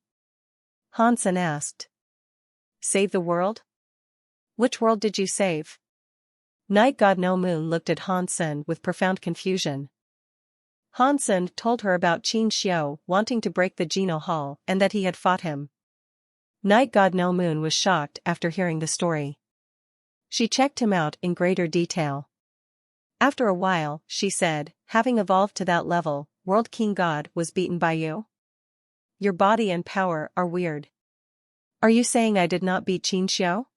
Hansen asked. "Save the world? Which world did you save?" Night God No Moon looked at Hansen with profound confusion. Hansen told her about Qin Xiu wanting to break the Geno Hall and that he had fought him. Night God No Moon was shocked after hearing the story. She checked him out in greater detail. After a while, she said, "Having evolved to that level, World King God was beaten by you? Your body and power are weird. Are you saying I did not beat Qin Xiu?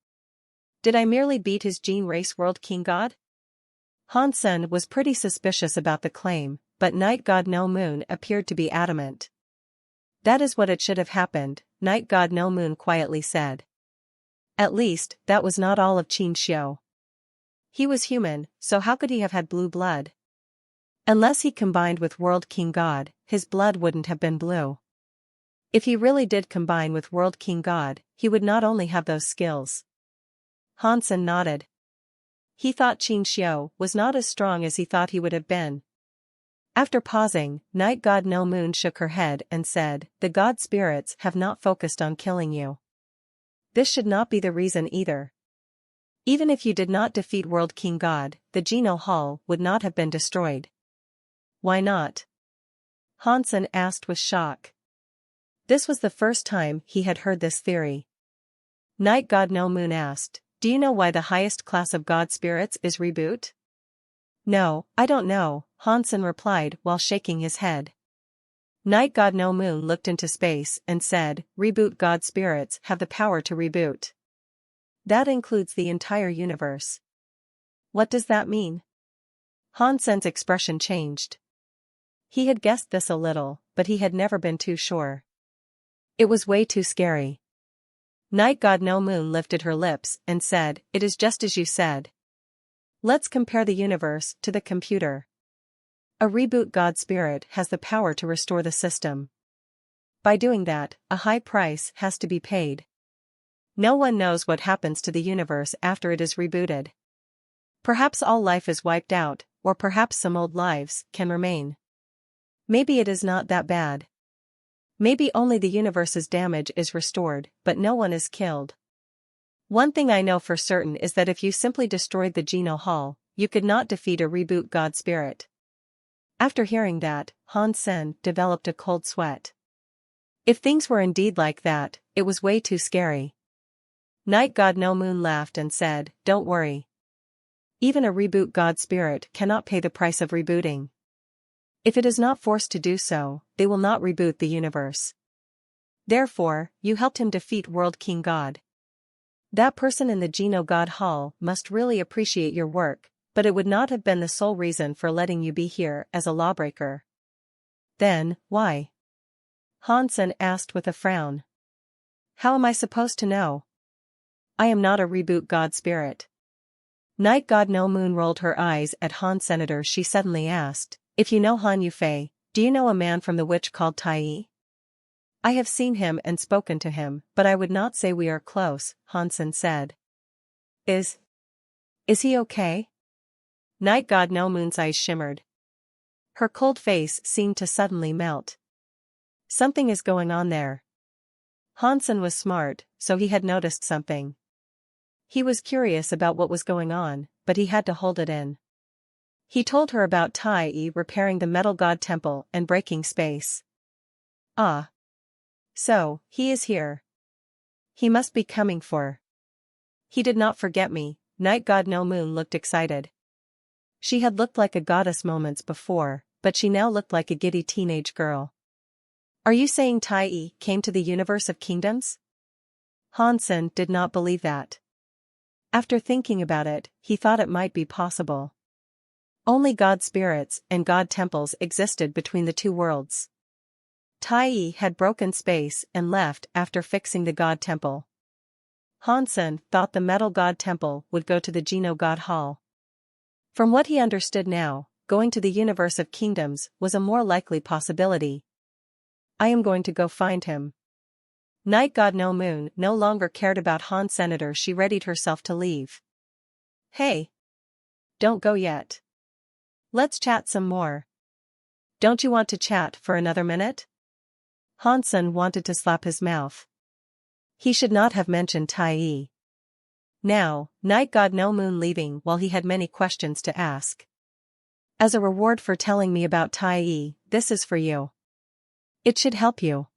Did I merely beat his gene race World King God?" Hansen was pretty suspicious about the claim, but Night God No Moon appeared to be adamant. "That is what it should have happened," Night God No Moon quietly said. At least, that was not all of Qin Xiu. He was human, so how could he have had blue blood? Unless he combined with World King God, his blood wouldn't have been blue. If he really did combine with World King God, he would not only have those skills. Hansen nodded. He thought Qin Xiu was not as strong as he thought he would have been. After pausing, Night God No Moon shook her head and said, "The god spirits have not focused on killing you. This should not be the reason either. Even if you did not defeat World King God, the Geno Hall would not have been destroyed." "Why not?" Hansen asked with shock. This was the first time he had heard this theory. Night God No Moon asked, "Do you know why the highest class of god spirits is Reboot?" "No, I don't know," Hansen replied while shaking his head. Night God No Moon looked into space and said, "Reboot god spirits have the power to reboot. That includes the entire universe." "What does that mean?" Hansen's expression changed. He had guessed this a little, but he had never been too sure. It was way too scary. Night God No Moon lifted her lips and said, "It is just as you said. Let's compare the universe to the computer. A reboot god spirit has the power to restore the system. By doing that, a high price has to be paid. No one knows what happens to the universe after it is rebooted. Perhaps all life is wiped out, or perhaps some old lives can remain. Maybe it is not that bad. Maybe only the universe's damage is restored, but no one is killed. One thing I know for certain is that if you simply destroyed the Geno Hall, you could not defeat a reboot god spirit." After hearing that, Hansen developed a cold sweat. If things were indeed like that, it was way too scary. Night God No Moon laughed and said, "Don't worry. Even a reboot god spirit cannot pay the price of rebooting. If it is not forced to do so, they will not reboot the universe. Therefore, you helped him defeat World King God. That person in the Geno God Hall must really appreciate your work, but it would not have been the sole reason for letting you be here as a lawbreaker." "Then, why?" Hansen asked with a frown. "How am I supposed to know? I am not a reboot god spirit." Night God No Moon rolled her eyes at Han Senator. She suddenly asked, "If you know Han Yufei, do you know a man from the witch called Tai?" "I have seen him and spoken to him, but I would not say we are close," Hansen said. Is he okay?" Night God No Moon's eyes shimmered. Her cold face seemed to suddenly melt. Something is going on there. Hansen was smart, so he had noticed something. He was curious about what was going on, but he had to hold it in. He told her about Tai repairing the Metal God Temple and breaking space. "Ah. So, he is here. He must be coming for. He did not forget me." Night God No Moon looked excited. She had looked like a goddess moments before, but she now looked like a giddy teenage girl. "Are you saying Tai came to the universe of kingdoms?" Hansen did not believe that. After thinking about it, he thought it might be possible. Only god spirits and god temples existed between the two worlds. Tai had broken space and left after fixing the god temple. Hansen thought the Metal God Temple would go to the Geno God Hall. From what he understood now, going to the universe of kingdoms was a more likely possibility. "I am going to go find him." Night God No Moon no longer cared about Han Senator. She readied herself to leave. "Hey! Don't go yet. Let's chat some more." "Don't you want to chat for another minute?" Hansen wanted to slap his mouth. He should not have mentioned Tai. Now, Night God No Moon leaving while he had many questions to ask. "As a reward for telling me about Tai, this is for you. It should help you."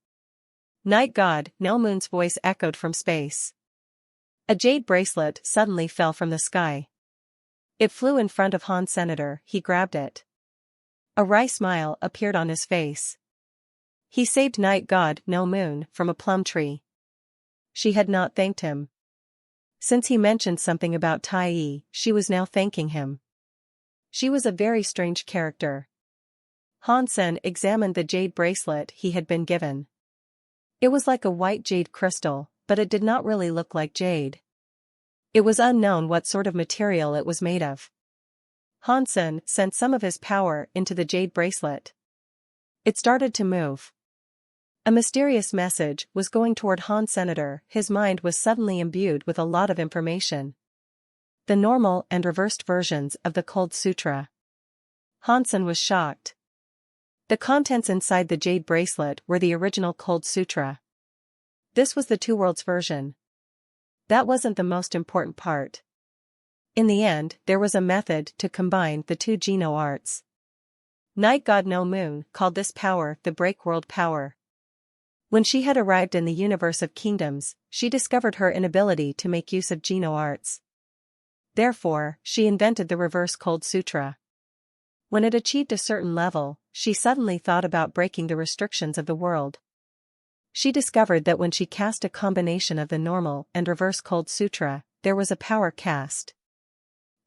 Night God No Moon's voice echoed from space. A jade bracelet suddenly fell from the sky. It flew in front of Han Senator. He grabbed it. A wry smile appeared on his face. He saved Night God No Moon from a plum tree. She had not thanked him. Since he mentioned something about Tai, she was now thanking him. She was a very strange character. Hansen examined the jade bracelet he had been given. It was like a white jade crystal, but it did not really look like jade. It was unknown what sort of material it was made of. Hansen sent some of his power into the jade bracelet. It started to move. A mysterious message was going toward Han Senator. His mind was suddenly imbued with a lot of information. The normal and reversed versions of the Cold Sutra. Hansen was shocked. The contents inside the jade bracelet were the original Cold Sutra. This was the Two Worlds version. That wasn't the most important part. In the end, there was a method to combine the two Geno arts. Night God No Moon called this power the Break World power. When she had arrived in the universe of kingdoms, she discovered her inability to make use of Geno arts. Therefore, she invented the reverse Cold Sutra. When it achieved a certain level, she suddenly thought about breaking the restrictions of the world. She discovered that when she cast a combination of the normal and reverse Cold Sutra, there was a power cast.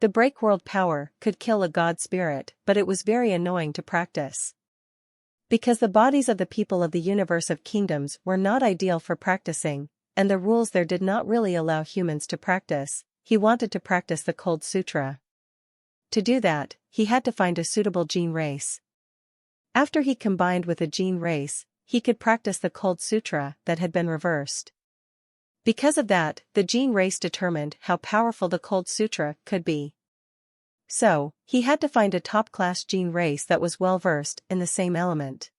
The Break World power could kill a god spirit, but it was very annoying to practice. Because the bodies of the people of the universe of kingdoms were not ideal for practicing, and the rules there did not really allow humans to practice, he wanted to practice the Cold Sutra. To do that, he had to find a suitable gene race. After he combined with a gene race, he could practice the Cold Sutra that had been reversed. Because of that, the gene race determined how powerful the Cold Sutra could be. So, he had to find a top-class gene race that was well-versed in the same element.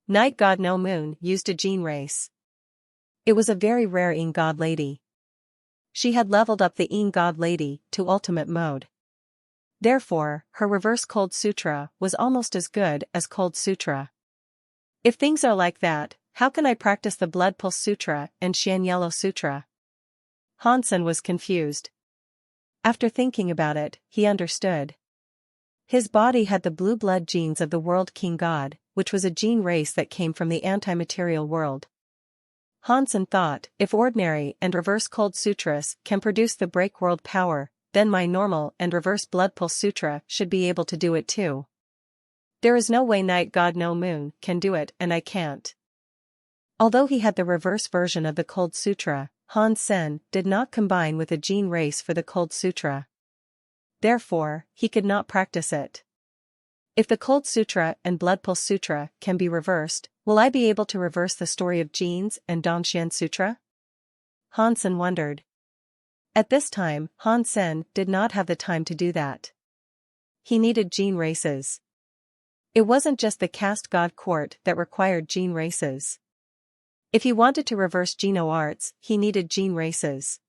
Night God No Moon used a gene race. It was a very rare Yin God Lady. She had leveled up the Yin God Lady to ultimate mode. Therefore, her reverse Cold Sutra was almost as good as Cold Sutra. If things are like that, how can I practice the Blood Pulse Sutra and Xian Yellow Sutra? Hansen was confused. After thinking about it, he understood. His body had the blue blood genes of the World King God, which was a gene race that came from the anti-material world. Hansen thought, if ordinary and reverse Cold Sutras can produce the Break World power, then my normal and reverse Blood Pulse Sutra should be able to do it too. There is no way Night God No Moon can do it and I can't. Although he had the reverse version of the Cold Sutra, Hansen did not combine with a gene race for the Cold Sutra. Therefore, he could not practice it. If the Cold Sutra and Blood Pulse Sutra can be reversed, will I be able to reverse the story of genes and Danshan Sutra? Hansen wondered. At this time, Hansen did not have the time to do that. He needed gene races. It wasn't just the caste god court that required gene races. If he wanted to reverse Geno arts, he needed gene races.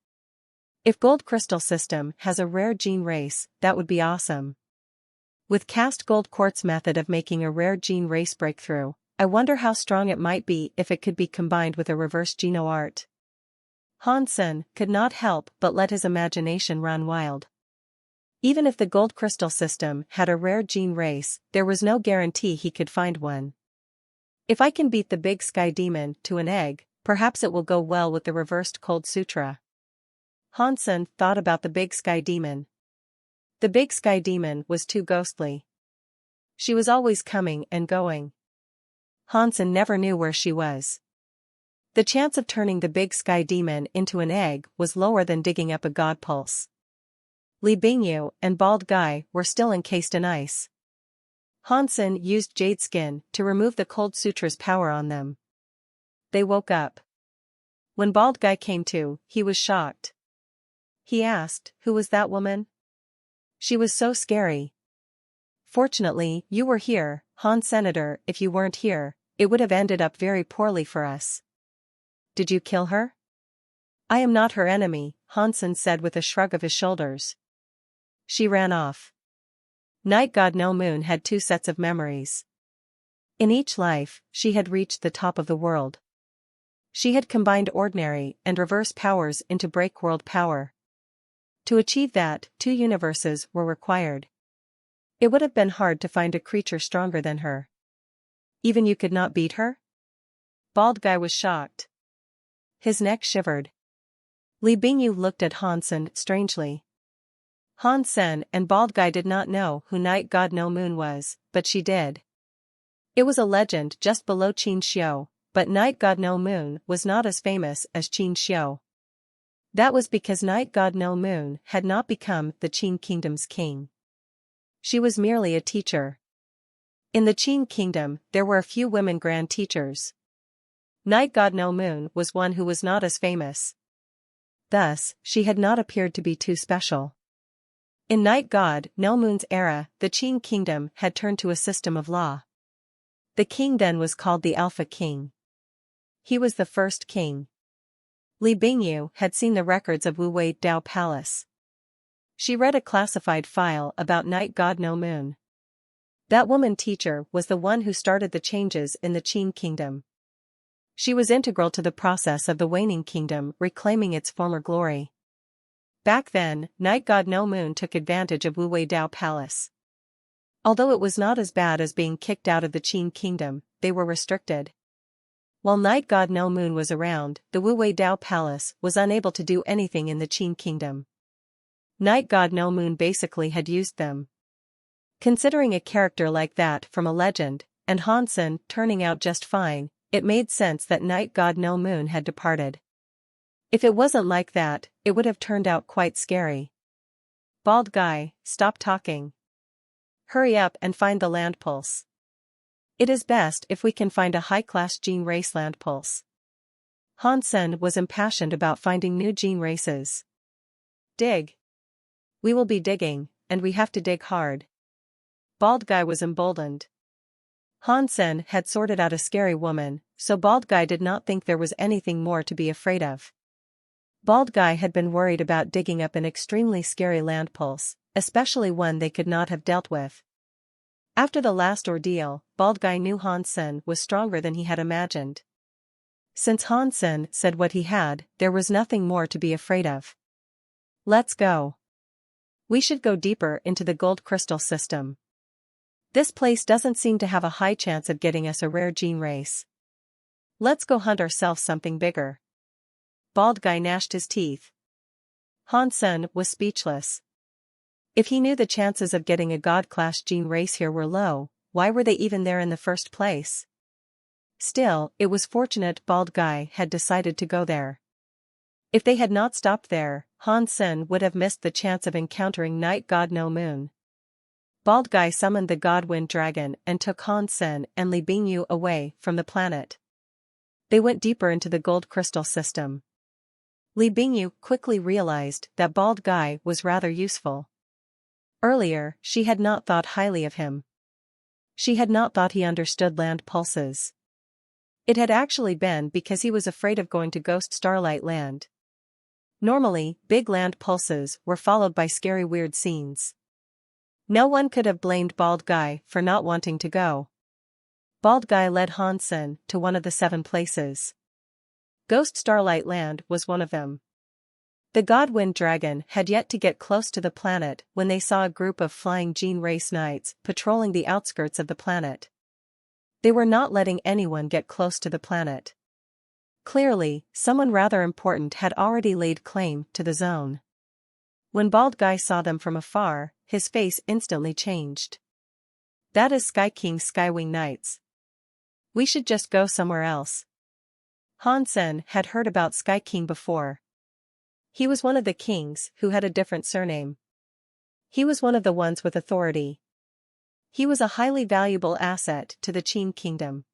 If Gold Crystal System has a rare gene race, that would be awesome. With Caste Gold Quartz method of making a rare gene race breakthrough, I wonder how strong it might be if it could be combined with a reverse Geno art. Hansen could not help but let his imagination run wild. Even if the Gold Crystal System had a rare gene race, there was no guarantee he could find one. If I can beat the Big Sky Demon to an egg, perhaps it will go well with the reversed Cold Sutra. Hansen thought about the Big Sky Demon. The Big Sky Demon was too ghostly. She was always coming and going. Hansen never knew where she was. The chance of turning the Big Sky Demon into an egg was lower than digging up a god pulse. Li Bingyu and Bald Guy were still encased in ice. Hansen used jade skin to remove the Cold Sutra's power on them. They woke up. When Bald Guy came to, he was shocked. He asked, "Who was that woman? She was so scary." "Fortunately, you were here, Han Senator. If you weren't here, it would have ended up very poorly for us." "Did you kill her?" "I am not her enemy," Hansen said with a shrug of his shoulders. "She ran off." Night God No Moon had two sets of memories. In each life, she had reached the top of the world. She had combined ordinary and reverse powers into Break World power. To achieve that, two universes were required. It would have been hard to find a creature stronger than her. Even you could not beat her? Bald Guy was shocked. His neck shivered. Li Bingyu looked at Hansen strangely. Hansen and Bald Guy did not know who Night God No Moon was, but she did. It was a legend just below Qin Xiu, but Night God No Moon was not as famous as Qin Xiu. That was because night god No Moon had not become the Qin Kingdom's king. She was merely a teacher. In the Qin Kingdom, there were a few women grand teachers. Night god No Moon was one who was not as famous. Thus, she had not appeared to be too special. In Night God No Moon's era, the Qin Kingdom had turned to a system of law. The king then was called the Alpha King. He was the first king. Li Bingyu had seen the records of Wu Wei Dao Palace. She read a classified file about Night God No Moon. That woman teacher was the one who started the changes in the Qin Kingdom. She was integral to the process of the waning kingdom reclaiming its former glory. Back then, Night God No Moon took advantage of Wu Wei Dao Palace. Although it was not as bad as being kicked out of the Qin Kingdom, they were restricted. While Night God No Moon was around, the Wu Wei Dao Palace was unable to do anything in the Qin Kingdom. Night God No Moon basically had used them. Considering a character like that from a legend, and Hansen turning out just fine, it made sense that Night God No Moon had departed. If it wasn't like that, it would have turned out quite scary. Bald guy, stop talking. Hurry up and find the land pulse. It is best if we can find a high-class gene race land pulse. Hansen was impassioned about finding new gene races. Dig. We will be digging, and we have to dig hard. Bald guy was emboldened. Hansen had sorted out a scary woman, so Bald guy did not think there was anything more to be afraid of. Bald guy had been worried about digging up an extremely scary land pulse, especially one they could not have dealt with. After the last ordeal, Bald guy knew Hansen was stronger than he had imagined. Since Hansen said what he had, there was nothing more to be afraid of. Let's go. We should go deeper into the gold crystal system. This place doesn't seem to have a high chance of getting us a rare gene race. Let's go hunt ourselves something bigger. Bald guy gnashed his teeth. Hansen was speechless. If he knew the chances of getting a god-class gene race here were low, why were they even there in the first place? Still, it was fortunate Bald guy had decided to go there. If they had not stopped there, Hansen would have missed the chance of encountering Night God No Moon. Bald guy summoned the God Wind Dragon and took Hansen and Li Bingyu away from the planet. They went deeper into the gold crystal system. Li Bingyu quickly realized that Bald guy was rather useful. Earlier, she had not thought highly of him. She had not thought he understood land pulses. It had actually been because he was afraid of going to Ghost Starlight Land. Normally, big land pulses were followed by scary weird scenes. No one could have blamed Bald guy for not wanting to go. Bald guy led Hansen to one of the 7 places. Ghost Starlight Land was one of them. The God Wind Dragon had yet to get close to the planet when they saw a group of flying gene race knights patrolling the outskirts of the planet. They were not letting anyone get close to the planet. Clearly, someone rather important had already laid claim to the zone. When Bald guy saw them from afar, his face instantly changed. That is Sky King's Skywing Knights. We should just go somewhere else. Hansen had heard about Sky King before. He was one of the kings who had a different surname. He was one of the ones with authority. He was a highly valuable asset to the Qin Kingdom.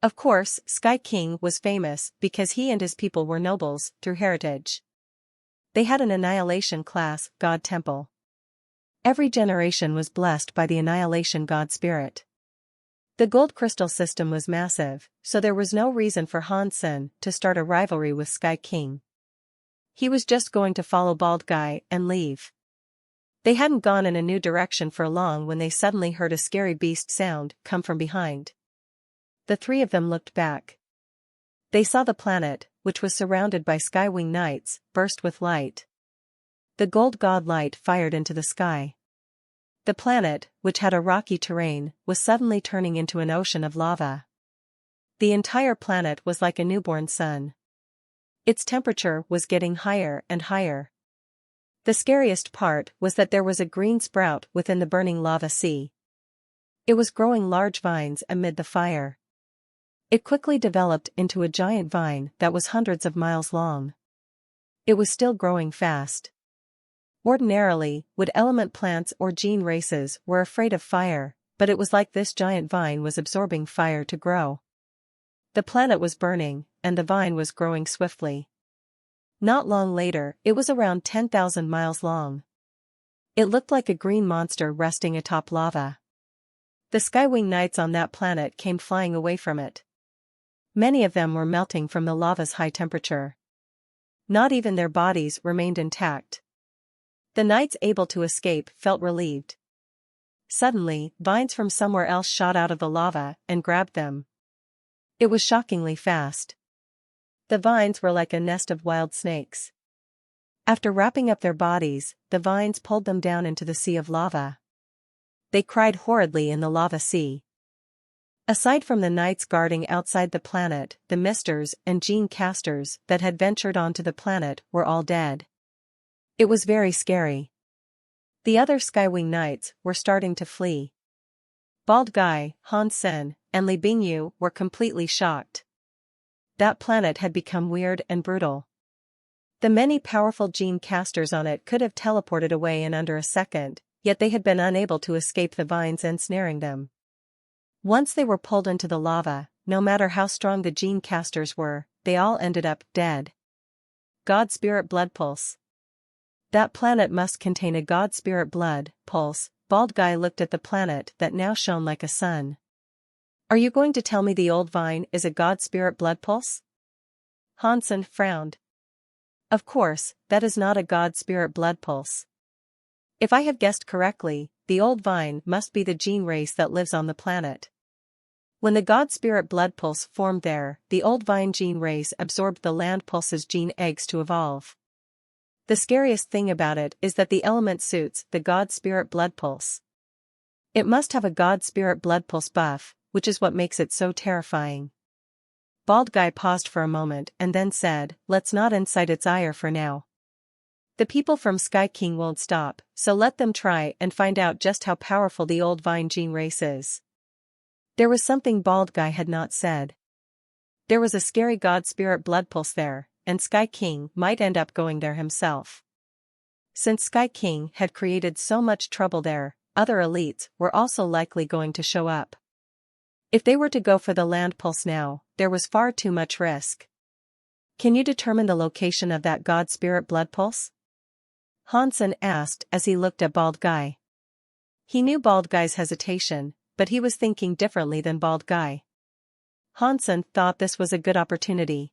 Of course, Sky King was famous because he and his people were nobles through heritage. They had an Annihilation class god temple. Every generation was blessed by the Annihilation god spirit. The gold crystal system was massive, so there was no reason for Hansen to start a rivalry with Sky King. He was just going to follow Bald guy and leave. They hadn't gone in a new direction for long when they suddenly heard a scary beast sound come from behind. The 3 of them looked back. They saw the planet, which was surrounded by Skywing Knights, burst with light. The gold god light fired into the sky. The planet, which had a rocky terrain, was suddenly turning into an ocean of lava. The entire planet was like a newborn sun. Its temperature was getting higher and higher. The scariest part was that there was a green sprout within the burning lava sea. It was growing large vines amid the fire. It quickly developed into a giant vine that was hundreds of miles long. It was still growing fast. Ordinarily, wood element plants or gene races were afraid of fire, but it was like this giant vine was absorbing fire to grow. The planet was burning, and the vine was growing swiftly. Not long later, it was around 10,000 miles long. It looked like a green monster resting atop lava. The skywing knights on that planet came flying away from it. Many of them were melting from the lava's high temperature. Not even their bodies remained intact. The knights able to escape felt relieved. Suddenly, vines from somewhere else shot out of the lava and grabbed them. It was shockingly fast. The vines were like a nest of wild snakes. After wrapping up their bodies, the vines pulled them down into the sea of lava. They cried horridly in the lava sea. Aside from the knights guarding outside the planet, the misters and gene casters that had ventured onto the planet were all dead. It was very scary. The other skywing knights were starting to flee. Bald Guy, Han Sen, and Li Bingyu were completely shocked. That planet had become weird and brutal. The many powerful gene casters on it could have teleported away in under a second, yet they had been unable to escape the vines ensnaring them. Once they were pulled into the lava, no matter how strong the gene casters were, they all ended up dead. God Spirit Blood Pulse. That planet must contain a God Spirit Blood Pulse. Bald Guy looked at the planet that now shone like a sun. Are you going to tell me the old vine is a God Spirit Blood Pulse? Hansen frowned. Of course, that is not a God Spirit Blood Pulse. If I have guessed correctly, the old vine must be the gene race that lives on the planet. When the God Spirit Blood Pulse formed there, the old vine gene race absorbed the land pulse's gene eggs to evolve. The scariest thing about it is that the element suits the God Spirit Blood Pulse. It must have a God Spirit Blood Pulse buff, which is what makes it so terrifying. Bald Guy paused for a moment and then said, let's not incite its ire for now. The people from Sky King won't stop, so let them try and find out just how powerful the old vine gene race is. There was something Bald Guy had not said. There was a scary God Spirit Blood Pulse there, and Sky King might end up going there himself. Since Sky King had created so much trouble there, other elites were also likely going to show up. If they were to go for the land pulse now, there was far too much risk. Can you determine the location of that God Spirit Blood Pulse? Hansen asked as he looked at Bald Guy. He knew Bald Guy's hesitation, but he was thinking differently than Bald Guy. Hansen thought this was a good opportunity.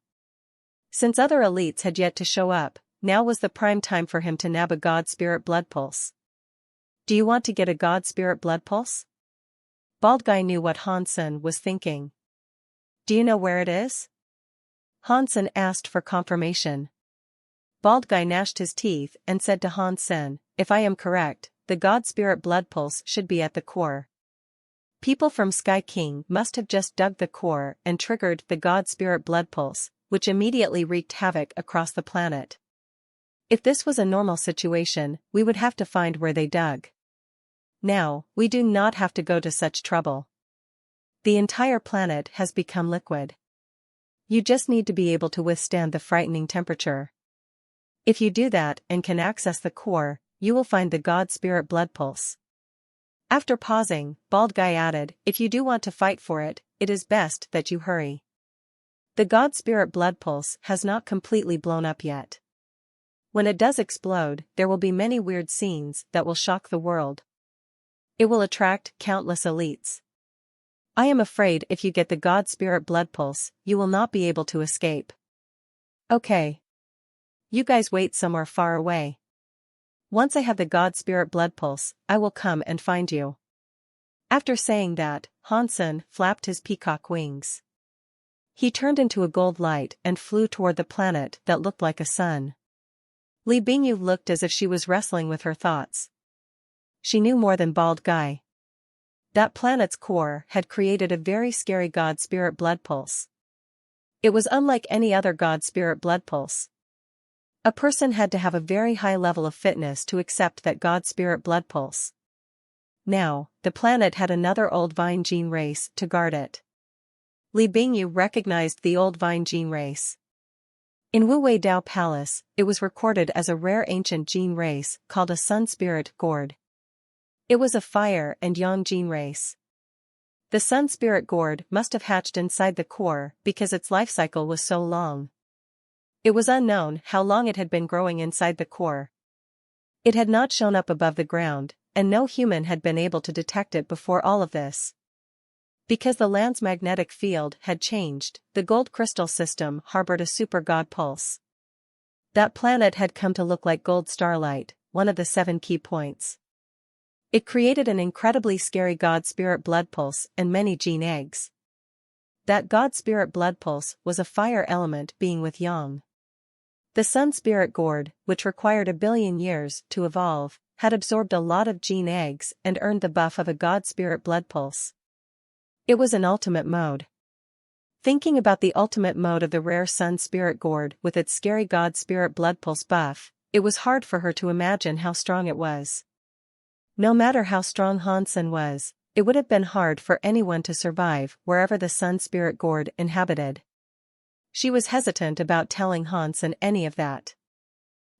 Since other elites had yet to show up, now was the prime time for him to nab a God Spirit Blood Pulse. Do you want to get a God Spirit Blood Pulse? Bald Guy knew what Hansen was thinking. Do you know where it is? Hansen asked for confirmation. Bald Guy gnashed his teeth and said to Hansen, if I am correct, the God Spirit Blood Pulse should be at the core. People from Sky King must have just dug the core and triggered the God Spirit Blood Pulse, which immediately wreaked havoc across the planet. If this was a normal situation, we would have to find where they dug. Now, we do not have to go to such trouble. The entire planet has become liquid. You just need to be able to withstand the frightening temperature. If you do that and can access the core, you will find the God Spirit Blood Pulse. After pausing, Bald Guy added, if you do want to fight for it, it is best that you hurry. The God Spirit Blood Pulse has not completely blown up yet. When it does explode, there will be many weird scenes that will shock the world. It will attract countless elites. I am afraid if you get the God Spirit Blood Pulse, you will not be able to escape. Okay. You guys wait somewhere far away. Once I have the God Spirit Blood Pulse, I will come and find you. After saying that, Hansen flapped his peacock wings. He turned into a gold light and flew toward the planet that looked like a sun. Li Bingyu looked as if she was wrestling with her thoughts. She knew more than Bald Guy. That planet's core had created a very scary God Spirit Blood Pulse. It was unlike any other God Spirit Blood Pulse. A person had to have a very high level of fitness to accept that God Spirit Blood Pulse. Now, the planet had another old vine gene race to guard it. Li Bingyu recognized the old vine gene race. In Wu Wei Dao Palace, it was recorded as a rare ancient gene race called a sun spirit gourd. It was a fire and yang gene race. The sun spirit gourd must have hatched inside the core because its life cycle was so long. It was unknown how long it had been growing inside the core. It had not shown up above the ground, and no human had been able to detect it before all of this. Because the land's magnetic field had changed, the gold crystal system harbored a super god pulse. That planet had come to look like gold starlight, one of the 7 key points. It created an incredibly scary god spirit blood pulse and many gene eggs. That god spirit blood pulse was a fire element being with yang. The sun spirit gourd, which required 1 billion years to evolve, had absorbed a lot of gene eggs and earned the buff of a god spirit blood pulse. It was an ultimate mode. Thinking about the ultimate mode of the rare sun spirit gourd with its scary god spirit blood pulse buff, it was hard for her to imagine how strong it was. No matter how strong Hansen was, it would have been hard for anyone to survive wherever the sun spirit gourd inhabited. She was hesitant about telling Hansen any of that.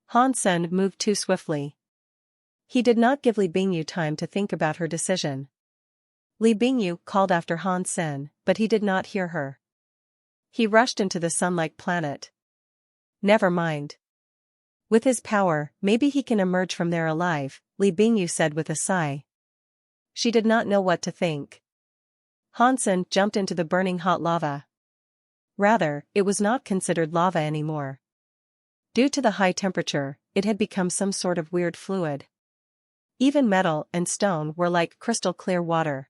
Hansen moved too swiftly. He did not give Li Bingyu time to think about her decision. Li Bingyu called after Hansen, but he did not hear her. He rushed into the sun-like planet. Never mind. With his power, maybe he can emerge from there alive, Li Bingyu said with a sigh. She did not know what to think. Hansen jumped into the burning hot lava. Rather, it was not considered lava anymore. Due to the high temperature, it had become some sort of weird fluid. Even metal and stone were like crystal clear water.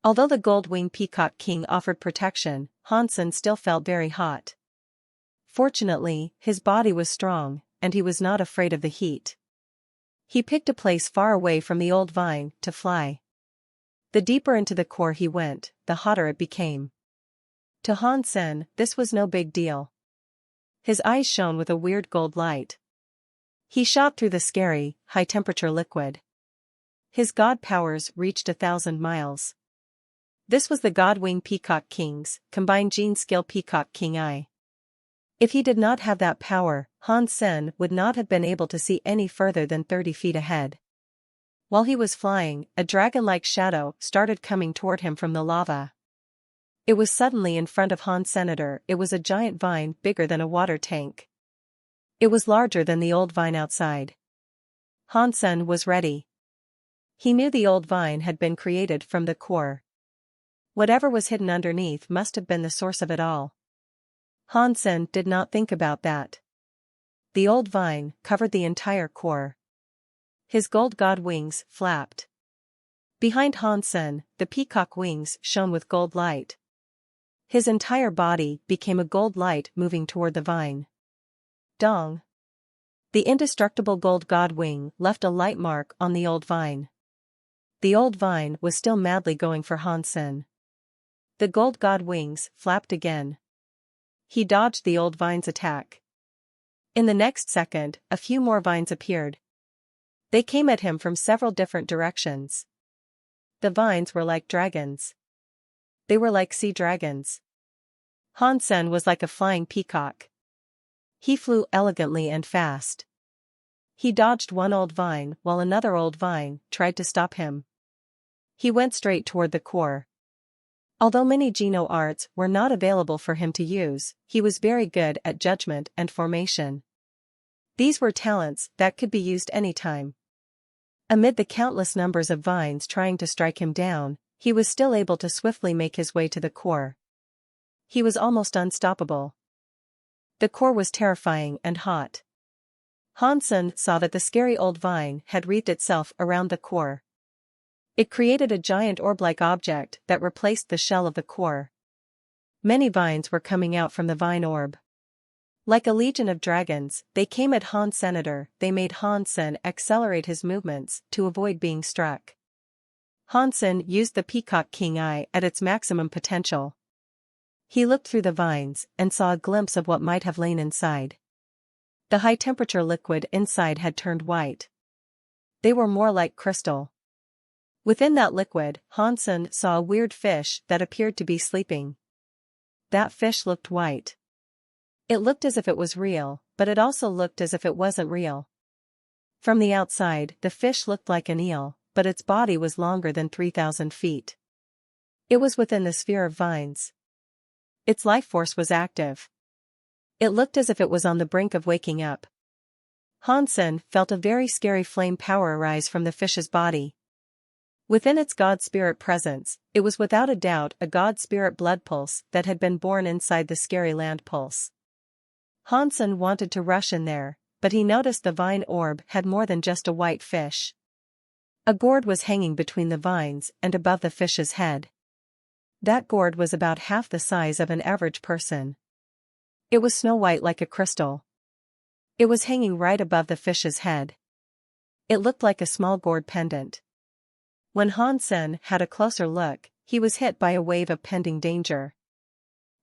Although the gold-winged peacock king offered protection, Hansen still felt very hot. Fortunately, his body was strong, and he was not afraid of the heat. He picked a place far away from the old vine to fly. The deeper into the core he went, the hotter it became. To Hansen, this was no big deal. His eyes shone with a weird gold light. He shot through the scary, high-temperature liquid. His god powers reached 1,000 miles. This was the God-winged Peacock King's combined gene skill Peacock King Eye. If he did not have that power, Hansen would not have been able to see any further than 30 feet ahead. While he was flying, a dragon-like shadow started coming toward him from the lava. It was suddenly in front of Hansen. It was a giant vine bigger than a water tank. It was larger than the old vine outside. Hansen was ready. He knew the old vine had been created from the core. Whatever was hidden underneath must have been the source of it all. Hansen did not think about that. The old vine covered the entire core. His gold god wings flapped. Behind Hansen, the peacock wings shone with gold light. His entire body became a gold light moving toward the vine. Dong. The indestructible gold god wing left a light mark on the old vine. The old vine was still madly going for Hansen. The gold god wings flapped again. He dodged the old vine's attack. In the next second, a few more vines appeared. They came at him from several different directions. The vines were like dragons. They were like sea dragons. Hansen was like a flying peacock. He flew elegantly and fast. He dodged one old vine while another old vine tried to stop him. He went straight toward the core. Although many Geno arts were not available for him to use, he was very good at judgment and formation. These were talents that could be used anytime. Amid the countless numbers of vines trying to strike him down, he was still able to swiftly make his way to the core. He was almost unstoppable. The core was terrifying and hot. Hansen saw that the scary old vine had wreathed itself around the core. It created a giant orb-like object that replaced the shell of the core. Many vines were coming out from the vine orb. Like a legion of dragons, they came at Hansen. They made Hansen accelerate his movements to avoid being struck. Hansen used the Peacock King Eye at its maximum potential. He looked through the vines and saw a glimpse of what might have lain inside. The high-temperature liquid inside had turned white. They were more like crystal. Within that liquid, Hansen saw a weird fish that appeared to be sleeping. That fish looked white. It looked as if it was real, but it also looked as if it wasn't real. From the outside, the fish looked like an eel, but its body was longer than 3,000 feet. It was within the sphere of vines. Its life force was active. It looked as if it was on the brink of waking up. Hansen felt a very scary flame power arise from the fish's body. Within its god spirit presence, it was without a doubt a god spirit blood pulse that had been born inside the scary land pulse. Hansen wanted to rush in there, but he noticed the vine orb had more than just a white fish. A gourd was hanging between the vines and above the fish's head. That gourd was about half the size of an average person. It was snow-white like a crystal. It was hanging right above the fish's head. It looked like a small gourd pendant. When Hansen had a closer look, he was hit by a wave of pending danger.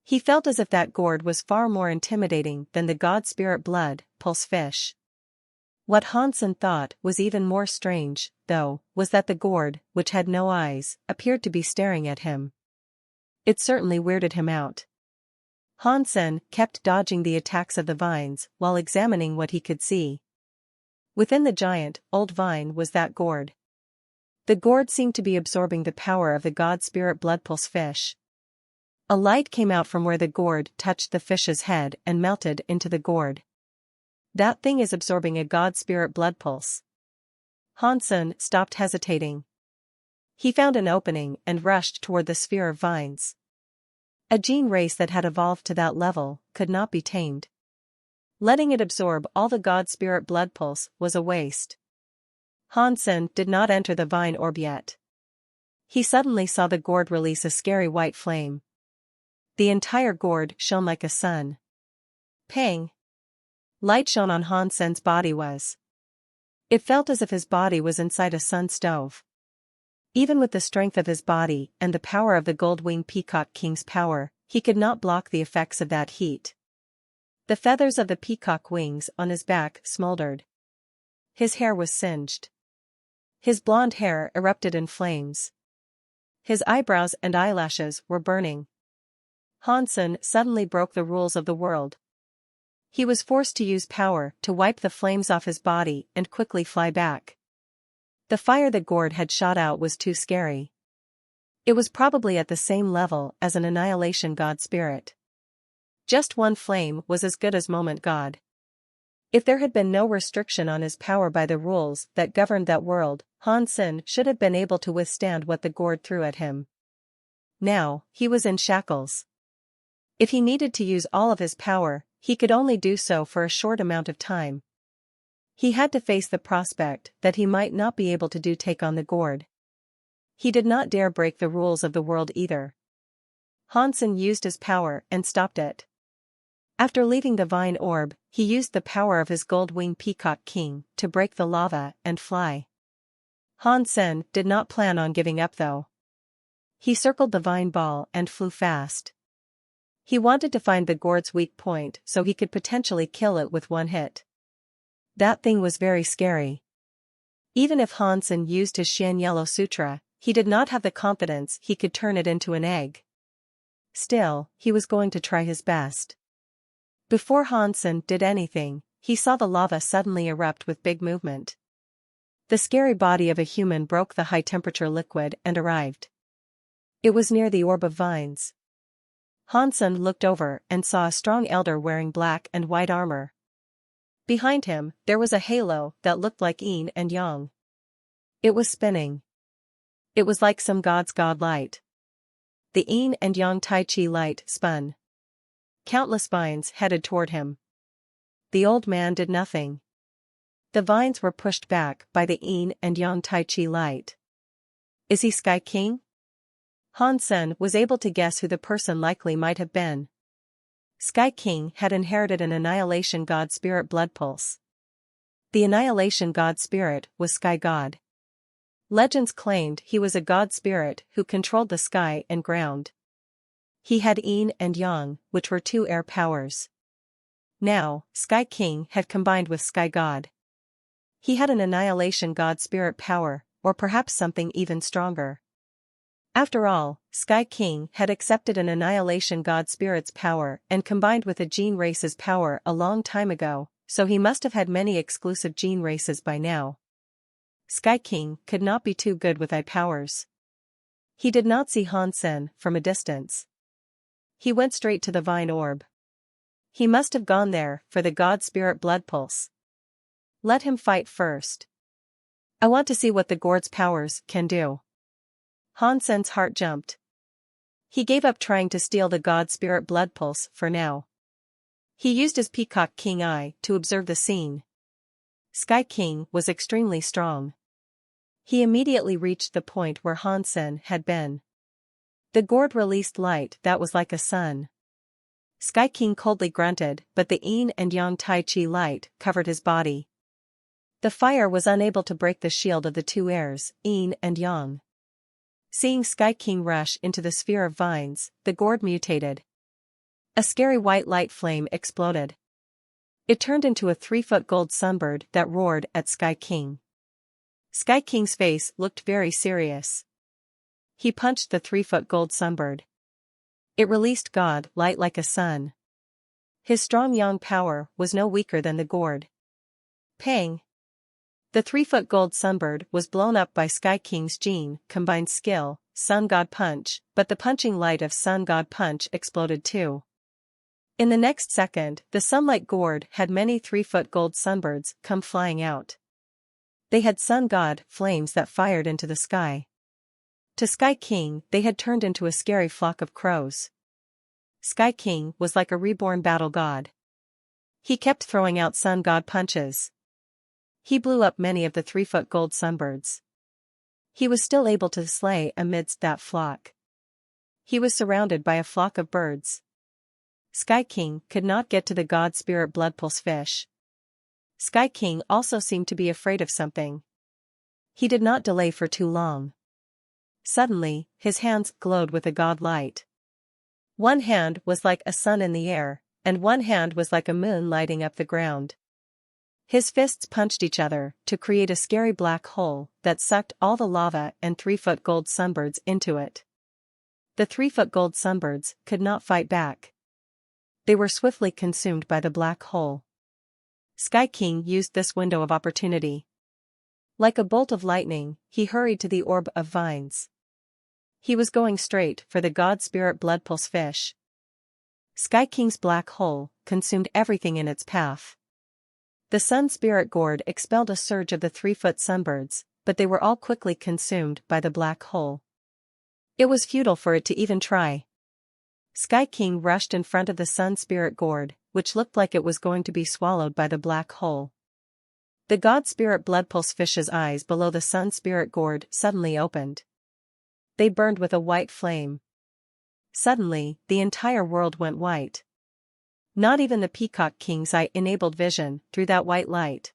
He felt as if that gourd was far more intimidating than the god spirit blood pulse fish. What Hansen thought was even more strange, though, was that the gourd, which had no eyes, appeared to be staring at him. It certainly weirded him out. Hansen kept dodging the attacks of the vines while examining what he could see. Within the giant, old vine was that gourd. The gourd seemed to be absorbing the power of the god spirit blood pulse fish. A light came out from where the gourd touched the fish's head and melted into the gourd. That thing is absorbing a god spirit blood pulse. Hansen stopped hesitating. He found an opening and rushed toward the sphere of vines. A gene race that had evolved to that level could not be tamed. Letting it absorb all the god spirit blood pulse was a waste. Hansen did not enter the vine orb yet. He suddenly saw the gourd release a scary white flame. The entire gourd shone like a sun. Pang! Light shone on Hansen's body was. It felt as if his body was inside a sun stove. Even with the strength of his body and the power of the gold-winged peacock king's power, he could not block the effects of that heat. The feathers of the peacock wings on his back smoldered. His hair was singed. His blonde hair erupted in flames. His eyebrows and eyelashes were burning. Hansen suddenly broke the rules of the world. He was forced to use power to wipe the flames off his body and quickly fly back. The fire the gourd had shot out was too scary. It was probably at the same level as an annihilation god spirit. Just one flame was as good as moment god. If there had been no restriction on his power by the rules that governed that world, Hansen should have been able to withstand what the gourd threw at him. Now, he was in shackles. If he needed to use all of his power, he could only do so for a short amount of time. He had to face the prospect that he might not be able to take on the gourd. He did not dare break the rules of the world either. Hansen used his power and stopped it. After leaving the vine orb, he used the power of his gold-winged peacock king to break the lava and fly. Hansen did not plan on giving up though. He circled the vine ball and flew fast. He wanted to find the gourd's weak point so he could potentially kill it with one hit. That thing was very scary. Even if Hansen used his Shan Yellow Sutra, he did not have the confidence he could turn it into an egg. Still, he was going to try his best. Before Hansen did anything, he saw the lava suddenly erupt with big movement. The scary body of a human broke the high-temperature liquid and arrived. It was near the orb of vines. Hansen looked over and saw a strong elder wearing black and white armor. Behind him, there was a halo that looked like yin and yang. It was spinning. It was like some god's god light. The yin and yang Tai Chi light spun. Countless vines headed toward him. The old man did nothing. The vines were pushed back by the yin and yang Tai Chi light. Is he Sky King? Hansen was able to guess who the person likely might have been. Sky King had inherited an annihilation god spirit blood pulse. The annihilation god spirit was Sky God. Legends claimed he was a god spirit who controlled the sky and ground. He had yin and yang, which were two air powers. Now, Sky King had combined with Sky God. He had an annihilation god spirit power, or perhaps something even stronger. After all, Sky King had accepted an annihilation god spirit's power and combined with a gene race's power a long time ago, so he must have had many exclusive gene races by now. Sky King could not be too good with eye powers. He did not see Hansen from a distance. He went straight to the vine orb. He must have gone there for the god spirit blood pulse. Let him fight first. I want to see what the gourd's powers can do. Hansen's heart jumped. He gave up trying to steal the god spirit blood pulse for now. He used his Peacock King eye to observe the scene. Sky King was extremely strong. He immediately reached the point where Hansen had been. The gourd released light that was like a sun. Sky King coldly grunted, but the yin and yang tai chi light covered his body. The fire was unable to break the shield of the two airs, yin and yang. Seeing Sky King rush into the sphere of vines, the gourd mutated. A scary white light flame exploded. It turned into a 3-foot gold sunbird that roared at Sky King. Sky King's face looked very serious. He punched the 3-foot gold sunbird. It released god light like a sun. His strong yang power was no weaker than the gourd. Pang! The 3-foot gold sunbird was blown up by Sky King's gene combined skill, Sun God Punch, but the punching light of Sun God Punch exploded too. In the next second, the sunlight gourd had many 3-foot gold sunbirds come flying out. They had sun god flames that fired into the sky. To Sky King, they had turned into a scary flock of crows. Sky King was like a reborn battle god. He kept throwing out sun god punches. He blew up many of the 3-foot gold sunbirds. He was still able to slay amidst that flock. He was surrounded by a flock of birds. Sky King could not get to the god spirit blood pulse fish. Sky King also seemed to be afraid of something. He did not delay for too long. Suddenly, his hands glowed with a god light. One hand was like a sun in the air, and one hand was like a moon lighting up the ground. His fists punched each other to create a scary black hole that sucked all the lava and 3-foot gold sunbirds into it. The 3-foot gold sunbirds could not fight back. They were swiftly consumed by the black hole. Sky King used this window of opportunity. Like a bolt of lightning, he hurried to the orb of vines. He was going straight for the god spirit blood pulse fish. Sky King's black hole consumed everything in its path. The sun spirit gourd expelled a surge of the 3-foot sunbirds, but they were all quickly consumed by the black hole. It was futile for it to even try. Sky King rushed in front of the sun spirit gourd, which looked like it was going to be swallowed by the black hole. The god spirit blood pulse fish's eyes below the sun spirit gourd suddenly opened. They burned with a white flame. Suddenly, the entire world went white. Not even the Peacock King's eye enabled vision through that white light.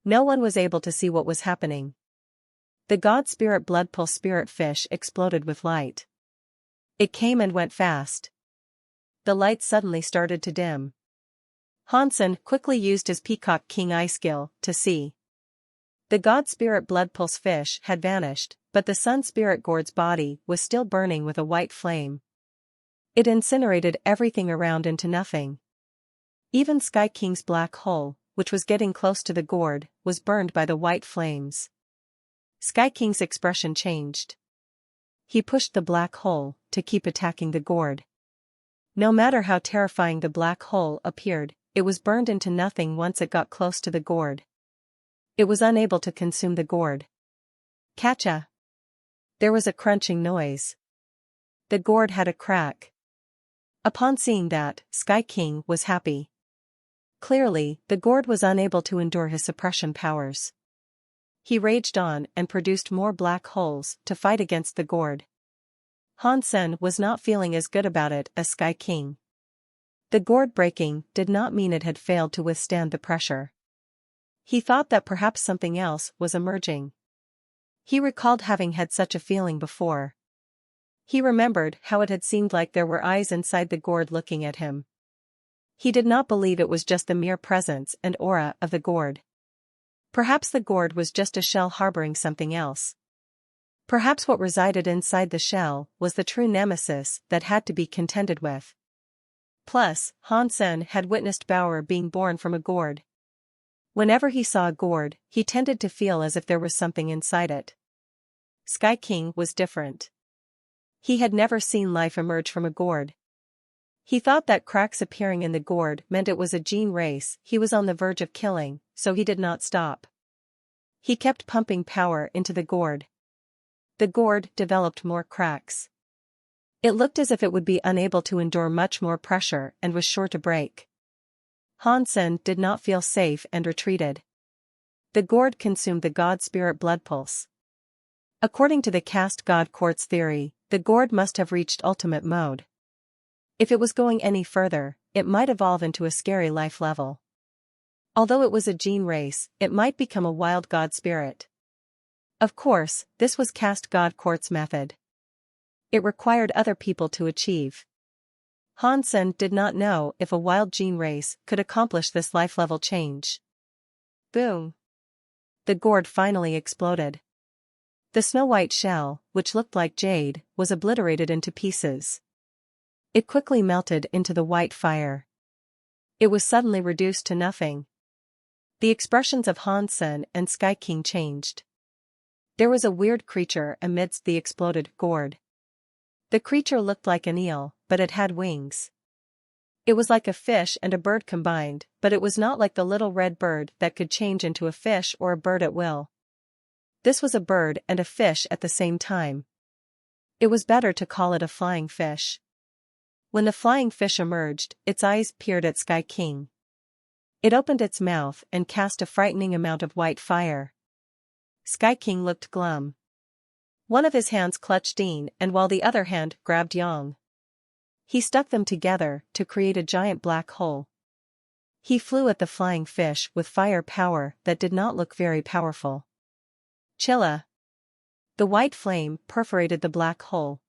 No one was able to see what was happening. The god spirit blood pulse spirit fish exploded with light. It came and went fast. The light suddenly started to dim. Hansen quickly used his Peacock King eye skill to see. The god spirit blood pulse fish had vanished, but the sun spirit gourd's body was still burning with a white flame. It incinerated everything around into nothing. Even Sky King's black hole, which was getting close to the gourd, was burned by the white flames. Sky King's expression changed. He pushed the black hole to keep attacking the gourd. No matter how terrifying the black hole appeared, it was burned into nothing once it got close to the gourd. It was unable to consume the gourd. Catcha! There was a crunching noise. The gourd had a crack. Upon seeing that, Sky King was happy. Clearly, the gourd was unable to endure his suppression powers. He raged on and produced more black holes to fight against the gourd. Hansen was not feeling as good about it as Sky King. The gourd breaking did not mean it had failed to withstand the pressure. He thought that perhaps something else was emerging. He recalled having had such a feeling before. He remembered how it had seemed like there were eyes inside the gourd looking at him. He did not believe it was just the mere presence and aura of the gourd. Perhaps the gourd was just a shell harboring something else. Perhaps what resided inside the shell was the true nemesis that had to be contended with. Plus, Hansen had witnessed Bauer being born from a gourd. Whenever he saw a gourd, he tended to feel as if there was something inside it. Sky King was different. He had never seen life emerge from a gourd. He thought that cracks appearing in the gourd meant it was a gene race he was on the verge of killing, so he did not stop. He kept pumping power into the gourd. The gourd developed more cracks. It looked as if it would be unable to endure much more pressure and was sure to break. Hansen did not feel safe and retreated. The gourd consumed the god spirit blood pulse. According to the caste god quartz theory, the gourd must have reached ultimate mode. If it was going any further, it might evolve into a scary life level. Although it was a gene race, it might become a wild god spirit. Of course, this was caste god quartz method. It required other people to achieve. Hansen did not know if a wild gene race could accomplish this life level change. Boom! The gourd finally exploded. The snow-white shell, which looked like jade, was obliterated into pieces. It quickly melted into the white fire. It was suddenly reduced to nothing. The expressions of Hansen and Sky King changed. There was a weird creature amidst the exploded gourd. The creature looked like an eel, but it had wings. It was like a fish and a bird combined, but it was not like the little red bird that could change into a fish or a bird at will. This was a bird and a fish at the same time. It was better to call it a flying fish. When the flying fish emerged, its eyes peered at Sky King. It opened its mouth and cast a frightening amount of white fire. Sky King looked glum. One of his hands clutched Dean and while the other hand grabbed Yang. He stuck them together to create a giant black hole. He flew at the flying fish with fire power that did not look very powerful. Chilla! The white flame perforated the black hole.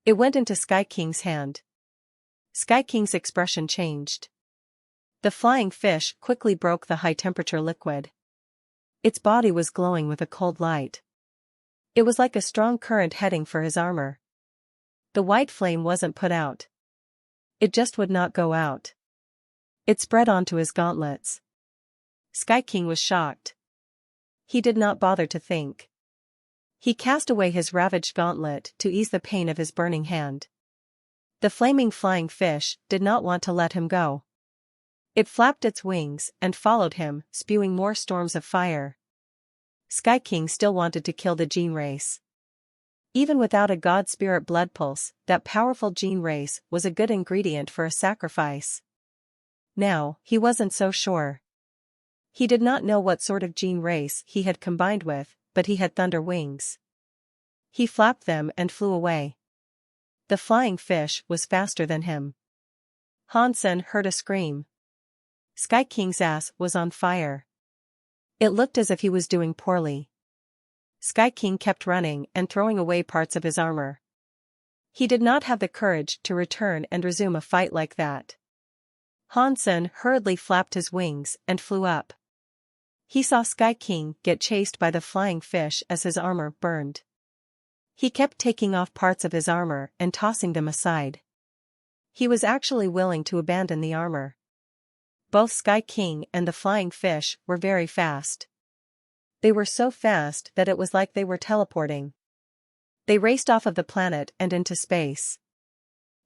It went into Sky King's hand. Sky King's expression changed. The flying fish quickly broke the high-temperature liquid. Its body was glowing with a cold light. It was like a strong current heading for his armor. The white flame wasn't put out. It just would not go out. It spread onto his gauntlets. Sky King was shocked. He did not bother to think. He cast away his ravaged gauntlet to ease the pain of his burning hand. The flaming flying fish did not want to let him go. It flapped its wings and followed him, spewing more storms of fire. Sky King still wanted to kill the gene race. Even without a god spirit blood pulse, that powerful gene race was a good ingredient for a sacrifice. Now, he wasn't so sure. He did not know what sort of gene race he had combined with, but he had thunder wings. He flapped them and flew away. The flying fish was faster than him. Hansen heard a scream. Sky King's ass was on fire. It looked as if he was doing poorly. Sky King kept running and throwing away parts of his armor. He did not have the courage to return and resume a fight like that. Hansen hurriedly flapped his wings and flew up. He saw Sky King get chased by the flying fish as his armor burned. He kept taking off parts of his armor and tossing them aside. He was actually willing to abandon the armor. Both Sky King and the flying fish were very fast. They were so fast that it was like they were teleporting. They raced off of the planet and into space.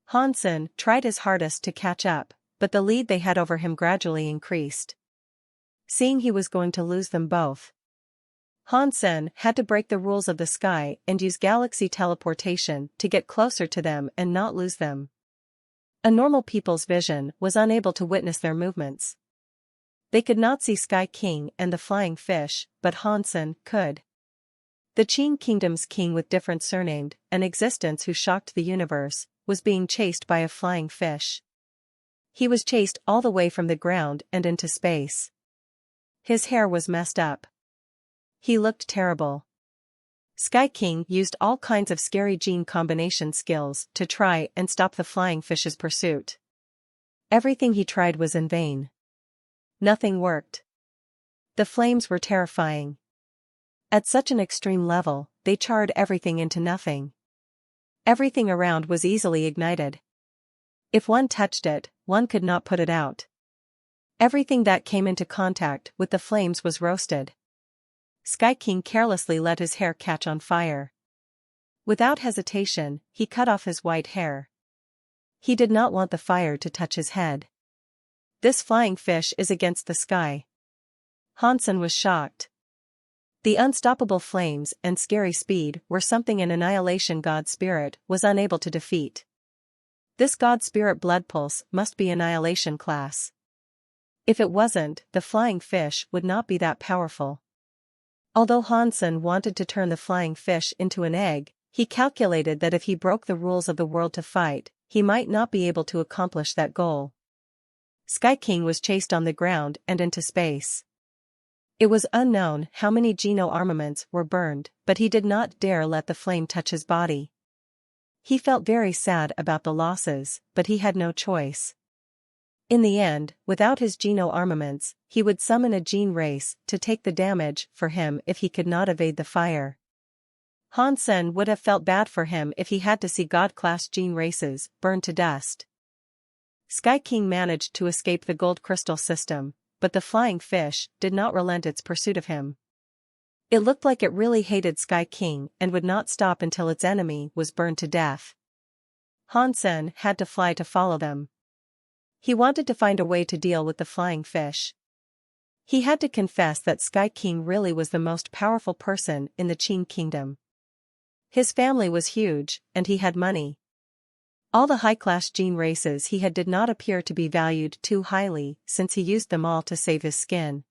Hansen tried his hardest to catch up, but the lead they had over him gradually increased. Seeing he was going to lose them both, Hansen had to break the rules of the sky and use galaxy teleportation to get closer to them and not lose them. A normal people's vision was unable to witness their movements. They could not see Sky King and the flying fish, but Hansen could. The Qing Kingdom's king with different surnamed, an existence who shocked the universe, was being chased by a flying fish. He was chased all the way from the ground and into space. His hair was messed up. He looked terrible. Sky King used all kinds of scary gene combination skills to try and stop the flying fish's pursuit. Everything he tried was in vain. Nothing worked. The flames were terrifying. At such an extreme level, they charred everything into nothing. Everything around was easily ignited. If one touched it, one could not put it out. Everything that came into contact with the flames was roasted. Sky King carelessly let his hair catch on fire. Without hesitation, he cut off his white hair. He did not want the fire to touch his head. This flying fish is against the sky. Hansen was shocked. The unstoppable flames and scary speed were something an annihilation god spirit was unable to defeat. This god spirit blood pulse must be annihilation class. If it wasn't, the flying fish would not be that powerful. Although Hansen wanted to turn the flying fish into an egg, he calculated that if he broke the rules of the world to fight, he might not be able to accomplish that goal. Sky King was chased on the ground and into space. It was unknown how many Geno armaments were burned, but he did not dare let the flame touch his body. He felt very sad about the losses, but he had no choice. In the end, without his Geno armaments, he would summon a gene race to take the damage for him if he could not evade the fire. Hansen would have felt bad for him if he had to see god-class gene races burned to dust. Sky King managed to escape the gold crystal system, but the flying fish did not relent its pursuit of him. It looked like it really hated Sky King and would not stop until its enemy was burned to death. Hansen had to fly to follow them. He wanted to find a way to deal with the flying fish. He had to confess that Sky King really was the most powerful person in the Qin kingdom. His family was huge, and he had money. All the high-class gene races he had did not appear to be valued too highly since he used them all to save his skin.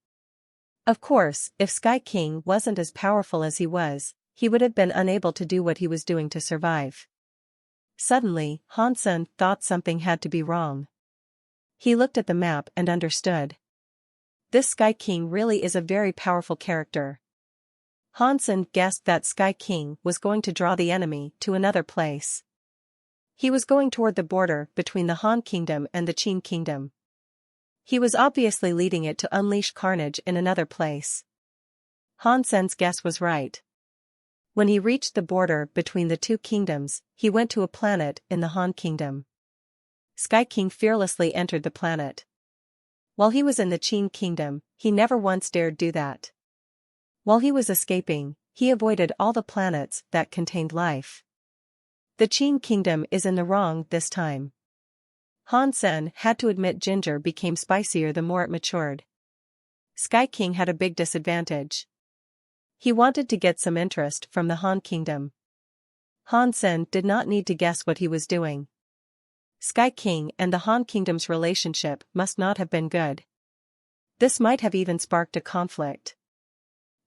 Of course, if Sky King wasn't as powerful as he would have been unable to do what he was doing to survive. Suddenly, Hansen thought something had to be wrong. He looked at the map and understood. This Sky King really is a very powerful character. Hansen guessed that Sky King was going to draw the enemy to another place. He was going toward the border between the Han Kingdom and the Qin Kingdom. He was obviously leading it to unleash carnage in another place. Hansen's guess was right. When he reached the border between the two kingdoms, he went to a planet in the Han Kingdom. Sky King fearlessly entered the planet. While he was in the Qin Kingdom, he never once dared do that. While he was escaping, he avoided all the planets that contained life. The Qin Kingdom is in the wrong this time. Hansen had to admit ginger became spicier the more it matured. Sky King had a big disadvantage. He wanted to get some interest from the Han Kingdom. Hansen did not need to guess what he was doing. Sky King and the Han Kingdom's relationship must not have been good. This might have even sparked a conflict.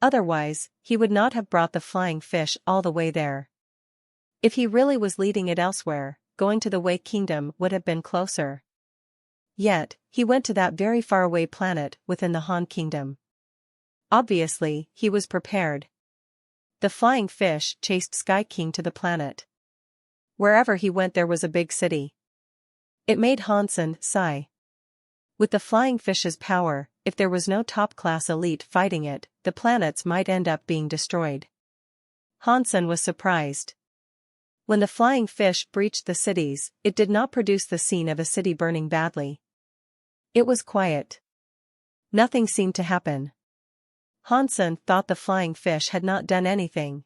Otherwise, he would not have brought the flying fish all the way there. If he really was leading it elsewhere, going to the Wei Kingdom would have been closer. Yet, he went to that very faraway planet within the Han Kingdom. Obviously, he was prepared. The flying fish chased Sky King to the planet. Wherever he went there was a big city. It made Hansen sigh. With the flying fish's power, if there was no top-class elite fighting it, the planets might end up being destroyed. Hansen was surprised. When the flying fish breached the cities, it did not produce the scene of a city burning badly. It was quiet. Nothing seemed to happen. Hansen thought the flying fish had not done anything.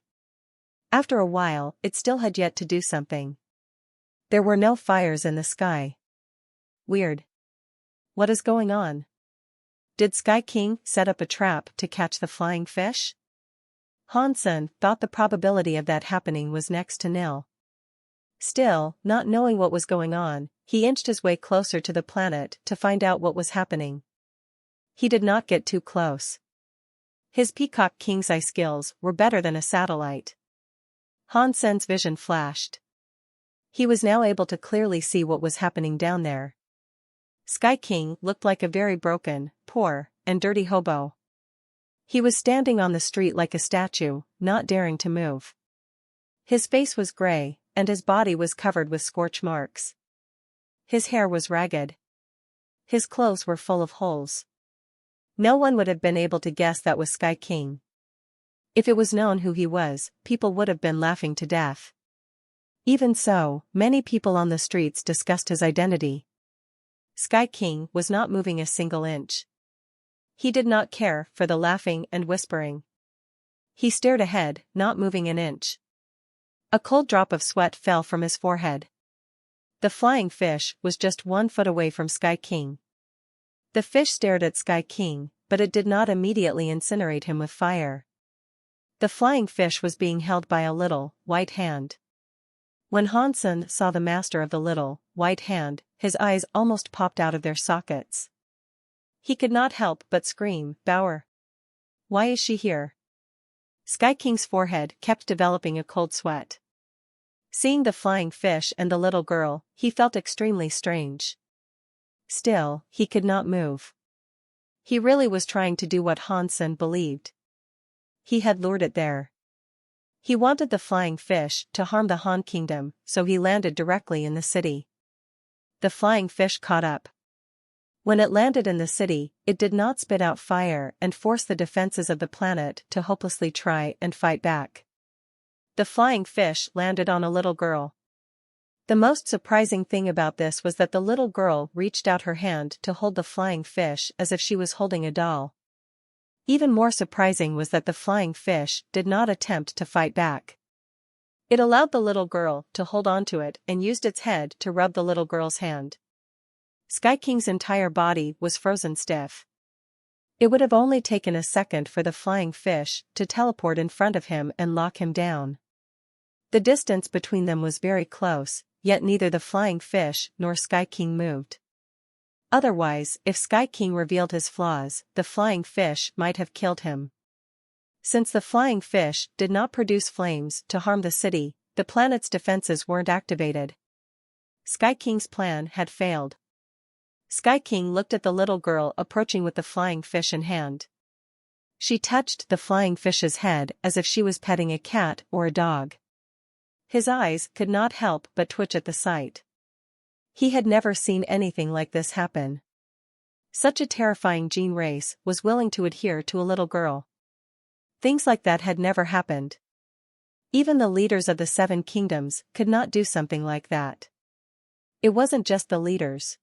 After a while, it still had yet to do something. There were no fires in the sky. Weird. What is going on? Did Sky King set up a trap to catch the flying fish? Hansen thought the probability of that happening was next to nil. Still, not knowing what was going on, he inched his way closer to the planet to find out what was happening. He did not get too close. His Peacock King's eye skills were better than a satellite. Hansen's vision flashed. He was now able to clearly see what was happening down there. Sky King looked like a very broken, poor, and dirty hobo. He was standing on the street like a statue, not daring to move. His face was gray, and his body was covered with scorch marks. His hair was ragged. His clothes were full of holes. No one would have been able to guess that was Sky King. If it was known who he was, people would have been laughing to death. Even so, many people on the streets discussed his identity. Sky King was not moving a single inch. He did not care for the laughing and whispering. He stared ahead, not moving an inch. A cold drop of sweat fell from his forehead. The flying fish was just 1 foot away from Sky King. The fish stared at Sky King, but it did not immediately incinerate him with fire. The flying fish was being held by a little, white hand. When Hansen saw the master of the little, white hand, his eyes almost popped out of their sockets. He could not help but scream, "Bauer! Why is she here?" Sky King's forehead kept developing a cold sweat. Seeing the flying fish and the little girl, he felt extremely strange. Still, he could not move. He really was trying to do what Hansen believed. He had lured it there. He wanted the flying fish to harm the Han Kingdom, so he landed directly in the city. The flying fish caught up. When it landed in the city, it did not spit out fire and force the defenses of the planet to hopelessly try and fight back. The flying fish landed on a little girl. The most surprising thing about this was that the little girl reached out her hand to hold the flying fish as if she was holding a doll. Even more surprising was that the flying fish did not attempt to fight back. It allowed the little girl to hold onto it and used its head to rub the little girl's hand. Sky King's entire body was frozen stiff. It would have only taken a second for the flying fish to teleport in front of him and lock him down. The distance between them was very close, yet neither the flying fish nor Sky King moved. Otherwise, if Sky King revealed his flaws, the flying fish might have killed him. Since the flying fish did not produce flames to harm the city, the planet's defenses weren't activated. Sky King's plan had failed. Sky King looked at the little girl approaching with the flying fish in hand. She touched the flying fish's head as if she was petting a cat or a dog. His eyes could not help but twitch at the sight. He had never seen anything like this happen. Such a terrifying gene race was willing to adhere to a little girl. Things like that had never happened. Even the leaders of the 7 kingdoms could not do something like that. It wasn't just the leaders.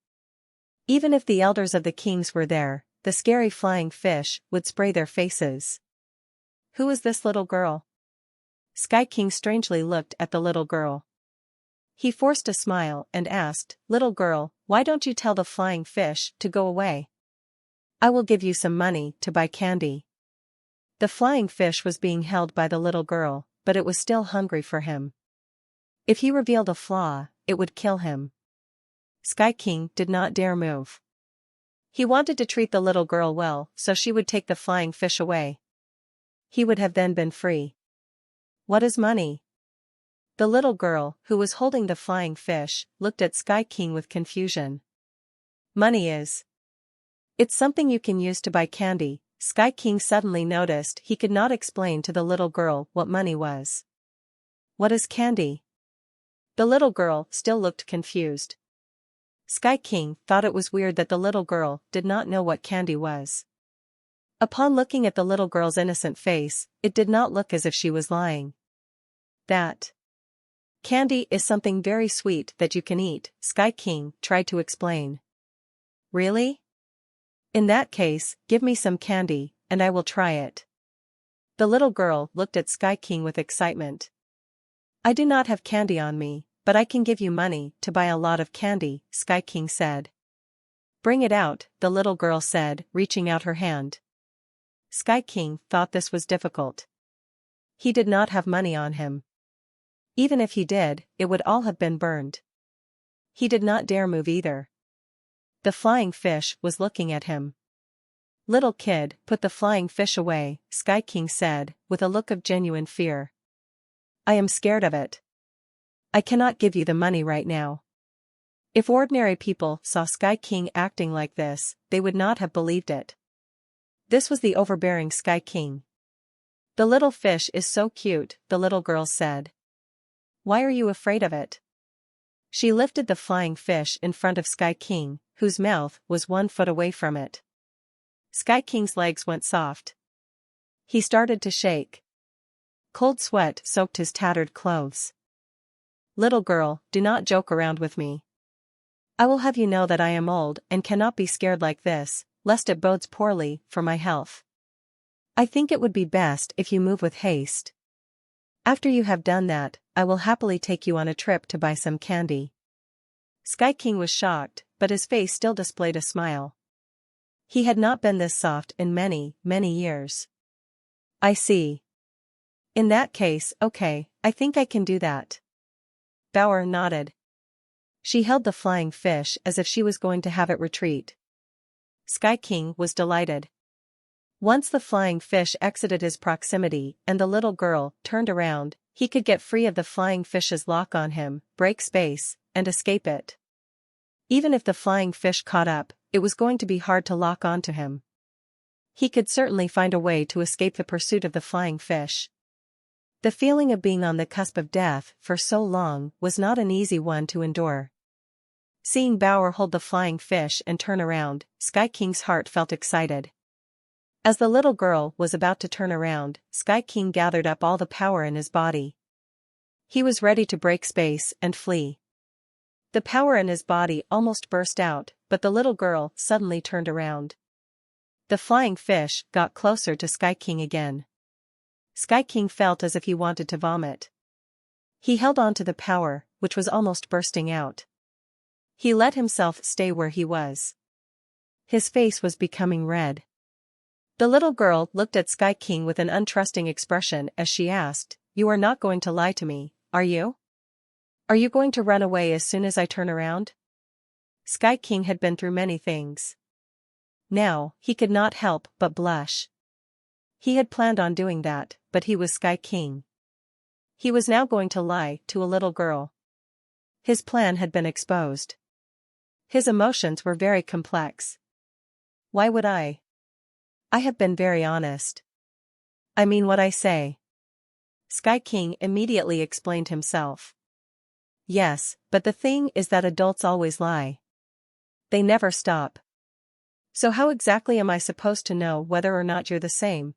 Even if the elders of the kings were there, the scary flying fish would spray their faces. Who is this little girl? Sky King strangely looked at the little girl. He forced a smile and asked, "Little girl, why don't you tell the flying fish to go away? I will give you some money to buy candy." The flying fish was being held by the little girl, but it was still hungry for him. If he revealed a flaw, it would kill him. Sky King did not dare move. He wanted to treat the little girl well so she would take the flying fish away. He would have then been free. What is money? The little girl, who was holding the flying fish, looked at Sky King with confusion. Money is. It's something you can use to buy candy. Sky King suddenly noticed he could not explain to the little girl what money was. What is candy? The little girl still looked confused. Sky King thought it was weird that the little girl did not know what candy was. Upon looking at the little girl's innocent face, it did not look as if she was lying. That candy is something very sweet that you can eat, Sky King tried to explain. Really? In that case, give me some candy, and I will try it. The little girl looked at Sky King with excitement. I do not have candy on me, but I can give you money to buy a lot of candy, Sky King said. Bring it out, the little girl said, reaching out her hand. Sky King thought this was difficult. He did not have money on him. Even if he did, it would all have been burned. He did not dare move either. The flying fish was looking at him. Little kid, put the flying fish away, Sky King said, with a look of genuine fear. I am scared of it. I cannot give you the money right now. If ordinary people saw Sky King acting like this, they would not have believed it. This was the overbearing Sky King. The little fish is so cute, the little girl said. Why are you afraid of it? She lifted the flying fish in front of Sky King, whose mouth was 1 foot away from it. Sky King's legs went soft. He started to shake. Cold sweat soaked his tattered clothes. Little girl, do not joke around with me. I will have you know that I am old and cannot be scared like this, lest it bodes poorly for my health. I think it would be best if you move with haste. After you have done that, I will happily take you on a trip to buy some candy. Sky King was shocked, but his face still displayed a smile. He had not been this soft in many, many years. I see. In that case, okay, I think I can do that. Bower nodded. She held the flying fish as if she was going to have it retreat. Sky King was delighted. Once the flying fish exited his proximity and the little girl turned around, he could get free of the flying fish's lock on him, break space, and escape it. Even if the flying fish caught up, it was going to be hard to lock onto him. He could certainly find a way to escape the pursuit of the flying fish. The feeling of being on the cusp of death for so long was not an easy one to endure. Seeing Bower hold the flying fish and turn around, Sky King's heart felt excited. As the little girl was about to turn around, Sky King gathered up all the power in his body. He was ready to break space and flee. The power in his body almost burst out, but the little girl suddenly turned around. The flying fish got closer to Sky King again. Sky King felt as if he wanted to vomit. He held on to the power, which was almost bursting out. He let himself stay where he was. His face was becoming red. The little girl looked at Sky King with an untrusting expression as she asked, "You are not going to lie to me, are you? Are you going to run away as soon as I turn around?" Sky King had been through many things. Now, he could not help but blush. He had planned on doing that, but he was Sky King. He was now going to lie to a little girl. His plan had been exposed. His emotions were very complex. Why would I? I have been very honest. I mean what I say. Sky King immediately explained himself. Yes, but the thing is that adults always lie. They never stop. So how exactly am I supposed to know whether or not you're the same?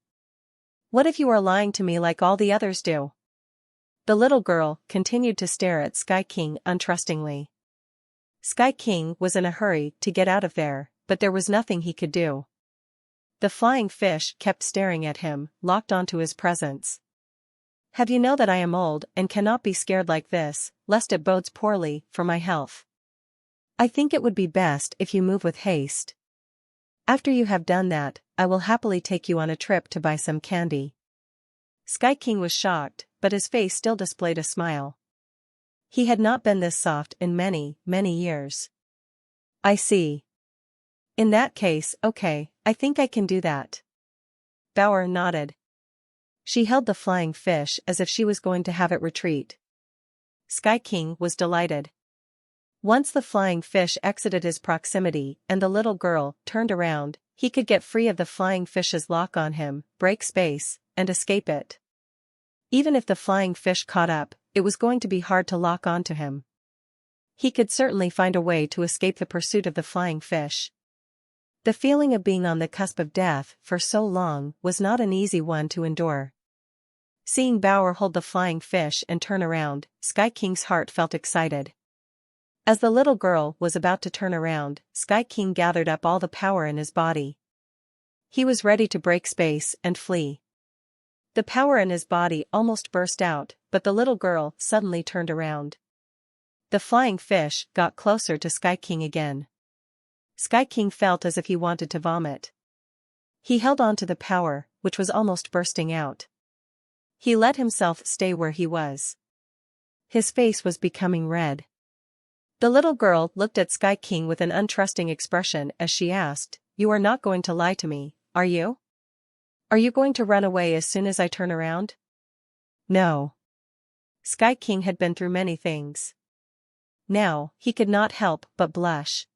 What if you are lying to me like all the others do? The little girl continued to stare at Sky King untrustingly. Sky King was in a hurry to get out of there, but there was nothing he could do. The flying fish kept staring at him, locked onto his presence. Have you know that I am old and cannot be scared like this, lest it bodes poorly for my health. I think it would be best if you move with haste. After you have done that, I will happily take you on a trip to buy some candy. Sky King was shocked, but his face still displayed a smile. He had not been this soft in many, many years. I see. In that case, okay, I think I can do that. Bower nodded. She held the flying fish as if she was going to have it retreat. Sky King was delighted. Once the flying fish exited his proximity and the little girl turned around, he could get free of the flying fish's lock on him, break space, and escape it. Even if the flying fish caught up, it was going to be hard to lock onto him. He could certainly find a way to escape the pursuit of the flying fish. The feeling of being on the cusp of death for so long was not an easy one to endure. Seeing Bower hold the flying fish and turn around, Sky King's heart felt excited. As the little girl was about to turn around, Sky King gathered up all the power in his body. He was ready to break space and flee. The power in his body almost burst out, but the little girl suddenly turned around. The flying fish got closer to Sky King again. Sky King felt as if he wanted to vomit. He held on to the power, which was almost bursting out. He let himself stay where he was. His face was becoming red. The little girl looked at Sky King with an untrusting expression as she asked, "You are not going to lie to me, are you? Are you going to run away as soon as I turn around?" No. Sky King had been through many things. Now, he could not help but blush.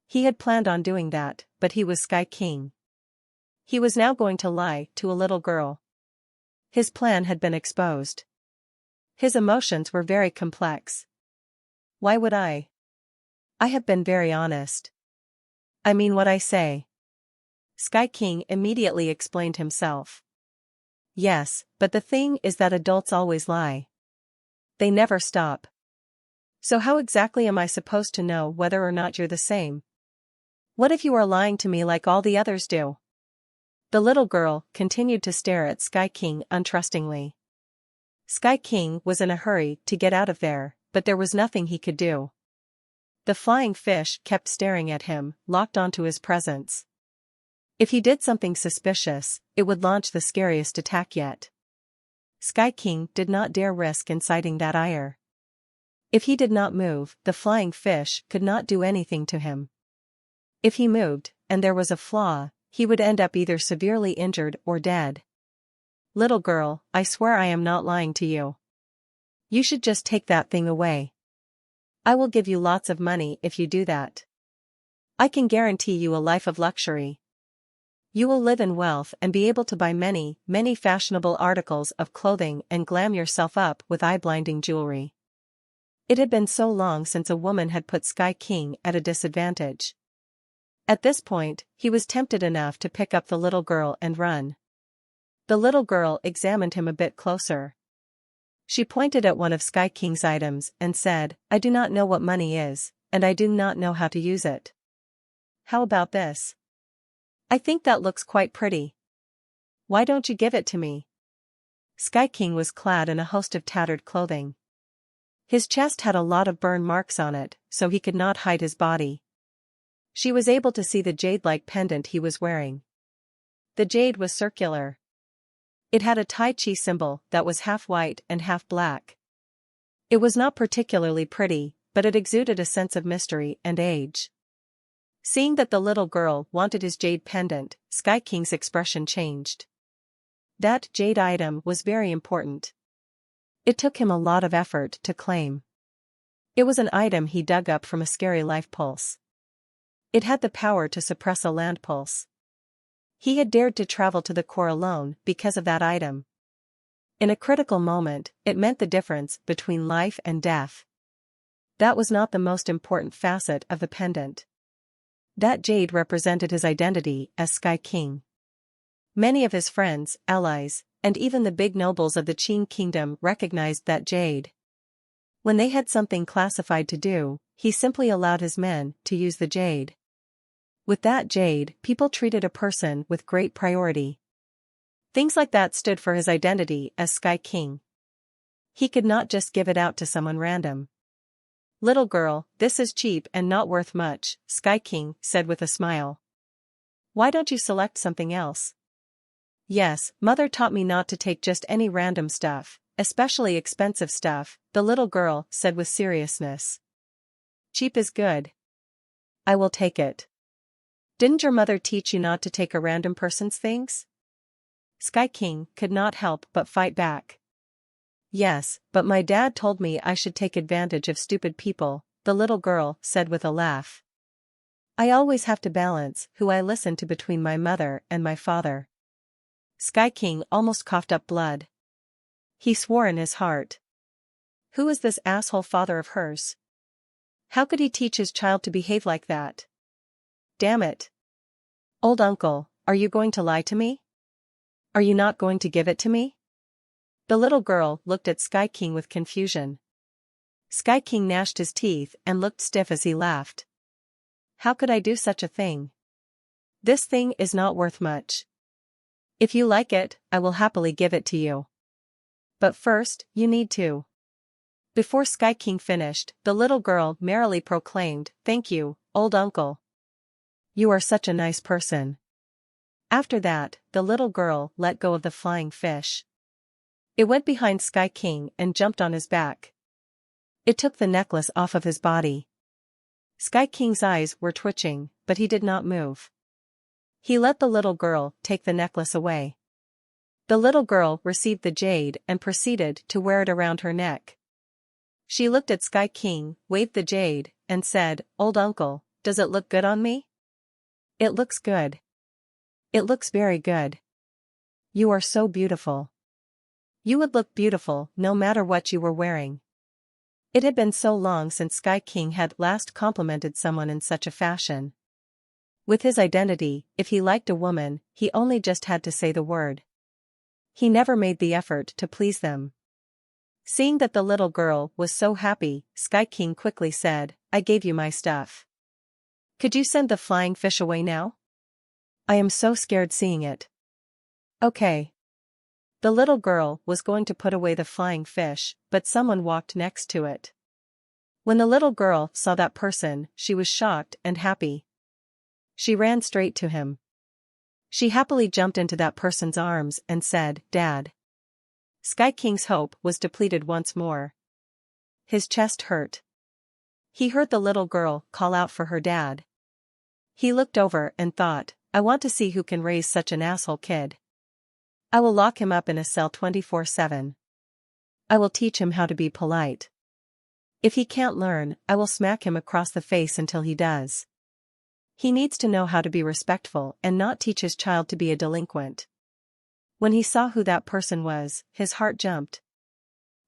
He had planned on doing that, but he was Sky King. He was now going to lie to a little girl. His plan had been exposed. His emotions were very complex. Why would I? I have been very honest. I mean what I say. Sky King immediately explained himself. Yes, but the thing is that adults always lie. They never stop. So how exactly am I supposed to know whether or not you're the same? What if you are lying to me like all the others do? The little girl continued to stare at Sky King untrustingly. Sky King was in a hurry to get out of there, but there was nothing he could do. The flying fish kept staring at him, locked onto his presence. If he did something suspicious, it would launch the scariest attack yet. Sky King did not dare risk inciting that ire. If he did not move, the flying fish could not do anything to him. If he moved, and there was a flaw, he would end up either severely injured or dead. Little girl, I swear I am not lying to you. You should just take that thing away. I will give you lots of money if you do that. I can guarantee you a life of luxury. You will live in wealth and be able to buy many, many fashionable articles of clothing and glam yourself up with eye-blinding jewelry. It had been so long since a woman had put Sky King at a disadvantage. At this point, he was tempted enough to pick up the little girl and run. The little girl examined him a bit closer. She pointed at one of Sky King's items and said, I do not know what money is, and I do not know how to use it. How about this? I think that looks quite pretty. Why don't you give it to me? Sky King was clad in a host of tattered clothing. His chest had a lot of burn marks on it, so he could not hide his body. She was able to see the jade-like pendant he was wearing. The jade was circular. It had a Tai Chi symbol that was half white and half black. It was not particularly pretty, but it exuded a sense of mystery and age. Seeing that the little girl wanted his jade pendant, Sky King's expression changed. That jade item was very important. It took him a lot of effort to claim. It was an item he dug up from a scary life pulse. It had the power to suppress a land pulse. He had dared to travel to the core alone because of that item. In a critical moment, it meant the difference between life and death. That was not the most important facet of the pendant. That jade represented his identity as Sky King. Many of his friends, allies, and even the big nobles of the Qing kingdom recognized that jade. When they had something classified to do, he simply allowed his men to use the jade. With that jade, people treated a person with great priority. Things like that stood for his identity as Sky King. He could not just give it out to someone random. Little girl, this is cheap and not worth much, Sky King said with a smile. Why don't you select something else? Yes, mother taught me not to take just any random stuff, especially expensive stuff, the little girl said with seriousness. Cheap is good. I will take it. Didn't your mother teach you not to take a random person's things? Sky King could not help but fight back. Yes, but my dad told me I should take advantage of stupid people, the little girl said with a laugh. I always have to balance who I listen to between my mother and my father. Sky King almost coughed up blood. He swore in his heart. Who is this asshole father of hers? How could he teach his child to behave like that? Damn it. Old uncle, are you going to lie to me? Are you not going to give it to me? The little girl looked at Sky King with confusion. Sky King gnashed his teeth and looked stiff as he laughed. How could I do such a thing? This thing is not worth much. If you like it, I will happily give it to you. But first, you need to. Before Sky King finished, the little girl merrily proclaimed, Thank you, old uncle. You are such a nice person. After that, the little girl let go of the flying fish. It went behind Sky King and jumped on his back. It took the necklace off of his body. Sky King's eyes were twitching, but he did not move. He let the little girl take the necklace away. The little girl received the jade and proceeded to wear it around her neck. She looked at Sky King, waved the jade, and said, Old uncle, does it look good on me? It looks good. It looks very good. You are so beautiful. You would look beautiful no matter what you were wearing. It had been so long since Sky King had last complimented someone in such a fashion. With his identity, if he liked a woman, he only just had to say the word. He never made the effort to please them. Seeing that the little girl was so happy, Sky King quickly said, I gave you my stuff. Could you send the flying fish away now? I am so scared seeing it. Okay. The little girl was going to put away the flying fish, but someone walked next to it. When the little girl saw that person, she was shocked and happy. She ran straight to him. She happily jumped into that person's arms and said, Dad. Sky King's hope was depleted once more. His chest hurt. He heard the little girl call out for her dad. He looked over and thought, I want to see who can raise such an asshole kid. I will lock him up in a cell 24/7. I will teach him how to be polite. If he can't learn, I will smack him across the face until he does. He needs to know how to be respectful and not teach his child to be a delinquent. When he saw who that person was, his heart jumped.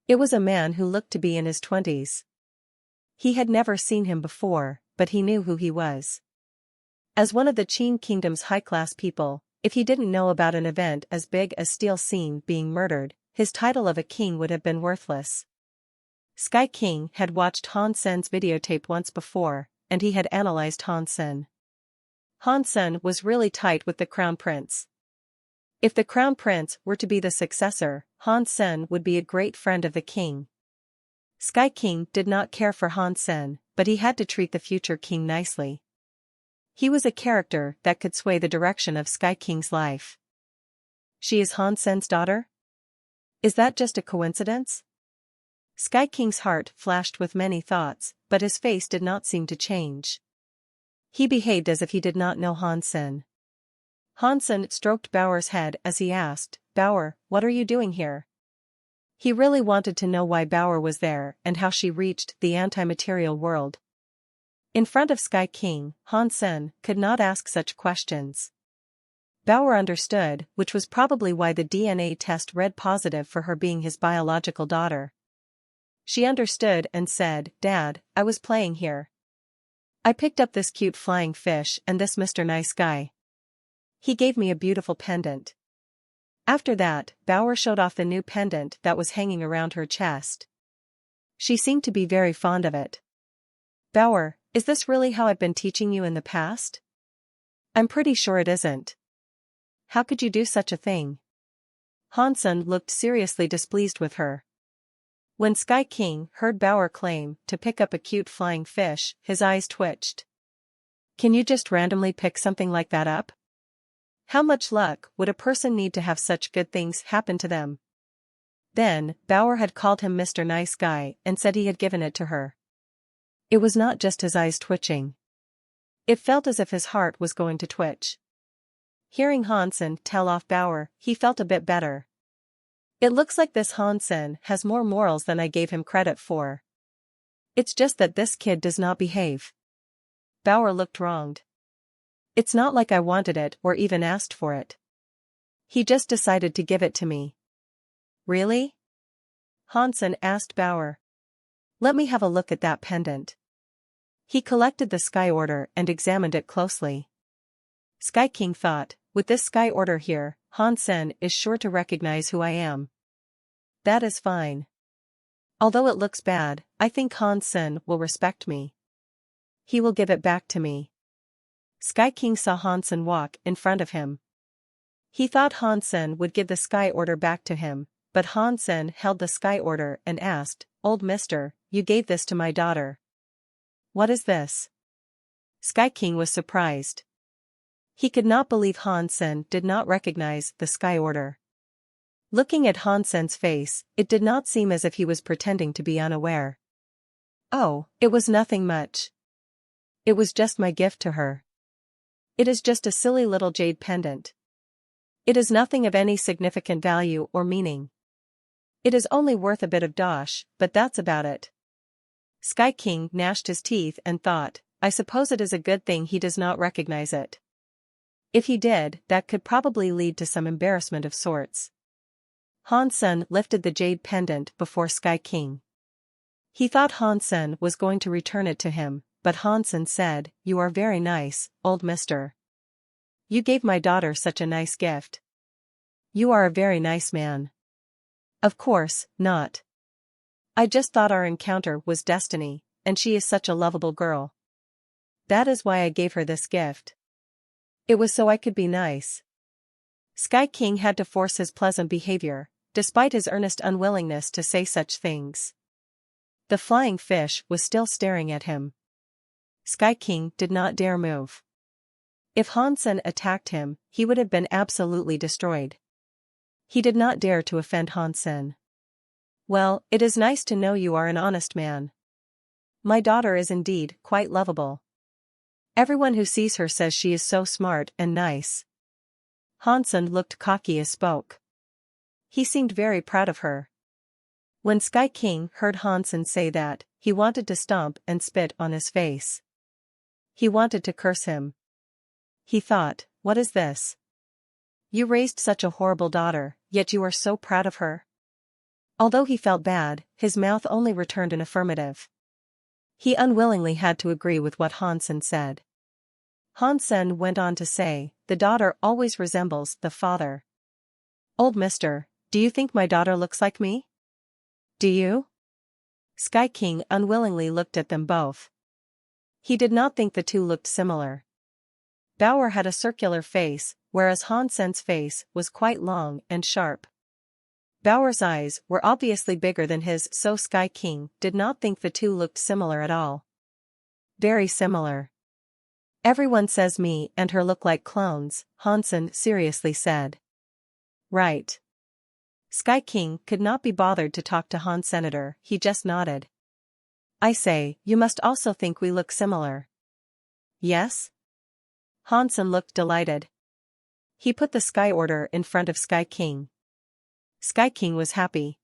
It was a man who looked to be in his 20s. He had never seen him before, but he knew who he was. As one of the Qin Kingdom's high-class people, if he didn't know about an event as big as Steel Scene being murdered, his title of a king would have been worthless. Sky King had watched Han Sen's videotape once before, and he had analyzed Han Sen. Han Sen was really tight with the Crown Prince. If the Crown Prince were to be the successor, Han Sen would be a great friend of the king. Sky King did not care for Han Sen, but he had to treat the future king nicely. He was a character that could sway the direction of Sky King's life. She is Han Sen's daughter? Is that just a coincidence? Sky King's heart flashed with many thoughts, but his face did not seem to change. He behaved as if he did not know Han Sen. Han Sen stroked Bauer's head as he asked, Bauer, what are you doing here? He really wanted to know why Bauer was there and how she reached the anti-material world. In front of Sky King, Han Sen could not ask such questions. Bauer understood, which was probably why the DNA test read positive for her being his biological daughter. She understood and said, Dad, I was playing here. I picked up this cute flying fish and this Mr. Nice Guy. He gave me a beautiful pendant. After that, Bauer showed off the new pendant that was hanging around her chest. She seemed to be very fond of it. Bauer, is this really how I've been teaching you in the past? I'm pretty sure it isn't. How could you do such a thing? Han Sen looked seriously displeased with her. When Sky King heard Bauer claim to pick up a cute flying fish, his eyes twitched. Can you just randomly pick something like that up? How much luck would a person need to have such good things happen to them? Then, Bauer had called him Mr. Nice Guy and said he had given it to her. It was not just his eyes twitching. It felt as if his heart was going to twitch. Hearing Han Sen tell off Bauer, he felt a bit better. It looks like this Han Sen has more morals than I gave him credit for. It's just that this kid does not behave. Bauer looked wronged. It's not like I wanted it or even asked for it. He just decided to give it to me. Really? Han Sen asked Bauer. Let me have a look at that pendant. He collected the Sky Order and examined it closely. Sky King thought, with this Sky Order here, Han Sen is sure to recognize who I am. That is fine. Although it looks bad, I think Han Sen will respect me. He will give it back to me. Sky King saw Han Sen walk in front of him. He thought Han Sen would give the Sky Order back to him, but Han Sen held the Sky Order and asked, Old mister, you gave this to my daughter. What is this? Sky King was surprised. He could not believe Han Sen did not recognize the Sky Order. Looking at Han Sen's face, it did not seem as if he was pretending to be unaware. Oh, it was nothing much. It was just my gift to her. It is just a silly little jade pendant. It is nothing of any significant value or meaning. It is only worth a bit of dosh, but that's about it. Sky King gnashed his teeth and thought, I suppose it is a good thing he does not recognize it. If he did, that could probably lead to some embarrassment of sorts. Han Sen lifted the jade pendant before Sky King. He thought Han Sen was going to return it to him, but Han Sen said, You are very nice, old mister. You gave my daughter such a nice gift. You are a very nice man. Of course, not. I just thought our encounter was destiny, and she is such a lovable girl. That is why I gave her this gift. It was so I could be nice. Sky King had to force his pleasant behavior, despite his earnest unwillingness to say such things. The flying fish was still staring at him. Sky King did not dare move. If Hansen attacked him, he would have been absolutely destroyed. He did not dare to offend Hansen. Well, it is nice to know you are an honest man. My daughter is indeed quite lovable. Everyone who sees her says she is so smart and nice. Hansen looked cocky as spoke. He seemed very proud of her. When Sky King heard Hansen say that, he wanted to stomp and spit on his face. He wanted to curse him. He thought, what is this? You raised such a horrible daughter, yet you are so proud of her? Although he felt bad, his mouth only returned an affirmative. He unwillingly had to agree with what Hansen said. Hansen went on to say, the daughter always resembles the father. Old mister, do you think my daughter looks like me? Do you? Sky King unwillingly looked at them both. He did not think the two looked similar. Bauer had a circular face, whereas Hansen's face was quite long and sharp. Bauer's eyes were obviously bigger than his, so Sky King did not think the two looked similar at all. Very similar. Everyone says me and her look like clones, Hansen seriously said. Right. Sky King could not be bothered to talk to Han Senator, he just nodded. I say, you must also think we look similar. Yes? Hansen looked delighted. He put the Sky Order in front of Sky King. Sky King was happy.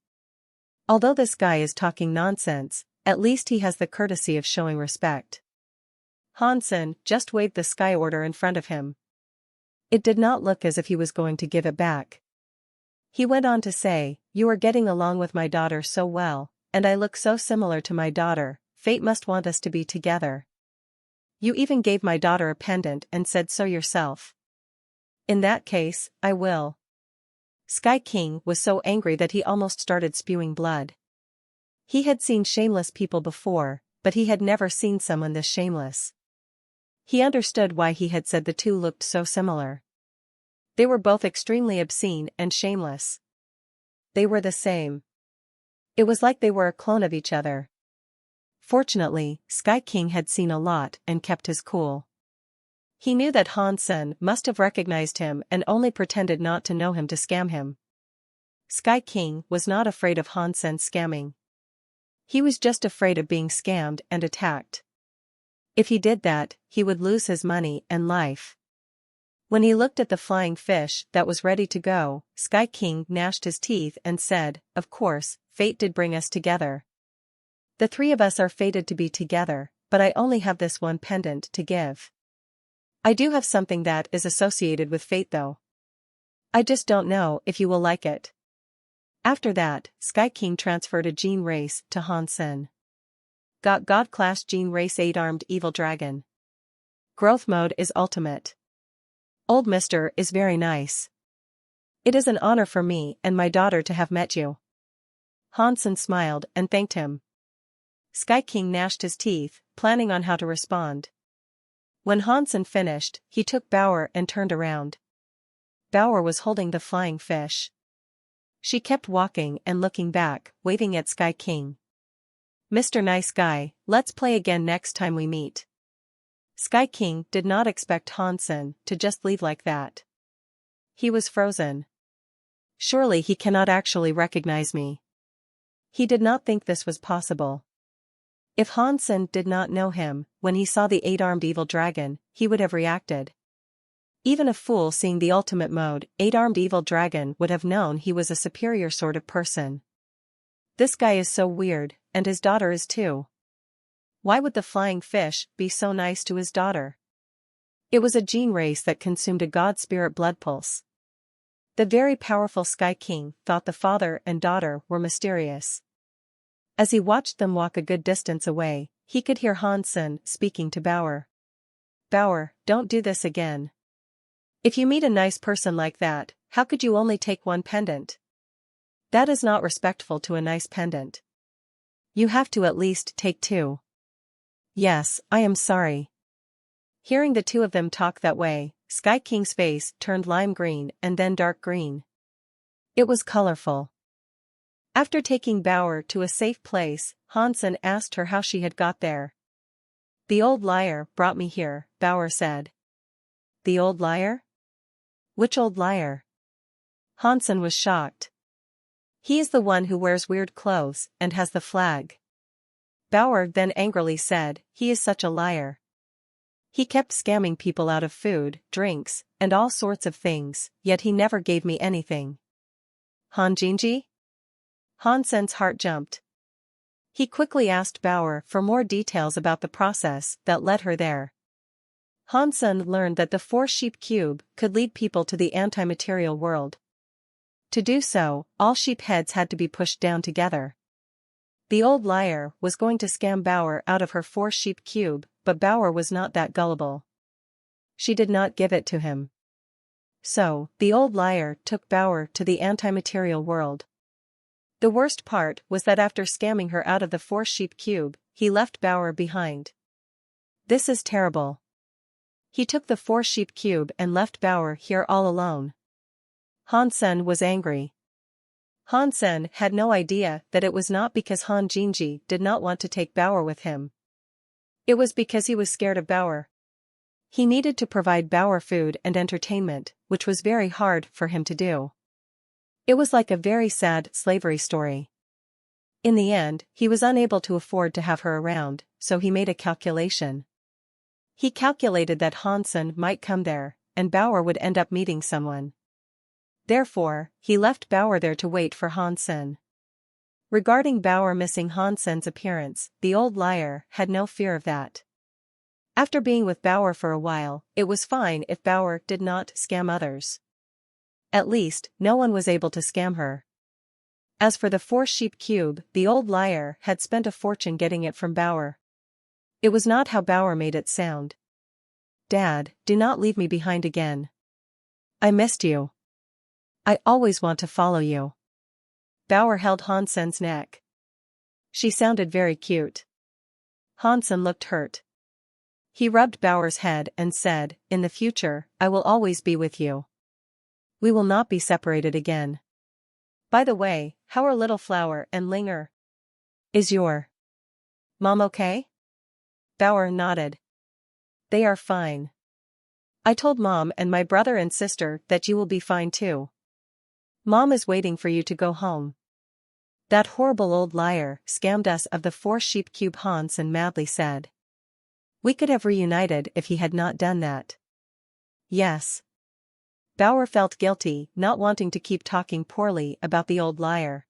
Although this guy is talking nonsense, at least he has the courtesy of showing respect. Hansen just waved the Sky Order in front of him. It did not look as if he was going to give it back. He went on to say, you are getting along with my daughter so well, and I look so similar to my daughter, fate must want us to be together. You even gave my daughter a pendant and said so yourself. In that case, I will. Sky King was so angry that he almost started spewing blood. He had seen shameless people before, but he had never seen someone this shameless. He understood why he had said the two looked so similar. They were both extremely obscene and shameless. They were the same. It was like they were a clone of each other. Fortunately, Sky King had seen a lot and kept his cool. He knew that Hansen must have recognized him and only pretended not to know him to scam him. Sky King was not afraid of Hansen scamming. He was just afraid of being scammed and attacked. If he did that, he would lose his money and life. When he looked at the flying fish that was ready to go, Sky King gnashed his teeth and said, of course, fate did bring us together. The three of us are fated to be together, but I only have this one pendant to give. I do have something that is associated with fate though. I just don't know if you will like it. After that, Sky King transferred a gene race to Hansen. Got God Class Gene Race 8-armed Evil Dragon. Growth mode is ultimate. Old Mister is very nice. It is an honor for me and my daughter to have met you. Hansen smiled and thanked him. Sky King gnashed his teeth, planning on how to respond. When Hansen finished, he took Bauer and turned around. Bauer was holding the flying fish. She kept walking and looking back, waving at Sky King. Mr. Nice Guy, let's play again next time we meet. Sky King did not expect Hansen to just leave like that. He was frozen. Surely he cannot actually recognize me. He did not think this was possible. If Hansen did not know him, when he saw the 8-armed evil dragon, he would have reacted. Even a fool seeing the ultimate mode, 8-armed evil dragon would have known he was a superior sort of person. This guy is so weird, and his daughter is too. Why would the flying fish be so nice to his daughter? It was a gene race that consumed a god spirit blood pulse. The very powerful Sky King thought the father and daughter were mysterious. As he watched them walk a good distance away, he could hear Hansen speaking to Bauer. Bauer, don't do this again. If you meet a nice person like that, how could you only take one pendant? That is not respectful to a nice pendant. You have to at least take two. Yes, I am sorry. Hearing the two of them talk that way, Sky King's face turned lime green and then dark green. It was colorful. After taking Bauer to a safe place, Hansen asked her how she had got there. The old liar brought me here, Bauer said. The old liar? Which old liar? Hansen was shocked. He is the one who wears weird clothes and has the flag. Bauer then angrily said, he is such a liar. He kept scamming people out of food, drinks, and all sorts of things, yet he never gave me anything. Hanjinji? Hansen's heart jumped. He quickly asked Bauer for more details about the process that led her there. Hansen learned that the four-sheep cube could lead people to the anti-material world. To do so, all sheep heads had to be pushed down together. The old liar was going to scam Bauer out of her four-sheep cube, but Bauer was not that gullible. She did not give it to him. So, the old liar took Bauer to the anti-material world. The worst part was that after scamming her out of the four-sheep cube, he left Bauer behind. This is terrible. He took the four-sheep cube and left Bauer here all alone. Hansen was angry. Hansen had no idea that it was not because Han Jinji did not want to take Bauer with him. It was because he was scared of Bauer. He needed to provide Bauer food and entertainment, which was very hard for him to do. It was like a very sad slavery story. In the end, he was unable to afford to have her around, so he made a calculation. He calculated that Hansen might come there, and Bauer would end up meeting someone. Therefore, he left Bauer there to wait for Hansen. Regarding Bauer missing Hansen's appearance, the old liar had no fear of that. After being with Bauer for a while, it was fine if Bauer did not scam others. At least, no one was able to scam her. As for the four-sheep cube, the old liar had spent a fortune getting it from Bauer. It was not how Bauer made it sound. Dad, do not leave me behind again. I missed you. I always want to follow you. Bauer held Hansen's neck. She sounded very cute. Hansen looked hurt. He rubbed Bauer's head and said, in the future, I will always be with you. We will not be separated again. By the way, how are Little Flower and Linger? Is your mom okay? Bauer nodded. They are fine. I told Mom and my brother and sister that you will be fine too. Mom is waiting for you to go home. That horrible old liar scammed us of the four-sheep cube, Hansen madly said. We could have reunited if he had not done that. Yes. Bauer felt guilty, not wanting to keep talking poorly about the old liar.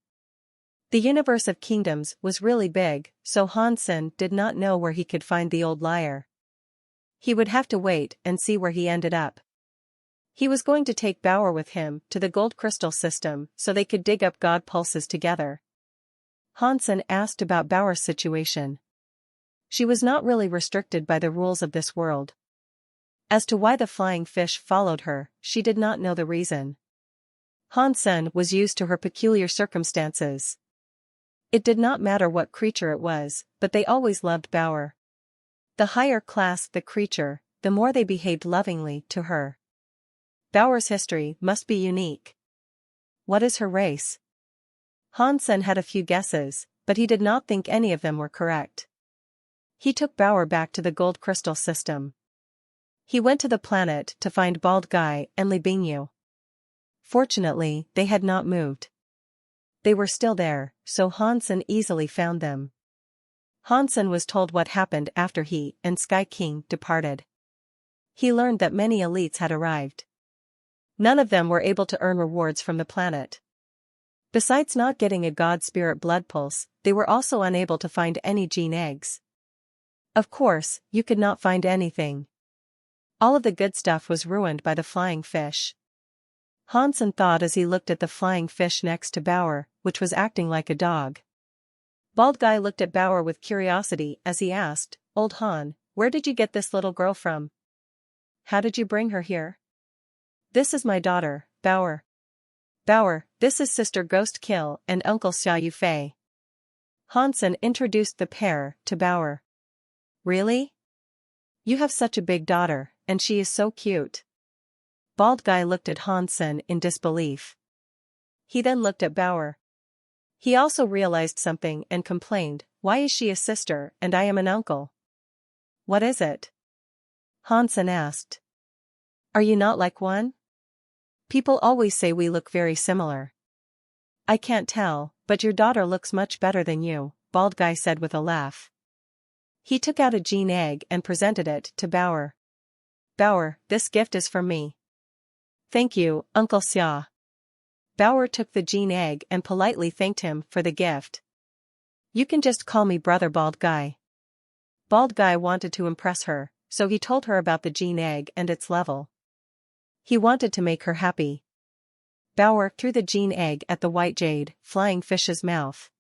The universe of kingdoms was really big, so Hansen did not know where he could find the old liar. He would have to wait and see where he ended up. He was going to take Bauer with him to the gold crystal system so they could dig up god pulses together. Hansen asked about Bauer's situation. She was not really restricted by the rules of this world. As to why the flying fish followed her, she did not know the reason. Hansen was used to her peculiar circumstances. It did not matter what creature it was, but they always loved Bauer. The higher class the creature, the more they behaved lovingly to her. Bauer's history must be unique. What is her race? Hansen had a few guesses, but he did not think any of them were correct. He took Bauer back to the gold crystal system. He went to the planet to find Bald Guy and Li Bingyu. Fortunately, they had not moved. They were still there, so Hansen easily found them. Hansen was told what happened after he and Sky King departed. He learned that many elites had arrived. None of them were able to earn rewards from the planet. Besides not getting a god spirit blood pulse, they were also unable to find any gene eggs. Of course, you could not find anything. All of the good stuff was ruined by the flying fish. Hansen thought as he looked at the flying fish next to Bauer, which was acting like a dog. Bald Guy looked at Bauer with curiosity as he asked, Old Han, where did you get this little girl from? How did you bring her here? This is my daughter, Bauer. Bauer, this is Sister Ghost Kill and Uncle Xia Yufei. Hansen introduced the pair to Bauer. Really? You have such a big daughter, and she is so cute. Bald Guy looked at Hansen in disbelief. He then looked at Bauer. He also realized something and complained, why is she a sister and I am an uncle? What is it? Hansen asked. Are you not like one? People always say we look very similar. I can't tell, but your daughter looks much better than you, Bald Guy said with a laugh. He took out a gene egg and presented it to Bauer. Bauer, this gift is from me. Thank you, Uncle Xia. Bauer took the gene egg and politely thanked him for the gift. You can just call me Brother Bald Guy. Bald Guy wanted to impress her, so he told her about the gene egg and its level. He wanted to make her happy. Bauer threw the gene egg at the white jade, flying fish's mouth.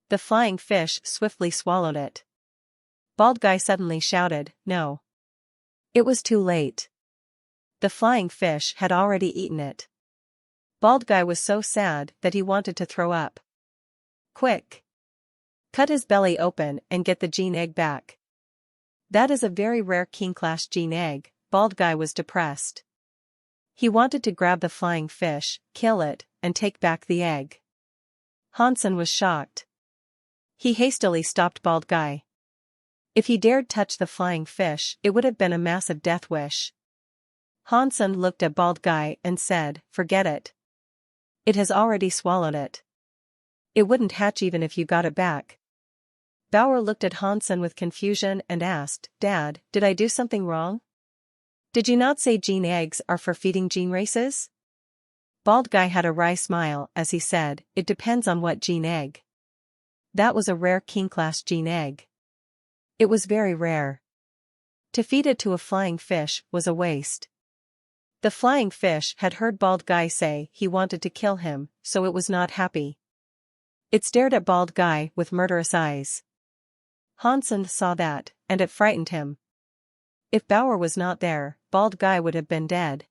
The flying fish swiftly swallowed it. Bald Guy suddenly shouted, no. It was too late. The flying fish had already eaten it. Bald Guy was so sad that he wanted to throw up. Quick! Cut his belly open and get the gene egg back. That is a very rare king-class gene egg. Bald Guy was depressed. He wanted to grab the flying fish, kill it, and take back the egg. Hansen was shocked. He hastily stopped Bald Guy. If he dared touch the flying fish, it would have been a massive death wish. Hansen looked at Bald Guy and said, forget it. It has already swallowed it. It wouldn't hatch even if you got it back. Bauer looked at Hansen with confusion and asked, Dad, did I do something wrong? Did you not say gene eggs are for feeding gene races? Bald Guy had a wry smile as he said, it depends on what gene egg. That was a rare king-class gene egg. It was very rare. To feed it to a flying fish was a waste. The flying fish had heard Bald Guy say he wanted to kill him, so it was not happy. It stared at Bald Guy with murderous eyes. Hansen saw that, and it frightened him. If Bauer was not there, Bald Guy would have been dead.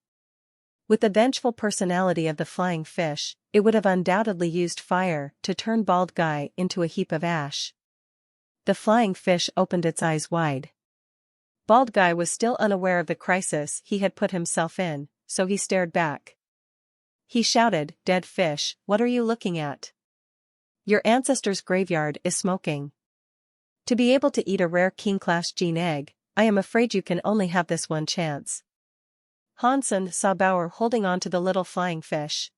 With the vengeful personality of the flying fish, it would have undoubtedly used fire to turn Bald Guy into a heap of ash. The flying fish opened its eyes wide. Bald Guy was still unaware of the crisis he had put himself in, so he stared back. He shouted, Dead fish, what are you looking at? Your ancestor's graveyard is smoking. To be able to eat a rare king-class gene egg, I am afraid you can only have this one chance. Hansen saw Bauer holding on to the little flying fish.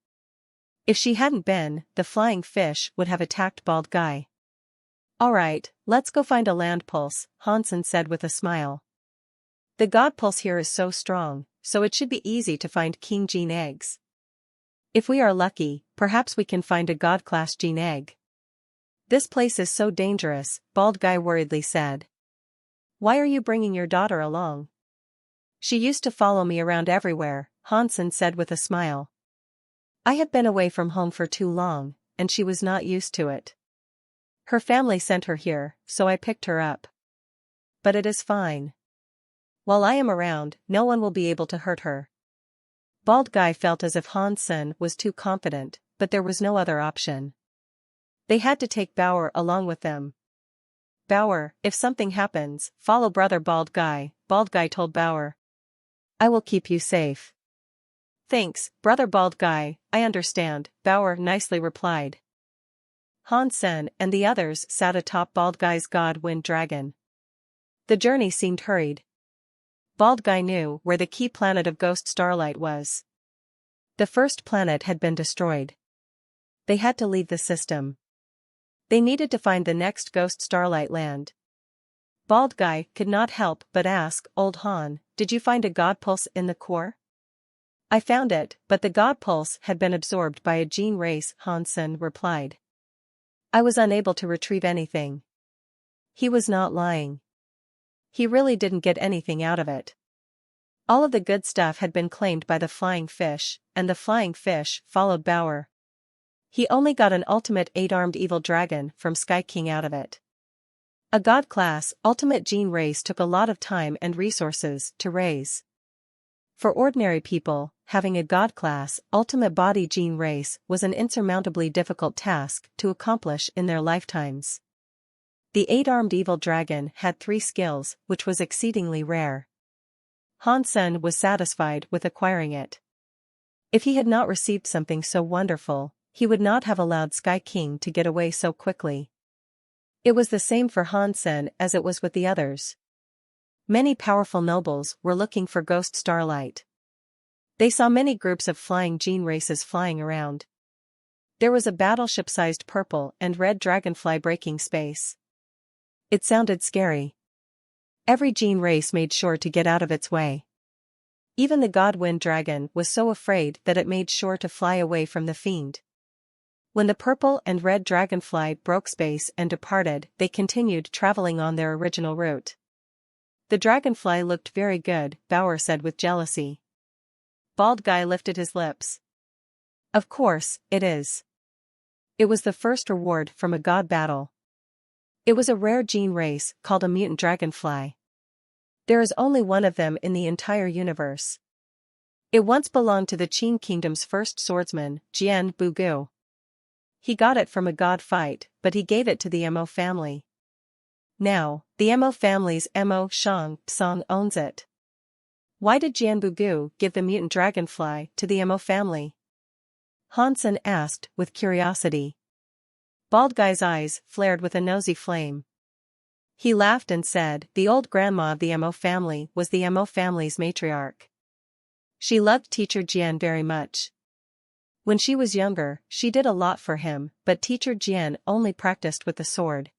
If she hadn't been, the flying fish would have attacked Bald Guy. All right, let's go find a land pulse, Hansen said with a smile. The god pulse here is so strong, so it should be easy to find king gene eggs. If we are lucky, perhaps we can find a god-class gene egg. This place is so dangerous, Bald Guy worriedly said. Why are you bringing your daughter along? She used to follow me around everywhere, Hansen said with a smile. I have been away from home for too long, and she was not used to it. Her family sent her here, so I picked her up. But it is fine. While I am around, no one will be able to hurt her. Bald Guy felt as if Hansen was too confident, but there was no other option. They had to take Bauer along with them. Bauer, if something happens, follow Brother Bald Guy, Bald Guy told Bauer. I will keep you safe. Thanks, Brother Bald Guy, I understand, Bauer nicely replied. Hansen and the others sat atop Bald Guy's god wind dragon. The journey seemed hurried. Bald Guy knew where the key planet of Ghost Starlight was. The first planet had been destroyed. They had to leave the system. They needed to find the next Ghost Starlight land. Bald Guy could not help but ask, Old Han, did you find a god pulse in the core? I found it, but the god pulse had been absorbed by a gene race, Hansen replied. I was unable to retrieve anything. He was not lying. He really didn't get anything out of it. All of the good stuff had been claimed by the flying fish, and the flying fish followed Bauer. He only got an ultimate 8-armed evil dragon from Sky King out of it. A god-class, ultimate gene race took a lot of time and resources to raise. For ordinary people, having a God-class, ultimate body gene race was an insurmountably difficult task to accomplish in their lifetimes. The 8-armed evil dragon had 3 skills, which was exceedingly rare. Han Sen was satisfied with acquiring it. If he had not received something so wonderful, he would not have allowed Sky King to get away so quickly. It was the same for Han Sen as it was with the others. Many powerful nobles were looking for Ghost Starlight. They saw many groups of flying gene races flying around. There was a battleship-sized purple and red dragonfly breaking space. It sounded scary. Every gene race made sure to get out of its way. Even the Godwind dragon was so afraid that it made sure to fly away from the fiend. When the purple and red dragonfly broke space and departed, they continued traveling on their original route. The dragonfly looked very good, Bauer said with jealousy. Bald Guy lifted his lips. Of course, it is. It was the first reward from a god battle. It was a rare gene race called a mutant dragonfly. There is only one of them in the entire universe. It once belonged to the Qin Kingdom's first swordsman, Jian Bugu. He got it from a god fight, but he gave it to the Mo family. Now, the Mo family's Mo Shang Tsung owns it. Why did Jian Bugu give the mutant dragonfly to the Mo family? Han Sen asked with curiosity. Bald Guy's eyes flared with a nosy flame. He laughed and said, the old grandma of the Mo family was the Mo family's matriarch. She loved teacher Jian very much. When she was younger, she did a lot for him, but teacher Jian only practiced with the sword.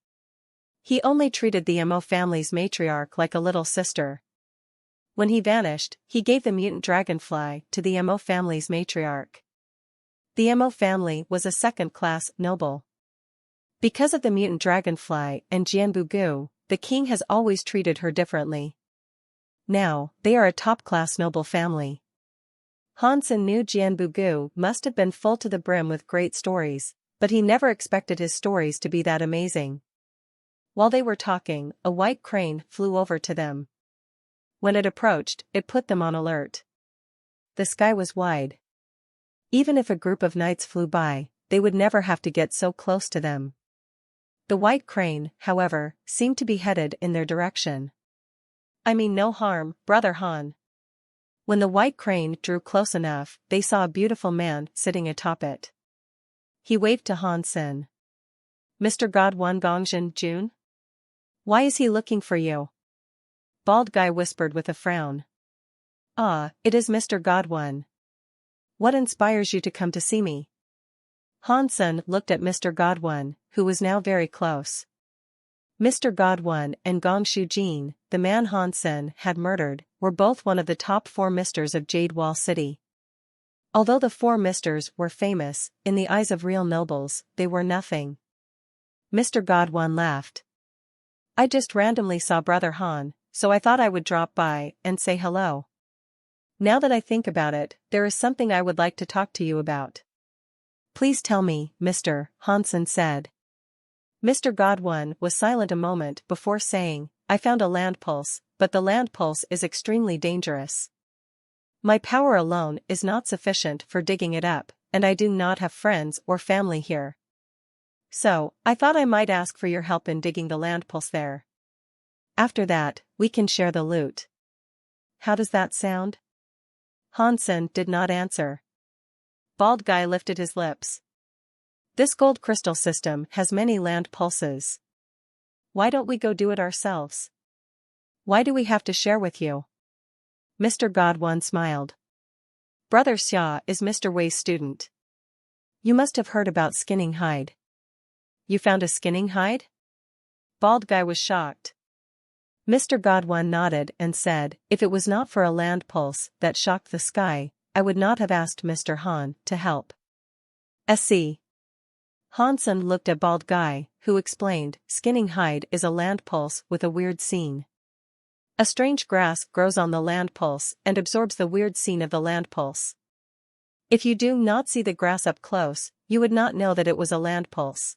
He only treated the Mo family's matriarch like a little sister. When he vanished, he gave the mutant dragonfly to the Mo family's matriarch. The Mo family was a second-class noble. Because of the mutant dragonfly and Jian Bugu, the king has always treated her differently. Now, they are a top-class noble family. Han Sen knew Jian Bugu must have been full to the brim with great stories, but he never expected his stories to be that amazing. While they were talking, a white crane flew over to them. When it approached, it put them on alert. The sky was wide. Even if a group of knights flew by, they would never have to get so close to them. The white crane, however, seemed to be headed in their direction. I mean no harm, Brother Han. When the white crane drew close enough, they saw a beautiful man sitting atop it. He waved to Han Sen. Mr. Godwon Gongjin Jun? Why is he looking for you? Bald Guy whispered with a frown. Ah, it is Mr. Godwon. What inspires you to come to see me? Han Sen looked at Mr. Godwon, who was now very close. Mr. Godwon and Gong Shu Jin, the man Han Sen had murdered, were both one of the top 4 misters of Jade Wall City. Although the 4 misters were famous, in the eyes of real nobles, they were nothing. Mr. Godwon laughed. I just randomly saw Brother Han, so I thought I would drop by and say hello. Now that I think about it, there is something I would like to talk to you about. Please tell me, Mr. Han Sen said. Mr. Godwon was silent a moment before saying, I found a land pulse, but the land pulse is extremely dangerous. My power alone is not sufficient for digging it up, and I do not have friends or family here. So, I thought I might ask for your help in digging the land pulse there. After that, we can share the loot. How does that sound? Han Sen did not answer. Bald Guy lifted his lips. This gold crystal system has many land pulses. Why don't we go do it ourselves? Why do we have to share with you? Mr. Godwon smiled. Brother Xia is Mr. Wei's student. You must have heard about skinning hide. You found a skinning hide? Bald Guy was shocked. Mr. Godwon nodded and said, if it was not for a land pulse that shocked the sky, I would not have asked Mr. Han to help. SC. Han Sen looked at Bald Guy, who explained, skinning hide is a land pulse with a weird scene. A strange grass grows on the land pulse and absorbs the weird scene of the land pulse. If you do not see the grass up close, you would not know that it was a land pulse.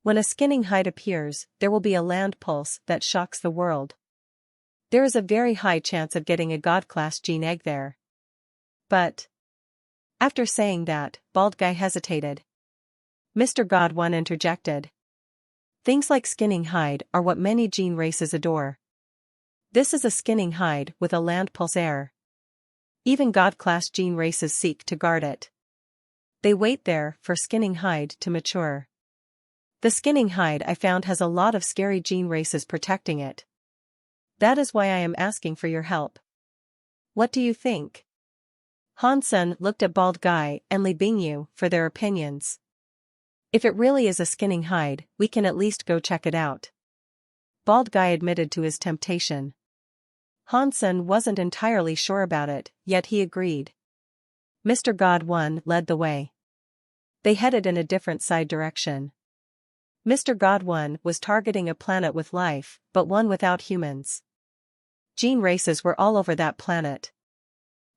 When a skinning hide appears, there will be a land pulse that shocks the world. There is a very high chance of getting a God-class gene egg there. But. After saying that, Bald Guy hesitated. Mr. God One interjected. Things like skinning hide are what many gene races adore. This is a skinning hide with a land pulse air. Even God-class gene races seek to guard it. They wait there for skinning hide to mature. The skinning hide I found has a lot of scary gene races protecting it. That is why I am asking for your help. What do you think? Hansen looked at Bald Guy and Li Bingyu for their opinions. If it really is a skinning hide, we can at least go check it out. Bald Guy admitted to his temptation. Hansen wasn't entirely sure about it, yet he agreed. Mr. God One led the way. They headed in a different side direction. Mr. God One was targeting a planet with life, but one without humans. Gene races were all over that planet.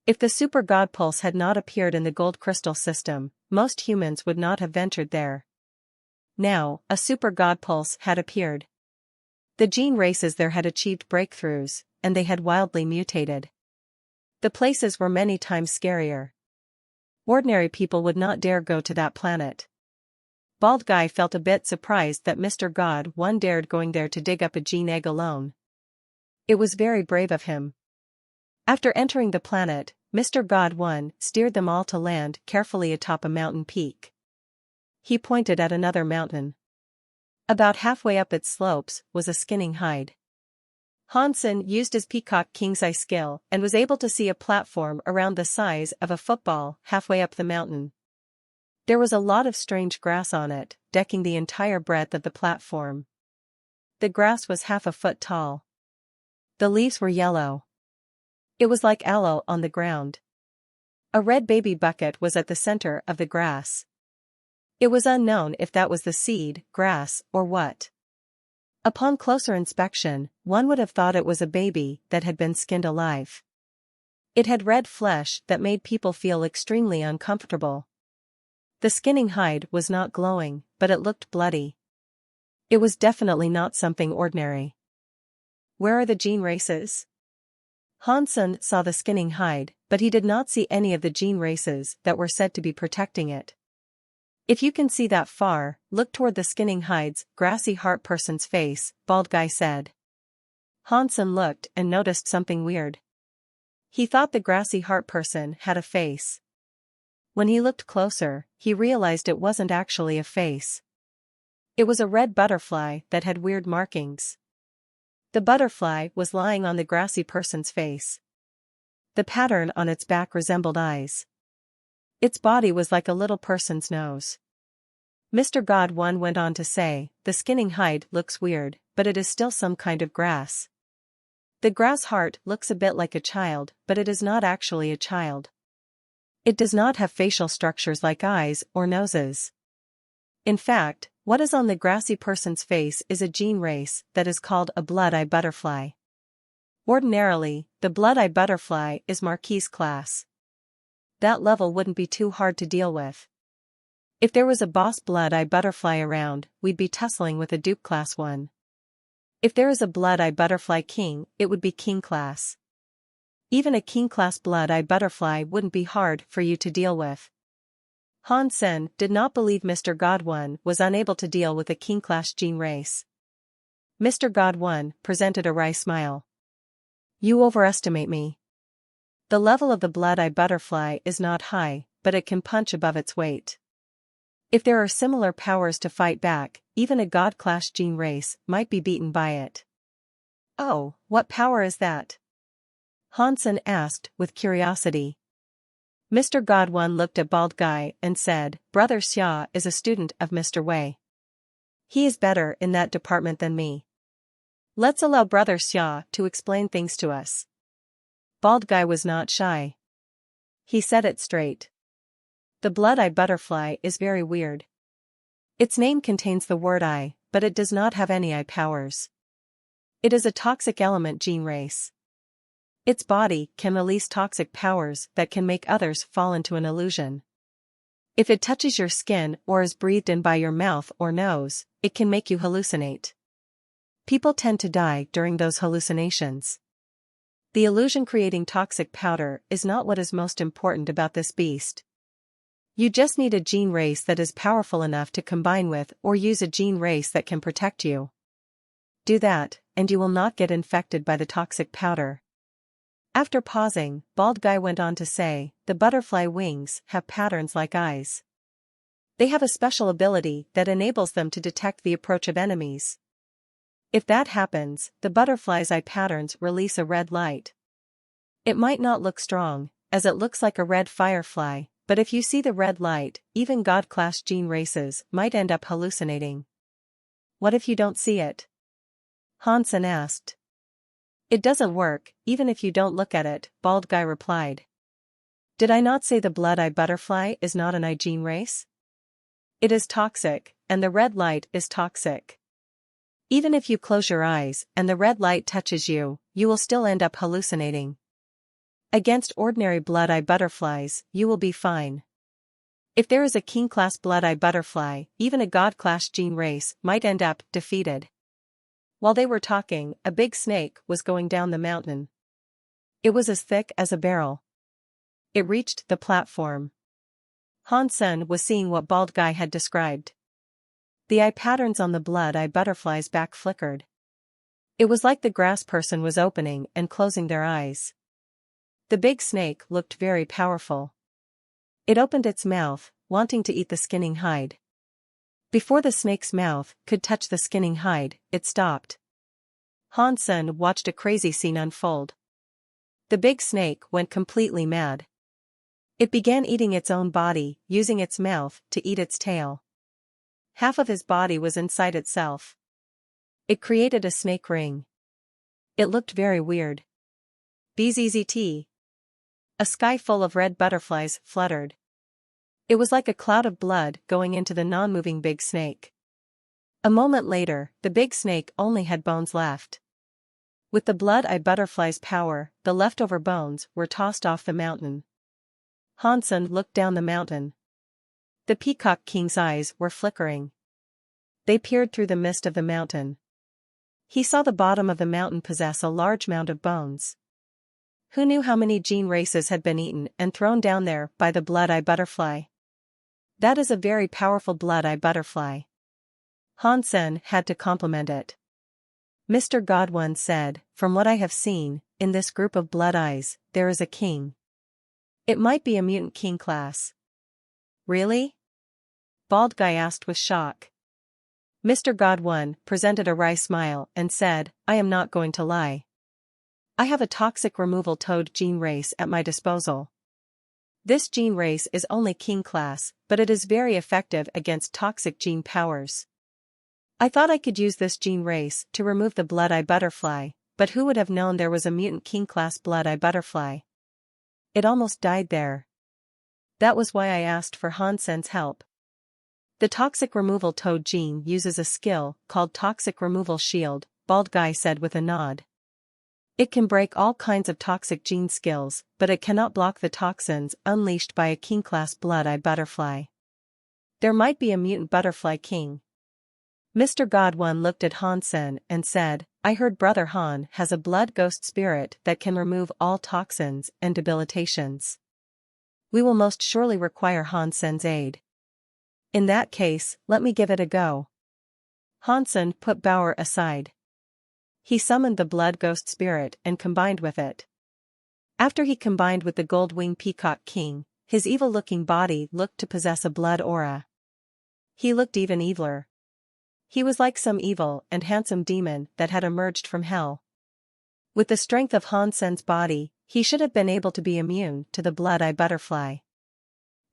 If the super God pulse had not appeared in the gold crystal system, most humans would not have ventured there. Now, a super God pulse had appeared. The gene races there had achieved breakthroughs, and they had wildly mutated. The places were many times scarier. Ordinary people would not dare go to that planet. Bald Guy felt a bit surprised that Mr. God One dared going there to dig up a gene egg alone. It was very brave of him. After entering the planet, Mr. God One steered them all to land carefully atop a mountain peak. He pointed at another mountain. About halfway up its slopes was a skinning hide. Hansen used his Peacock King's Eye skill and was able to see a platform around the size of a football halfway up the mountain. There was a lot of strange grass on it, decking the entire breadth of the platform. The grass was half a foot tall. The leaves were yellow. It was like aloe on the ground. A red baby bucket was at the center of the grass. It was unknown if that was the seed, grass, or what. Upon closer inspection, one would have thought it was a baby that had been skinned alive. It had red flesh that made people feel extremely uncomfortable. The skinning hide was not glowing, but it looked bloody. It was definitely not something ordinary. Where are the gene races? Hansen saw the skinning hide, but he did not see any of the gene races that were said to be protecting it. If you can see that far, look toward the skinning hide's grassy heart person's face, Bald Guy said. Hansen looked and noticed something weird. He thought the grassy heart person had a face. When he looked closer, he realized it wasn't actually a face. It was a red butterfly that had weird markings. The butterfly was lying on the grassy person's face. The pattern on its back resembled eyes. Its body was like a little person's nose. Mr. God One went on to say, the skinning hide looks weird, but it is still some kind of grass. The grass heart looks a bit like a child, but it is not actually a child. It does not have facial structures like eyes or noses. In fact, what is on the grassy person's face is a gene race that is called a blood-eye butterfly. Ordinarily, the blood-eye butterfly is Marquis class. That level wouldn't be too hard to deal with. If there was a boss blood-eye butterfly around, we'd be tussling with a dupe class one. If there is a blood-eye butterfly king, it would be king class. Even a king class blood-eye butterfly wouldn't be hard for you to deal with. Hansen did not believe Mr. God One was unable to deal with a king class gene race. Mr. God One presented a wry smile. You overestimate me. The level of the blood-eye butterfly is not high, but it can punch above its weight. If there are similar powers to fight back, even a god-class gene race might be beaten by it. Oh, what power is that? Hansen asked with curiosity. Mr. God One looked at Bald Guy and said, Brother Xia is a student of Mr. Wei. He is better in that department than me. Let's allow Brother Xia to explain things to us. Bald Guy was not shy. He said it straight. The blood-eye butterfly is very weird. Its name contains the word eye, but it does not have any eye powers. It is a toxic element gene race. Its body can release toxic powers that can make others fall into an illusion. If it touches your skin or is breathed in by your mouth or nose, it can make you hallucinate. People tend to die during those hallucinations. The illusion-creating toxic powder is not what is most important about this beast. You just need a gene race that is powerful enough to combine with or use a gene race that can protect you. Do that, and you will not get infected by the toxic powder. After pausing, Bald Guy went on to say, the butterfly wings have patterns like eyes. They have a special ability that enables them to detect the approach of enemies. If that happens, the butterfly's eye patterns release a red light. It might not look strong, as it looks like a red firefly, but if you see the red light, even God-class gene races might end up hallucinating. What if you don't see it? Hansen asked. It doesn't work, even if you don't look at it, Bald Guy replied. Did I not say the blood-eye butterfly is not an eye gene race? It is toxic, and the red light is toxic. Even if you close your eyes and the red light touches you, you will still end up hallucinating. Against ordinary blood-eye butterflies, you will be fine. If there is a king-class blood-eye butterfly, even a god-class gene race might end up defeated. While they were talking, a big snake was going down the mountain. It was as thick as a barrel. It reached the platform. Hansen was seeing what Bald Guy had described. The eye patterns on the blood-eye butterfly's back flickered. It was like the grass person was opening and closing their eyes. The big snake looked very powerful. It opened its mouth, wanting to eat the skinning hide. Before the snake's mouth could touch the skinning hide, it stopped. Hansen watched a crazy scene unfold. The big snake went completely mad. It began eating its own body, using its mouth to eat its tail. Half of his body was inside itself. It created a snake ring. It looked very weird. Bzzzt. A sky full of red butterflies fluttered. It was like a cloud of blood going into the non-moving big snake. A moment later, the big snake only had bones left. With the blood-eye butterfly's power, the leftover bones were tossed off the mountain. Hansen looked down the mountain. The Peacock King's eyes were flickering. They peered through the mist of the mountain. He saw the bottom of the mountain possess a large mound of bones. Who knew how many gene races had been eaten and thrown down there by the blood-eye butterfly? That is a very powerful blood-eye butterfly. Hansen had to compliment it. Mr. Godwin said, from what I have seen, in this group of blood-eyes, there is a king. It might be a mutant king class. Really? Bald Guy asked with shock. Mr. Godwin presented a wry smile and said, I am not going to lie. I have a toxic removal toad gene race at my disposal. This gene race is only king class, but it is very effective against toxic gene powers. I thought I could use this gene race to remove the blood-eye butterfly, but who would have known there was a mutant king class blood-eye butterfly? It almost died there. That was why I asked for Hansen's help. The toxic removal toad gene uses a skill called toxic removal shield, Bald Guy said with a nod. It can break all kinds of toxic gene skills, but it cannot block the toxins unleashed by a king-class blood-eye butterfly. There might be a mutant butterfly king. Mr. Godwin looked at Hansen and said, I heard Brother Han has a blood ghost spirit that can remove all toxins and debilitations. We will most surely require Hansen's aid. In that case, let me give it a go. Hansen put Bauer aside. He summoned the blood ghost spirit and combined with it. After he combined with the gold-winged Peacock King, his evil-looking body looked to possess a blood aura. He looked even eviler. He was like some evil and handsome demon that had emerged from hell. With the strength of Hansen's body, he should have been able to be immune to the blood-eye butterfly.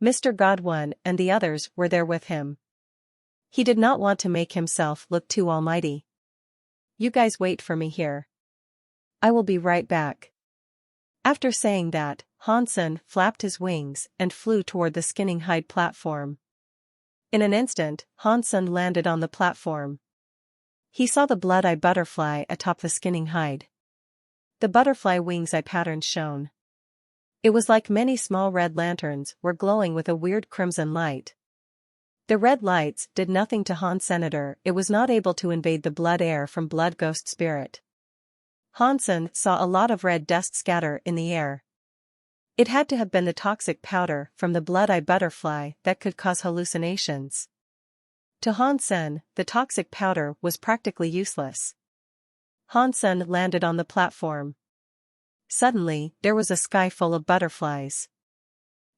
Mr. Godwin and the others were there with him. He did not want to make himself look too almighty. You guys wait for me here. I will be right back. After saying that, Hansen flapped his wings and flew toward the skinning hide platform. In an instant, Hansen landed on the platform. He saw the blood-eye butterfly atop the skinning hide. The butterfly wings' eye patterns shone. It was like many small red lanterns were glowing with a weird crimson light. The red lights did nothing to Han Senator. It was not able to invade the blood air from blood ghost spirit. Hansen saw a lot of red dust scatter in the air. It had to have been the toxic powder from the blood-eye butterfly that could cause hallucinations. To Hansen, the toxic powder was practically useless. Hansen landed on the platform. Suddenly, there was a sky full of butterflies.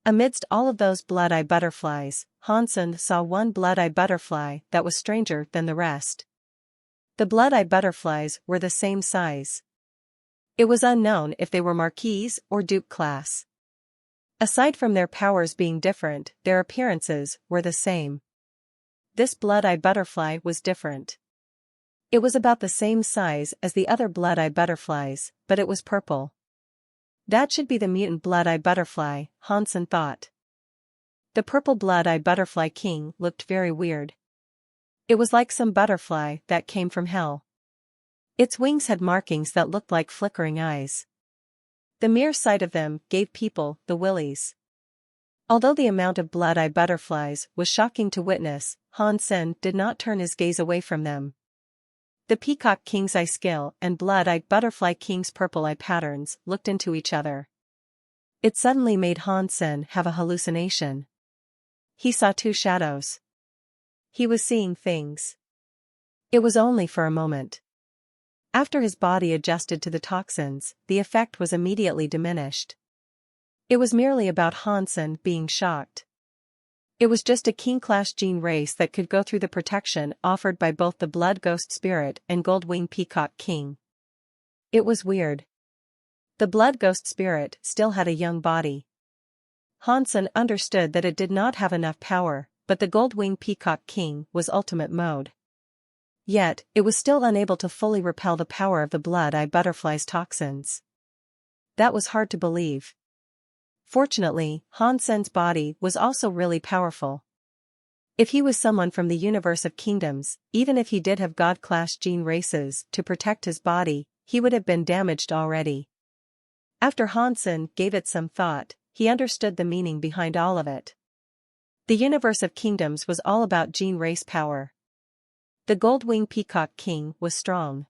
Amidst all of those blood-eye butterflies, Hansen saw one blood-eye butterfly that was stranger than the rest. The blood-eye butterflies were the same size. It was unknown if they were marquis or dupe class. Aside from their powers being different, their appearances were the same. This blood-eye butterfly was different. It was about the same size as the other blood-eye butterflies, but it was purple. That should be the mutant blood-eye butterfly, Hansen thought. The purple blood-eye butterfly king looked very weird. It was like some butterfly that came from hell. Its wings had markings that looked like flickering eyes. The mere sight of them gave people the willies. Although the amount of blood-eye butterflies was shocking to witness, Hansen did not turn his gaze away from them. The peacock king's eye skill and blood-eyed butterfly king's purple eye patterns looked into each other. It suddenly made Hansen have a hallucination. He saw two shadows. He was seeing things. It was only for a moment. After his body adjusted to the toxins, the effect was immediately diminished. It was merely about Hansen being shocked. It was just a king-class gene race that could go through the protection offered by both the Blood Ghost Spirit and Gold-Wing Peacock King. It was weird. The Blood Ghost Spirit still had a young body. Hansen understood that it did not have enough power, but the Gold-Wing Peacock King was ultimate mode. Yet, it was still unable to fully repel the power of the blood-eye butterfly's toxins. That was hard to believe. Fortunately, Hansen's body was also really powerful. If he was someone from the universe of kingdoms, even if he did have god-class gene races to protect his body, he would have been damaged already. After Hansen gave it some thought, he understood the meaning behind all of it. The universe of kingdoms was all about gene race power. The Gold-Wing Peacock King was strong.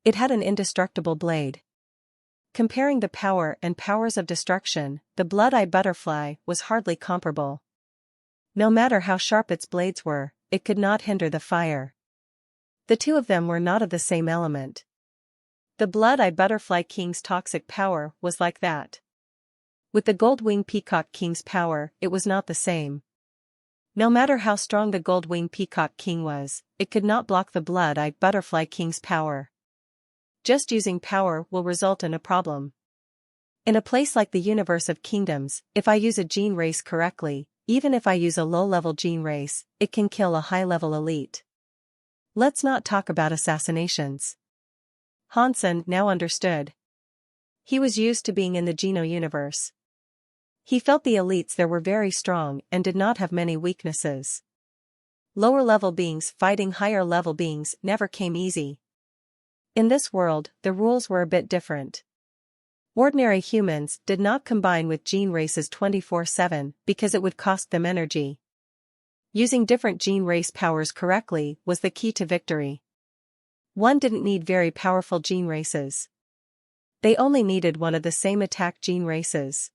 It had an indestructible blade. Comparing the power and powers of destruction, the blood-eye butterfly was hardly comparable. No matter how sharp its blades were, it could not hinder the fire. The two of them were not of the same element. The blood-eye butterfly king's toxic power was like that. With the Gold-Wing Peacock King's power, it was not the same. No matter how strong the Gold-Wing Peacock King was, it could not block the blood-eye butterfly king's power. Just using power will result in a problem. In a place like the universe of kingdoms, if I use a gene race correctly, even if I use a low-level gene race, it can kill a high-level elite. Let's not talk about assassinations. Hansen now understood. He was used to being in the Geno universe. He felt the elites there were very strong and did not have many weaknesses. Lower-level beings fighting higher-level beings never came easy. In this world, the rules were a bit different. Ordinary humans did not combine with gene races 24/7 because it would cost them energy. Using different gene race powers correctly was the key to victory. One didn't need very powerful gene races. They only needed one of the same attack gene races.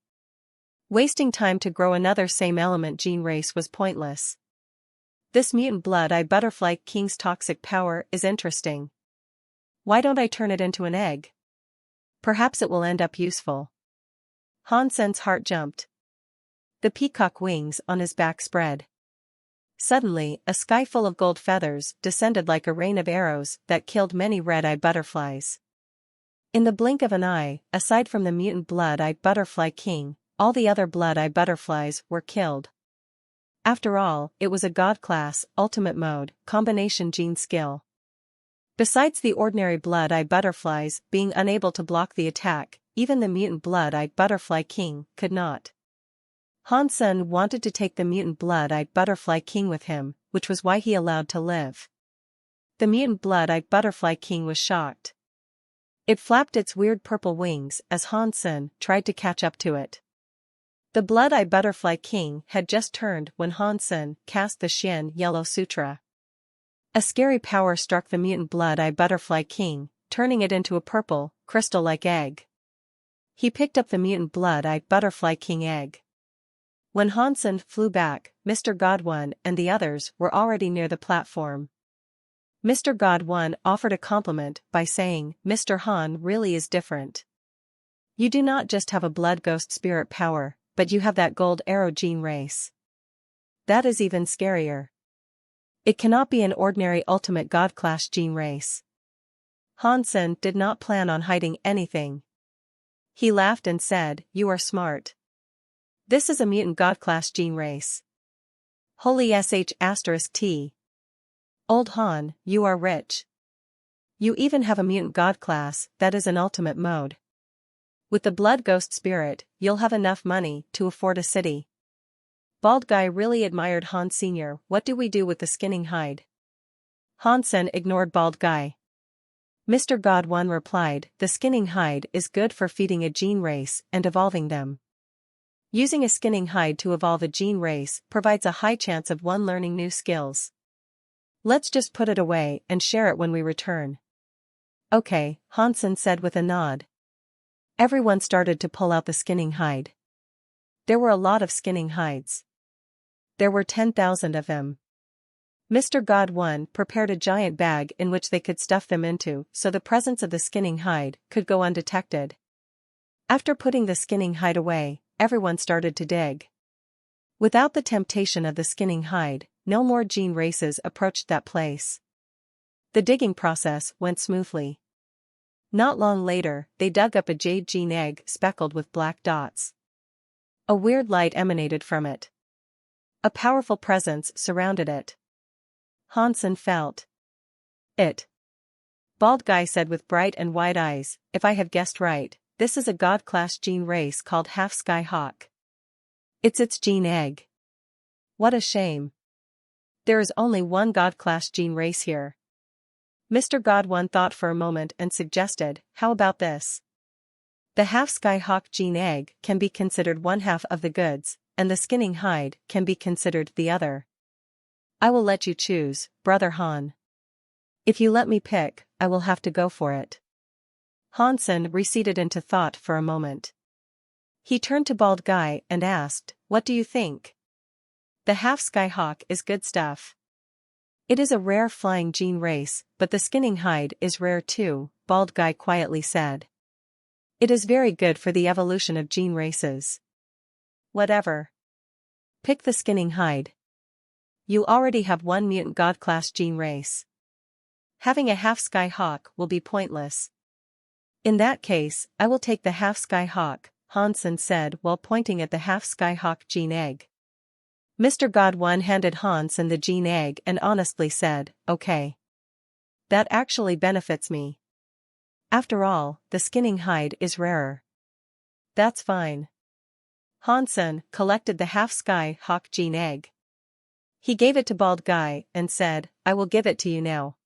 Wasting time to grow another same element gene race was pointless. This mutant blood-eye butterfly king's toxic power is interesting. Why don't I turn it into an egg? Perhaps it will end up useful. Hansen's heart jumped. The peacock wings on his back spread. Suddenly, a sky full of gold feathers descended like a rain of arrows that killed many red-eye butterflies. In the blink of an eye, aside from the mutant blood-eye butterfly king, all the other blood-eye butterflies were killed. After all, it was a god-class, ultimate mode, combination gene skill. Besides the ordinary blood-eye butterflies being unable to block the attack, even the mutant blood-eye butterfly king could not. Hansen wanted to take the mutant blood-eye butterfly king with him, which was why he allowed to live. The mutant blood-eye butterfly king was shocked. It flapped its weird purple wings as Hansen tried to catch up to it. The blood-eye butterfly king had just turned when Hansen cast the Shin Yellow Sutra. A scary power struck the mutant blood-eye butterfly king, turning it into a purple, crystal-like egg. He picked up the mutant blood-eyed butterfly king egg. When Hansen flew back, Mr. Godwin and the others were already near the platform. Mr. Godwin offered a compliment by saying, "Mr. Han really is different. You do not just have a blood ghost spirit power, but you have that gold arrow gene race. That is even scarier. It cannot be an ordinary ultimate god class gene race." Hansen did not plan on hiding anything. He laughed and said, "You are smart. This is a mutant god class gene race. Holy sh*t. Old Han, you are rich. You even have a mutant god class that is an ultimate mode. With the blood ghost spirit, you'll have enough money to afford a city." Bald Guy really admired Han Sr. "What do we do with the skinning hide?" Hansen ignored Bald Guy. Mr. Godwin replied, "The skinning hide is good for feeding a gene race and evolving them. Using a skinning hide to evolve a gene race provides a high chance of one learning new skills. Let's just put it away and share it when we return." "Okay," Hansen said with a nod. Everyone started to pull out the skinning hide. There were a lot of skinning hides. There were 10,000 of them. Mr. Godwin prepared a giant bag in which they could stuff them into so the presence of the skinning hide could go undetected. After putting the skinning hide away, everyone started to dig. Without the temptation of the skinning hide, no more gene races approached that place. The digging process went smoothly. Not long later, they dug up a jade gene egg speckled with black dots. A weird light emanated from it. A powerful presence surrounded it. Hansen felt it. Bald Guy said with bright and wide eyes, "If I have guessed right, this is a god-class gene race called Half-Sky Hawk. It's its gene egg. What a shame. There is only one god-class gene race here." Mr. Godwin thought for a moment and suggested, "How about this? The Half-Sky Hawk gene egg can be considered one half of the goods, and the skinning hide can be considered the other. I will let you choose, Brother Han. If you let me pick, I will have to go for it." Hansen receded into thought for a moment. He turned to Bald Guy and asked, "What do you think?" "The Half-Sky Hawk is good stuff. It is a rare flying gene race, but the skinning hide is rare too," Bald Guy quietly said. "It is very good for the evolution of gene races." "Whatever. Pick the skinning hide. You already have one mutant god-class gene race. Having a Half-Sky Hawk will be pointless." "In that case, I will take the Half-Sky Hawk," Hansen said while pointing at the Half-Sky Hawk gene egg. Mr. Godwin handed Hansen the gene egg and honestly said, "Okay. That actually benefits me. After all, the skinning hide is rarer." "That's fine." Hansen collected the Half-Sky Hawk gene egg. He gave it to Bald Guy and said, "I will give it to you now.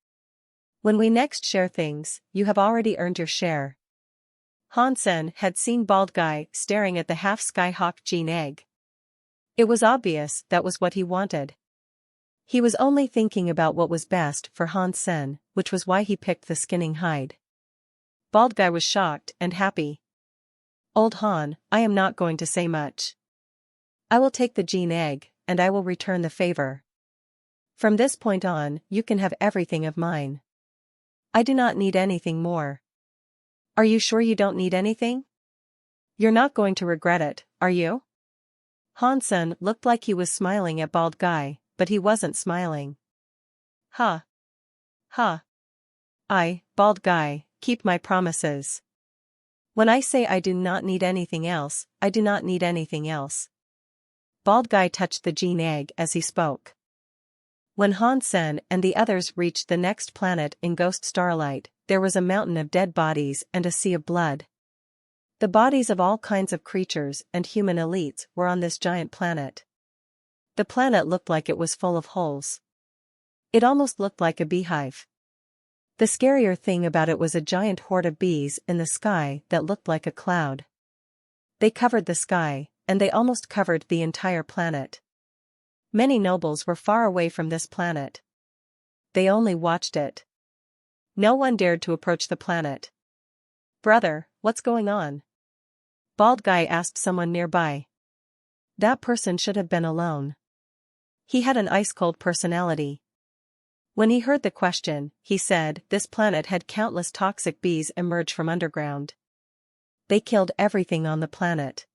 When we next share things, you have already earned your share." Hansen had seen Bald Guy staring at the Half-Sky Hawk gene egg. It was obvious that was what he wanted. He was only thinking about what was best for Hansen, which was why he picked the skinning hide. Bald Guy was shocked and happy. "Old Han, I am not going to say much. I will take the gene egg, and I will return the favor. From this point on, you can have everything of mine. I do not need anything more." "Are you sure you don't need anything? You're not going to regret it, are you?" Hansen looked like he was smiling at Bald Guy, but he wasn't smiling. "Huh. Huh. Bald Guy, keep my promises. When I say I do not need anything else, I do not need anything else." Bald Guy touched the gene egg as he spoke. When Hansen and the others reached the next planet in Ghost Starlight, there was a mountain of dead bodies and a sea of blood. The bodies of all kinds of creatures and human elites were on this giant planet. The planet looked like it was full of holes. It almost looked like a beehive. The scarier thing about it was a giant horde of bees in the sky that looked like a cloud. They covered the sky, and they almost covered the entire planet. Many nobles were far away from this planet. They only watched it. No one dared to approach the planet. "Brother, what's going on?" Bald Guy asked someone nearby. That person should have been alone. He had an ice-cold personality. When he heard the question, he said this planet had countless toxic bees emerge from underground. They killed everything on the planet.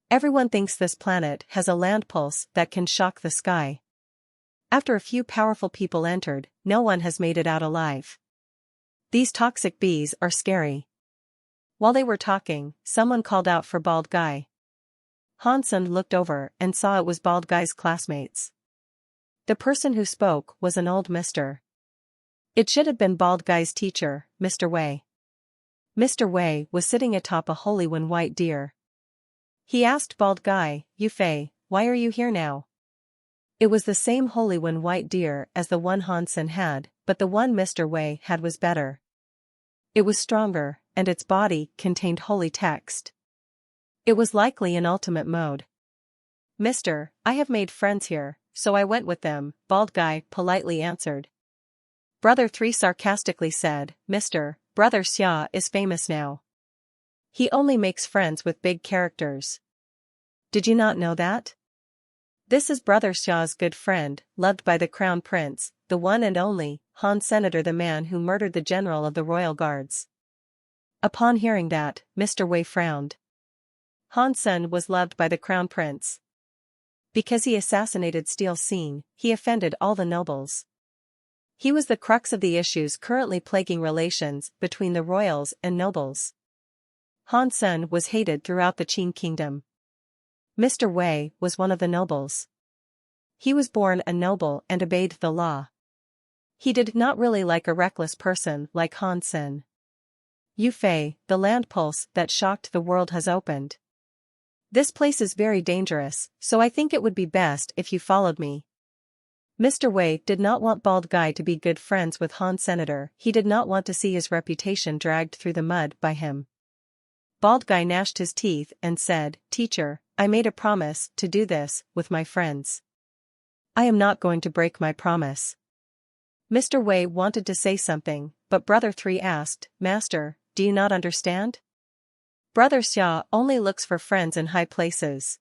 Everyone thinks this planet has a land pulse that can shock the sky. After a few powerful people entered, no one has made it out alive. These toxic bees are scary. While they were talking, someone called out for Bald Guy. Hansen looked over and saw it was Bald Guy's classmates. The person who spoke was an old mister. It should have been Bald Guy's teacher, Mr. Wei. Mr. Wei was sitting atop a holy one white deer. He asked Bald Guy, "You Fei, why are you here now?" It was the same holy one white deer as the one Hansen had, but the one Mr. Wei had was better. It was stronger, and its body contained holy text. It was likely in ultimate mode. "Mister, I have made friends here, so I went with them," Bald Guy politely answered. Brother 3 sarcastically said, "Mister, Brother Xia is famous now. He only makes friends with big characters. Did you not know that? This is Brother Xia's good friend, loved by the Crown Prince, the one and only, Han Senator, the man who murdered the general of the royal guards." Upon hearing that, Mr. Wei frowned. Hansen was loved by the Crown Prince. Because he assassinated Steel Scene, he offended all the nobles. He was the crux of the issues currently plaguing relations between the royals and nobles. Hansen was hated throughout the Qin kingdom. Mr. Wei was one of the nobles. He was born a noble and obeyed the law. He did not really like a reckless person like Hansen. "Yu Fei, the land pulse that shocked the world has opened. This place is very dangerous, so I think it would be best if you followed me." Mr. Wei did not want Bald Guy to be good friends with Han Senator. He did not want to see his reputation dragged through the mud by him. Bald Guy gnashed his teeth and said, "Teacher, I made a promise to do this with my friends. I am not going to break my promise." Mr. Wei wanted to say something, but Brother 3 asked, "Master, do you not understand? Brother Xia only looks for friends in high places.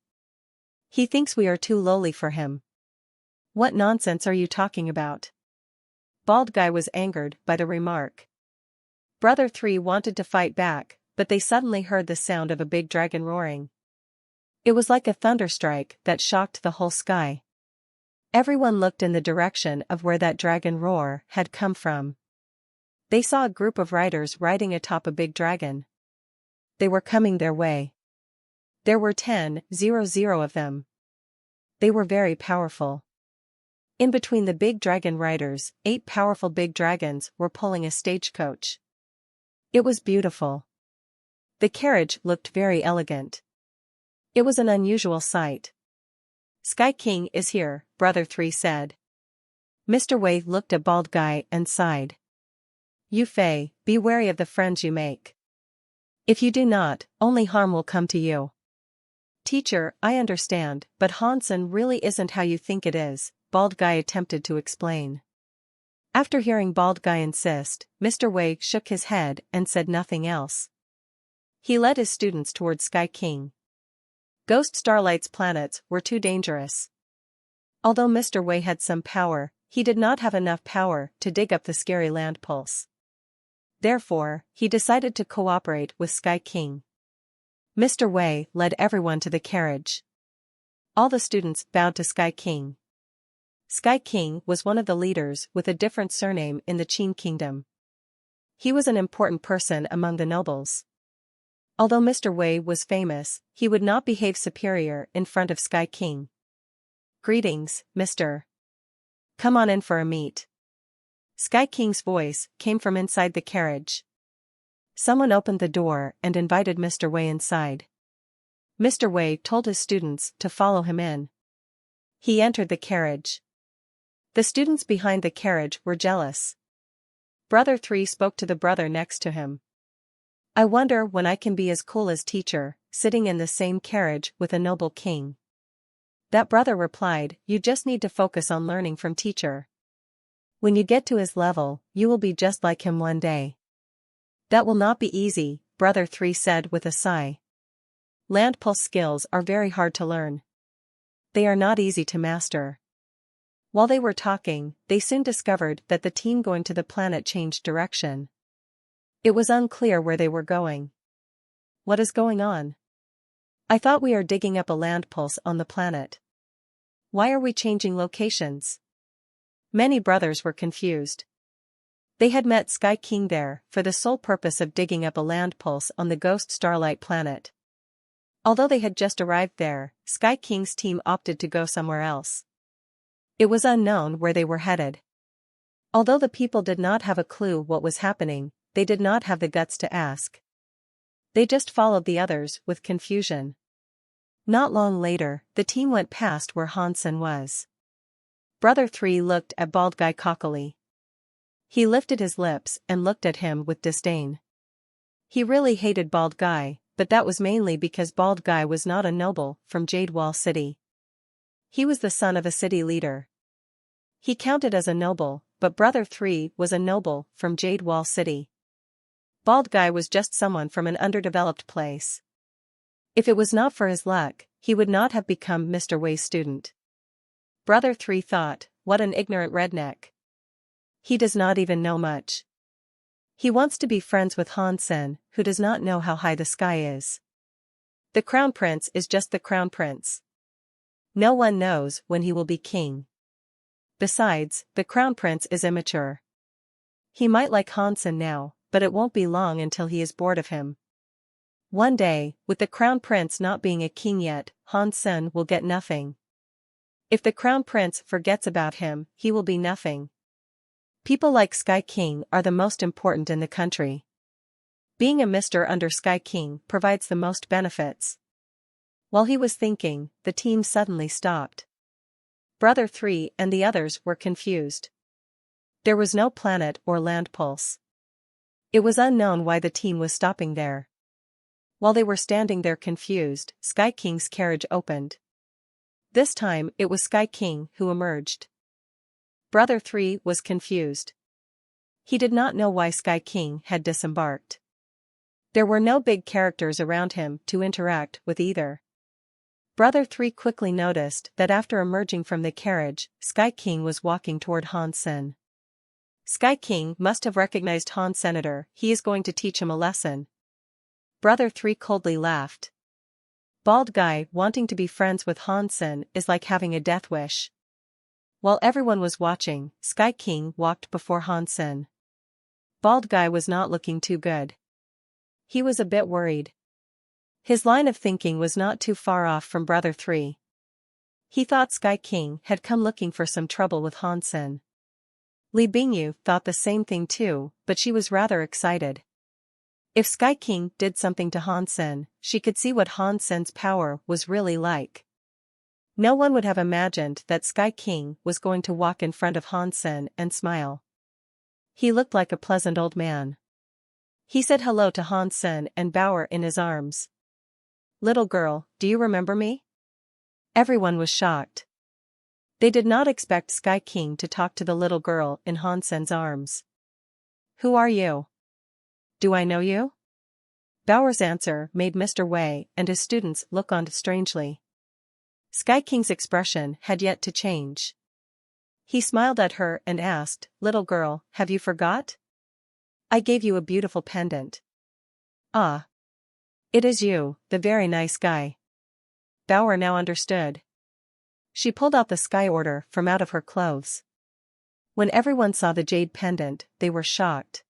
He thinks we are too lowly for him." "What nonsense are you talking about?" Bald Guy was angered by the remark. Brother 3 wanted to fight back, but they suddenly heard the sound of a big dragon roaring. It was like a thunderstrike that shocked the whole sky. Everyone looked in the direction of where that dragon roar had come from. They saw a group of riders riding atop a big dragon. They were coming their way. There were 10,000 of them. They were very powerful. In between the big dragon riders, 8 powerful big dragons were pulling a stagecoach. It was beautiful. The carriage looked very elegant. It was an unusual sight. "Sky King is here," Brother 3 said. Mr. Wei looked at Bald Guy and sighed. "Yu Fei, be wary of the friends you make. If you do not, only harm will come to you." "Teacher, I understand, but Hansen really isn't how you think it is," Bald Guy attempted to explain. After hearing Bald Guy insist, Mr. Wei shook his head and said nothing else. He led his students toward Sky King. Ghost Starlight's planets were too dangerous. Although Mr. Wei had some power, he did not have enough power to dig up the scary land pulse. Therefore, he decided to cooperate with Sky King. Mr. Wei led everyone to the carriage. All the students bowed to Sky King. Sky King was one of the leaders with a different surname in the Qin kingdom. He was an important person among the nobles. Although Mr. Wei was famous, he would not behave superior in front of Sky King. "Greetings, Mr. Come on in for a meet." Sky King's voice came from inside the carriage. Someone opened the door and invited Mr. Wei inside. Mr. Wei told his students to follow him in. He entered the carriage. The students behind the carriage were jealous. Brother 3 spoke to the brother next to him. "I wonder when I can be as cool as teacher, sitting in the same carriage with a noble king." That brother replied, "You just need to focus on learning from teacher." When you get to his level, you will be just like him one day. That will not be easy, Brother 3 said with a sigh. Land pulse skills are very hard to learn. They are not easy to master. While they were talking, they soon discovered that the team going to the planet changed direction. It was unclear where they were going. What is going on? I thought we are digging up a land pulse on the planet. Why are we changing locations? Many brothers were confused. They had met Sky King there for the sole purpose of digging up a land pulse on the ghost starlight planet. Although they had just arrived there, Sky King's team opted to go somewhere else. It was unknown where they were headed. Although the people did not have a clue what was happening, they did not have the guts to ask. They just followed the others with confusion. Not long later, the team went past where Hansen was. Brother 3 looked at Bald Guy cockily. He lifted his lips and looked at him with disdain. He really hated Bald Guy, but that was mainly because Bald Guy was not a noble from Jade Wall City. He was the son of a city leader. He counted as a noble, but Brother 3 was a noble from Jade Wall City. Bald Guy was just someone from an underdeveloped place. If it was not for his luck, he would not have become Mr. Wei's student. Brother 3 thought, what an ignorant redneck. He does not even know much. He wants to be friends with Hansen, who does not know how high the sky is. The Crown Prince is just the Crown Prince. No one knows when he will be king. Besides, the Crown Prince is immature. He might like Hansen now, but it won't be long until he is bored of him. One day, with the Crown Prince not being a king yet, Hansen will get nothing. If the Crown Prince forgets about him, he will be nothing. People like Sky King are the most important in the country. Being a Mr. under Sky King provides the most benefits. While he was thinking, the team suddenly stopped. Brother 3 and the others were confused. There was no planet or land pulse. It was unknown why the team was stopping there. While they were standing there confused, Sky King's carriage opened. This time it was Sky King who emerged. Brother 3 was confused. He did not know why Sky King had disembarked. There were no big characters around him to interact with either. Brother 3 quickly noticed that after emerging from the carriage, Sky King was walking toward Hansen. Sky King must have recognized Han Senator, he is going to teach him a lesson. Brother 3 coldly laughed. Bald Guy wanting to be friends with Hansen is like having a death wish. While everyone was watching, Sky King walked before Hansen. Bald Guy was not looking too good. He was a bit worried. His line of thinking was not too far off from Brother 3. He thought Sky King had come looking for some trouble with Hansen. Li Bingyu thought the same thing too, but she was rather excited. If Sky King did something to Hansen, she could see what Hansen's power was really like. No one would have imagined that Sky King was going to walk in front of Hansen and smile. He looked like a pleasant old man. He said hello to Hansen and Bauer in his arms. "Little girl, do you remember me?" Everyone was shocked. They did not expect Sky King to talk to the little girl in Hansen's arms. "Who are you? Do I know you?" Bauer's answer made Mr. Wei and his students look on strangely. Sky King's expression had yet to change. He smiled at her and asked, "Little girl, have you forgot? I gave you a beautiful pendant." "Ah. It is you, the very nice guy." Bauer now understood. She pulled out the sky order from out of her clothes. When everyone saw the jade pendant, they were shocked.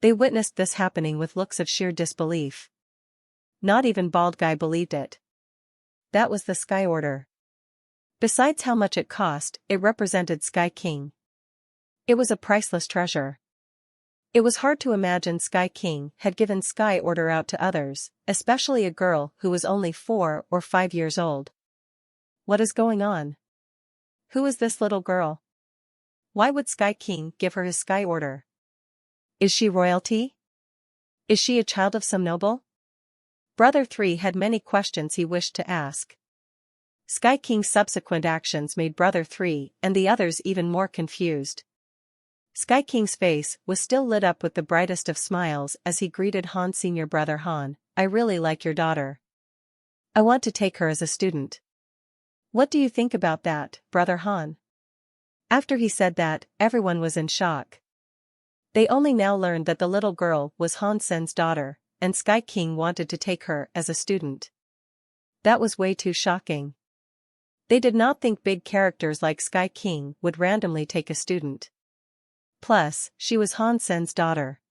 They witnessed this happening with looks of sheer disbelief. Not even Bald Guy believed it. That was the sky order. Besides how much it cost, it represented Sky King. It was a priceless treasure. It was hard to imagine Sky King had given Sky Order out to others, especially a girl who was only 4 or 5 years old. What is going on? Who is this little girl? Why would Sky King give her his Sky Order? Is she royalty? Is she a child of some noble? Brother 3 had many questions he wished to ask. Sky King's subsequent actions made Brother 3 and the others even more confused. Sky King's face was still lit up with the brightest of smiles as he greeted Han's senior brother Han. I really like your daughter. I want to take her as a student. What do you think about that, Brother Han? After he said that, everyone was in shock. They only now learned that the little girl was Han Sen's daughter, and Sky King wanted to take her as a student. That was way too shocking. They did not think big characters like Sky King would randomly take a student. Plus, she was Han Sen's daughter.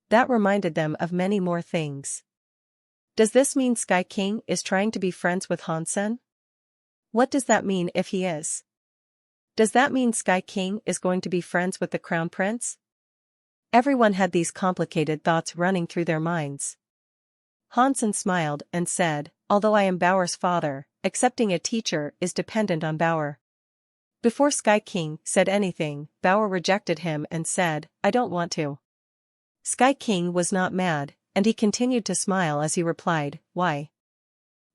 That reminded them of many more things. Does this mean Sky King is trying to be friends with Han Sen? What does that mean if he is? Does that mean Sky King is going to be friends with the Crown Prince? Everyone had these complicated thoughts running through their minds. Han Sen smiled and said, although I am Baoer's father, accepting a teacher is dependent on Baoer. Before Sky King said anything, Baoer rejected him and said, I don't want to. Sky King was not mad, and he continued to smile as he replied, why?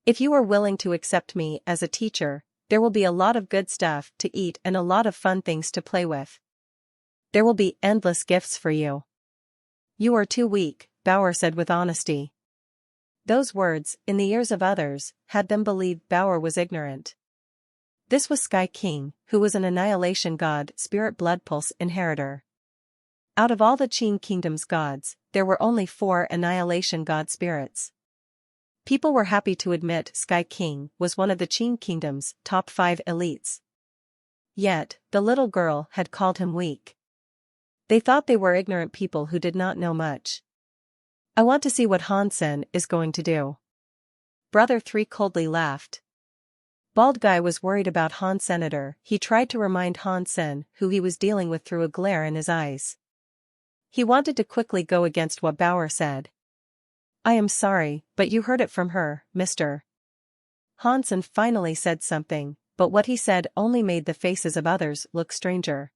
If you are willing to accept me as a teacher, there will be a lot of good stuff to eat and a lot of fun things to play with. There will be endless gifts for you. You are too weak, Baoer said with honesty. Those words, in the ears of others, had them believe Baoer was ignorant. This was Sky King, who was an Annihilation God Spirit Blood Pulse inheritor. Out of all the Qin Kingdom's gods, there were only 4 Annihilation God spirits. People were happy to admit Sky King was one of the Qin Kingdom's top 5 elites. Yet, the little girl had called him weak. They thought they were ignorant people who did not know much. I want to see what Han Sen is going to do. Brother 3 coldly laughed. Bald Guy was worried about Han Senator. He tried to remind Han Sen who he was dealing with through a glare in his eyes. He wanted to quickly go against what Baoer said. I am sorry, but you heard it from her, Mr. Han Sen finally said something, but what he said only made the faces of others look stranger.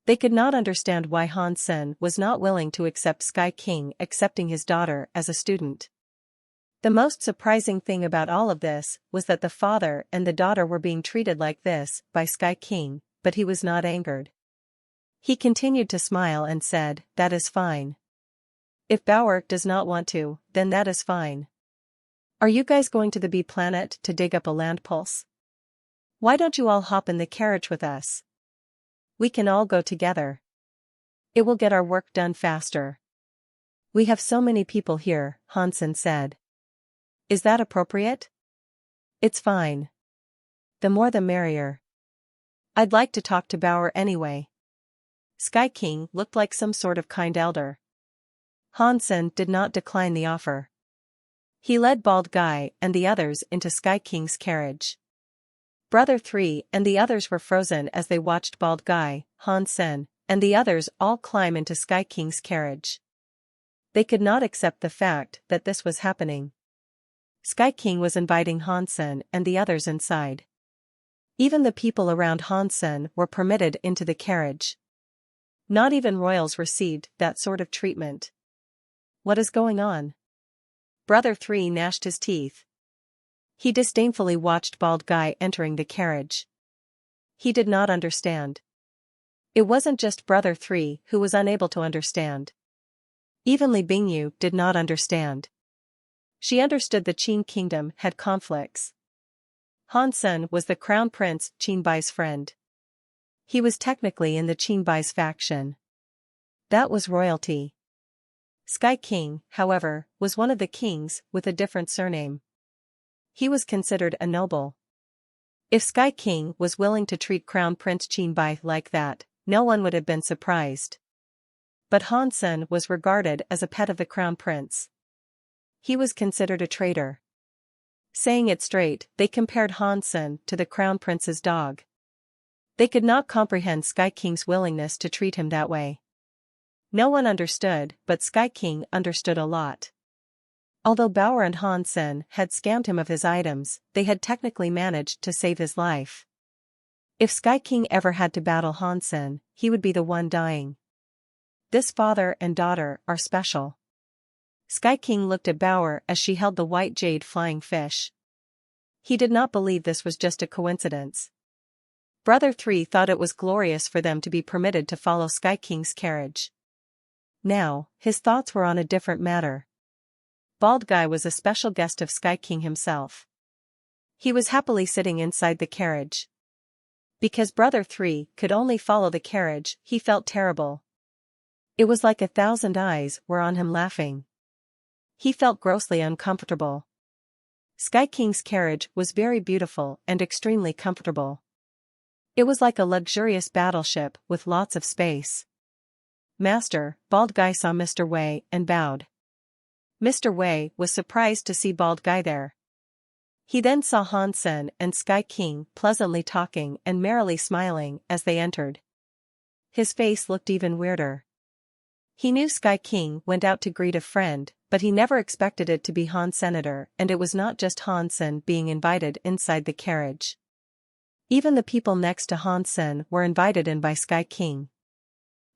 They could not understand why Han Sen was not willing to accept Sky King accepting his daughter as a student. The most surprising thing about all of this was that the father and the daughter were being treated like this by Sky King, but he was not angered. He continued to smile and said, that is fine. If Baoer does not want to, then that is fine. Are you guys going to the B planet to dig up a land pulse? Why don't you all hop in the carriage with us? We can all go together. It will get our work done faster. We have so many people here, Han Sen said. Is that appropriate? It's fine. The more the merrier. I'd like to talk to Baoer anyway. Sky King looked like some sort of kind elder. Han Sen did not decline the offer. He led Bald Guy and the others into Sky King's carriage. Brother 3 and the others were frozen as they watched Bald Guy, Han Sen, and the others all climb into Sky King's carriage. They could not accept the fact that this was happening. Sky King was inviting Han Sen and the others inside. Even the people around Han Sen were permitted into the carriage. Not even royals received that sort of treatment. What is going on? Brother 3 gnashed his teeth. He disdainfully watched Bald Guy entering the carriage. He did not understand. It wasn't just Brother 3 who was unable to understand. Even Li Bingyu did not understand. She understood the Qin Kingdom had conflicts. Han Sen was the Crown Prince Qinbai's friend. He was technically in the Qinbai's faction. That was royalty. Sky King, however, was one of the kings with a different surname. He was considered a noble. If Sky King was willing to treat Crown Prince Qinbai like that, no one would have been surprised. But Han Sen was regarded as a pet of the Crown Prince. He was considered a traitor. Saying it straight, they compared Han Sen to the Crown Prince's dog. They could not comprehend Sky King's willingness to treat him that way. No one understood, but Sky King understood a lot. Although Baoer and Han Sen had scammed him of his items, they had technically managed to save his life. If Sky King ever had to battle Han Sen, he would be the one dying. This father and daughter are special. Sky King looked at Baoer as she held the white jade flying fish. He did not believe this was just a coincidence. Brother 3 thought it was glorious for them to be permitted to follow Sky King's carriage. Now, his thoughts were on a different matter. Bald Guy was a special guest of Sky King himself. He was happily sitting inside the carriage. Because Brother 3 could only follow the carriage, he felt terrible. It was like 1,000 eyes were on him laughing. He felt grossly uncomfortable. Sky King's carriage was very beautiful and extremely comfortable. It was like a luxurious battleship with lots of space. Master, Bald Guy saw Mr. Wei and bowed. Mr. Wei was surprised to see Bald Guy there. He then saw Han Sen and Sky King pleasantly talking and merrily smiling as they entered. His face looked even weirder. He knew Sky King went out to greet a friend, but he never expected it to be Han Senator, and it was not just Han Sen being invited inside the carriage. Even the people next to Han Sen were invited in by Sky King.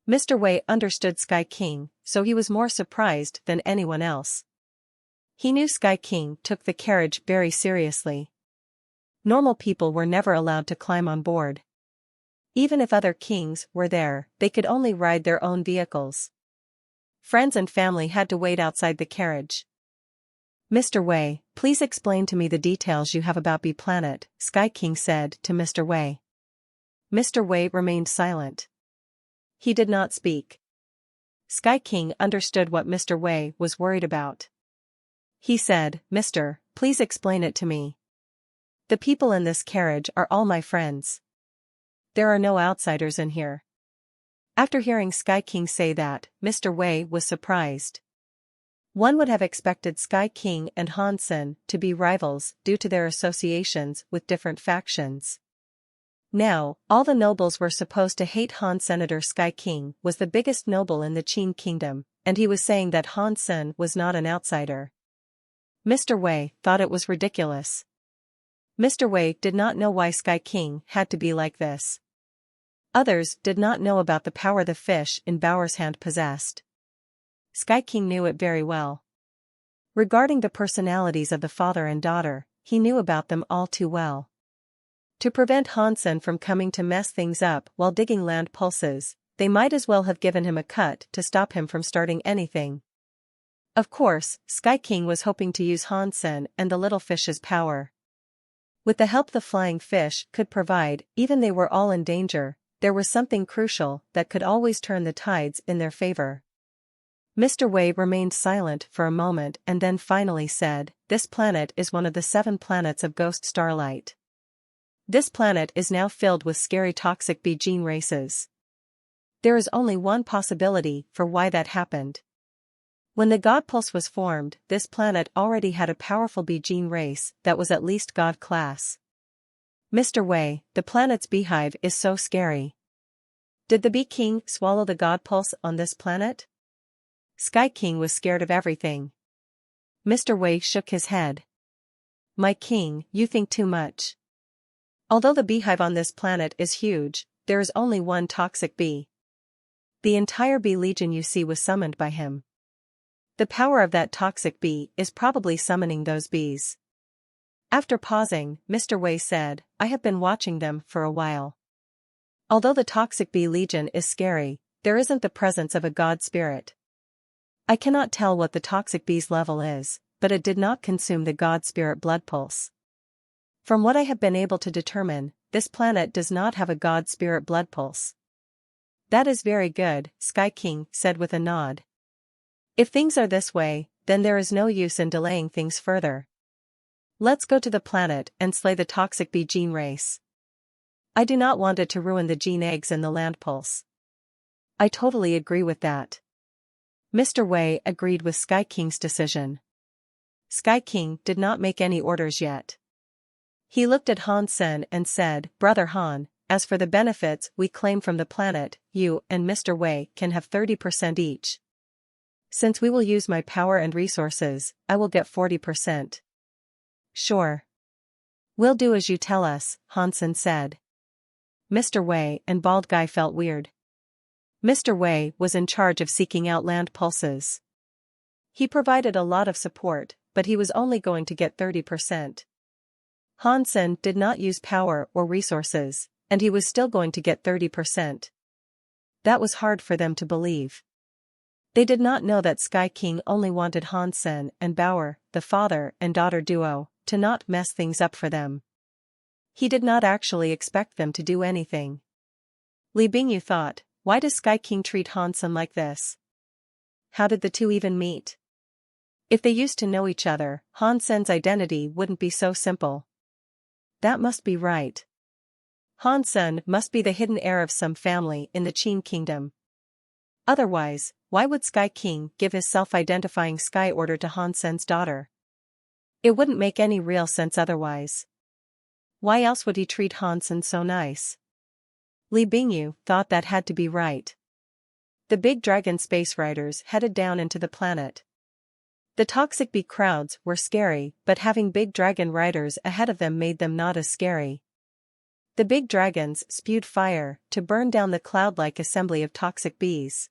Mr. Wei understood Sky King, so he was more surprised than anyone else. He knew Sky King took the carriage very seriously. Normal people were never allowed to climb on board. Even if other kings were there, they could only ride their own vehicles. Friends and family had to wait outside the carriage. Mr. Wei, please explain to me the details you have about B Planet, Sky King said to Mr. Wei. Mr. Wei remained silent. He did not speak. Sky King understood what Mr. Wei was worried about. He said, Mister, please explain it to me. The people in this carriage are all my friends. There are no outsiders in here. After hearing Sky King say that, Mr. Wei was surprised. One would have expected Sky King and Han Sen to be rivals due to their associations with different factions. Now, all the nobles were supposed to hate Han. Senator Sky King was the biggest noble in the Qin kingdom, and he was saying that Han Sen was not an outsider. Mr. Wei thought it was ridiculous. Mr. Wei did not know why Sky King had to be like this. Others did not know about the power the fish in Bauer's hand possessed. Sky King knew it very well. Regarding the personalities of the father and daughter, he knew about them all too well. To prevent Han Sen from coming to mess things up while digging land pulses, they might as well have given him a cut to stop him from starting anything. Of course, Sky King was hoping to use Han Sen and the little fish's power. With the help the flying fish could provide, even they were all in danger, there was something crucial that could always turn the tides in their favor. Mr. Wei remained silent for a moment and then finally said, This planet is one of the 7 planets of Ghost Starlight. This planet is now filled with scary toxic B gene races. There is only one possibility for why that happened. When the God Pulse was formed, this planet already had a powerful B gene race that was at least God class. Mr. Wei, the planet's beehive is so scary. Did the Bee King swallow the God Pulse on this planet? Sky King was scared of everything. Mr. Wei shook his head. My king, you think too much. Although the beehive on this planet is huge, there is only one toxic bee. The entire bee legion you see was summoned by him. The power of that toxic bee is probably summoning those bees. After pausing, Mr. Wei said, I have been watching them for a while. Although the toxic bee legion is scary, there isn't the presence of a god spirit. I cannot tell what the toxic bee's level is, but it did not consume the god spirit blood pulse. From what I have been able to determine, this planet does not have a god spirit blood pulse. That is very good, Sky King said with a nod. If things are this way, then there is no use in delaying things further. Let's go to the planet and slay the toxic bee gene race. I do not want it to ruin the gene eggs in the land pulse. I totally agree with that. Mr. Wei agreed with Sky King's decision. Sky King did not make any orders yet. He looked at Han Sen and said, Brother Han, as for the benefits we claim from the planet, you and Mr. Wei can have 30% each. Since we will use my power and resources, I will get 40%. Sure. We'll do as you tell us, Han Sen said. Mr. Wei and Bald Guy felt weird. Mr. Wei was in charge of seeking out land pulses. He provided a lot of support, but he was only going to get 30%. Han Sen did not use power or resources, and he was still going to get 30%. That was hard for them to believe. They did not know that Sky King only wanted Hansen and Bauer, the father and daughter duo, to not mess things up for them. He did not actually expect them to do anything. Li Bingyu thought, why does Sky King treat Hansen like this? How did the two even meet? If they used to know each other, Hansen's identity wouldn't be so simple. That must be right. Hansen must be the hidden heir of some family in the Qin kingdom. Otherwise, why would Sky King give his self-identifying sky order to Hansen's daughter? It wouldn't make any real sense otherwise. Why else would he treat Hansen so nice? Li Bingyu thought that had to be right. The big dragon space riders headed down into the planet. The toxic bee crowds were scary, but having big dragon riders ahead of them made them not as scary. The big dragons spewed fire to burn down the cloud-like assembly of toxic bees.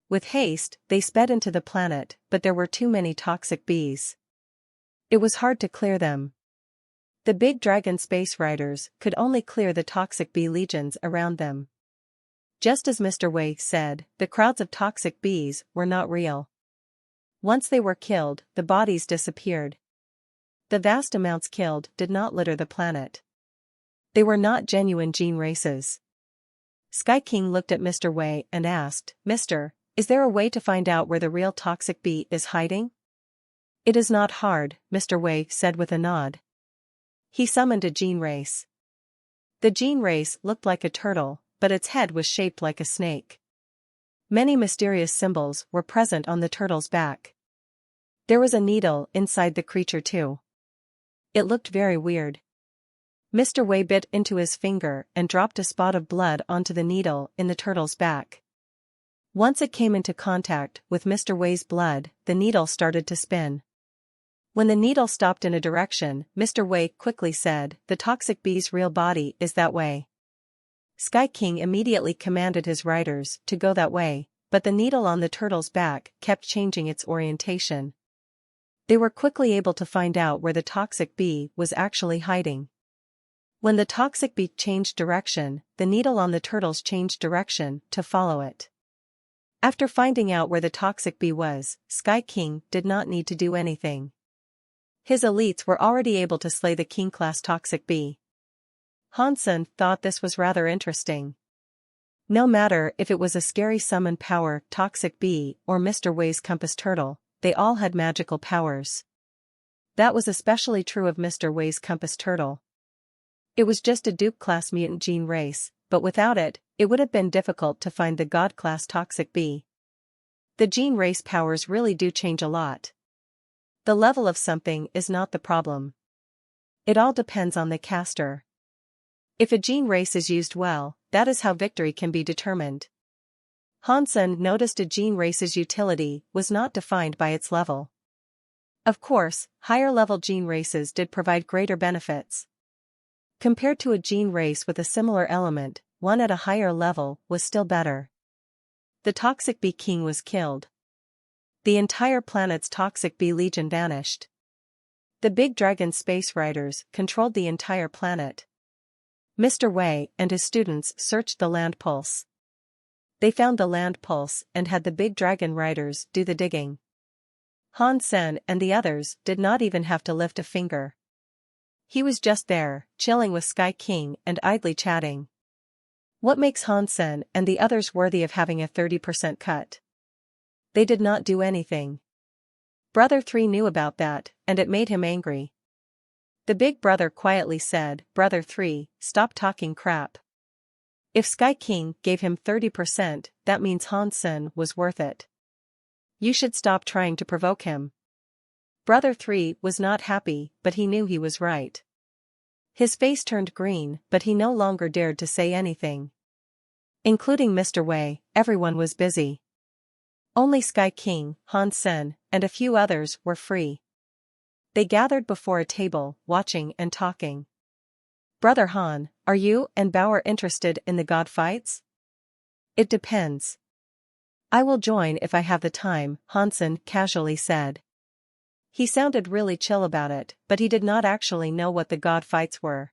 With haste, they sped into the planet, but there were too many toxic bees. It was hard to clear them. The big dragon space riders could only clear the toxic bee legions around them. Just as Mr. Wei said, the crowds of toxic bees were not real. Once they were killed, the bodies disappeared. The vast amounts killed did not litter the planet. They were not genuine gene races. Sky King looked at Mr. Wei and asked, Mister, is there a way to find out where the real toxic bee is hiding? It is not hard, Mr. Wei said with a nod. He summoned a gene race. The gene race looked like a turtle, but its head was shaped like a snake. Many mysterious symbols were present on the turtle's back. There was a needle inside the creature too. It looked very weird. Mr. Wei bit into his finger and dropped a spot of blood onto the needle in the turtle's back. Once it came into contact with Mr. Wei's blood, the needle started to spin. When the needle stopped in a direction, Mr. Wei quickly said, the toxic bee's real body is that way. Sky King immediately commanded his riders to go that way, but the needle on the turtle's back kept changing its orientation. They were quickly able to find out where the toxic bee was actually hiding. When the toxic bee changed direction, the needle on the turtles changed direction to follow it. After finding out where the toxic bee was, Sky King did not need to do anything. His elites were already able to slay the King-class toxic bee. Hansen thought this was rather interesting. No matter if it was a scary summon power toxic bee or Mr. Wei's compass turtle, they all had magical powers. That was especially true of Mr. Wei's compass turtle. It was just a dupe-class mutant gene race, but without it, it would have been difficult to find the god-class toxic bee. The gene race powers really do change a lot. The level of something is not the problem. It all depends on the caster. If a gene race is used well, that is how victory can be determined. Hansen noticed a gene race's utility was not defined by its level. Of course, higher-level gene races did provide greater benefits. Compared to a gene race with a similar element, one at a higher level was still better. The toxic bee king was killed. The entire planet's toxic bee legion vanished. The big dragon space riders controlled the entire planet. Mr. Wei and his students searched the land pulse. They found the land pulse and had the big dragon riders do the digging. Hansen and the others did not even have to lift a finger. He was just there, chilling with Sky King and idly chatting. What makes Hansen and the others worthy of having a 30% cut? They did not do anything. Brother 3 knew about that, and it made him angry. The big brother quietly said, Brother 3, stop talking crap. If Sky King gave him 30%, that means Hansen was worth it. You should stop trying to provoke him. Brother 3 was not happy, but he knew he was right. His face turned green, but he no longer dared to say anything. Including Mr. Wei, everyone was busy. Only Sky King, Hansen, and a few others were free. They gathered before a table, watching and talking. Brother Han, are you and Bauer interested in the god fights? It depends. I will join if I have the time, Hansen casually said. He sounded really chill about it, but he did not actually know what the god fights were.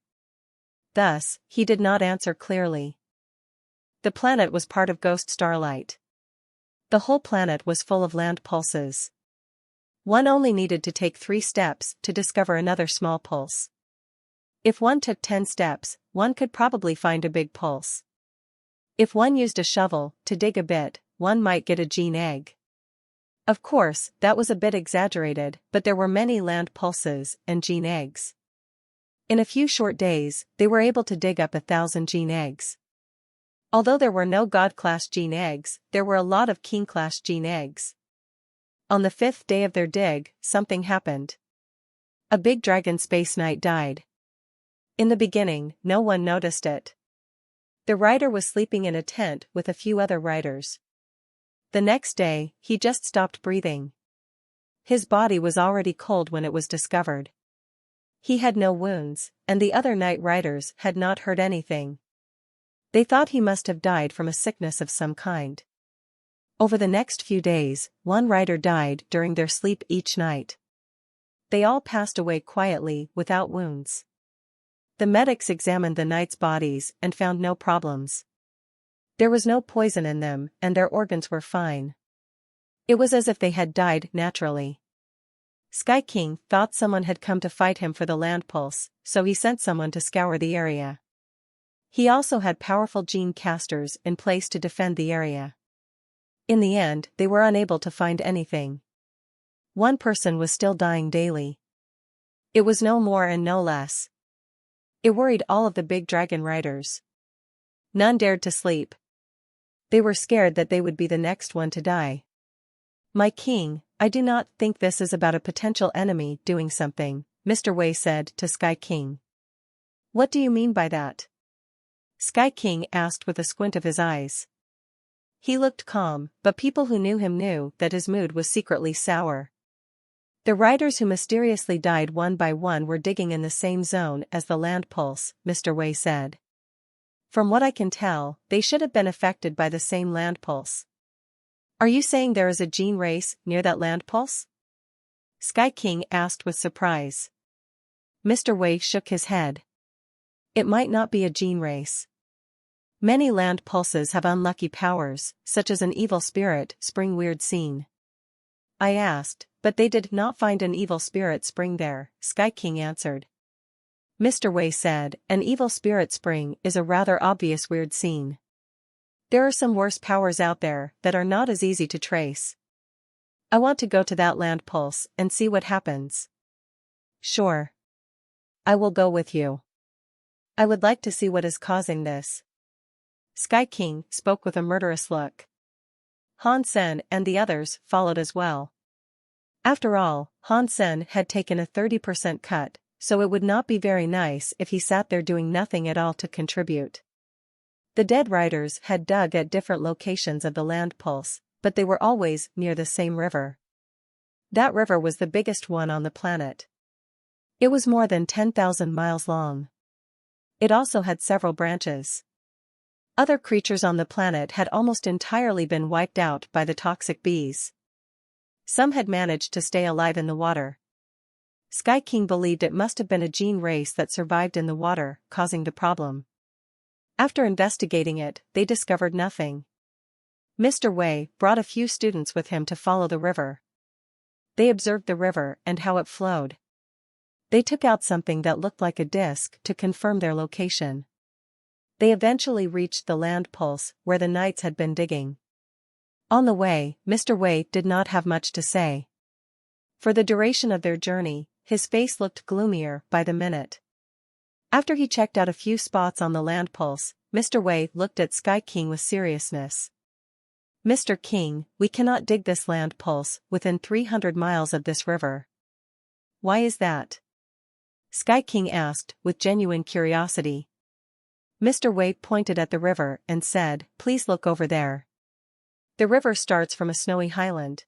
Thus, he did not answer clearly. The planet was part of ghost starlight. The whole planet was full of land pulses. One only needed to take 3 steps to discover another small pulse. If one took 10 steps, one could probably find a big pulse. If one used a shovel to dig a bit, one might get a gene egg. Of course, that was a bit exaggerated, but there were many land pulses and gene eggs. In a few short days, they were able to dig up 1,000 gene eggs. Although there were no God-class gene eggs, there were a lot of King-class gene eggs. On the 5th day of their dig, something happened. A big dragon space knight died. In the beginning, no one noticed it. The rider was sleeping in a tent with a few other riders. The next day, he just stopped breathing. His body was already cold when it was discovered. He had no wounds, and the other knight riders had not heard anything. They thought he must have died from a sickness of some kind. Over the next few days, one rider died during their sleep each night. They all passed away quietly without wounds. The medics examined the knights' bodies and found no problems. There was no poison in them, and their organs were fine. It was as if they had died naturally. Sky King thought someone had come to fight him for the land pulse, so he sent someone to scour the area. He also had powerful gene casters in place to defend the area. In the end, they were unable to find anything. One person was still dying daily. It was no more and no less. It worried all of the big dragon riders. None dared to sleep. They were scared that they would be the next one to die. "My king, I do not think this is about a potential enemy doing something," Mr. Wei said to Sky King. "What do you mean by that?" Sky King asked with a squint of his eyes. He looked calm, but people who knew him knew that his mood was secretly sour. The riders who mysteriously died one by one were digging in the same zone as the land pulse, Mr. Wei said. "From what I can tell, they should have been affected by the same land pulse." "Are you saying there is a gene race near that land pulse?" Sky King asked with surprise. Mr. Wei shook his head. "It might not be a gene race. Many land pulses have unlucky powers, such as an evil spirit spring weird scene." "I asked, but they did not find an evil spirit spring there," Sky King answered. Mr. Wei said, "An evil spirit spring is a rather obvious weird scene. There are some worse powers out there that are not as easy to trace. I want to go to that land pulse and see what happens." "Sure. I will go with you. I would like to see what is causing this." Sky King spoke with a murderous look. Han Sen and the others followed as well. After all, Han Sen had taken a 30% cut, so it would not be very nice if he sat there doing nothing at all to contribute. The dead riders had dug at different locations of the land pulse, but they were always near the same river. That river was the biggest one on the planet. It was more than 10,000 miles long. It also had several branches. Other creatures on the planet had almost entirely been wiped out by the toxic bees. Some had managed to stay alive in the water. Sky King believed it must have been a gene race that survived in the water, causing the problem. After investigating it, they discovered nothing. Mr. Wei brought a few students with him to follow the river. They observed the river and how it flowed. They took out something that looked like a disc to confirm their location. They eventually reached the land pulse where the knights had been digging. On the way, Mr. Wei did not have much to say. For the duration of their journey, his face looked gloomier by the minute. After he checked out a few spots on the land pulse, Mr. Wei looked at Sky King with seriousness. "Mr. King, we cannot dig this land pulse within 300 miles of this river." "Why is that?" Sky King asked with genuine curiosity. Mr. Wei pointed at the river and said, "Please look over there. The river starts from a snowy highland.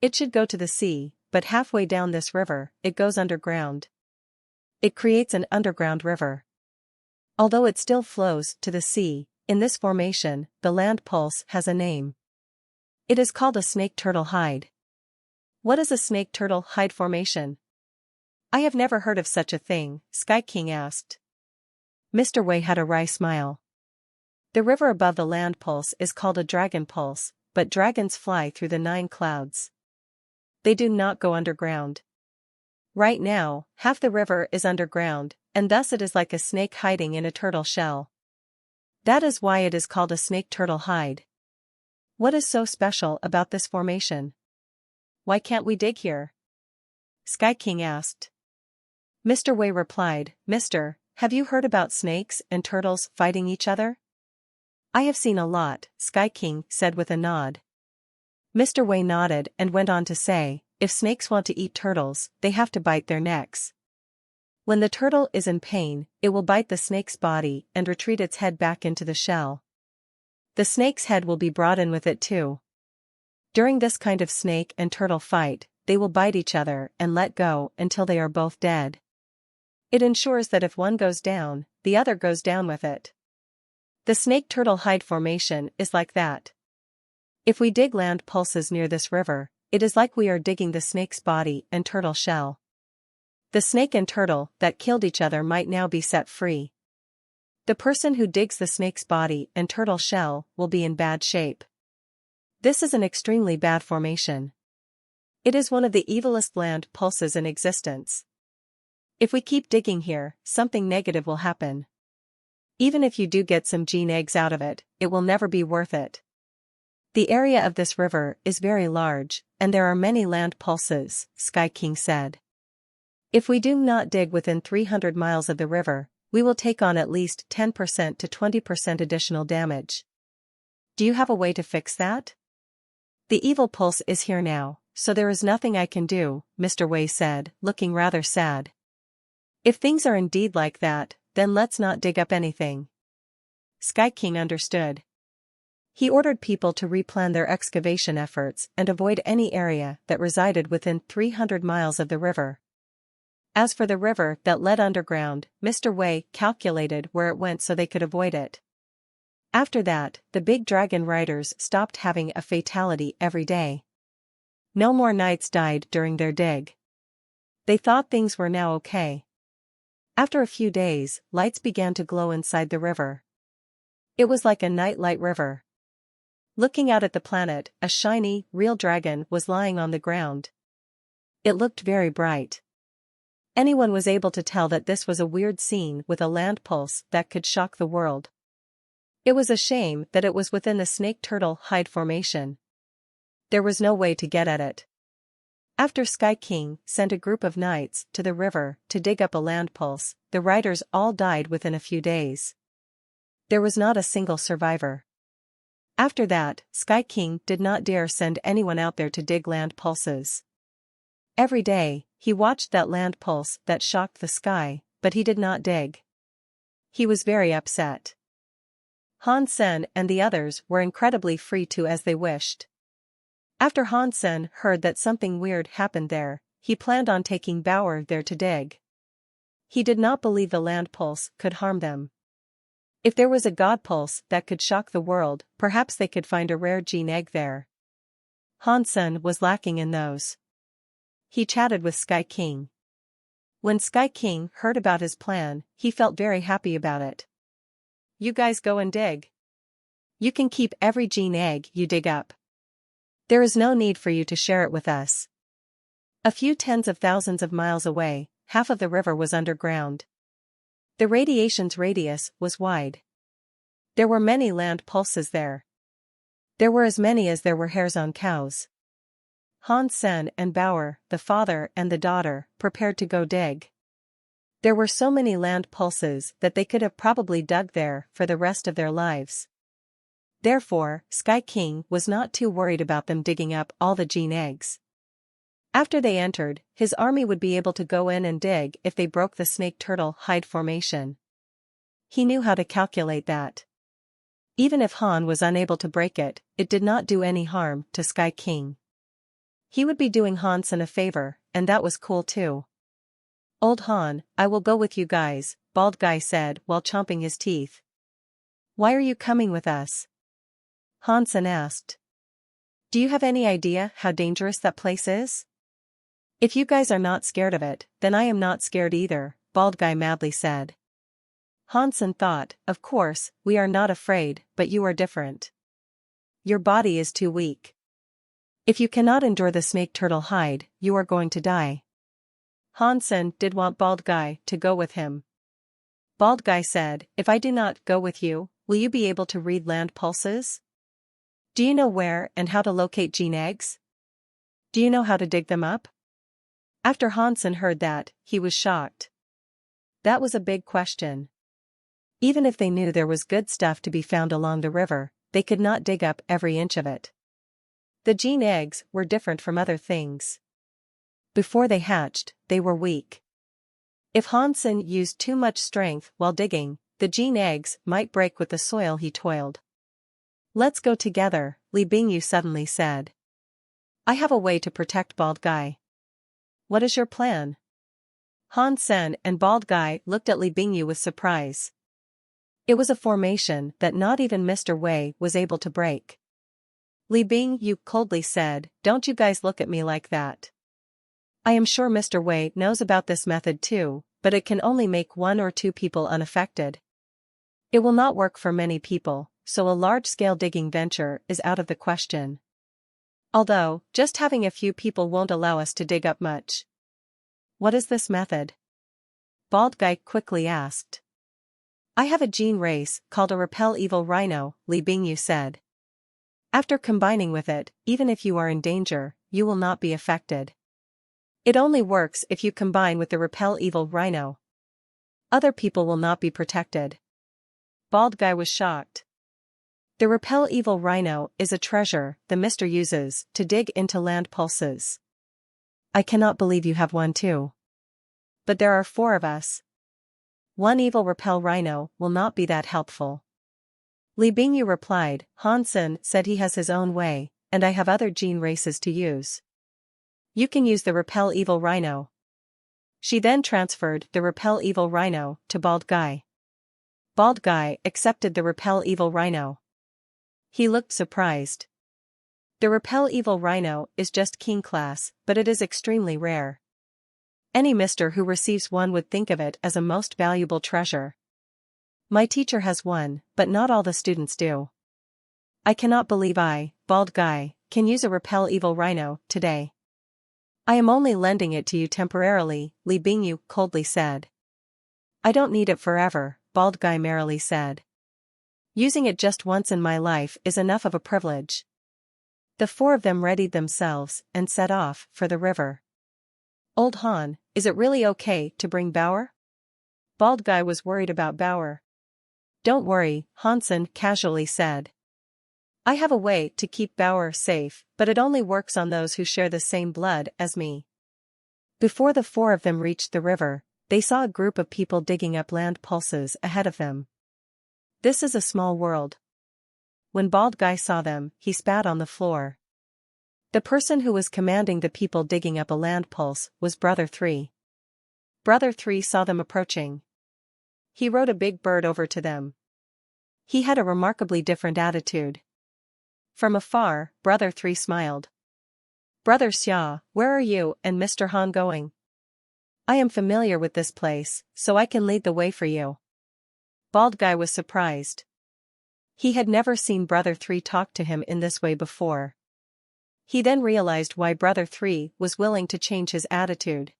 It should go to the sea, but halfway down this river, it goes underground. It creates an underground river. Although it still flows to the sea, in this formation, the land pulse has a name. It is called a snake turtle hide." "What is a snake turtle hide formation?" "I have never heard of such a thing," Sky King asked. Mr. Wei had a wry smile. The river above the land pulse is called a dragon pulse, but dragons fly through the 9 clouds. They do not go underground. Right now, half the river is underground, and thus it is like a snake hiding in a turtle shell. That is why it is called a snake-turtle hide. What is so special about this formation? Why can't we dig here? Sky King asked. Mr. Wei replied, Mister, have you heard about snakes and turtles fighting each other? I have seen a lot, Sky King said with a nod. Mr. Wei nodded and went on to say, if snakes want to eat turtles, they have to bite their necks. When the turtle is in pain, it will bite the snake's body and retreat its head back into the shell. The snake's head will be brought in with it too. During this kind of snake and turtle fight, they will bite each other and let go until they are both dead. It ensures that if one goes down, the other goes down with it. The snake-turtle hide formation is like that. If we dig land pulses near this river, it is like we are digging the snake's body and turtle shell. The snake and turtle that killed each other might now be set free. The person who digs the snake's body and turtle shell will be in bad shape. This is an extremely bad formation. It is one of the evilest land pulses in existence. If we keep digging here, something negative will happen. Even if you do get some gene eggs out of it, it will never be worth it. The area of this river is very large, and there are many land pulses, Sky King said. If we do not dig within 300 miles of the river, we will take on at least 10% to 20% additional damage. Do you have a way to fix that? The evil pulse is here now, so there is nothing I can do, Mr. Wei said, looking rather sad. If things are indeed like that, then let's not dig up anything. Sky King understood. He ordered people to replan their excavation efforts and avoid any area that resided within 300 miles of the river. As for the river that led underground, Mr. Wei calculated where it went so they could avoid it. After that, the big dragon riders stopped having a fatality every day. No more knights died during their dig. They thought things were now okay. After a few days, lights began to glow inside the river. It was like a nightlight river. Looking out at the planet, a shiny, real dragon was lying on the ground. It looked very bright. Anyone was able to tell that this was a weird scene with a land pulse that could shock the world. It was a shame that it was within the snake-turtle hide formation. There was no way to get at it. After Sky King sent a group of knights to the river to dig up a land pulse, the riders all died within a few days. There was not a single survivor. After that, Sky King did not dare send anyone out there to dig land pulses. Every day, he watched that land pulse that shocked the sky, but he did not dig. He was very upset. Han Sen and the others were incredibly free to as they wished. After Han Sen heard that something weird happened there, he planned on taking Bauer there to dig. He did not believe the land pulse could harm them. If there was a god pulse that could shock the world, perhaps they could find a rare gene egg there. Han Sen was lacking in those. He chatted with Sky King. When Sky King heard about his plan, he felt very happy about it. You guys go and dig. You can keep every gene egg you dig up. There is no need for you to share it with us. A few tens of thousands of miles away, half of the river was underground. The radiation's radius was wide. There were many land pulses there. There were as many as there were hairs on cows. Han Sen and Bauer, the father and the daughter, prepared to go dig. There were so many land pulses that they could have probably dug there for the rest of their lives. Therefore, Sky King was not too worried about them digging up all the gene eggs. After they entered, his army would be able to go in and dig if they broke the snake-turtle hide formation. He knew how to calculate that. Even if Han was unable to break it, it did not do any harm to Sky King. He would be doing Han Sen a favor, and that was cool too. Old Han, I will go with you guys, Bald Guy said while chomping his teeth. Why are you coming with us? Han Sen asked. Do you have any idea how dangerous that place is? If you guys are not scared of it, then I am not scared either, Bald Guy madly said. Hansen thought, of course, we are not afraid, but you are different. Your body is too weak. If you cannot endure the snake turtle hide, you are going to die. Hansen did want Bald Guy to go with him. Bald Guy said, if I do not go with you, will you be able to read land pulses? Do you know where and how to locate gene eggs? Do you know how to dig them up? After Hansen heard that, he was shocked. That was a big question. Even if they knew there was good stuff to be found along the river, they could not dig up every inch of it. The gene eggs were different from other things. Before they hatched, they were weak. If Hansen used too much strength while digging, the gene eggs might break with the soil he toiled. Let's go together, Li Bingyu suddenly said. I have a way to protect Bald Guy. What is your plan? Hansen and Bald Guy looked at Li Bingyu with surprise. It was a formation that not even Mr. Wei was able to break. Li Bingyu coldly said, don't you guys look at me like that. I am sure Mr. Wei knows about this method too, but it can only make 1 or 2 people unaffected. It will not work for many people, so a large-scale digging venture is out of the question. Although, just having a few people won't allow us to dig up much. What is this method? Bald Guy quickly asked. I have a gene race called a repel evil rhino, Li Bingyu said. After combining with it, even if you are in danger, you will not be affected. It only works if you combine with the repel evil rhino. Other people will not be protected. Bald Guy was shocked. The repel evil rhino is a treasure the Mr. uses to dig into land pulses. I cannot believe you have one too. But there are 4 of us. One evil repel rhino will not be that helpful. Li Bingyu replied, Hansen said he has his own way, and I have other gene races to use. You can use the repel evil rhino. She then transferred the repel evil rhino to Bald Guy. Bald Guy accepted the repel evil rhino. He looked surprised. The repel evil rhino is just king class, but it is extremely rare. Any Mr. who receives one would think of it as a most valuable treasure. My teacher has one, but not all the students do. I cannot believe I, Bald Guy, can use a repel evil rhino today. I am only lending it to you temporarily, Li Bingyu coldly said. I don't need it forever, Bald Guy merrily said. Using it just once in my life is enough of a privilege. The 4 of them readied themselves and set off for the river. Old Han, is it really okay to bring Bauer? Bald Guy was worried about Bauer. Don't worry, Hansen casually said. I have a way to keep Bauer safe, but it only works on those who share the same blood as me. Before the 4 of them reached the river, they saw a group of people digging up land pulses ahead of them. This is a small world. When Bald Guy saw them, he spat on the floor. The person who was commanding the people digging up a land pulse was Brother 3. Brother 3 saw them approaching. He rode a big bird over to them. He had a remarkably different attitude. From afar, Brother 3 smiled. Brother Xia, where are you and Mr. Han going? I am familiar with this place, so I can lead the way for you. Bald Guy was surprised. He had never seen Brother 3 talk to him in this way before. He then realized why Brother 3 was willing to change his attitude.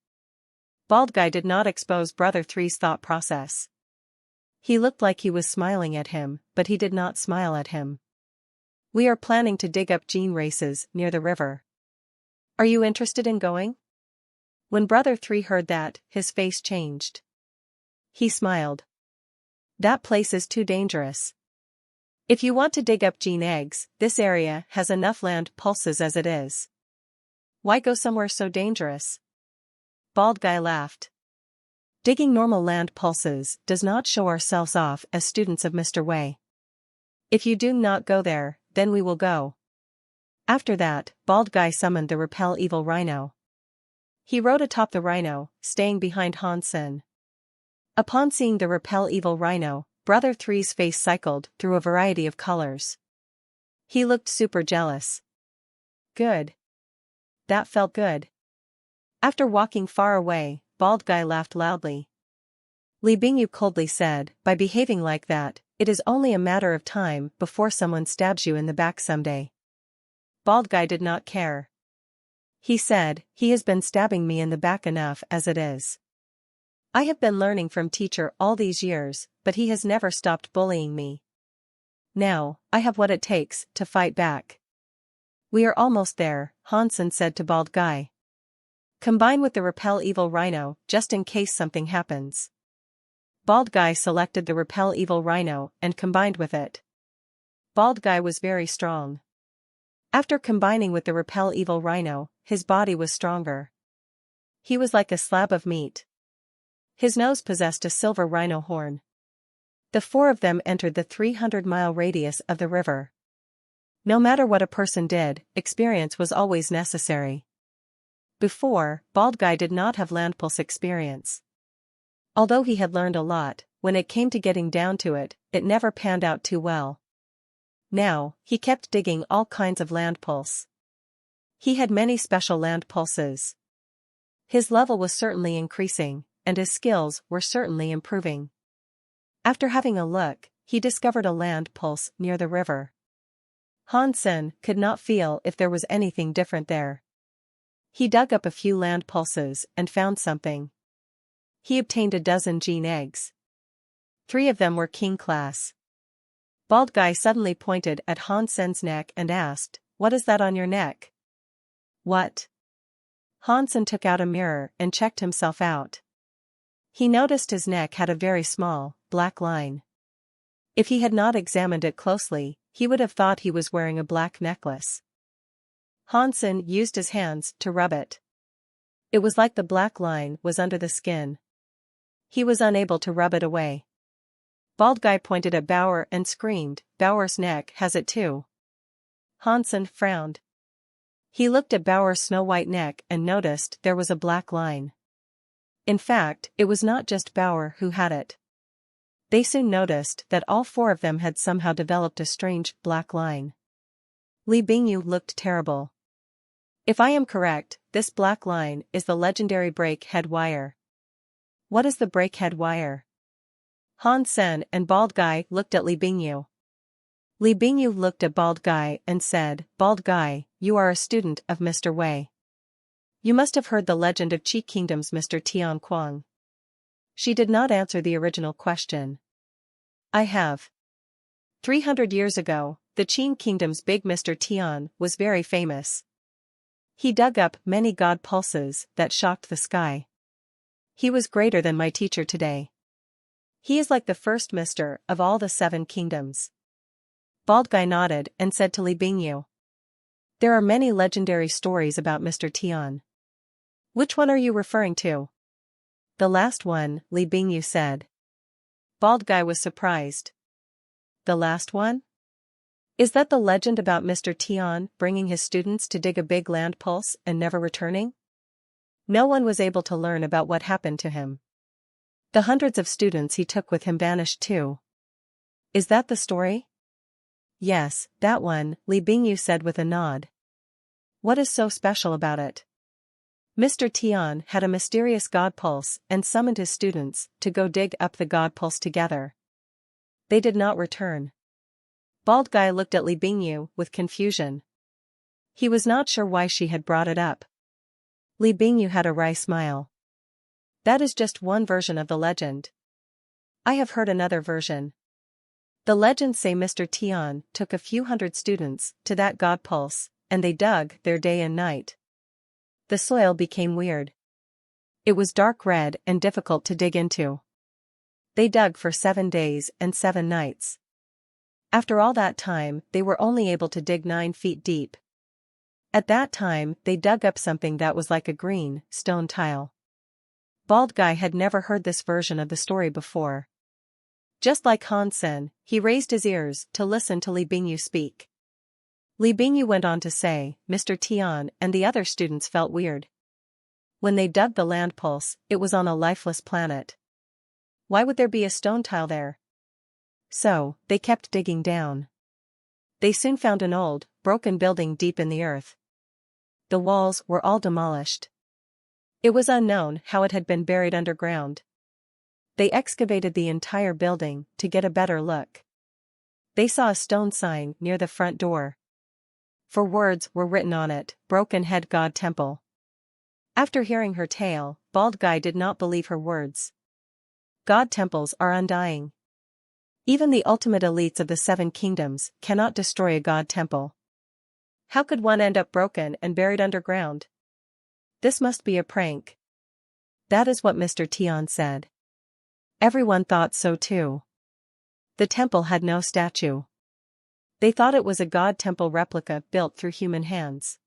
Bald Guy did not expose Brother 3's thought process. He looked like he was smiling at him, but he did not smile at him. We are planning to dig up gene races near the river. Are you interested in going? When Brother 3 heard that, his face changed. He smiled. That place is too dangerous. If you want to dig up gene eggs, this area has enough land pulses as it is. Why go somewhere so dangerous? Bald Guy laughed. Digging normal land pulses does not show ourselves off as students of Mr. Wei. If you do not go there, then we will go. After that, Bald Guy summoned the repel evil rhino. He rode atop the rhino, staying behind Hansen. Upon seeing the repel evil rhino, Brother 3's face cycled through a variety of colors. He looked super jealous. Good. That felt good. After walking far away, Bald Guy laughed loudly. Li Bingyu coldly said, by behaving like that, it is only a matter of time before someone stabs you in the back someday. Bald Guy did not care. He said, he has been stabbing me in the back enough as it is. I have been learning from teacher all these years, but he has never stopped bullying me. Now, I have what it takes to fight back. We are almost there, Hansen said to Bald Guy. Combine with the Repel Evil Rhino, just in case something happens. Bald Guy selected the Repel Evil Rhino and combined with it. Bald Guy was very strong. After combining with the Repel Evil Rhino, his body was stronger. He was like a slab of meat. His nose possessed a silver rhino horn. The four of them entered the 300-mile radius of the river. No matter what a person did, experience was always necessary. Before, Bald Guy did not have land pulse experience. Although he had learned a lot, when it came to getting down to it, it never panned out too well. Now, he kept digging all kinds of land pulse. He had many special land pulses. His level was certainly increasing, and his skills were certainly improving. After having a look, he discovered a land pulse near the river. Hansen could not feel if there was anything different there. He dug up a few land pulses and found something. He obtained a dozen gene eggs. 3 of them were king class. Bald Guy suddenly pointed at Hansen's neck and asked, "What is that on your neck?" "What?" Hansen took out a mirror and checked himself out. He noticed his neck had a very small, black line. If he had not examined it closely, he would have thought he was wearing a black necklace. Hansen used his hands to rub it. It was like the black line was under the skin. He was unable to rub it away. Bald Guy pointed at Bauer and screamed, "Bauer's neck has it too." Hansen frowned. He looked at Bauer's snow-white neck and noticed there was a black line. In fact, it was not just Bauer who had it. They soon noticed that all 4 of them had somehow developed a strange, black line. Li Bingyu looked terrible. If I am correct, this black line is the legendary break-head wire. What is the break-head wire? Hansen and Bald Guy looked at Li Bingyu. Li Bingyu looked at Bald Guy and said, "Bald Guy, you are a student of Mr. Wei. You must have heard the legend of Qi Kingdom's Mr. Tian Kuang." She did not answer the original question. "I have. 300 years ago, the Qin Kingdom's big Mr. Tian was very famous. He dug up many god pulses that shocked the sky. He was greater than my teacher today. He is like the first Mr. of all the 7 kingdoms." Bald Guy nodded and said to Li Bingyu, "There are many legendary stories about Mr. Tian. Which one are you referring to?" "The last one," Li Bingyu said. Bald Guy was surprised. "The last one? Is that the legend about Mr. Tian bringing his students to dig a big land pulse and never returning? No one was able to learn about what happened to him. The hundreds of students he took with him vanished too. Is that the story?" "Yes, that one," Li Bingyu said with a nod. "What is so special about it?" Mr. Tian had a mysterious god pulse and summoned his students to go dig up the god pulse together. They did not return. Bald Guy looked at Li Bingyu with confusion. He was not sure why she had brought it up. Li Bingyu had a wry smile. "That is just one version of the legend. I have heard another version. The legends say Mr. Tian took a few hundred students to that god pulse, and they dug there day and night. The soil became weird. It was dark red and difficult to dig into. They dug for 7 days and 7 nights. After all that time, they were only able to dig 9 feet deep. At that time, they dug up something that was like a green stone tile." Bald Guy had never heard this version of the story before. Just like Hansen, he raised his ears to listen to Li Bingyu speak. Li Bingyu went on to say, "Mr. Tian and the other students felt weird. When they dug the land pulse, it was on a lifeless planet. Why would there be a stone tile there? So, they kept digging down. They soon found an old, broken building deep in the earth. The walls were all demolished. It was unknown how it had been buried underground. They excavated the entire building to get a better look. They saw a stone sign near the front door. For words were written on it, Broken Head God Temple. After hearing her tale, Bald Guy did not believe her words. God temples are undying. Even the ultimate elites of the 7 kingdoms cannot destroy a god temple. How could one end up broken and buried underground? This must be a prank. That is what Mr. Tian said. Everyone thought so too. The temple had no statue. They thought it was a god temple replica built through human hands.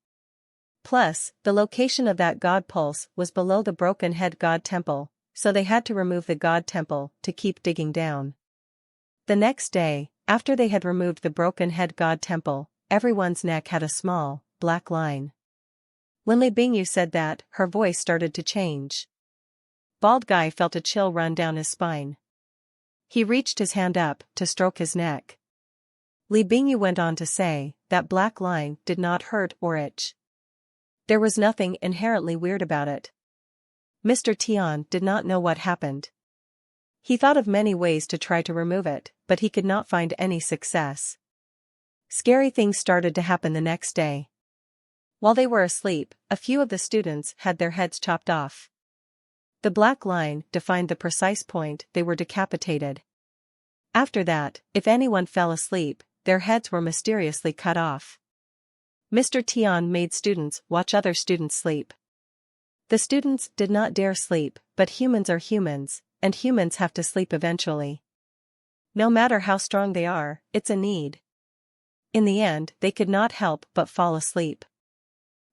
Plus, the location of that god pulse was below the Broken Head God Temple, so they had to remove the god temple to keep digging down. The next day, after they had removed the Broken Head God Temple, everyone's neck had a small, black line. When Li Bingyu said that, her voice started to change. Bald Guy felt a chill run down his spine. He reached his hand up to stroke his neck. Li Bingyu went on to say, that black line did not hurt or itch. There was nothing inherently weird about it. Mr. Tian did not know what happened. He thought of many ways to try to remove it, but he could not find any success. Scary things started to happen the next day. While they were asleep, a few of the students had their heads chopped off. The black line defined the precise point they were decapitated. After that, if anyone fell asleep, their heads were mysteriously cut off. Mr. Tian made students watch other students sleep. The students did not dare sleep, but humans are humans, and humans have to sleep eventually. No matter how strong they are, it's a need. In the end, they could not help but fall asleep.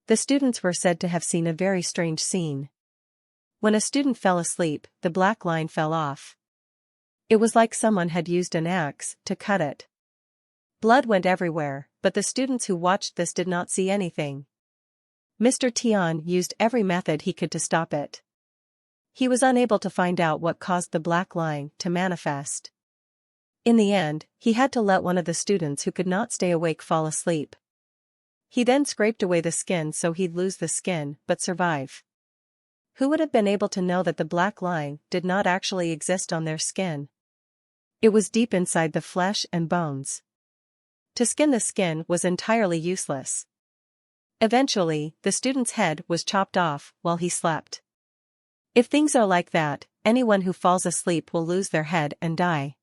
The students were said to have seen a very strange scene. When a student fell asleep, the black line fell off. It was like someone had used an axe to cut it. Blood went everywhere, but the students who watched this did not see anything. Mr. Tian used every method he could to stop it. He was unable to find out what caused the black line to manifest. In the end, he had to let one of the students who could not stay awake fall asleep. He then scraped away the skin so he'd lose the skin but survive. Who would have been able to know that the black line did not actually exist on their skin? It was deep inside the flesh and bones. To skin the skin was entirely useless. Eventually, the student's head was chopped off while he slept. If things are like that, anyone who falls asleep will lose their head and die.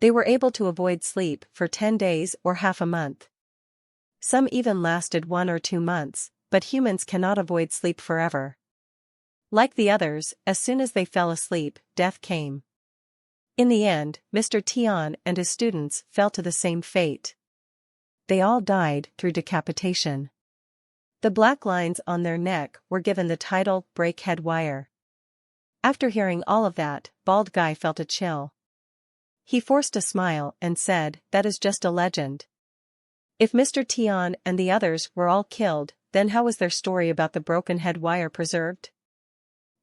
They were able to avoid sleep for 10 days or half a month. Some even lasted 1 or 2 months, but humans cannot avoid sleep forever. Like the others, as soon as they fell asleep, death came. In the end, Mr. Tian and his students fell to the same fate. They all died through decapitation. The black lines on their neck were given the title Breakhead Wire. After hearing all of that, Bald Guy felt a chill. He forced a smile and said, that is just a legend. If Mr. Tian and the others were all killed, then how was their story about the broken head wire preserved?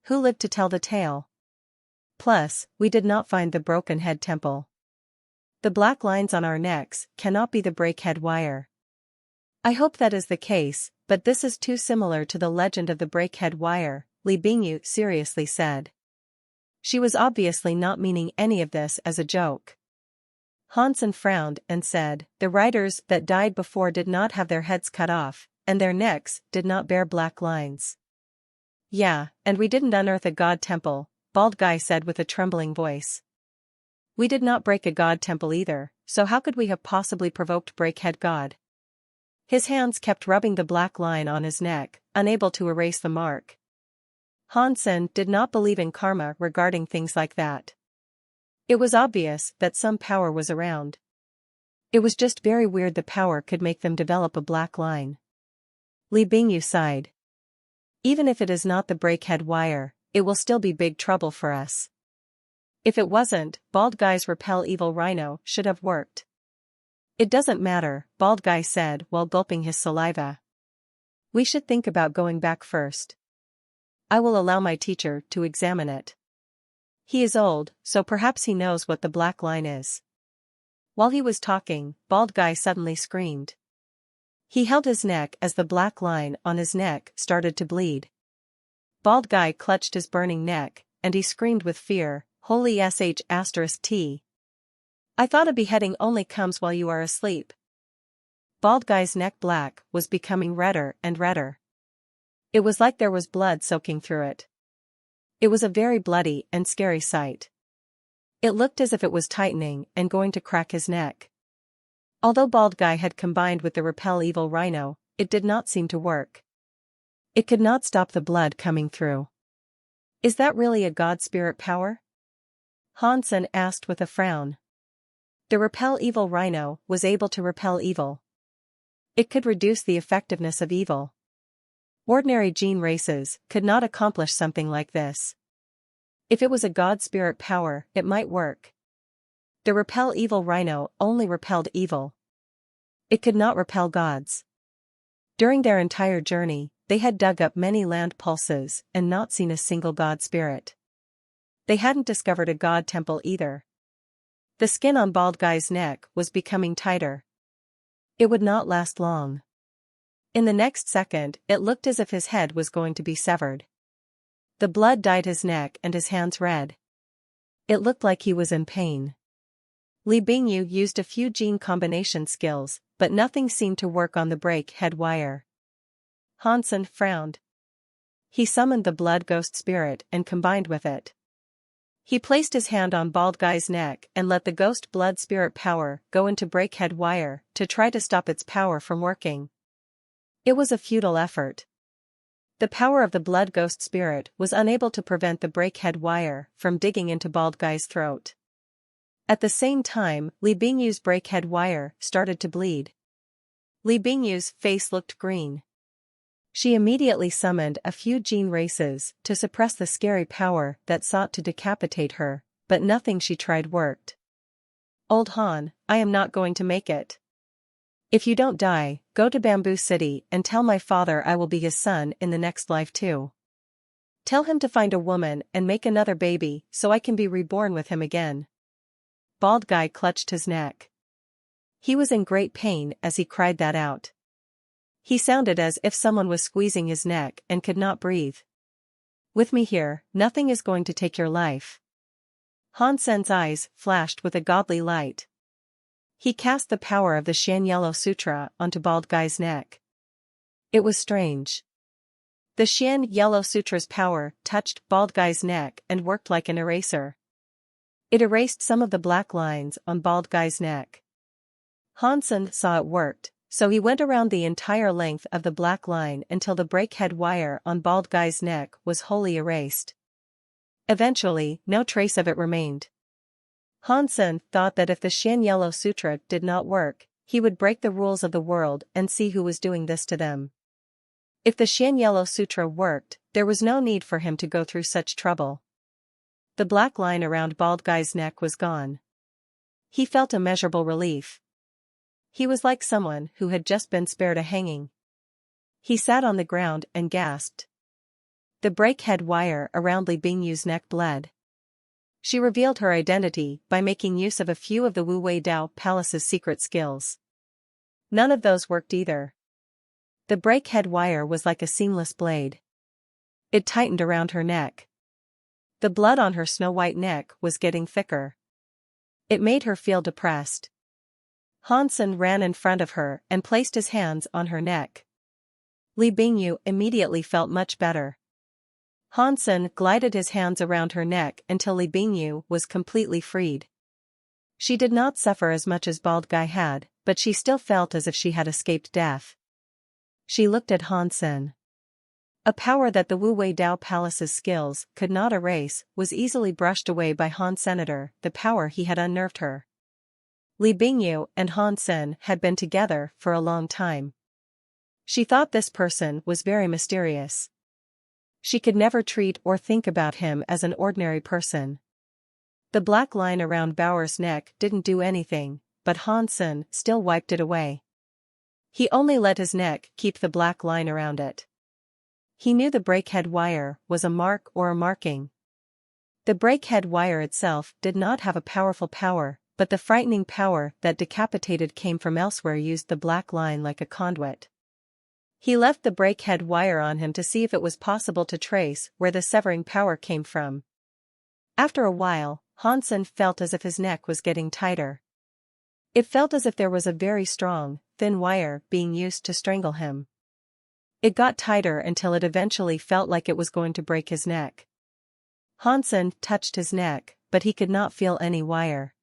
Who lived to tell the tale? Plus, we did not find the broken head temple. The black lines on our necks cannot be the breakhead wire. I hope that is the case, but this is too similar to the legend of the breakhead wire, Li Bingyu seriously said. She was obviously not meaning any of this as a joke. Hansen frowned and said, the writers that died before did not have their heads cut off, and their necks did not bear black lines. Yeah, and we didn't unearth a god temple, Bald Guy said with a trembling voice. We did not break a god temple either, so how could we have possibly provoked Breakhead God? His hands kept rubbing the black line on his neck, unable to erase the mark. Hansen did not believe in karma regarding things like that. It was obvious that some power was around. It was just very weird the power could make them develop a black line. Li Bingyu sighed. Even if it is not the breakhead wire, it will still be big trouble for us. If it wasn't, Bald Guy's repel evil rhino should have worked. It doesn't matter, Bald Guy said while gulping his saliva. We should think about going back first. I will allow my teacher to examine it. He is old, so perhaps he knows what the black line is. While he was talking, Bald Guy suddenly screamed. He held his neck as the black line on his neck started to bleed. Bald Guy clutched his burning neck, and he screamed with fear, holy sh*t. I thought a beheading only comes while you are asleep. Bald Guy's neck black was becoming redder and redder. It was like there was blood soaking through it. It was a very bloody and scary sight. It looked as if it was tightening and going to crack his neck. Although Bald Guy had combined with the Repel Evil Rhino, it did not seem to work. It could not stop the blood coming through. Is that really a god spirit power? Hansen asked with a frown. The Repel Evil Rhino was able to repel evil. It could reduce the effectiveness of evil. Ordinary gene races could not accomplish something like this. If it was a god spirit power, it might work. The Repel Evil Rhino only repelled evil. It could not repel gods. During their entire journey, they had dug up many land pulses and not seen a single god spirit. They hadn't discovered a god temple either. The skin on Bald Guy's neck was becoming tighter. It would not last long. In the next second, it looked as if his head was going to be severed. The blood dyed his neck and his hands red. It looked like he was in pain. Li Bingyu used a few gene combination skills, but nothing seemed to work on the break head wire. Hansen frowned. He summoned the blood ghost spirit and combined with it. He placed his hand on Bald Guy's neck and let the ghost blood spirit power go into breakhead wire to try to stop its power from working. It was a futile effort. The power of the blood ghost spirit was unable to prevent the breakhead wire from digging into Bald Guy's throat. At the same time, Li Bingyu's breakhead wire started to bleed. Li Bingyu's face looked green. She immediately summoned a few gene races to suppress the scary power that sought to decapitate her, but nothing she tried worked. Old Han, I am not going to make it. If you don't die, go to Bamboo City and tell my father I will be his son in the next life too. Tell him to find a woman and make another baby so I can be reborn with him again. Bald Guy clutched his neck. He was in great pain as he cried that out. He sounded as if someone was squeezing his neck and could not breathe. With me here, nothing is going to take your life. Hansen's eyes flashed with a godly light. He cast the power of the Shan Yellow Sutra onto Bald Guy's neck. It was strange. The Shan Yellow Sutra's power touched Bald Guy's neck and worked like an eraser. It erased some of the black lines on Bald Guy's neck. Hansen saw it worked, so he went around the entire length of the black line until the breakhead wire on Bald Guy's neck was wholly erased. Eventually, no trace of it remained. Hansen thought that if the Shan Yellow Sutra did not work, he would break the rules of the world and see who was doing this to them. If the Shan Yellow Sutra worked, there was no need for him to go through such trouble. The black line around Bald Guy's neck was gone. He felt immeasurable relief. He was like someone who had just been spared a hanging. He sat on the ground and gasped. The breakhead wire around Li Bingyu's neck bled. She revealed her identity by making use of a few of the Wu Wei Dao Palace's secret skills. None of those worked either. The breakhead wire was like a seamless blade. It tightened around her neck. The blood on her snow-white neck was getting thicker. It made her feel depressed. Hansen ran in front of her and placed his hands on her neck. Li Bingyu immediately felt much better. Hansen glided his hands around her neck until Li Bingyu was completely freed. She did not suffer as much as Bald Guy had, but she still felt as if she had escaped death. She looked at Hansen. A power that the Wu Wei Dao Palace's skills could not erase was easily brushed away by Han Senator, the power he had unnerved her. Li Bingyu and Hansen had been together for a long time. She thought this person was very mysterious. She could never treat or think about him as an ordinary person. The black line around Bauer's neck didn't do anything, but Hansen still wiped it away. He only let his neck keep the black line around it. He knew the breakhead wire was a mark or a marking. The breakhead wire itself did not have a powerful power, but the frightening power that decapitated came from elsewhere used the black line like a conduit. He left the breakhead wire on him to see if it was possible to trace where the severing power came from. After a while, Hansen felt as if his neck was getting tighter. It felt as if there was a very strong, thin wire being used to strangle him. It got tighter until it eventually felt like it was going to break his neck. Hansen touched his neck, but he could not feel any wire.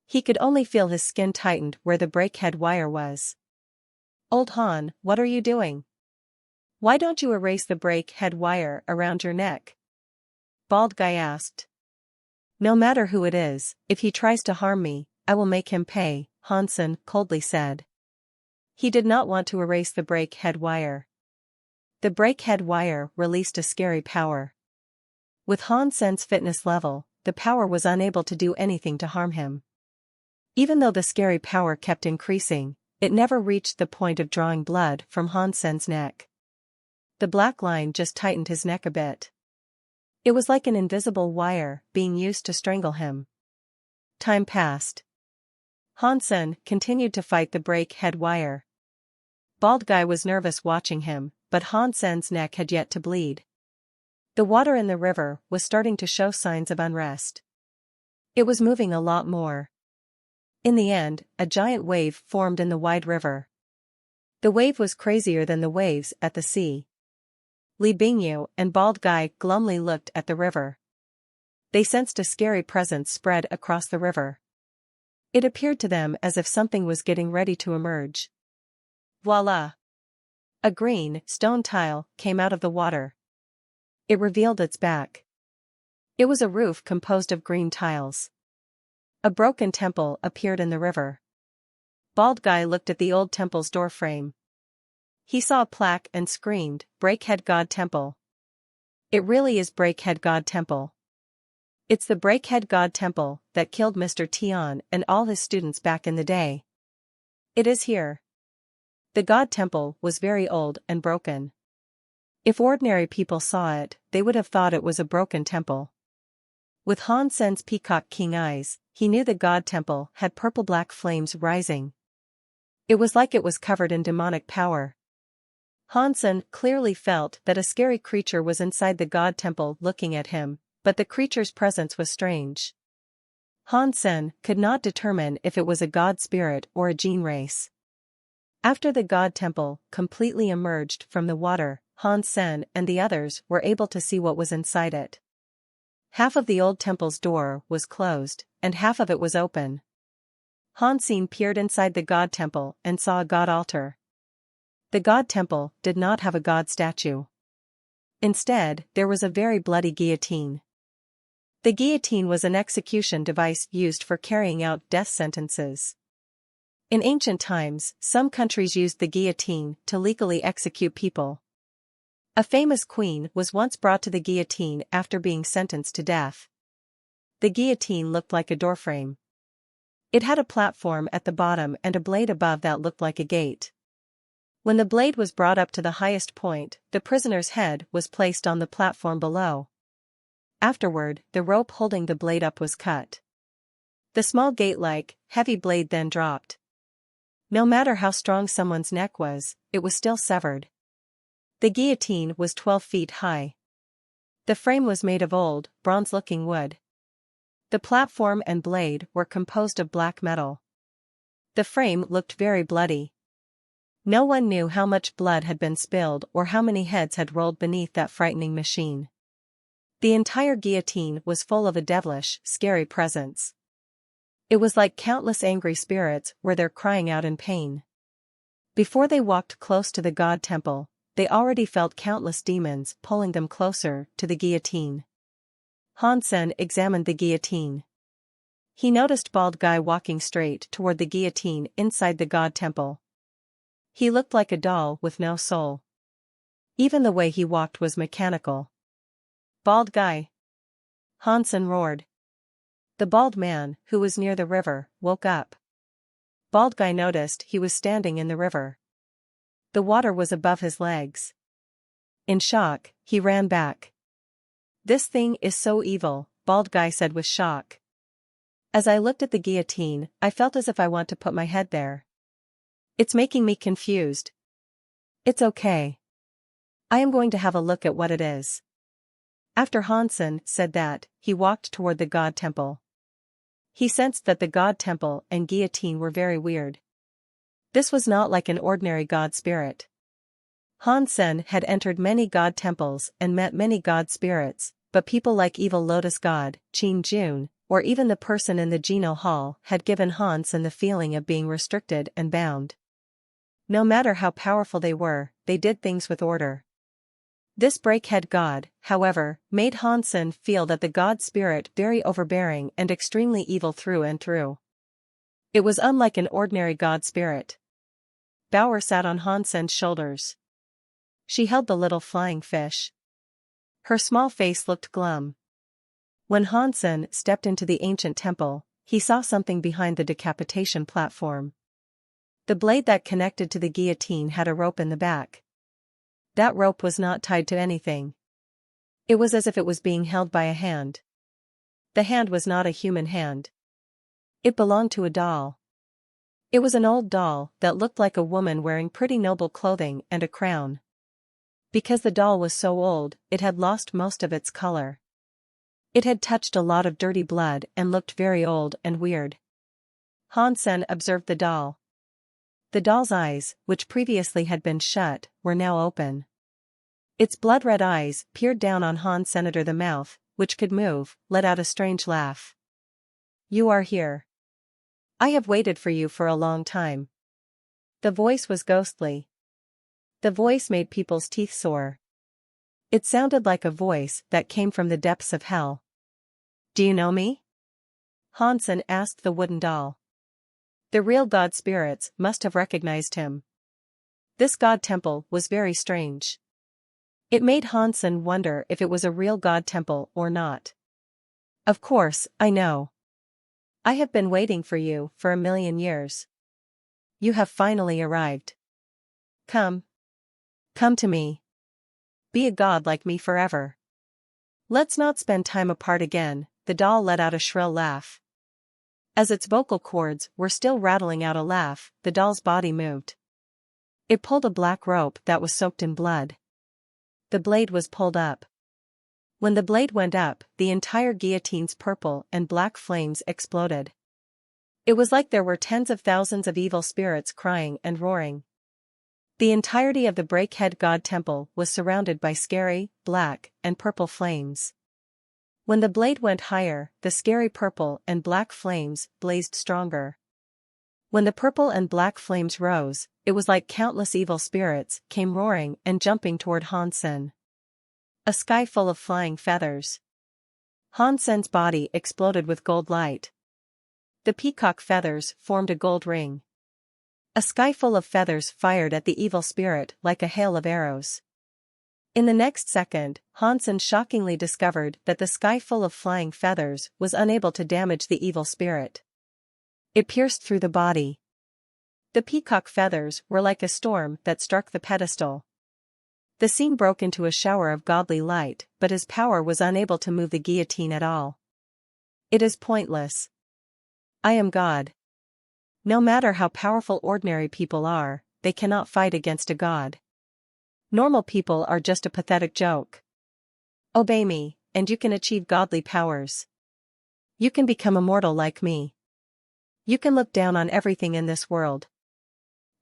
He could only feel his skin tightened where the breakhead wire was. "Old Han, what are you doing? Why don't you erase the breakhead wire around your neck?" Bald Guy asked. "No matter who it is, if he tries to harm me, I will make him pay," Hansen coldly said. He did not want to erase the breakhead wire. The breakhead wire released a scary power. With Hansen's fitness level, the power was unable to do anything to harm him. Even though the scary power kept increasing, it never reached the point of drawing blood from Hansen's neck. The black line just tightened his neck a bit. It was like an invisible wire being used to strangle him. Time passed. Hansen continued to fight the breakhead wire. Bald Guy was nervous watching him, but Hansen's neck had yet to bleed. The water in the river was starting to show signs of unrest. It was moving a lot more. In the end, a giant wave formed in the wide river. The wave was crazier than the waves at the sea. Li Bingyu and Bald Guy glumly looked at the river. They sensed a scary presence spread across the river. It appeared to them as if something was getting ready to emerge. Voila! A green, stone tile came out of the water. It revealed its back. It was a roof composed of green tiles. A broken temple appeared in the river. Bald Guy looked at the old temple's doorframe. He saw a plaque and screamed, "Breakhead God Temple." It really is Breakhead God Temple. It's the Breakhead God Temple that killed Mr. Tian and all his students back in the day. It is here. The God Temple was very old and broken. If ordinary people saw it, they would have thought it was a broken temple. With Hansen's peacock king eyes, he knew the God Temple had purple-black flames rising. It was like it was covered in demonic power. Hansen clearly felt that a scary creature was inside the God Temple looking at him, but the creature's presence was strange. Hansen could not determine if it was a god spirit or a gene race. After the God Temple completely emerged from the water, Hansen and the others were able to see what was inside it. Half of the old temple's door was closed, and half of it was open. Hansen peered inside the God Temple and saw a god altar. The God Temple did not have a god statue. Instead, there was a very bloody guillotine. The guillotine was an execution device used for carrying out death sentences. In ancient times, some countries used the guillotine to legally execute people. A famous queen was once brought to the guillotine after being sentenced to death. The guillotine looked like a doorframe. It had a platform at the bottom and a blade above that looked like a gate. When the blade was brought up to the highest point, the prisoner's head was placed on the platform below. Afterward, the rope holding the blade up was cut. The small gate-like, heavy blade then dropped. No matter how strong someone's neck was, it was still severed. The guillotine was 12 feet high. The frame was made of old, bronze-looking wood. The platform and blade were composed of black metal. The frame looked very bloody. No one knew how much blood had been spilled or how many heads had rolled beneath that frightening machine. The entire guillotine was full of a devilish, scary presence. It was like countless angry spirits were there crying out in pain. Before they walked close to the God Temple, they already felt countless demons pulling them closer to the guillotine. Hansen examined the guillotine. He noticed Bald Guy walking straight toward the guillotine inside the God Temple. He looked like a doll with no soul. Even the way he walked was mechanical. "Bald Guy!" Hansen roared. The bald man, who was near the river, woke up. Bald Guy noticed he was standing in the river. The water was above his legs. In shock, he ran back. "This thing is so evil," Bald Guy said with shock. "As I looked at the guillotine, I felt as if I want to put my head there. It's making me confused." "It's okay. I am going to have a look at what it is." After Hansen said that, he walked toward the god temple. He sensed that the god temple and guillotine were very weird. This was not like an ordinary god spirit. Hansen had entered many god temples and met many god spirits, but people like evil lotus god, Qin Jun, or even the person in the Geno Hall had given Hansen the feeling of being restricted and bound. No matter how powerful they were, they did things with order. This breakhead god, however, made Hansen feel that the god spirit very overbearing and extremely evil through and through. It was unlike an ordinary god spirit. Bauer sat on Hansen's shoulders. She held the little flying fish. Her small face looked glum. When Hansen stepped into the ancient temple, he saw something behind the decapitation platform. The blade that connected to the guillotine had a rope in the back. That rope was not tied to anything. It was as if it was being held by a hand. The hand was not a human hand. It belonged to a doll. It was an old doll that looked like a woman wearing pretty noble clothing and a crown. Because the doll was so old, it had lost most of its color. It had touched a lot of dirty blood and looked very old and weird. Hansen observed the doll. The doll's eyes, which previously had been shut, were now open. Its blood-red eyes peered down on Hansen. The mouth, which could move, let out a strange laugh. "You are here. I have waited for you for a long time." The voice was ghostly. The voice made people's teeth sore. It sounded like a voice that came from the depths of hell. "Do you know me?" Hansen asked the wooden doll. The real god spirits must have recognized him. This god temple was very strange. It made Hansen wonder if it was a real god temple or not. "Of course, I know. I have been waiting for you for 1,000,000 years. You have finally arrived. Come. Come to me. Be a god like me forever. Let's not spend time apart again." The doll let out a shrill laugh. As its vocal cords were still rattling out a laugh, the doll's body moved. It pulled a black rope that was soaked in blood. The blade was pulled up. When the blade went up, the entire guillotine's purple and black flames exploded. It was like there were tens of thousands of evil spirits crying and roaring. The entirety of the breakhead god temple was surrounded by scary, black, and purple flames. When the blade went higher, the scary purple and black flames blazed stronger. When the purple and black flames rose, it was like countless evil spirits came roaring and jumping toward Hansen. A sky full of flying feathers. Hansen's body exploded with gold light. The peacock feathers formed a gold ring. A sky full of feathers fired at the evil spirit like a hail of arrows. In the next second, Hansen shockingly discovered that the sky full of flying feathers was unable to damage the evil spirit. It pierced through the body. The peacock feathers were like a storm that struck the pedestal. The scene broke into a shower of godly light, but his power was unable to move the guillotine at all. It is pointless. I am God. No matter how powerful ordinary people are, they cannot fight against a god. Normal people are just a pathetic joke. Obey me, and you can achieve godly powers. You can become immortal like me. You can look down on everything in this world.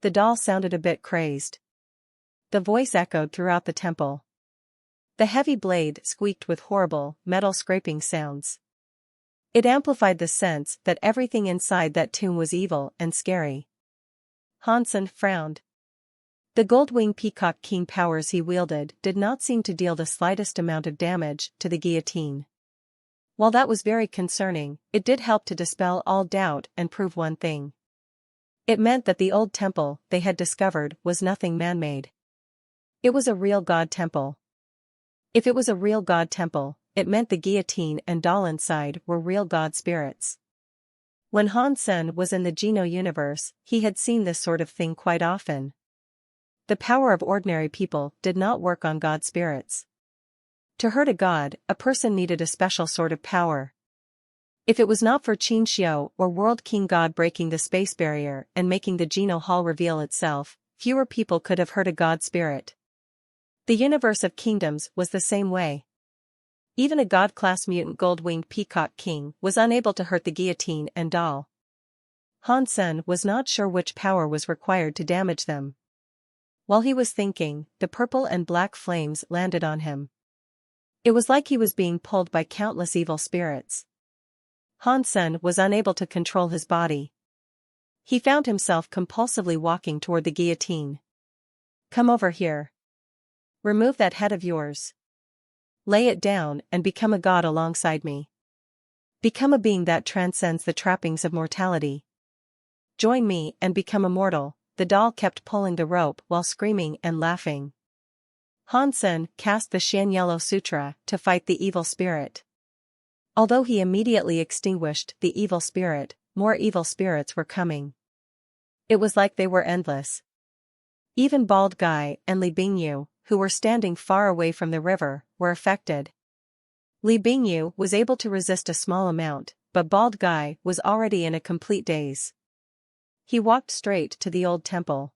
The doll sounded a bit crazed. The voice echoed throughout the temple. The heavy blade squeaked with horrible, metal scraping sounds. It amplified the sense that everything inside that tomb was evil and scary. Hansen frowned. The gold-winged peacock keen powers he wielded did not seem to deal the slightest amount of damage to the guillotine. While that was very concerning, it did help to dispel all doubt and prove one thing. It meant that the old temple they had discovered was nothing man-made. It was a real god temple. If it was a real god temple, it meant the guillotine and doll inside were real god spirits. When Hansen was in the Geno universe, he had seen this sort of thing quite often. The power of ordinary people did not work on god spirits. To hurt a god, a person needed a special sort of power. If it was not for Qin Xiu or World King God breaking the space barrier and making the Geno Hall reveal itself, fewer people could have hurt a god spirit. The universe of kingdoms was the same way. Even a god-class mutant gold-winged peacock king was unable to hurt the guillotine and doll. Han Sen was not sure which power was required to damage them. While he was thinking, the purple and black flames landed on him. It was like he was being pulled by countless evil spirits. Han Sen was unable to control his body. He found himself compulsively walking toward the guillotine. "Come over here. Remove that head of yours. Lay it down and become a god alongside me. Become a being that transcends the trappings of mortality. Join me and become immortal." The doll kept pulling the rope while screaming and laughing. Han Sen cast the Shan Yellow Sutra to fight the evil spirit. Although he immediately extinguished the evil spirit, more evil spirits were coming. It was like they were endless. Even Bald Guy and Li Bingyu, who were standing far away from the river, were affected. Li Bingyu was able to resist a small amount, but Bald Guy was already in a complete daze. He walked straight to the old temple.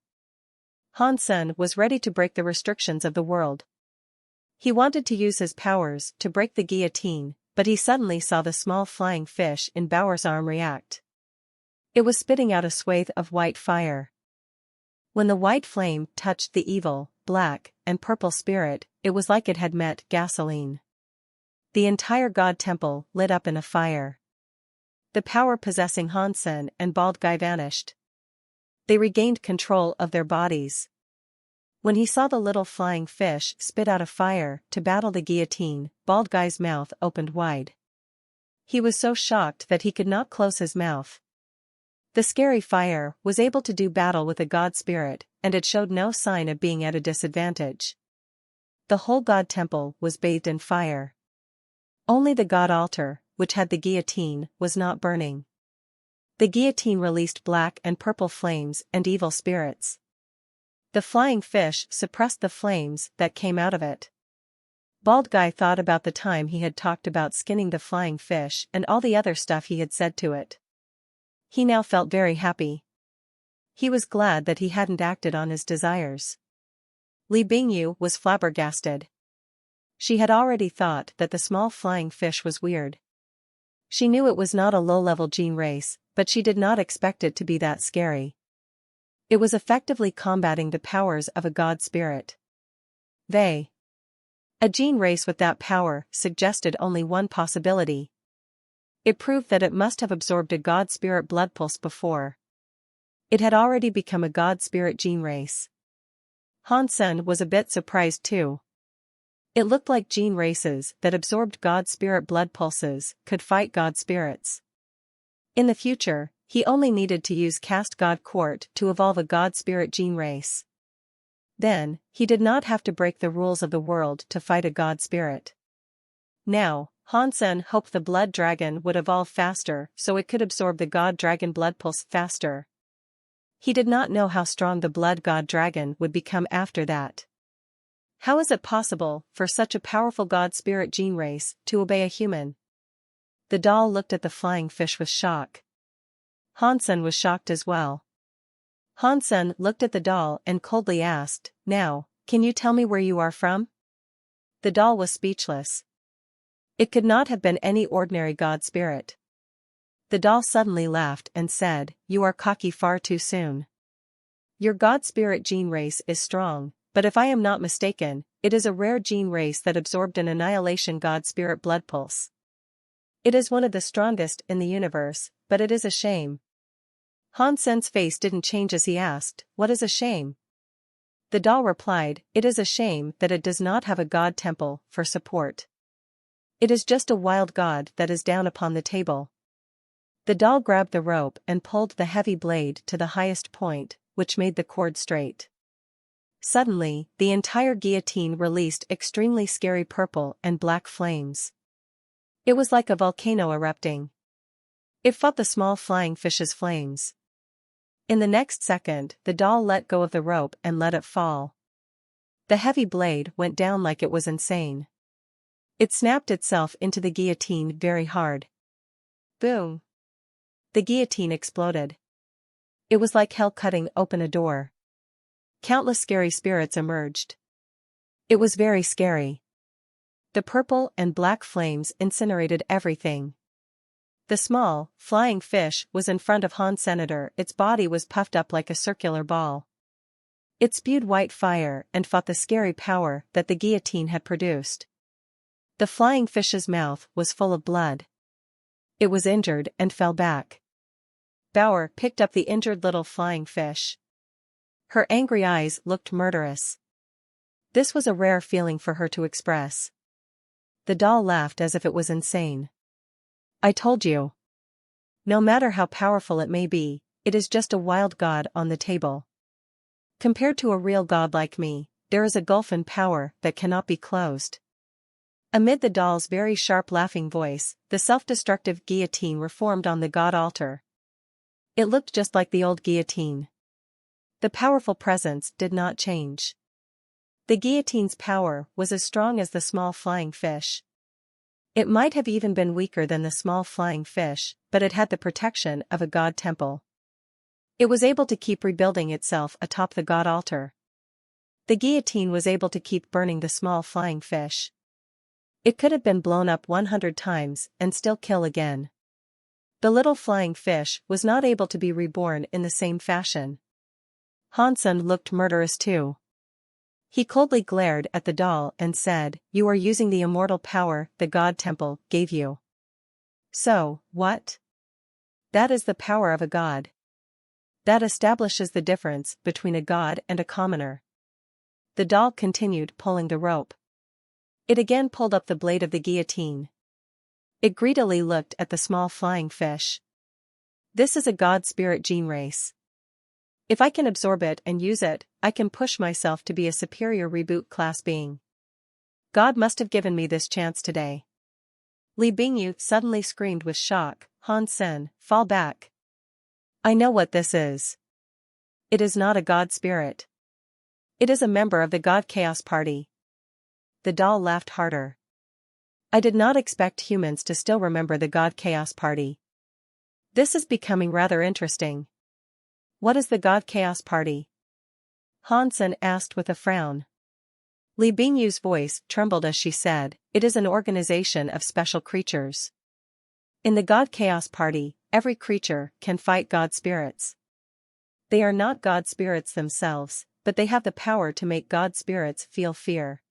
Han Sen was ready to break the restrictions of the world. He wanted to use his powers to break the guillotine, but he suddenly saw the small flying fish in Baoer's arm react. It was spitting out a swathe of white fire. When the white flame touched the evil, black, and purple spirit, it was like it had met gasoline. The entire god temple lit up in a fire. The power possessing Han Sen and Bald Guy vanished. They regained control of their bodies. When he saw the little flying fish spit out a fire to battle the guillotine, Bald Guy's mouth opened wide. He was so shocked that he could not close his mouth. The scary fire was able to do battle with a god spirit, and it showed no sign of being at a disadvantage. The whole god temple was bathed in fire. Only the god altar, which had the guillotine, was not burning. The guillotine released black and purple flames and evil spirits. The flying fish suppressed the flames that came out of it. Bald Guy thought about the time he had talked about skinning the flying fish and all the other stuff he had said to it. He now felt very happy. He was glad that he hadn't acted on his desires. Li Bingyu was flabbergasted. She had already thought that the small flying fish was weird. She knew it was not a low-level gene race, but she did not expect it to be that scary. It was effectively combating the powers of a god spirit. A gene race with that power suggested only one possibility. It proved that it must have absorbed a god spirit blood pulse before. It had already become a god spirit gene race. Han Sen was a bit surprised too. It looked like gene races that absorbed god spirit blood pulses could fight god spirits. In the future, he only needed to use Caste God Court to evolve a god spirit gene race. Then, he did not have to break the rules of the world to fight a god spirit. Now, Han Sen hoped the blood dragon would evolve faster so it could absorb the god dragon blood pulse faster. He did not know how strong the blood god dragon would become after that. How is it possible for such a powerful god spirit gene race to obey a human? The doll looked at the flying fish with shock. Han Sen was shocked as well. Han Sen looked at the doll and coldly asked, "Now, can you tell me where you are from?" The doll was speechless. It could not have been any ordinary god spirit. The doll suddenly laughed and said, "You are cocky far too soon. Your god spirit gene race is strong, but if I am not mistaken, it is a rare gene race that absorbed an annihilation god spirit blood pulse. It is one of the strongest in the universe, but it is a shame." Han Sen's face didn't change as he asked, "What is a shame?" The doll replied, "It is a shame that it does not have a god temple for support. It is just a wild god that is down upon the table." The doll grabbed the rope and pulled the heavy blade to the highest point, which made the cord straight. Suddenly, the entire guillotine released extremely scary purple and black flames. It was like a volcano erupting. It fought the small flying fish's flames. In the next second, the doll let go of the rope and let it fall. The heavy blade went down like it was insane. It snapped itself into the guillotine very hard. Boom! The guillotine exploded. It was like hell cutting open a door. Countless scary spirits emerged. It was very scary. The purple and black flames incinerated everything. The small, flying fish was in front of Han Senator. Its body was puffed up like a circular ball. It spewed white fire and fought the scary power that the guillotine had produced. The flying fish's mouth was full of blood. It was injured and fell back. Bauer picked up the injured little flying fish. Her angry eyes looked murderous. This was a rare feeling for her to express. The doll laughed as if it was insane. I told you. No matter how powerful it may be, it is just a wild god on the table. Compared to a real god like me, there is a gulf in power that cannot be closed. Amid the doll's very sharp laughing voice, the self-destructive guillotine reformed on the god altar. It looked just like the old guillotine. The powerful presence did not change. The guillotine's power was as strong as the small flying fish. It might have even been weaker than the small flying fish, but it had the protection of a god temple. It was able to keep rebuilding itself atop the god altar. The guillotine was able to keep burning the small flying fish. It could have been blown up 100 times and still kill again. The little flying fish was not able to be reborn in the same fashion. Hansen looked murderous too. He coldly glared at the doll and said, "You are using the immortal power the god temple gave you." So, what? That is the power of a god. That establishes the difference between a god and a commoner. The doll continued pulling the rope. It again pulled up the blade of the guillotine. It greedily looked at the small flying fish. This is a god spirit gene race. If I can absorb it and use it, I can push myself to be a superior reboot class being. God must have given me this chance today. Li Bingyu suddenly screamed with shock, "Han Sen, fall back. I know what this is. It is not a god spirit. It is a member of the God Chaos Party." The doll laughed harder. I did not expect humans to still remember the God Chaos Party. This is becoming rather interesting. What is the God Chaos Party? Hansen asked with a frown. Li Bingyu's voice trembled as she said, "It is an organization of special creatures. In the God Chaos Party, every creature can fight god spirits. They are not god spirits themselves, but they have the power to make god spirits feel fear.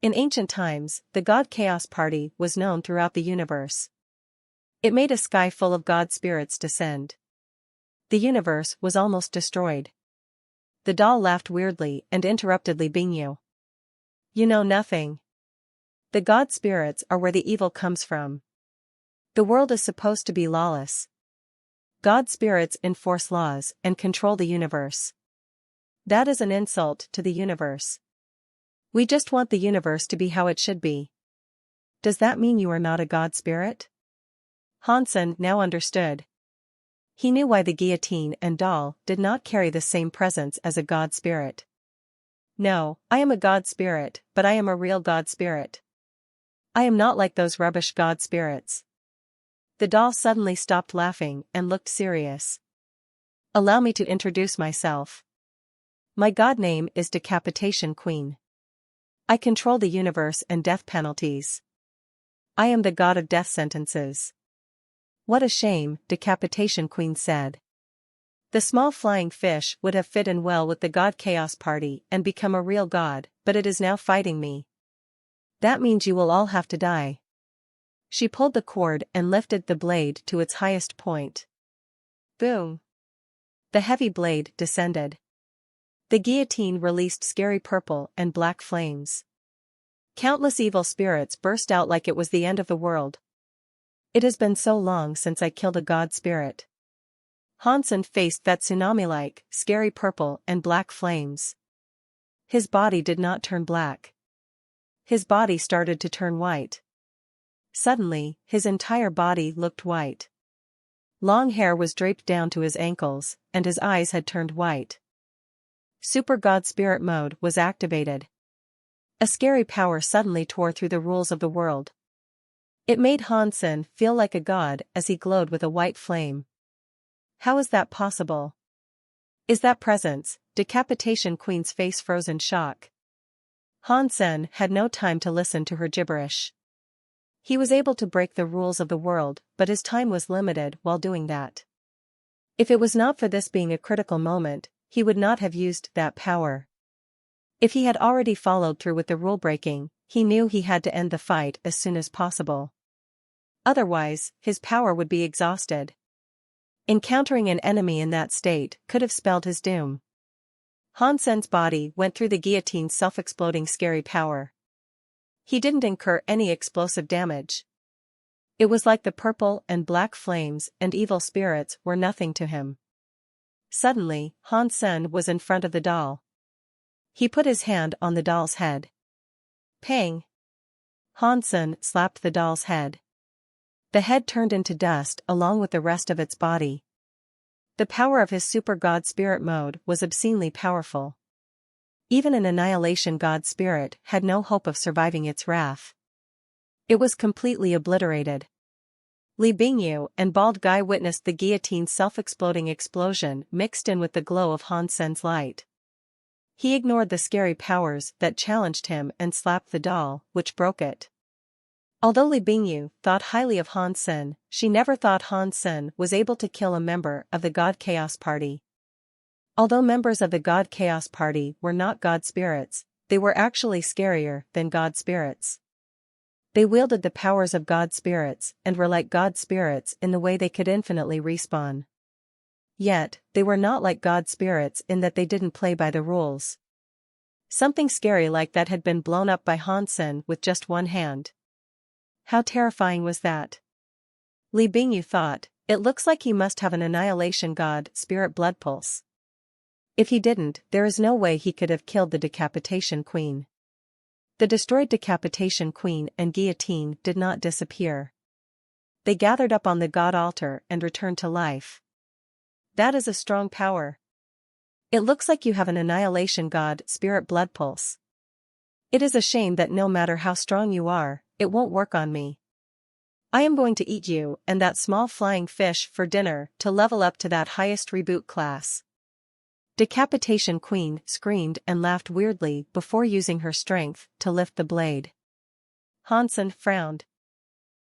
In ancient times, the God Chaos Party was known throughout the universe. It made a sky full of god spirits descend. The universe was almost destroyed." The doll laughed weirdly and interrupted Li Bingyu. "You know nothing. The god spirits are where the evil comes from. The world is supposed to be lawless. God spirits enforce laws and control the universe. That is an insult to the universe. We just want the universe to be how it should be. Does that mean you are not a god spirit?" Hansen now understood. He knew why the guillotine and doll did not carry the same presence as a god spirit. "No, I am a god spirit, but I am a real god spirit. I am not like those rubbish god spirits." The doll suddenly stopped laughing and looked serious. "Allow me to introduce myself. My god name is Decapitation Queen. I control the universe and death penalties. I am the god of death sentences." "What a shame," Decapitation Queen said. "The small flying fish would have fit in well with the God Chaos Party and become a real god, but it is now fighting me. That means you will all have to die." She pulled the cord and lifted the blade to its highest point. Boom! The heavy blade descended. The guillotine released scary purple and black flames. Countless evil spirits burst out like it was the end of the world. "It has been so long since I killed a god spirit." Hansen faced that tsunami-like, scary purple and black flames. His body did not turn black. His body started to turn white. Suddenly, his entire body looked white. Long hair was draped down to his ankles, and his eyes had turned white. Super God Spirit Mode was activated. A scary power suddenly tore through the rules of the world. It made Hansen feel like a god as he glowed with a white flame. How is that possible? Is that presence? Decapitation Queen's face froze in shock. Han Sen had no time to listen to her gibberish. He was able to break the rules of the world, but his time was limited while doing that. If it was not for this being a critical moment, he would not have used that power. If he had already followed through with the rule-breaking, he knew he had to end the fight as soon as possible. Otherwise, his power would be exhausted. Encountering an enemy in that state could have spelled his doom. Han Sen's body went through the guillotine's self-exploding scary power. He didn't incur any explosive damage. It was like the purple and black flames and evil spirits were nothing to him. Suddenly, Han Sen was in front of the doll. He put his hand on the doll's head. Pang! Han Sen slapped the doll's head. The head turned into dust along with the rest of its body. The power of his super god spirit mode was obscenely powerful. Even an annihilation god spirit had no hope of surviving its wrath. It was completely obliterated. Li Bingyu and Bald Guy witnessed the guillotine's self-exploding explosion mixed in with the glow of Han Sen's light. He ignored the scary powers that challenged him and slapped the doll, which broke it. Although Li Bingyu thought highly of Han Sen, she never thought Han Sen was able to kill a member of the God Chaos Party. Although members of the God Chaos Party were not God spirits, they were actually scarier than God spirits. They wielded the powers of God spirits and were like God spirits in the way they could infinitely respawn. Yet, they were not like God spirits in that they didn't play by the rules. Something scary like that had been blown up by Han Sen with just one hand. How terrifying was that? Li Bingyu thought, it looks like he must have an annihilation god spirit blood pulse. If he didn't, there is no way he could have killed the Decapitation Queen. The destroyed Decapitation Queen and guillotine did not disappear. They gathered up on the god altar and returned to life. That is a strong power. It looks like you have an annihilation god spirit blood pulse. It is a shame that no matter how strong you are, it won't work on me. I am going to eat you and that small flying fish for dinner to level up to that highest reboot class. Decapitation Queen screamed and laughed weirdly before using her strength to lift the blade. Han Sen frowned.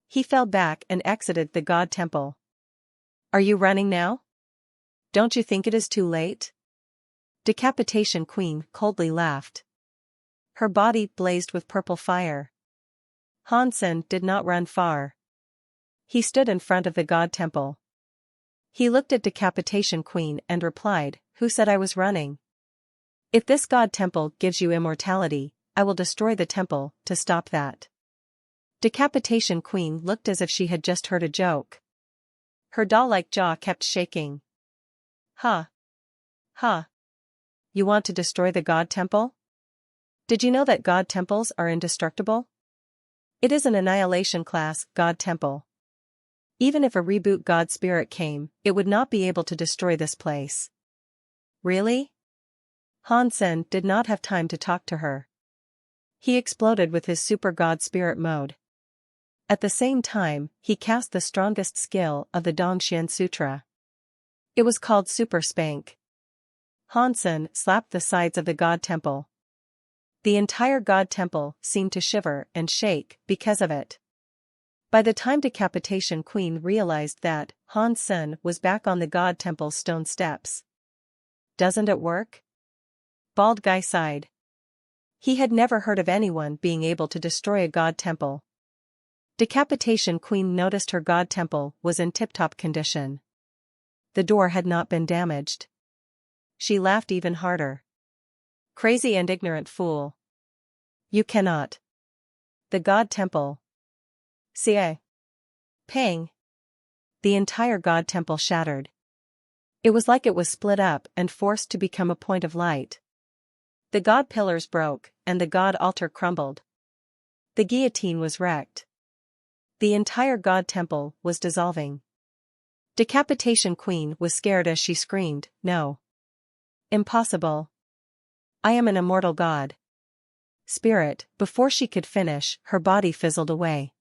He fell back and exited the god temple. Are you running now? Don't you think it is too late? Decapitation Queen coldly laughed. Her body blazed with purple fire. Han Sen did not run far. He stood in front of the god temple. He looked at Decapitation Queen and replied, "Who said I was running? If this god temple gives you immortality, I will destroy the temple to stop that." Decapitation Queen looked as if she had just heard a joke. Her doll-like jaw kept shaking. "Huh. Huh. You want to destroy the god temple? Did you know that god temples are indestructible? It is an annihilation class god temple. Even if a reboot god spirit came, it would not be able to destroy this place." Really? Han Sen did not have time to talk to her. He exploded with his super god spirit mode. At the same time, he cast the strongest skill of the Dongxian Sutra. It was called Super Spank. Han Sen slapped the sides of the god temple. The entire god temple seemed to shiver and shake because of it. By the time Decapitation Queen realized that, Han Sen was back on the god temple's stone steps. Doesn't it work? Bald Guy sighed. He had never heard of anyone being able to destroy a god temple. Decapitation Queen noticed her god temple was in tip-top condition. The door had not been damaged. She laughed even harder. Crazy and ignorant fool. You cannot. The god temple. See? Pang. The entire god temple shattered. It was like it was split up and forced to become a point of light. The god pillars broke, and the god altar crumbled. The guillotine was wrecked. The entire god temple was dissolving. Decapitation Queen was scared as she screamed, "No. Impossible. I am an immortal god." Spirit, before she could finish, her body fizzled away.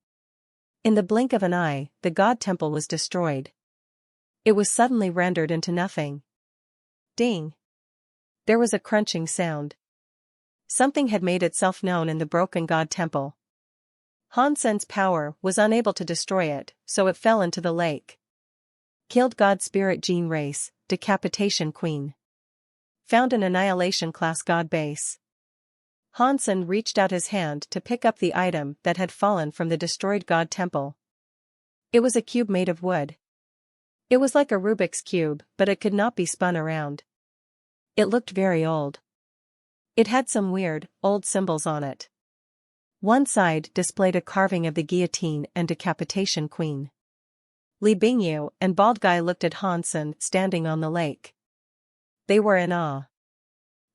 In the blink of an eye, the god temple was destroyed. It was suddenly rendered into nothing. Ding! There was a crunching sound. Something had made itself known in the broken god temple. Hansen's power was unable to destroy it, so it fell into the lake. Killed god spirit gene race, decapitation queen. Found an annihilation class god base. Hansen reached out his hand to pick up the item that had fallen from the destroyed god temple. It was a cube made of wood. It was like a Rubik's cube, but it could not be spun around. It looked very old. It had some weird, old symbols on it. One side displayed a carving of the guillotine and decapitation queen. Li Bingyu and Bald Guy looked at Hansen standing on the lake. They were in awe.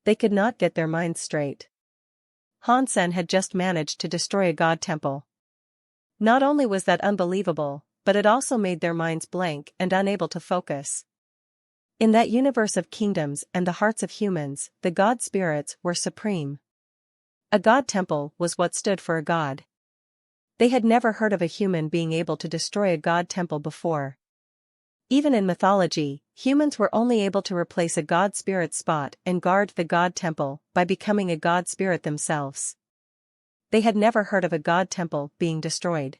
They could not get their minds straight. Hansen had just managed to destroy a god temple. Not only was that unbelievable, but it also made their minds blank and unable to focus. In that universe of kingdoms and the hearts of humans, the god spirits were supreme. A god temple was what stood for a god. They had never heard of a human being able to destroy a god temple before. Even in mythology, humans were only able to replace a god spirit's spot and guard the god temple by becoming a god spirit themselves. They had never heard of a god temple being destroyed.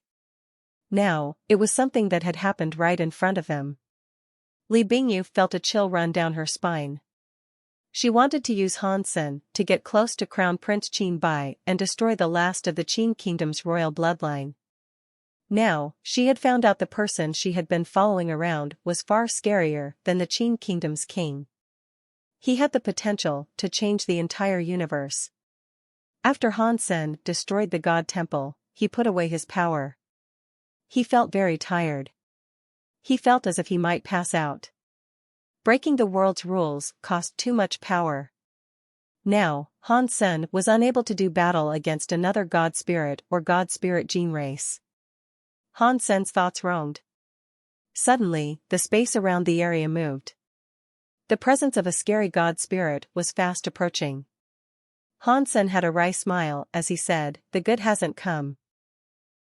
Now, it was something that had happened right in front of them. Li Bingyu felt a chill run down her spine. She wanted to use Hansen to get close to Crown Prince Qin Bai and destroy the last of the Qin kingdom's royal bloodline. Now, she had found out the person she had been following around was far scarier than the Qin kingdom's king. He had the potential to change the entire universe. After Hansen destroyed the god temple, he put away his power. He felt very tired. He felt as if he might pass out. Breaking the world's rules cost too much power. Now, Hansen was unable to do battle against another god spirit or god spirit gene race. Hansen's thoughts roamed. Suddenly, the space around the area moved. The presence of a scary god spirit was fast approaching. Hansen had a wry smile as he said, "The good hasn't come.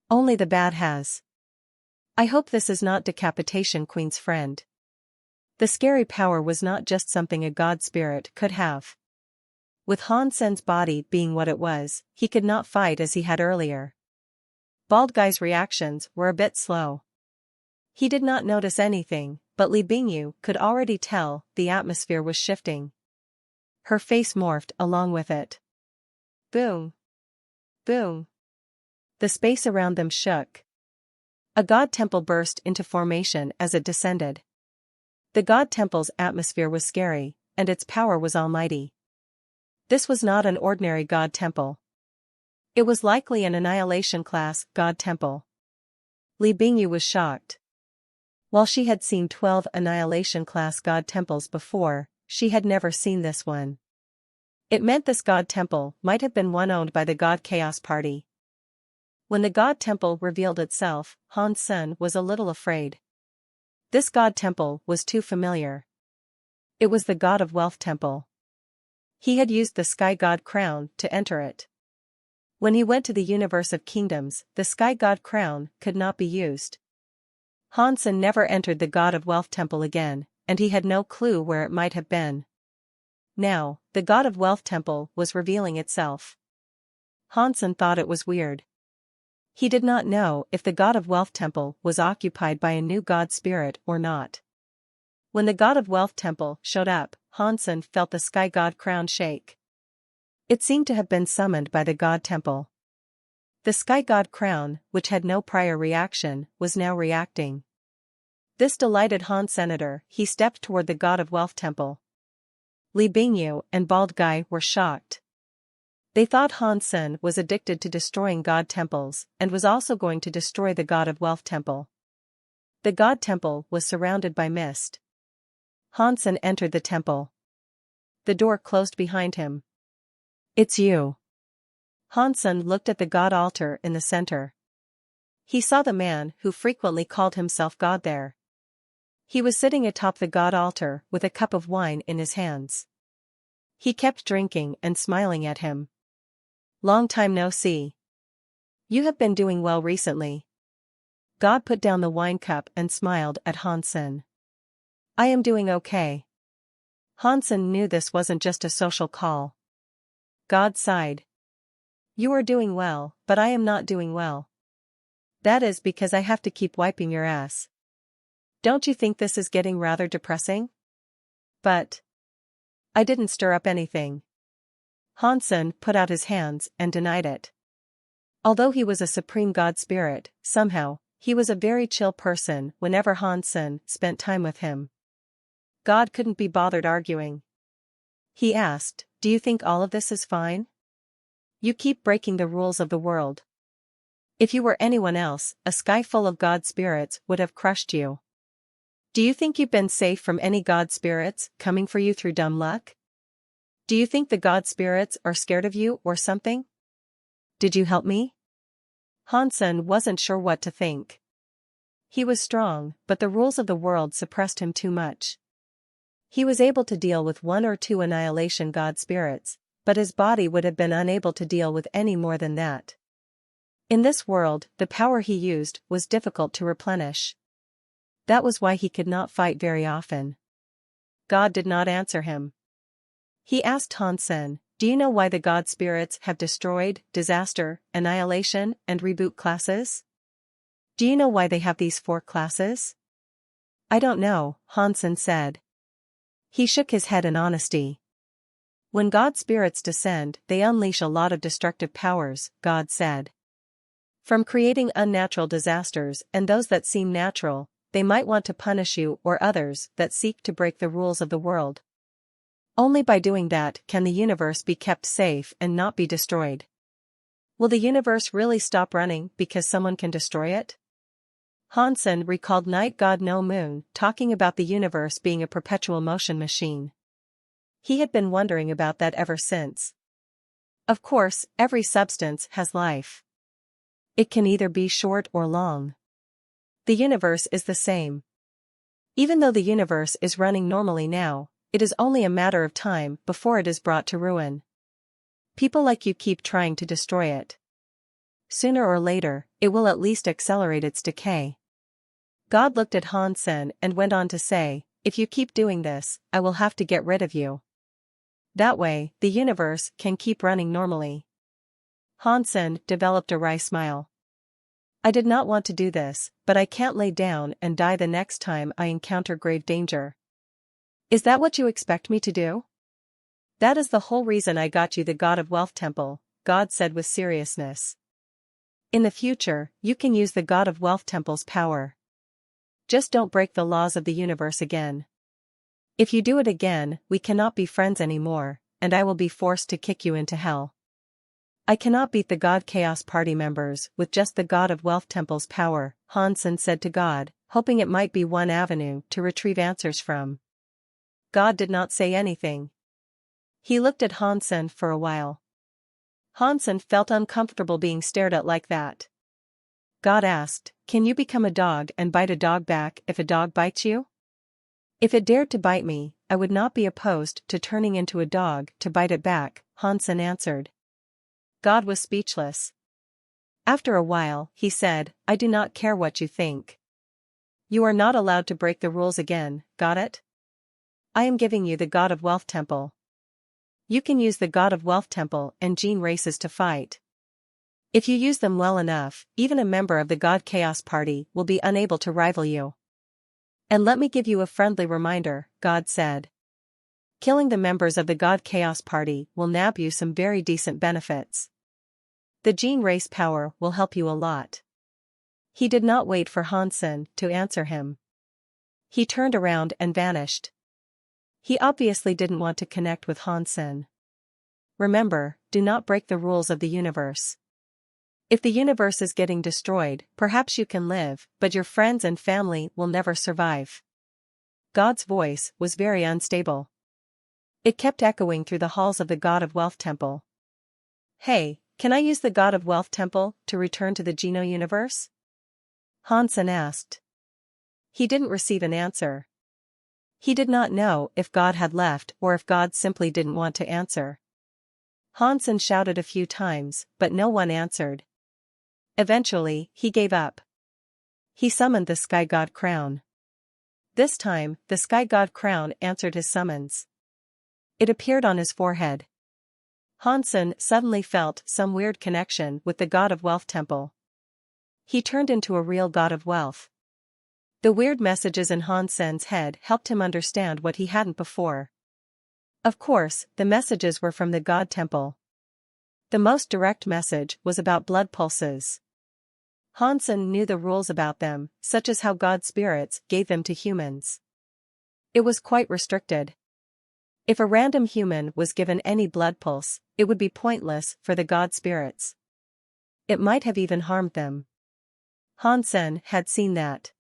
Only the bad has. I hope this is not Decapitation Queen's friend." The scary power was not just something a god spirit could have. With Hansen's body being what it was, he could not fight as he had earlier. Bald Guy's reactions were a bit slow. He did not notice anything, but Li Bingyu could already tell the atmosphere was shifting. Her face morphed along with it. Boom! Boom! The space around them shook. A god temple burst into formation as it descended. The god temple's atmosphere was scary, and its power was almighty. This was not an ordinary god temple. It was likely an annihilation-class god temple. Li Bingyu was shocked. While she had seen 12 annihilation-class god temples before, she had never seen this one. It meant this god temple might have been one owned by the god Chaos Party. When the god temple revealed itself, Hansen was a little afraid. This god temple was too familiar. It was the god of wealth temple. He had used the sky god crown to enter it. When he went to the universe of kingdoms, the sky god crown could not be used. Hansen never entered the god of wealth temple again, and he had no clue where it might have been. Now, the god of wealth temple was revealing itself. Hansen thought it was weird. He did not know if the god of wealth temple was occupied by a new god spirit or not. When the god of wealth temple showed up, Hansen felt the sky god crown shake. It seemed to have been summoned by the god temple. The sky god crown, which had no prior reaction, was now reacting. This delighted Hansen. He stepped toward the god of wealth temple. Li Bingyu and Bald Guy were shocked. They thought Hansen was addicted to destroying god temples, and was also going to destroy the god of wealth temple. The god temple was surrounded by mist. Hansen entered the temple. The door closed behind him. "It's you." Hansen looked at the god altar in the center. He saw the man who frequently called himself God there. He was sitting atop the god altar with a cup of wine in his hands. He kept drinking and smiling at him. "Long time no see. You have been doing well recently." God put down the wine cup and smiled at Hansen. "I am doing okay." Hansen knew this wasn't just a social call. God sighed. You are doing well, but I am not doing well. That is because I have to keep wiping your ass. Don't you think this is getting rather depressing? But I didn't stir up anything. Hansen put out his hands and denied it. Although he was a supreme god spirit, somehow, he was a very chill person whenever Hansen spent time with him. God couldn't be bothered arguing. He asked, "Do you think all of this is fine? You keep breaking the rules of the world. If you were anyone else, a sky full of god spirits would have crushed you. Do you think you've been safe from any god spirits coming for you through dumb luck? Do you think the god spirits are scared of you or something? Did you help me?" Hansen wasn't sure what to think. He was strong, but the rules of the world suppressed him too much. He was able to deal with 1 or 2 annihilation god spirits, but his body would have been unable to deal with any more than that. In this world, the power he used was difficult to replenish. That was why he could not fight very often. God did not answer him. He asked Hansen, "Do you know why the god spirits have destroyed, disaster, annihilation, and reboot classes? Do you know why they have these 4 classes?" "I don't know," Hansen said. He shook his head in honesty. When god spirits descend, they unleash a lot of destructive powers, God said. From creating unnatural disasters and those that seem natural, they might want to punish you or others that seek to break the rules of the world. Only by doing that can the universe be kept safe and not be destroyed. Will the universe really stop running because someone can destroy it? Hansen recalled Night God No Moon talking about the universe being a perpetual motion machine. He had been wondering about that ever since. Of course, every substance has life. It can either be short or long. The universe is the same. Even though the universe is running normally now, it is only a matter of time before it is brought to ruin. People like you keep trying to destroy it. Sooner or later, it will at least accelerate its decay. God looked at Hansen and went on to say, "If you keep doing this, I will have to get rid of you. That way, the universe can keep running normally." Hansen developed a wry smile. "I did not want to do this, but I can't lay down and die the next time I encounter grave danger. Is that what you expect me to do?" "That is the whole reason I got you the God of Wealth Temple," God said with seriousness. "In the future, you can use the God of Wealth Temple's power. Just don't break the laws of the universe again. If you do it again, we cannot be friends anymore, and I will be forced to kick you into hell. I cannot beat the God Chaos Party members with just the God of Wealth Temple's power," Hansen said to God, hoping it might be one avenue to retrieve answers from. God did not say anything. He looked at Hansen for a while. Hansen felt uncomfortable being stared at like that. God asked, "Can you become a dog and bite a dog back if a dog bites you?" "If it dared to bite me, I would not be opposed to turning into a dog to bite it back," Hansen answered. God was speechless. After a while, he said, "I do not care what you think. You are not allowed to break the rules again, got it? I am giving you the God of Wealth Temple. You can use the God of Wealth Temple and gene races to fight. If you use them well enough, even a member of the God Chaos Party will be unable to rival you. And let me give you a friendly reminder," God said. "Killing the members of the God Chaos Party will nab you some very decent benefits. The gene race power will help you a lot." He did not wait for Hansen to answer him. He turned around and vanished. He obviously didn't want to connect with Hansen. Remember, do not break the rules of the universe. If the universe is getting destroyed, perhaps you can live, but your friends and family will never survive. God's voice was very unstable. It kept echoing through the halls of the God of Wealth Temple. "Hey, can I use the God of Wealth Temple to return to the Geno universe?" Hansen asked. He didn't receive an answer. He did not know if God had left or if God simply didn't want to answer. Hansen shouted a few times, but no one answered. Eventually, he gave up. He summoned the Sky God Crown. This time, the Sky God Crown answered his summons. It appeared on his forehead. Hansen suddenly felt some weird connection with the god of wealth temple. He turned into a real god of wealth. The weird messages in Hansen's head helped him understand what he hadn't before. Of course, the messages were from the god temple. The most direct message was about blood pulses. Hansen knew the rules about them, such as how god spirits gave them to humans. It was quite restricted. If a random human was given any blood pulse, it would be pointless for the god spirits. It might have even harmed them. Hansen had seen that.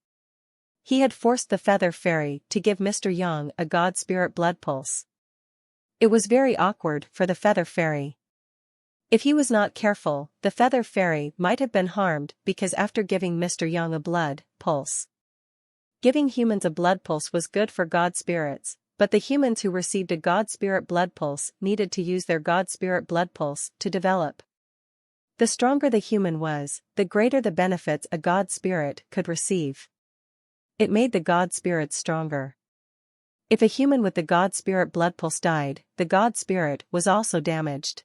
He had forced the feather fairy to give Mr. Young a god spirit blood pulse. It was very awkward for the feather fairy. If he was not careful, the feather fairy might have been harmed because after giving Mr. Young a blood pulse. Giving humans a blood pulse was good for god spirits, but the humans who received a god spirit blood pulse needed to use their god spirit blood pulse to develop. The stronger the human was, the greater the benefits a god spirit could receive. It made the god spirits stronger. If a human with the god spirit blood pulse died, the god spirit was also damaged.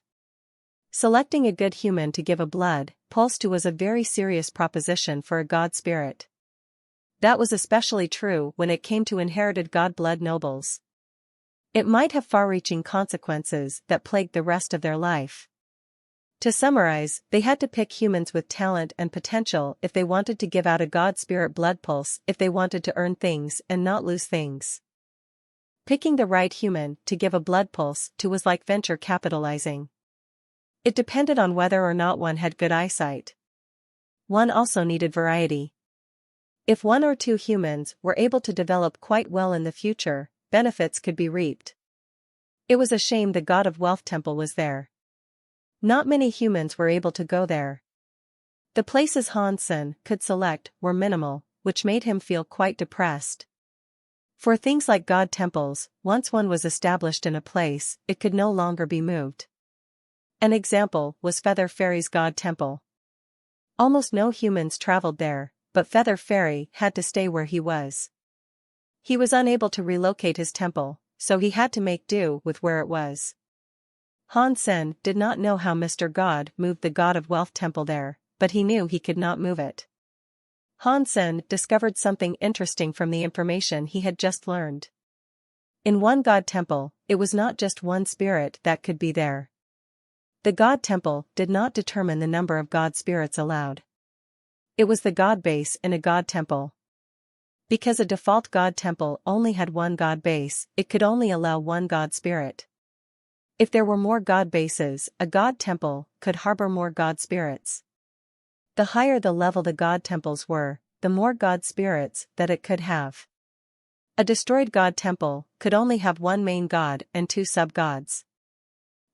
Selecting a good human to give a blood pulse to was a very serious proposition for a god spirit. That was especially true when it came to inherited god blood nobles. It might have far-reaching consequences that plagued the rest of their life. To summarize, they had to pick humans with talent and potential if they wanted to give out a god spirit blood pulse, if they wanted to earn things and not lose things. Picking the right human to give a blood pulse to was like venture capitalizing. It depended on whether or not one had good eyesight. One also needed variety. If one or two humans were able to develop quite well in the future, benefits could be reaped. It was a shame the god of wealth temple was there. Not many humans were able to go there. The places Hansen could select were minimal, which made him feel quite depressed. For things like god temples, once one was established in a place, it could no longer be moved. An example was Feather Fairy's god temple. Almost no humans traveled there, but Feather Fairy had to stay where he was. He was unable to relocate his temple, so he had to make do with where it was. Hansen did not know how Mr. God moved the god of wealth temple there, but he knew he could not move it. Hansen discovered something interesting from the information he had just learned. In one god temple, it was not just one spirit that could be there. The god temple did not determine the number of god spirits allowed. It was the god base in a god temple. Because a default god temple only had one god base, it could only allow one god spirit. If there were more god bases, a god temple could harbor more god spirits. The higher the level the god temples were, the more god spirits that it could have. A destroyed god temple could only have one main god and two sub-gods.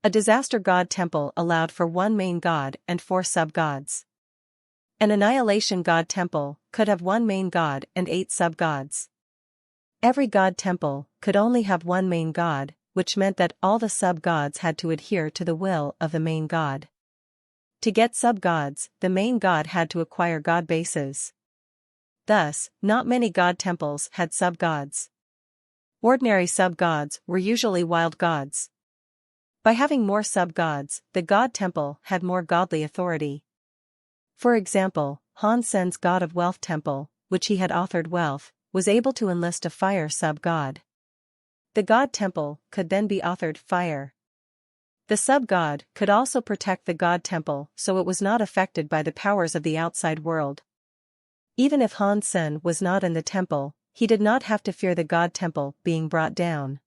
A disaster god temple allowed for one main god and four sub-gods. An annihilation god temple could have one main god and 8 sub-gods. Every god temple could only have one main god, which meant that all the sub-gods had to adhere to the will of the main god. To get sub-gods, the main god had to acquire god bases. Thus, not many god temples had sub-gods. Ordinary sub-gods were usually wild gods. By having more sub-gods, the god temple had more godly authority. For example, Hansen's god of wealth temple, which he had authored wealth, was able to enlist a fire sub-god. The god temple could then be authored fire. The sub-god could also protect the god temple so it was not affected by the powers of the outside world. Even if Hansen was not in the temple, he did not have to fear the god temple being brought down.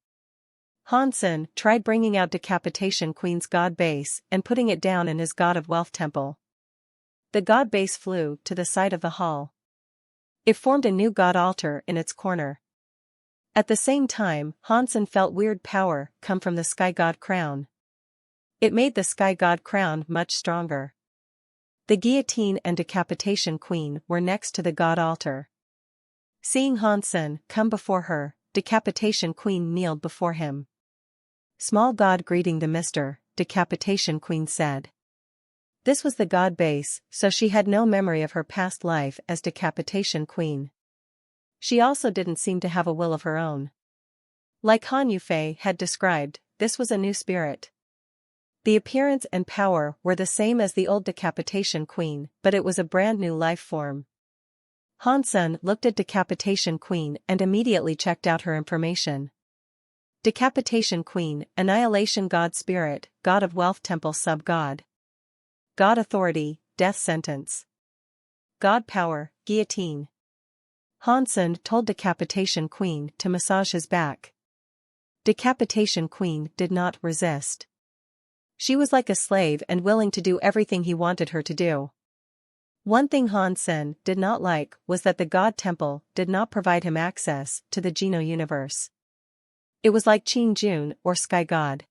Hansen tried bringing out Decapitation Queen's god base and putting it down in his god of wealth temple. The god base flew to the side of the hall. It formed a new god altar in its corner. At the same time, Hansen felt weird power come from the sky god crown. It made the sky god crown much stronger. The guillotine and Decapitation Queen were next to the god altar. Seeing Hansen come before her, Decapitation Queen kneeled before him. Small god greeting the Mr. Decapitation Queen said. This was the god base, so she had no memory of her past life as Decapitation Queen. She also didn't seem to have a will of her own. Like Han Yufei had described, this was a new spirit. The appearance and power were the same as the old Decapitation Queen, but it was a brand new life form. Hansen looked at Decapitation Queen and immediately checked out her information. Decapitation Queen, Annihilation God Spirit, God of Wealth Temple Sub-God. God Authority, Death Sentence. God Power, Guillotine. Hansen told Decapitation Queen to massage his back. Decapitation Queen did not resist. She was like a slave and willing to do everything he wanted her to do. One thing Hansen did not like was that the God Temple did not provide him access to the Geno universe. It was like Qin Jun or Sky God.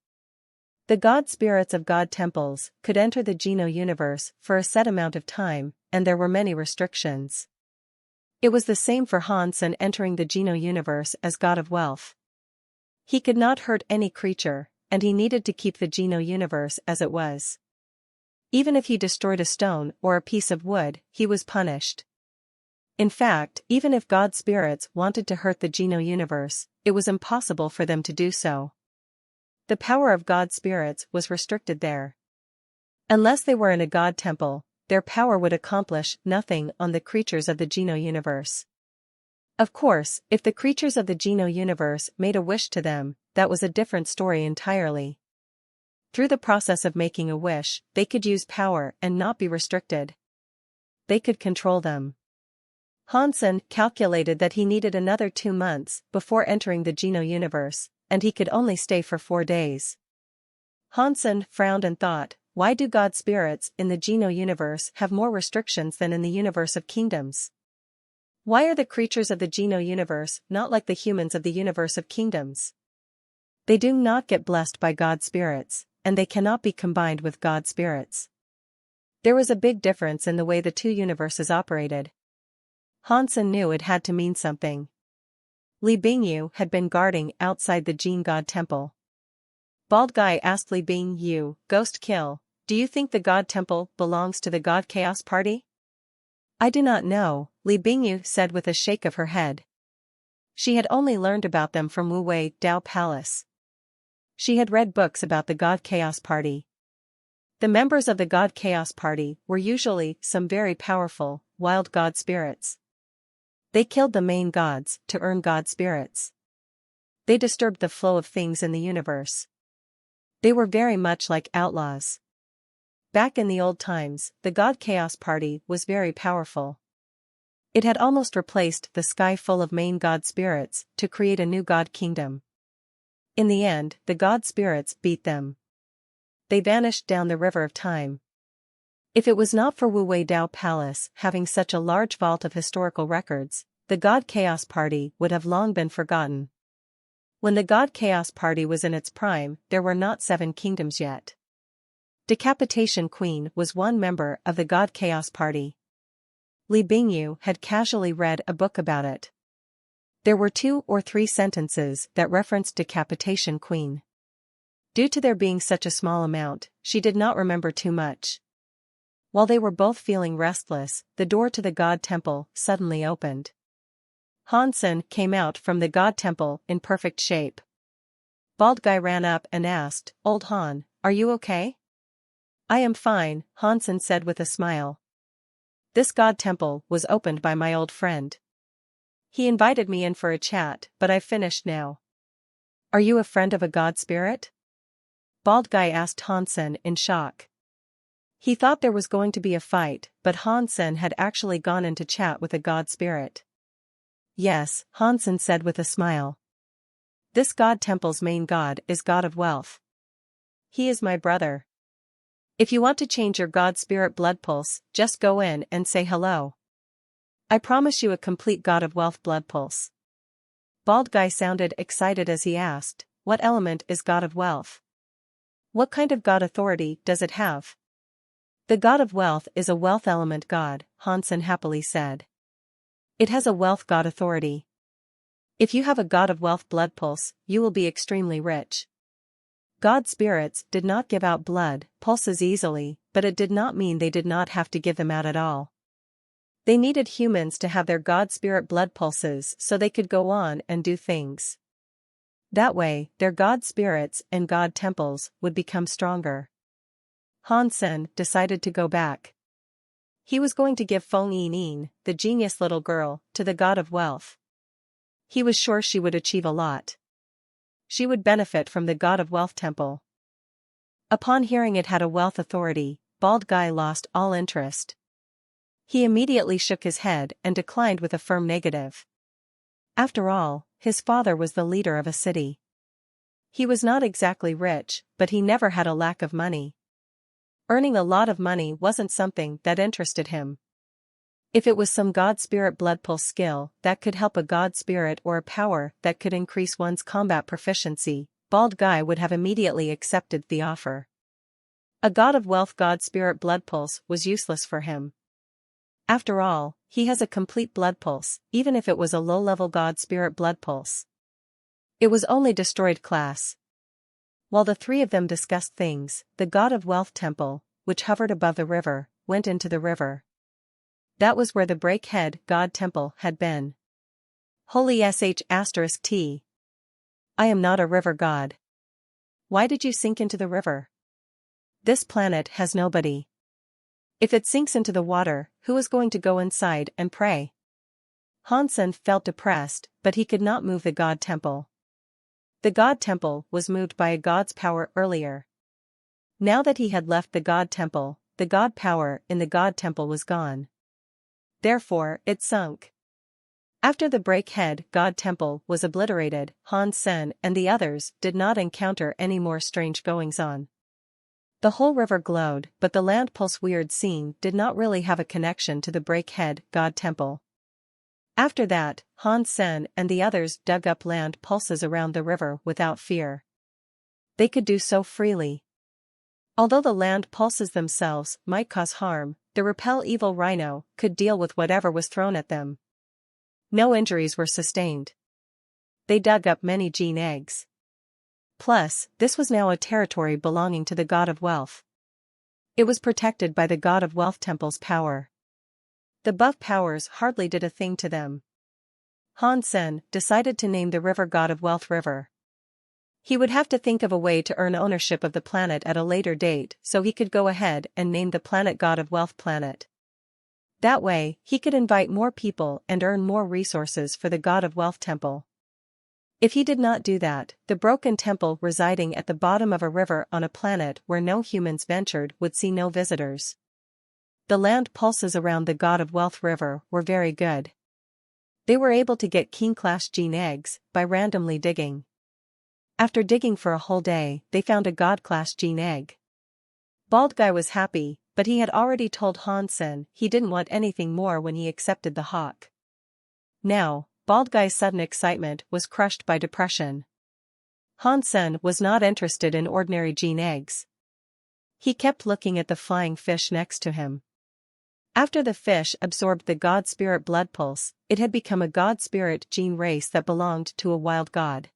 The God spirits of God temples could enter the Geno universe for a set amount of time, and there were many restrictions. It was the same for Hansen entering the Geno universe as God of Wealth. He could not hurt any creature, and he needed to keep the Geno universe as it was. Even if he destroyed a stone or a piece of wood, he was punished. In fact, even if God spirits wanted to hurt the Geno universe, it was impossible for them to do so. The power of God spirits was restricted there. Unless they were in a God temple, their power would accomplish nothing on the creatures of the Geno universe. Of course, if the creatures of the Geno universe made a wish to them, that was a different story entirely. Through the process of making a wish, they could use power and not be restricted. They could control them. Hansen calculated that he needed another 2 months before entering the Geno universe, and he could only stay for 4 days. Hansen frowned and thought, why do God spirits in the Geno universe have more restrictions than in the universe of kingdoms? Why are the creatures of the Geno universe not like the humans of the universe of kingdoms? They do not get blessed by God spirits, and they cannot be combined with God spirits. There was a big difference in the way the two universes operated. Hansen knew it had to mean something. Li Bingyu had been guarding outside the Jin God Temple. Bald Guy asked Li Bingyu, Ghost Kill, do you think the God Temple belongs to the God Chaos Party? I do not know, Li Bingyu said with a shake of her head. She had only learned about them from Wu Wei Dao Palace. She had read books about the God Chaos Party. The members of the God Chaos Party were usually some very powerful, wild God spirits. They killed the main gods to earn God spirits. They disturbed the flow of things in the universe. They were very much like outlaws. Back in the old times, the God Chaos Party was very powerful. It had almost replaced the sky full of main God spirits to create a new God kingdom. In the end, the God spirits beat them. They vanished down the river of time. If it was not for Wu Wei Dao Palace having such a large vault of historical records, the God Chaos Party would have long been forgotten. When the God Chaos Party was in its prime, there were not 7 kingdoms yet. Decapitation Queen was one member of the God Chaos Party. Li Bingyu had casually read a book about it. There were 2 or 3 sentences that referenced Decapitation Queen. Due to there being such a small amount, she did not remember too much. While they were both feeling restless, the door to the God Temple suddenly opened. Hansen came out from the God Temple in perfect shape. Bald Guy ran up and asked, Old Han, are you okay? I am fine, Hansen said with a smile. This God Temple was opened by my old friend. He invited me in for a chat, but I've finished now. Are you a friend of a God spirit? Bald Guy asked Hansen in shock. He thought there was going to be a fight, but Hansen had actually gone in to chat with a God spirit. Yes, Hansen said with a smile. This God Temple's main god is God of Wealth. He is my brother. If you want to change your God spirit blood pulse, just go in and say hello. I promise you a complete God of Wealth blood pulse. Bald Guy sounded excited as he asked, what element is God of Wealth? What kind of God authority does it have? The God of Wealth is a wealth element god, Hansen happily said. It has a wealth god authority. If you have a God of Wealth blood pulse, you will be extremely rich. God spirits did not give out blood pulses easily, but it did not mean they did not have to give them out at all. They needed humans to have their God spirit blood pulses so they could go on and do things. That way, their God spirits and God temples would become stronger. Han Sen decided to go back. He was going to give Feng Yining, the genius little girl, to the god of wealth. He was sure she would achieve a lot. She would benefit from the god of wealth temple. Upon hearing it had a wealth authority, Bald Guy lost all interest. He immediately shook his head and declined with a firm negative. After all, his father was the leader of a city. He was not exactly rich, but he never had a lack of money. Earning a lot of money wasn't something that interested him. If it was some god spirit blood pulse skill that could help a god spirit or a power that could increase one's combat proficiency, Bald Guy would have immediately accepted the offer. A god of wealth god spirit blood pulse was useless for him. After all, he has a complete blood pulse, even if it was a low-level god spirit blood pulse. It was only destroyed class. While the three of them discussed things, the god of wealth temple, which hovered above the river, went into the river. That was where the breakhead god temple had been. Holy **T. I am not a river god. Why did you sink into the river? This planet has nobody. If it sinks into the water, who is going to go inside and pray? Han Sen felt depressed, but he could not move the god temple. The god temple was moved by a god's power earlier. Now that he had left the god temple, the god power in the god temple was gone. Therefore, it sunk. After the breakhead god temple was obliterated, Han Sen and the others did not encounter any more strange goings-on. The whole river glowed, but the land pulse weird scene did not really have a connection to the breakhead god temple. After that, Han Sen and the others dug up land pulses around the river without fear. They could do so freely. Although the land pulses themselves might cause harm, the repel evil rhino could deal with whatever was thrown at them. No injuries were sustained. They dug up many gene eggs. Plus, this was now a territory belonging to the god of wealth. It was protected by the god of wealth temple's power. The buff powers hardly did a thing to them. Han Sen decided to name the river god of wealth River. He would have to think of a way to earn ownership of the planet at a later date so he could go ahead and name the planet god of wealth planet. That way, he could invite more people and earn more resources for the god of wealth temple. If he did not do that, the broken temple residing at the bottom of a river on a planet where no humans ventured would see no visitors. The land pulses around the god of wealth river were very good. They were able to get king-class gene eggs by randomly digging. After digging for a whole day, they found a god-class gene egg. Bald Guy was happy, but he had already told Han Sen he didn't want anything more when he accepted the hawk. Now, Bald Guy's sudden excitement was crushed by depression. Han Sen was not interested in ordinary gene eggs. He kept looking at the flying fish next to him. After the fish absorbed the god spirit blood pulse, it had become a god spirit gene race that belonged to a wild god.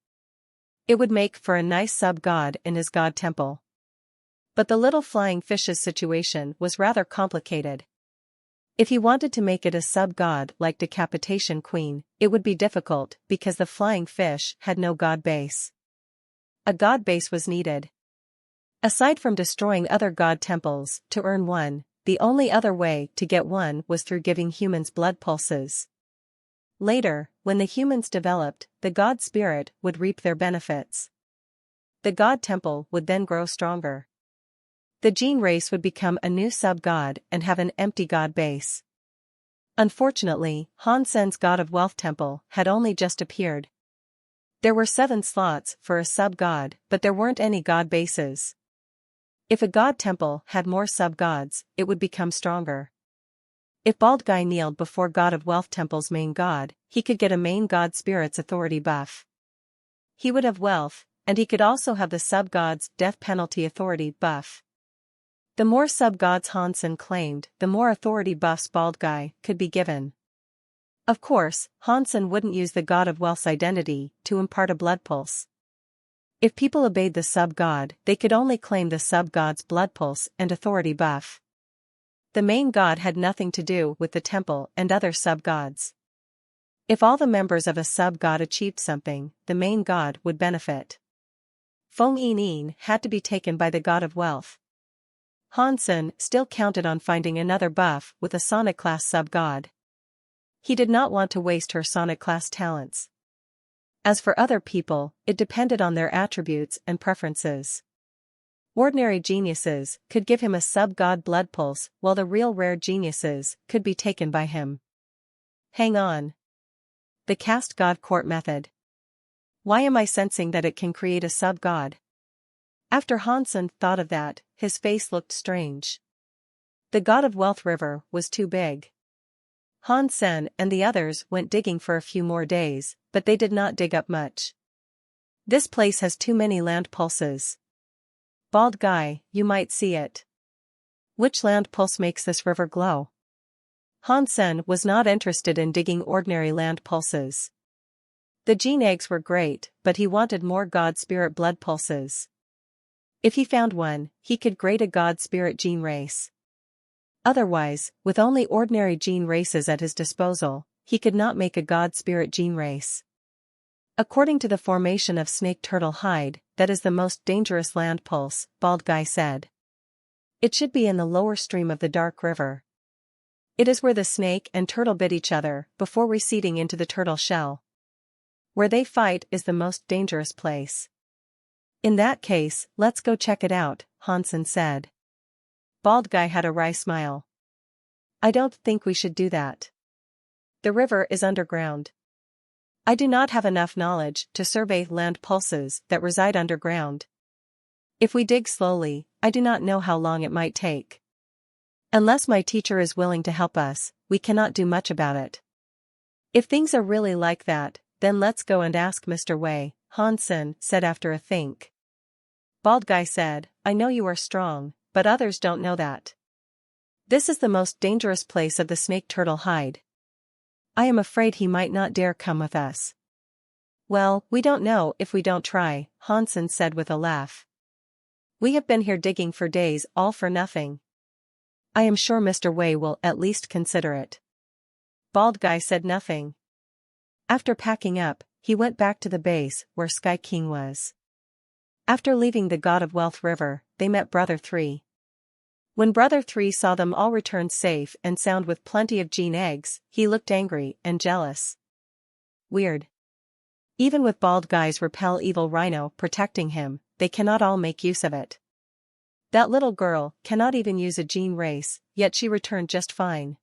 It would make for a nice sub-god in his god temple. But the little flying fish's situation was rather complicated. If he wanted to make it a sub-god like Decapitation Queen, it would be difficult because the flying fish had no god base. A god base was needed. Aside from destroying other god temples to earn one, the only other way to get one was through giving humans blood pulses. Later, when the humans developed, the god spirit would reap their benefits. The god temple would then grow stronger. The gene race would become a new sub-god and have an empty god base. Unfortunately, Han Sen's god of wealth temple had only just appeared. There were 7 slots for a sub-god, but there weren't any god bases. If a god temple had more sub-gods, it would become stronger. If Bald Guy kneeled before god of wealth temple's main god, he could get a main god spirit's authority buff. He would have wealth, and he could also have the sub-god's death penalty authority buff. The more sub-gods Han Sen claimed, the more authority buffs Bald Guy could be given. Of course, Han Sen wouldn't use the god of wealth's identity to impart a blood pulse. If people obeyed the sub-god, they could only claim the sub-god's blood pulse and authority buff. The main god had nothing to do with the temple and other sub-gods. If all the members of a sub-god achieved something, the main god would benefit. Feng Yining had to be taken by the god of wealth. Hansen still counted on finding another buff with a Sonic-class sub-god. He did not want to waste her Sonic-class talents. As for other people, it depended on their attributes and preferences. Ordinary geniuses could give him a sub-god blood pulse, while the real rare geniuses could be taken by him. Hang on. The cast god court method. Why am I sensing that it can create a sub-god? After Hansen thought of that, his face looked strange. The god of wealth river was too big. Hansen and the others went digging for a few more days, but they did not dig up much. This place has too many land pulses. Bald guy, you might see it. Which land pulse makes this river glow? Hansen was not interested in digging ordinary land pulses. The gene eggs were great, but he wanted more god spirit blood pulses. If he found one, he could grade a god spirit gene race. Otherwise, with only ordinary gene races at his disposal, he could not make a god spirit gene race. According to the formation of snake turtle hide, that is the most dangerous land pulse, Bald Guy said. It should be in the lower stream of the dark river. It is where the snake and turtle bit each other before receding into the turtle shell. Where they fight is the most dangerous place. In that case, let's go check it out, Hansen said. Bald Guy had a wry smile. I don't think we should do that. The river is underground. I do not have enough knowledge to survey land pulses that reside underground. If we dig slowly, I do not know how long it might take. Unless my teacher is willing to help us, we cannot do much about it. If things are really like that, then let's go and ask Mr. Wei, Hansen said after a think. Bald Guy said, I know you are strong, but others don't know that. This is the most dangerous place of the snake turtle hide. I am afraid he might not dare come with us. Well, we don't know if we don't try, Hansen said with a laugh. We have been here digging for days all for nothing. I am sure Mr. Wei will at least consider it. Bald Guy said nothing. After packing up, he went back to the base where Sky King was. After leaving the God of Wealth River, they met Brother 3. When Brother 3 saw them all return safe and sound with plenty of gene eggs, he looked angry and jealous. Weird. Even with Bald Guy's Repel Evil Rhino protecting him, they cannot all make use of it. That little girl cannot even use a gene race, yet she returned just fine.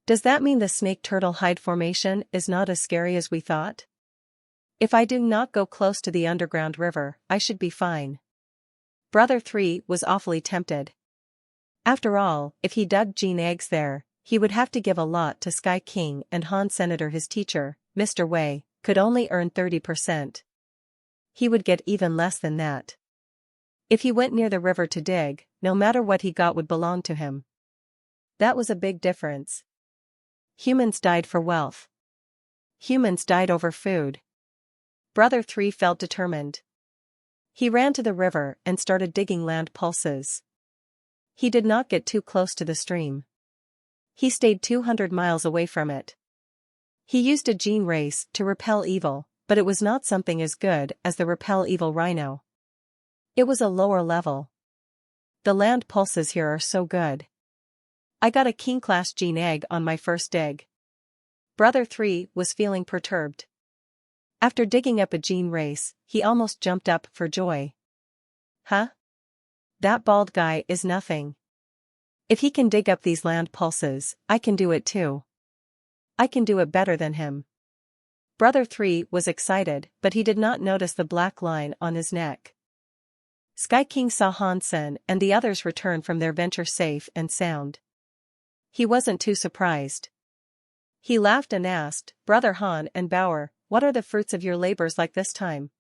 Does that mean the snake turtle hide formation is not as scary as we thought? If I do not go close to the underground river, I should be fine. Brother 3 was awfully tempted. After all, if he dug gene eggs there, he would have to give a lot to Sky King, and Han Senator, his teacher, Mr. Wei, could only earn 30%. He would get even less than that. If he went near the river to dig, no matter what he got would belong to him. That was a big difference. Humans died for wealth. Humans died over food. Brother 3 felt determined. He ran to the river and started digging land pulses. He did not get too close to the stream. He stayed 200 miles away from it. He used a gene race to repel evil, but it was not something as good as the Repel Evil Rhino. It was a lower level. The land pulses here are so good. I got a King-class gene egg on my first dig. Brother 3 was feeling perturbed. After digging up a gene race, he almost jumped up for joy. Huh? That Bald Guy is nothing. If he can dig up these land pulses, I can do it too. I can do it better than him. Brother 3 was excited, but he did not notice the black line on his neck. Sky King saw Hansen and the others return from their venture safe and sound. He wasn't too surprised. He laughed and asked, Brother Han and Bauer, what are the fruits of your labors like this time?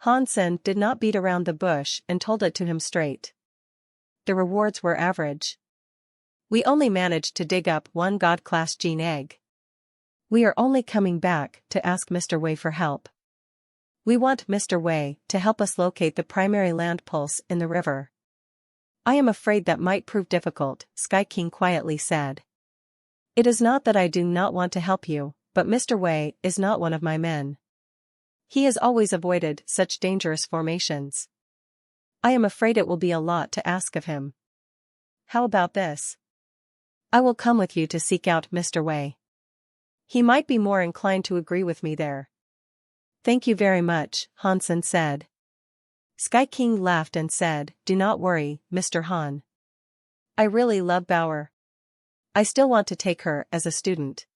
Hansen did not beat around the bush and told it to him straight. The rewards were average. We only managed to dig up one God-class gene egg. We are only coming back to ask Mr. Wei for help. We want Mr. Wei to help us locate the primary land pulse in the river. I am afraid that might prove difficult, Sky King quietly said. It is not that I do not want to help you, but Mr. Wei is not one of my men. He has always avoided such dangerous formations. I am afraid it will be a lot to ask of him. How about this? I will come with you to seek out Mr. Wei. He might be more inclined to agree with me there. Thank you very much, Hansen said. Sky King laughed and said, do not worry, Mr. Han. I really love Bauer. I still want to take her as a student.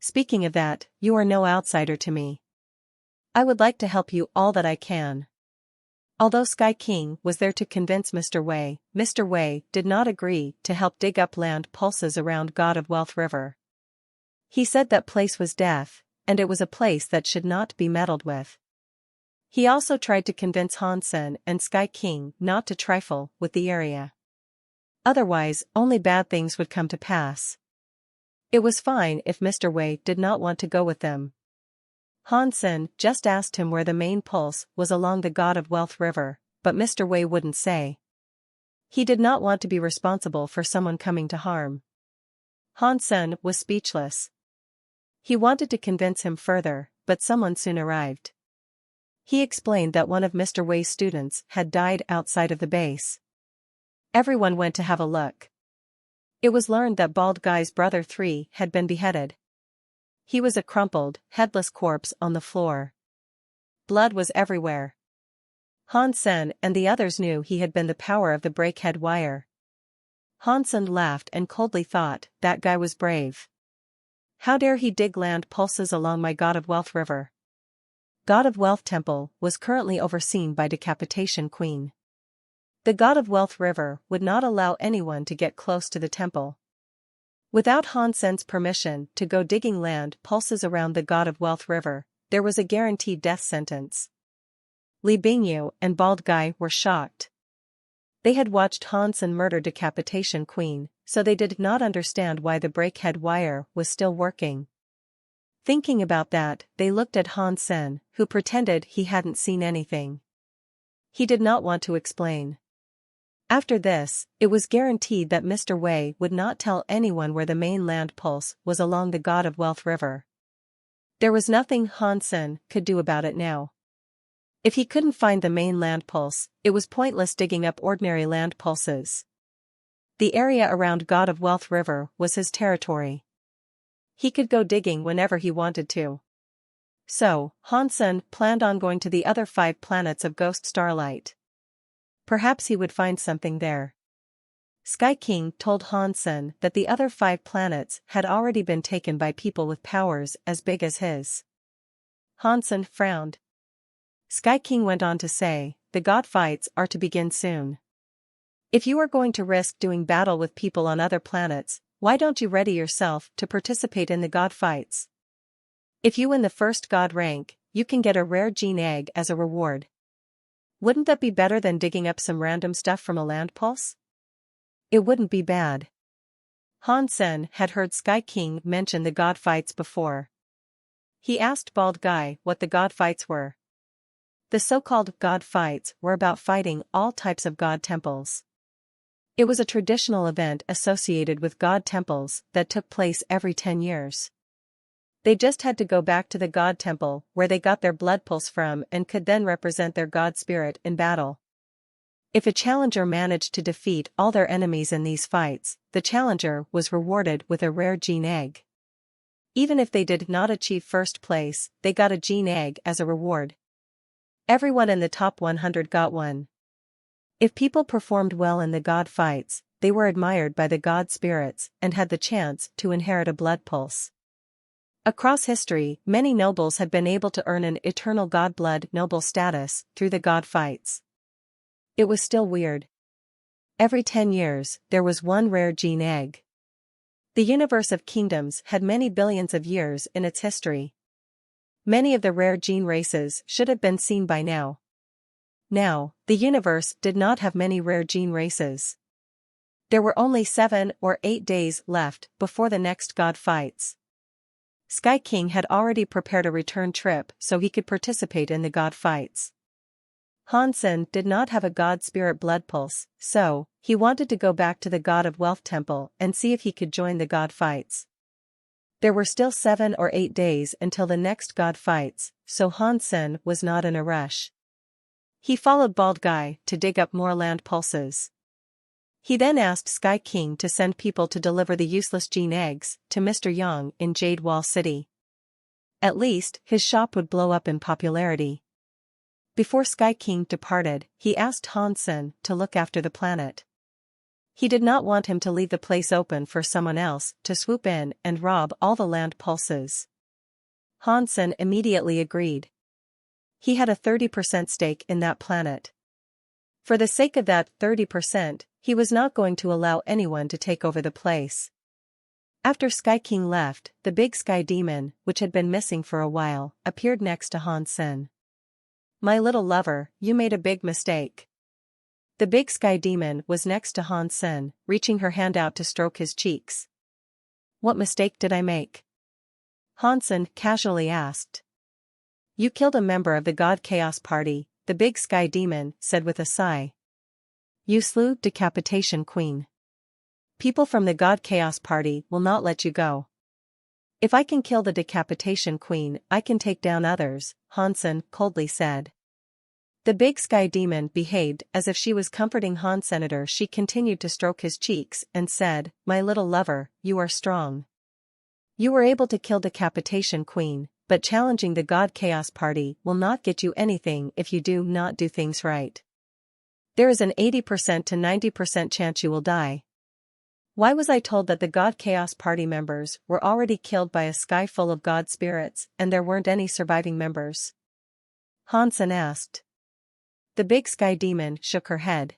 Speaking of that, you are no outsider to me. I would like to help you all that I can. Although Sky King was there to convince Mr. Wei did not agree to help dig up land pulses around God of Wealth River. He said that place was death, and it was a place that should not be meddled with. He also tried to convince Hansen and Sky King not to trifle with the area. Otherwise, only bad things would come to pass. It was fine if Mr. Wei did not want to go with them. Hansen just asked him where the main pulse was along the God of Wealth River, but Mr. Wei wouldn't say. He did not want to be responsible for someone coming to harm. Hansen was speechless. He wanted to convince him further, but someone soon arrived. He explained that one of Mr. Wei's students had died outside of the base. Everyone went to have a look. It was learned that Bald Guy's brother 3 had been beheaded. He was a crumpled, headless corpse on the floor. Blood was everywhere. Hansen and the others knew he had been the power of the breakhead wire. Hansen laughed and coldly thought, that guy was brave. How dare he dig land pulses along my God of Wealth River? God of Wealth Temple was currently overseen by Decapitation Queen. The God of Wealth River would not allow anyone to get close to the temple. Without Hansen's permission to go digging land pulses around the God of Wealth River, there was a guaranteed death sentence. Li Bingyu and Bald Guy were shocked. They had watched Hansen murder Decapitation Queen, so they did not understand why the breakhead wire was still working. Thinking about that, they looked at Hansen, who pretended he hadn't seen anything. He did not want to explain. After this, it was guaranteed that Mr. Wei would not tell anyone where the main land pulse was along the God of Wealth River. There was nothing Hansen could do about it now. If he couldn't find the main land pulse, it was pointless digging up ordinary land pulses. The area around God of Wealth River was his territory. He could go digging whenever he wanted to. So, Hansen planned on going to the other 5 planets of Ghost Starlight. Perhaps he would find something there. Sky King told Hansen that the other 5 planets had already been taken by people with powers as big as his. Hansen frowned. Sky King went on to say, the god fights are to begin soon. If you are going to risk doing battle with people on other planets, why don't you ready yourself to participate in the god fights? If you win the first god rank, you can get a rare gene egg as a reward. Wouldn't that be better than digging up some random stuff from a land pulse? It wouldn't be bad. Hansen had heard Sky King mention the god fights before. He asked Bald Guy what the god fights were. The so-called god fights were about fighting all types of god temples. It was a traditional event associated with god temples that took place every 10 years. They just had to go back to the god temple where they got their blood pulse from and could then represent their god spirit in battle. If a challenger managed to defeat all their enemies in these fights, the challenger was rewarded with a rare gene egg. Even if they did not achieve first place, they got a gene egg as a reward. Everyone in the top 100 got one. If people performed well in the god fights, they were admired by the god spirits and had the chance to inherit a blood pulse. Across history, many nobles had been able to earn an eternal god blood noble status through the god fights. It was still weird. Every 10 years, there was one rare gene egg. The universe of kingdoms had many billions of years in its history. Many of the rare gene races should have been seen by now. Now, the universe did not have many rare gene races. There were only 7 or 8 days left before the next god fights. Sky King had already prepared a return trip so he could participate in the god fights. Hansen did not have a god spirit blood pulse, so he wanted to go back to the God of Wealth Temple and see if he could join the god fights. There were still 7 or 8 days until the next god fights, so Hansen was not in a rush. He followed Bald Guy to dig up more land pulses. He then asked Sky King to send people to deliver the useless gene eggs to Mr. Yang in Jade Wall City. At least, his shop would blow up in popularity. Before Sky King departed, he asked Hansen to look after the planet. He did not want him to leave the place open for someone else to swoop in and rob all the land pulses. Hansen immediately agreed. He had a 30% stake in that planet. For the sake of that 30%, he was not going to allow anyone to take over the place. After Sky King left, the big sky demon, which had been missing for a while, appeared next to Hansen. "My little lover, you made a big mistake." The big sky demon was next to Hansen, reaching her hand out to stroke his cheeks. "What mistake did I make?" Hansen casually asked. "You killed a member of the God Chaos Party," the big sky demon said with a sigh. "You slew Decapitation Queen. People from the God Chaos Party will not let you go." "If I can kill the Decapitation Queen, I can take down others," Hansen coldly said. The big sky demon behaved as if she was comforting Hansen. She continued to stroke his cheeks and said, "My little lover, you are strong. You were able to kill Decapitation Queen, but challenging the God Chaos Party will not get you anything if you do not do things right. There is an 80% to 90% chance you will die. Why was I told that the God Chaos Party members were already killed by a sky full of God spirits and there weren't any surviving members?" Hansen asked. The big sky demon shook her head.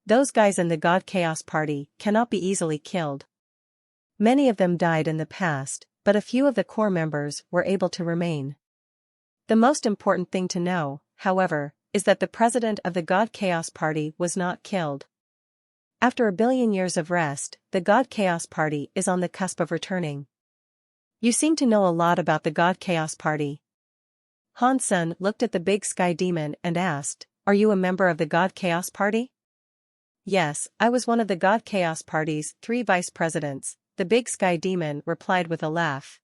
"Those guys in the God Chaos Party cannot be easily killed. Many of them died in the past, but a few of the core members were able to remain. The most important thing to know, however, is that the president of the God Chaos Party was not killed. After a billion years of rest, the God Chaos Party is on the cusp of returning. You seem to know a lot about the God Chaos Party." Hansen looked at the big sky demon and asked, "Are you a member of the God Chaos Party?" "Yes, I was one of the God Chaos Party's 3 vice presidents," the big sky demon replied with a laugh.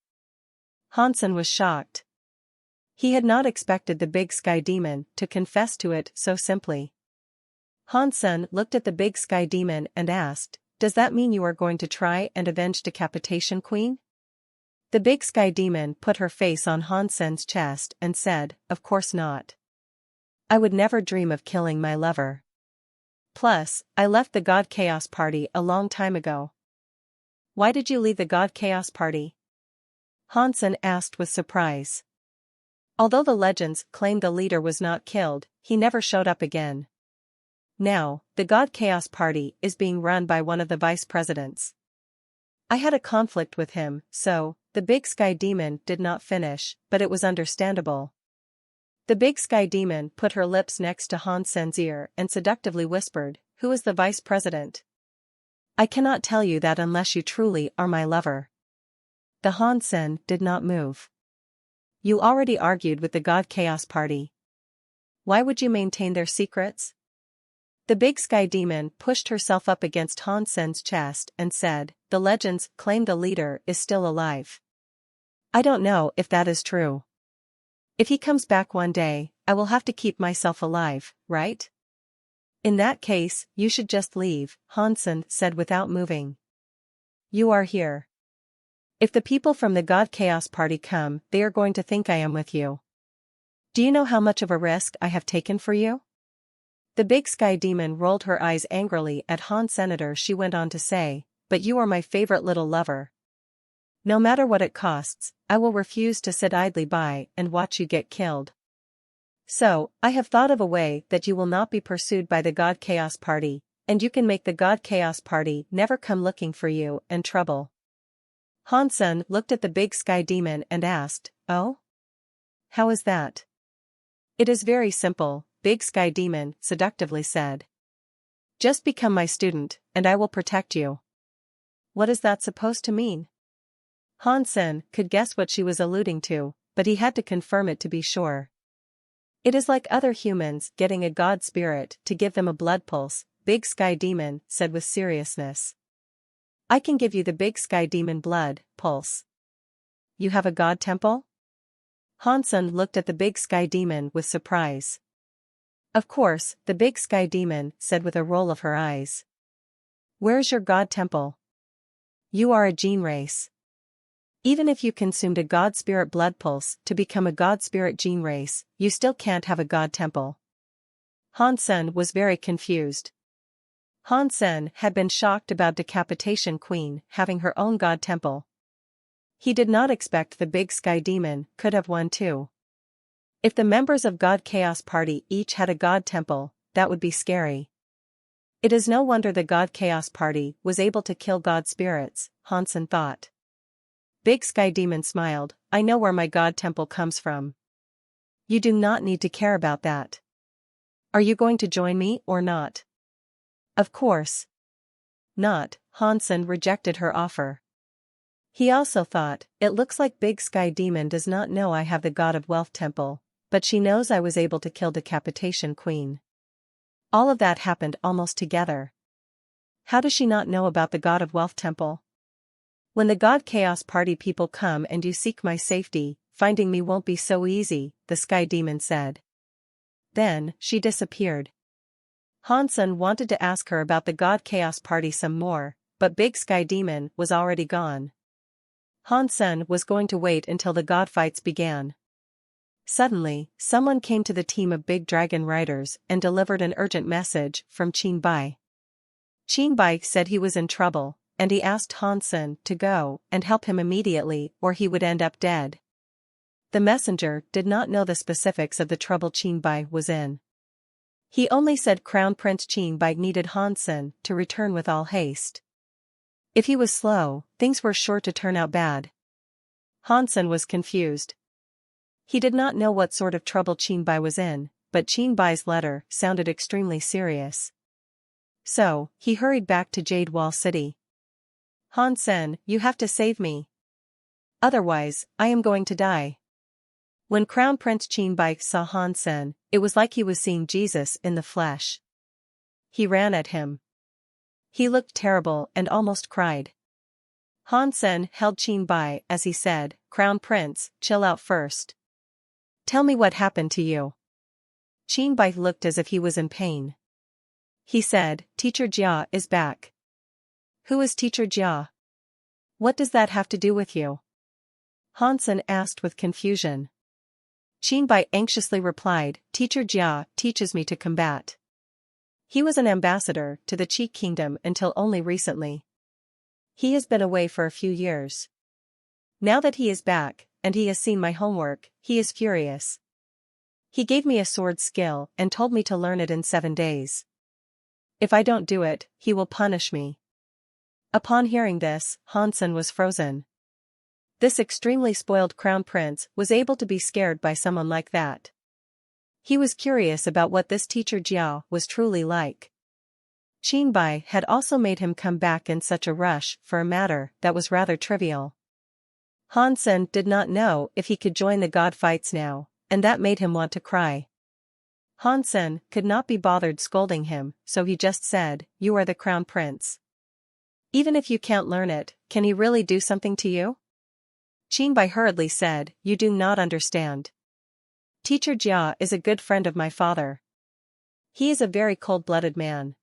Hansen was shocked. He had not expected the big sky demon to confess to it so simply. Hansen looked at the big sky demon and asked, "Does that mean you are going to try and avenge Decapitation Queen?" The big sky demon put her face on Hansen's chest and said, "Of course not. I would never dream of killing my lover. Plus, I left the God Chaos Party a long time ago." "Why did you leave the God Chaos Party?" Hansen asked with surprise. Although the legends claimed the leader was not killed, he never showed up again. Now, the God Chaos Party is being run by one of the vice presidents. I had a conflict with him, so, the big sky demon did not finish, but it was understandable. The big sky demon put her lips next to Hansen's ear and seductively whispered, "Who is the vice president?" "I cannot tell you that unless you truly are my lover." The Hansen did not move. "You already argued with the God Chaos Party. Why would you maintain their secrets?" The big sky demon pushed herself up against Hansen's chest and said, "The legends claim the leader is still alive. I don't know if that is true. If he comes back one day, I will have to keep myself alive, right?" "In that case, you should just leave," Hansen said without moving. "You are here. If the people from the God Chaos Party come, they are going to think I am with you. Do you know how much of a risk I have taken for you?" The big sky demon rolled her eyes angrily at Hansen. She went on to say, "But you are my favorite little lover. No matter what it costs, I will refuse to sit idly by and watch you get killed. So, I have thought of a way that you will not be pursued by the God Chaos Party, and you can make the God Chaos Party never come looking for you and trouble." Hansen looked at the big sky demon and asked, "Oh? How is that?" "It is very simple," Big Sky Demon seductively said. "Just become my student, and I will protect you." "What is that supposed to mean?" Hansen could guess what she was alluding to, but he had to confirm it to be sure. "It is like other humans getting a god spirit to give them a blood pulse," Big Sky Demon said with seriousness. "I can give you the Big Sky Demon blood pulse." "You have a god temple?" Hansen looked at the Big Sky Demon with surprise. "Of course," the Big Sky Demon said with a roll of her eyes. Where's your god temple? You are a gene race. Even if you consumed a god spirit blood pulse to become a god spirit gene race, you still can't have a god temple. Hansen was very confused. Hansen had been shocked about Decapitation Queen having her own god temple. He did not expect the big sky demon could have one too. If the members of God Chaos Party each had a god temple, that would be scary. It is no wonder the God Chaos Party was able to kill god spirits, Hansen thought. Big Sky Demon smiled, I know where my god temple comes from. You do not need to care about that. Are you going to join me or not? Of course not, Hansen rejected her offer. He also thought, it looks like Big Sky Demon does not know I have the God of Wealth temple, but she knows I was able to kill Decapitation Queen. All of that happened almost together. How does she not know about the God of Wealth temple? When the God Chaos Party people come and you seek my safety, finding me won't be so easy, the Sky Demon said. Then, she disappeared. Hansen wanted to ask her about the God Chaos Party some more, but Big Sky Demon was already gone. Hansen was going to wait until the god fights began. Suddenly, someone came to the team of Big Dragon Riders and delivered an urgent message from Qinbai. Qinbai said he was in trouble, and he asked Hansen to go and help him immediately or he would end up dead. The messenger did not know the specifics of the trouble Qinbai was in. He only said Crown Prince Qinbai needed Hansen to return with all haste. If he was slow, things were sure to turn out bad. Hansen was confused. He did not know what sort of trouble Qinbai was in, but Qinbai's letter sounded extremely serious. So, he hurried back to Jade Wall City. Hansen, you have to save me. Otherwise, I am going to die. When Crown Prince Qinbai saw Hansen, it was like he was seeing Jesus in the flesh. He ran at him. He looked terrible and almost cried. Hansen held Qinbai as he said, Crown Prince, chill out first. Tell me what happened to you. Qinbai looked as if he was in pain. He said, Teacher Jia is back. Who is Teacher Jia? What does that have to do with you? Hansen asked with confusion. Qinbai anxiously replied, Teacher Jia teaches me to combat. He was an ambassador to the Qi Kingdom until only recently. He has been away for a few years. Now that he is back, and he has seen my homework, he is furious. He gave me a sword skill and told me to learn it in 7 days. If I don't do it, he will punish me. Upon hearing this, Hansen was frozen. This extremely spoiled crown prince was able to be scared by someone like that. He was curious about what this teacher Jiao was truly like. Qinbai had also made him come back in such a rush for a matter that was rather trivial. Hansen did not know if he could join the god fights now, and that made him want to cry. Hansen could not be bothered scolding him, so he just said, You are the crown prince. Even if you can't learn it, can he really do something to you? Qinbai hurriedly said, You do not understand. Teacher Jia is a good friend of my father. He is a very cold-blooded man.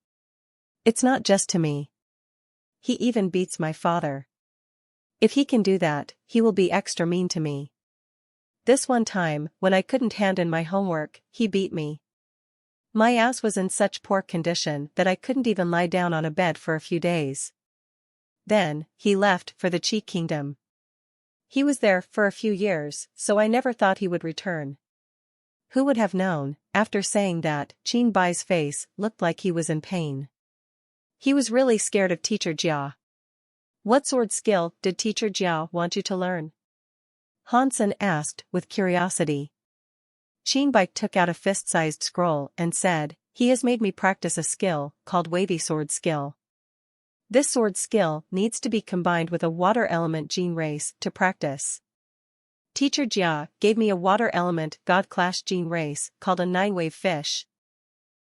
It's not just to me. He even beats my father. If he can do that, he will be extra mean to me. This one time, when I couldn't hand in my homework, he beat me. My ass was in such poor condition that I couldn't even lie down on a bed for a few days. Then, he left for the Qi Kingdom. He was there for a few years, so I never thought he would return. Who would have known? After saying that, Qinbai's face looked like he was in pain. He was really scared of Teacher Jia. What sword skill did Teacher Jia want you to learn? Hansen asked with curiosity. Qinbai took out a fist-sized scroll and said, He has made me practice a skill called Wavy Sword Skill. This sword skill needs to be combined with a water element gene race to practice. Teacher Jia gave me a water element God Clash gene race called a 9-wave fish.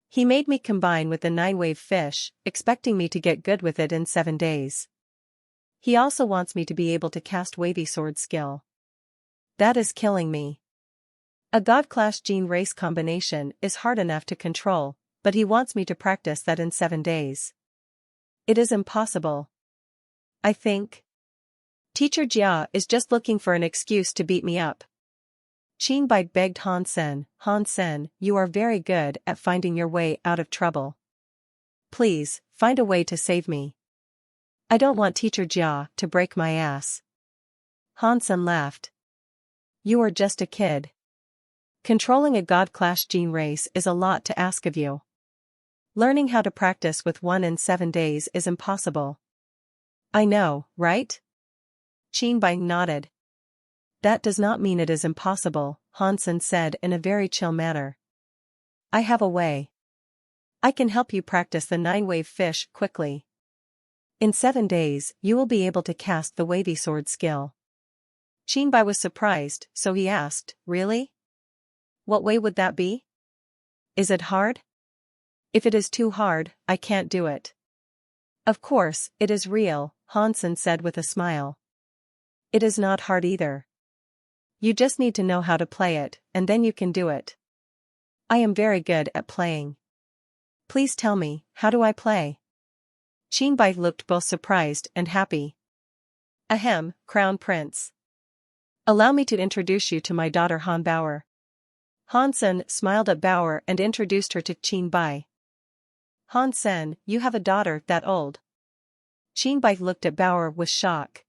He made me combine with the 9-wave fish, expecting me to get good with it in 7 days. He also wants me to be able to cast Wavy Sword Skill. That is killing me. A God Clash gene race combination is hard enough to control, but he wants me to practice that in 7 days. It is impossible. I think. Teacher Jia is just looking for an excuse to beat me up. Qinbai begged Han Sen, you are very good at finding your way out of trouble. Please, find a way to save me. I don't want Teacher Jia to break my ass. Han Sen laughed. You are just a kid. Controlling a God-class gene race is a lot to ask of you. Learning how to practice with one in 7 days is impossible. I know, right? Qinbai nodded. That does not mean it is impossible, Han Sen said in a very chill manner. I have a way. I can help you practice the 9-wave fish quickly. In 7 days, you will be able to cast the wavy sword skill. Qinbai was surprised, so he asked, really? What way would that be? Is it hard? If it is too hard, I can't do it. Of course, it is real, Han Sen said with a smile. It is not hard either. You just need to know how to play it, and then you can do it. I am very good at playing. Please tell me, how do I play? Qinbai looked both surprised and happy. Ahem, Crown Prince. Allow me to introduce you to my daughter Han Bauer. Han Sen smiled at Bauer and introduced her to Qinbai. Han Sen, you have a daughter that old? Qinbai looked at Bauer with shock.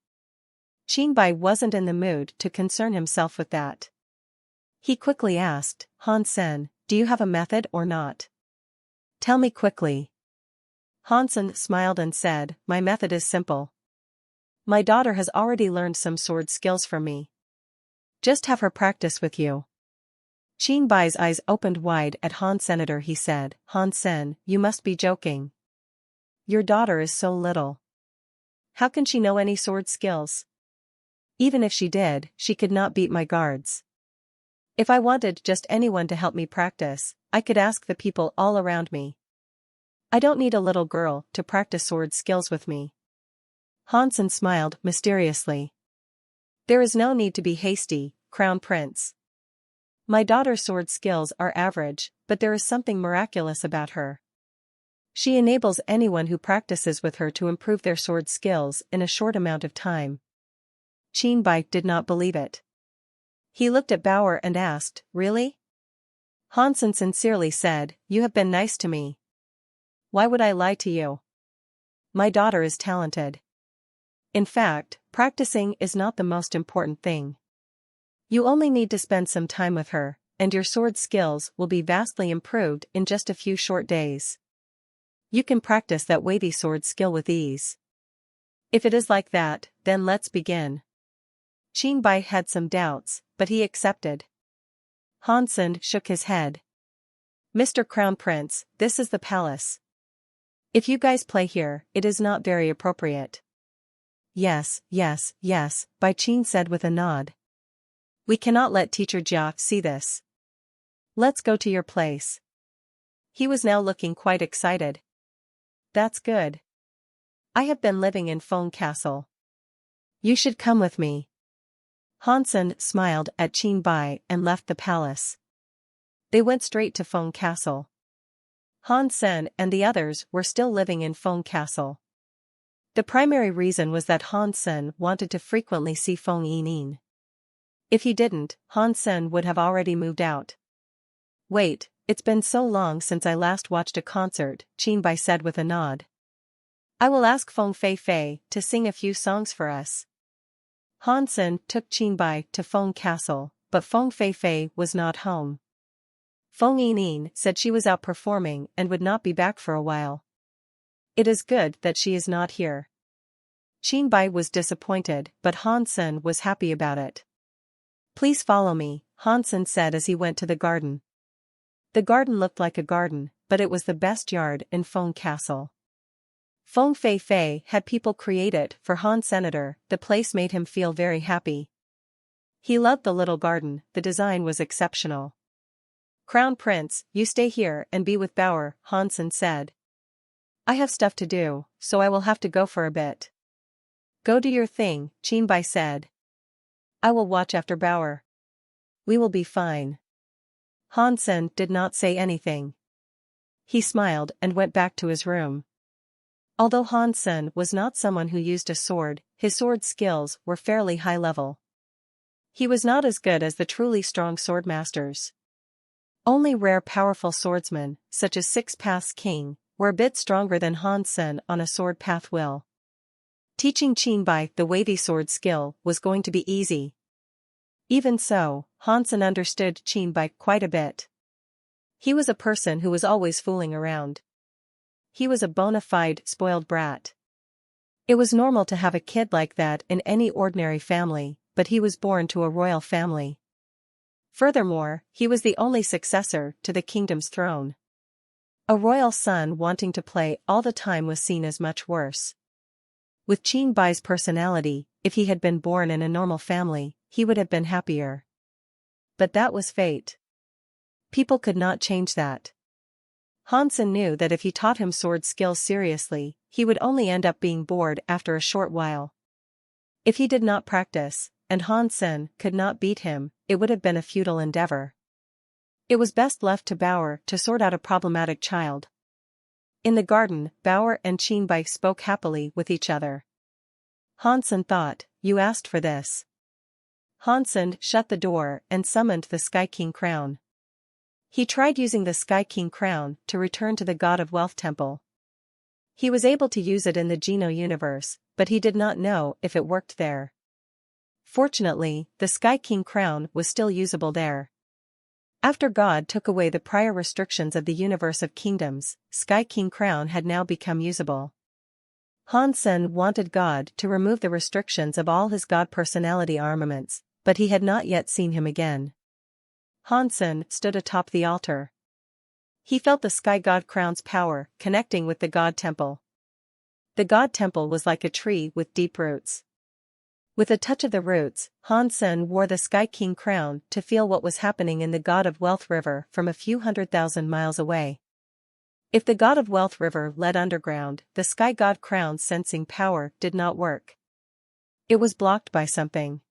Qinbai wasn't in the mood to concern himself with that. He quickly asked, Han Sen, do you have a method or not? Tell me quickly. Han Sen smiled and said, my method is simple. My daughter has already learned some sword skills from me. Just have her practice with you. Qinbai's eyes opened wide at Han Senator. He said, Han Sen, you must be joking. Your daughter is so little. How can she know any sword skills? Even if she did, she could not beat my guards. If I wanted just anyone to help me practice, I could ask the people all around me. I don't need a little girl to practice sword skills with me. Han Sen smiled mysteriously. There is no need to be hasty, Crown Prince. My daughter's sword skills are average, but there is something miraculous about her. She enables anyone who practices with her to improve their sword skills in a short amount of time. Qinbai did not believe it. He looked at Bauer and asked, really? Han Sen sincerely said, you have been nice to me. Why would I lie to you? My daughter is talented. In fact, practicing is not the most important thing. You only need to spend some time with her, and your sword skills will be vastly improved in just a few short days. You can practice that wavy sword skill with ease. If it is like that, then let's begin. Qinbai had some doubts, but he accepted. Han Sen shook his head. Mr. Crown Prince, this is the palace. If you guys play here, it is not very appropriate. Yes, Bai Qin said with a nod. We cannot let Teacher Jia see this. Let's go to your place. He was now looking quite excited. That's good. I have been living in Feng Castle. You should come with me. Han Sen smiled at Qinbai and left the palace. They went straight to Feng Castle. Han Sen and the others were still living in Feng Castle. The primary reason was that Han Sen wanted to frequently see Feng Yining. If he didn't, Han Sen would have already moved out. Wait, it's been so long since I last watched a concert, Qinbai said with a nod. I will ask Feng Fei to sing a few songs for us. Han Sen took Qinbai to Feng Castle, but Feng Fei was not home. Feng Yining said she was out performing and would not be back for a while. It is good that she is not here. Qinbai was disappointed, but Han Sen was happy about it. Please follow me, Han Sen said as he went to the garden. The garden looked like a garden, but it was the best yard in Feng Castle. Feng Fei had people create it for Han Senator. The place made him feel very happy. He loved the little garden, the design was exceptional. Crown Prince, you stay here and be with Bauer, Han Sen said. I have stuff to do, so I will have to go for a bit. Go do your thing, Qinbai said. I will watch after Bauer. We will be fine. Han Sen did not say anything. He smiled and went back to his room. Although Hansen was not someone who used a sword, his sword skills were fairly high level. He was not as good as the truly strong swordmasters. Only rare powerful swordsmen, such as Six Paths King, were a bit stronger than Hansen on a sword path will. Teaching Qinbai the wavy sword skill was going to be easy. Even so, Hansen understood Qinbai quite a bit. He was a person who was always fooling around. He was a bona fide spoiled brat. It was normal to have a kid like that in any ordinary family, but he was born to a royal family. Furthermore, he was the only successor to the kingdom's throne. A royal son wanting to play all the time was seen as much worse. With Qinbai's personality, if he had been born in a normal family, he would have been happier. But that was fate. People could not change that. Hansen knew that if he taught him sword skills seriously, he would only end up being bored after a short while. If he did not practice, and Hansen could not beat him, it would have been a futile endeavor. It was best left to Bauer to sort out a problematic child. In the garden, Bauer and Qinbai spoke happily with each other. Hansen thought, "You asked for this." Hansen shut the door and summoned the Sky King crown. He tried using the Sky King crown to return to the God of Wealth temple. He was able to use it in the Geno universe, but he did not know if it worked there. Fortunately, the Sky King crown was still usable there. After God took away the prior restrictions of the universe of kingdoms, Sky King crown had now become usable. Hansen wanted God to remove the restrictions of all his God personality armaments, but he had not yet seen him again. Hansen stood atop the altar. He felt the Sky God crown's power connecting with the God temple. The God temple was like a tree with deep roots. With a touch of the roots, Hansen wore the Sky King crown to feel what was happening in the God of Wealth River from a few 100,000 miles away. If the God of Wealth River led underground, the Sky God crown's sensing power did not work. It was blocked by something.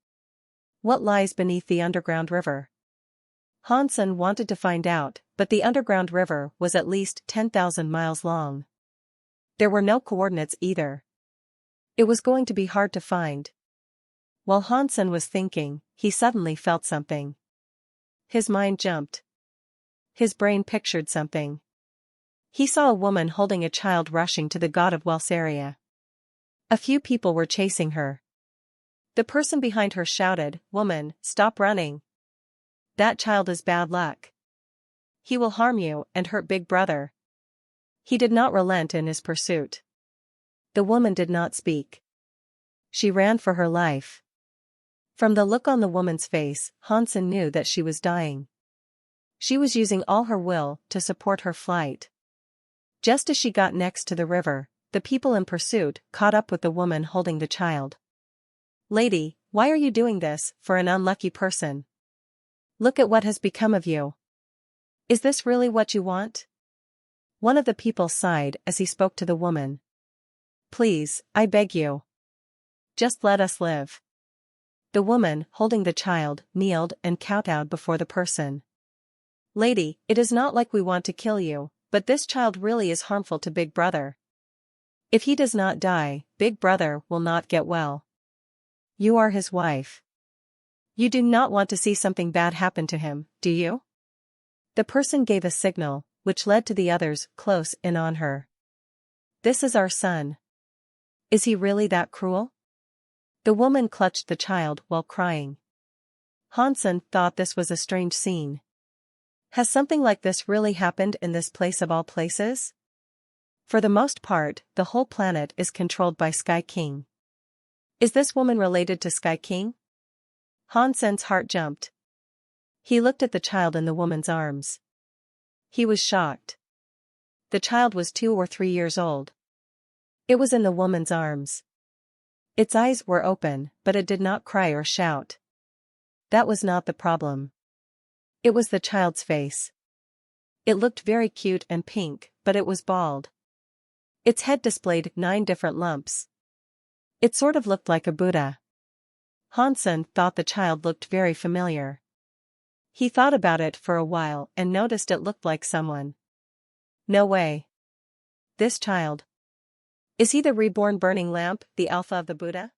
What lies beneath the underground river? Hansen wanted to find out, but the underground river was at least 10,000 miles long. There were no coordinates either. It was going to be hard to find. While Hansen was thinking, he suddenly felt something. His mind jumped. His brain pictured something. He saw a woman holding a child rushing to the God of Wealth's area. A few people were chasing her. The person behind her shouted, "Woman, stop running. That child is bad luck. He will harm you and hurt Big Brother." He did not relent in his pursuit. The woman did not speak. She ran for her life. From the look on the woman's face, Hansen knew that she was dying. She was using all her will to support her flight. Just as she got next to the river, the people in pursuit caught up with the woman holding the child. "Lady, why are you doing this for an unlucky person? Look at what has become of you. Is this really what you want?" One of the people sighed as he spoke to the woman. "Please, I beg you. Just let us live." The woman, holding the child, kneeled and kowtowed before the person. "Lady, it is not like we want to kill you, but this child really is harmful to Big Brother. If he does not die, Big Brother will not get well. You are his wife. You do not want to see something bad happen to him, do you?" The person gave a signal, which led to the others close in on her. "This is our son. Is he really that cruel?" The woman clutched the child while crying. Hansen thought this was a strange scene. Has something like this really happened in this place of all places? For the most part, the whole planet is controlled by Sky King. Is this woman related to Sky King? Hansen's heart jumped. He looked at the child in the woman's arms. He was shocked. The child was 2 or 3 years old. It was in the woman's arms. Its eyes were open, but it did not cry or shout. That was not the problem. It was the child's face. It looked very cute and pink, but it was bald. Its head displayed 9 different lumps. It sort of looked like a Buddha. Hansen thought the child looked very familiar. He thought about it for a while and noticed it looked like someone. No way. This child. Is he the reborn burning lamp, the alpha of the Buddha?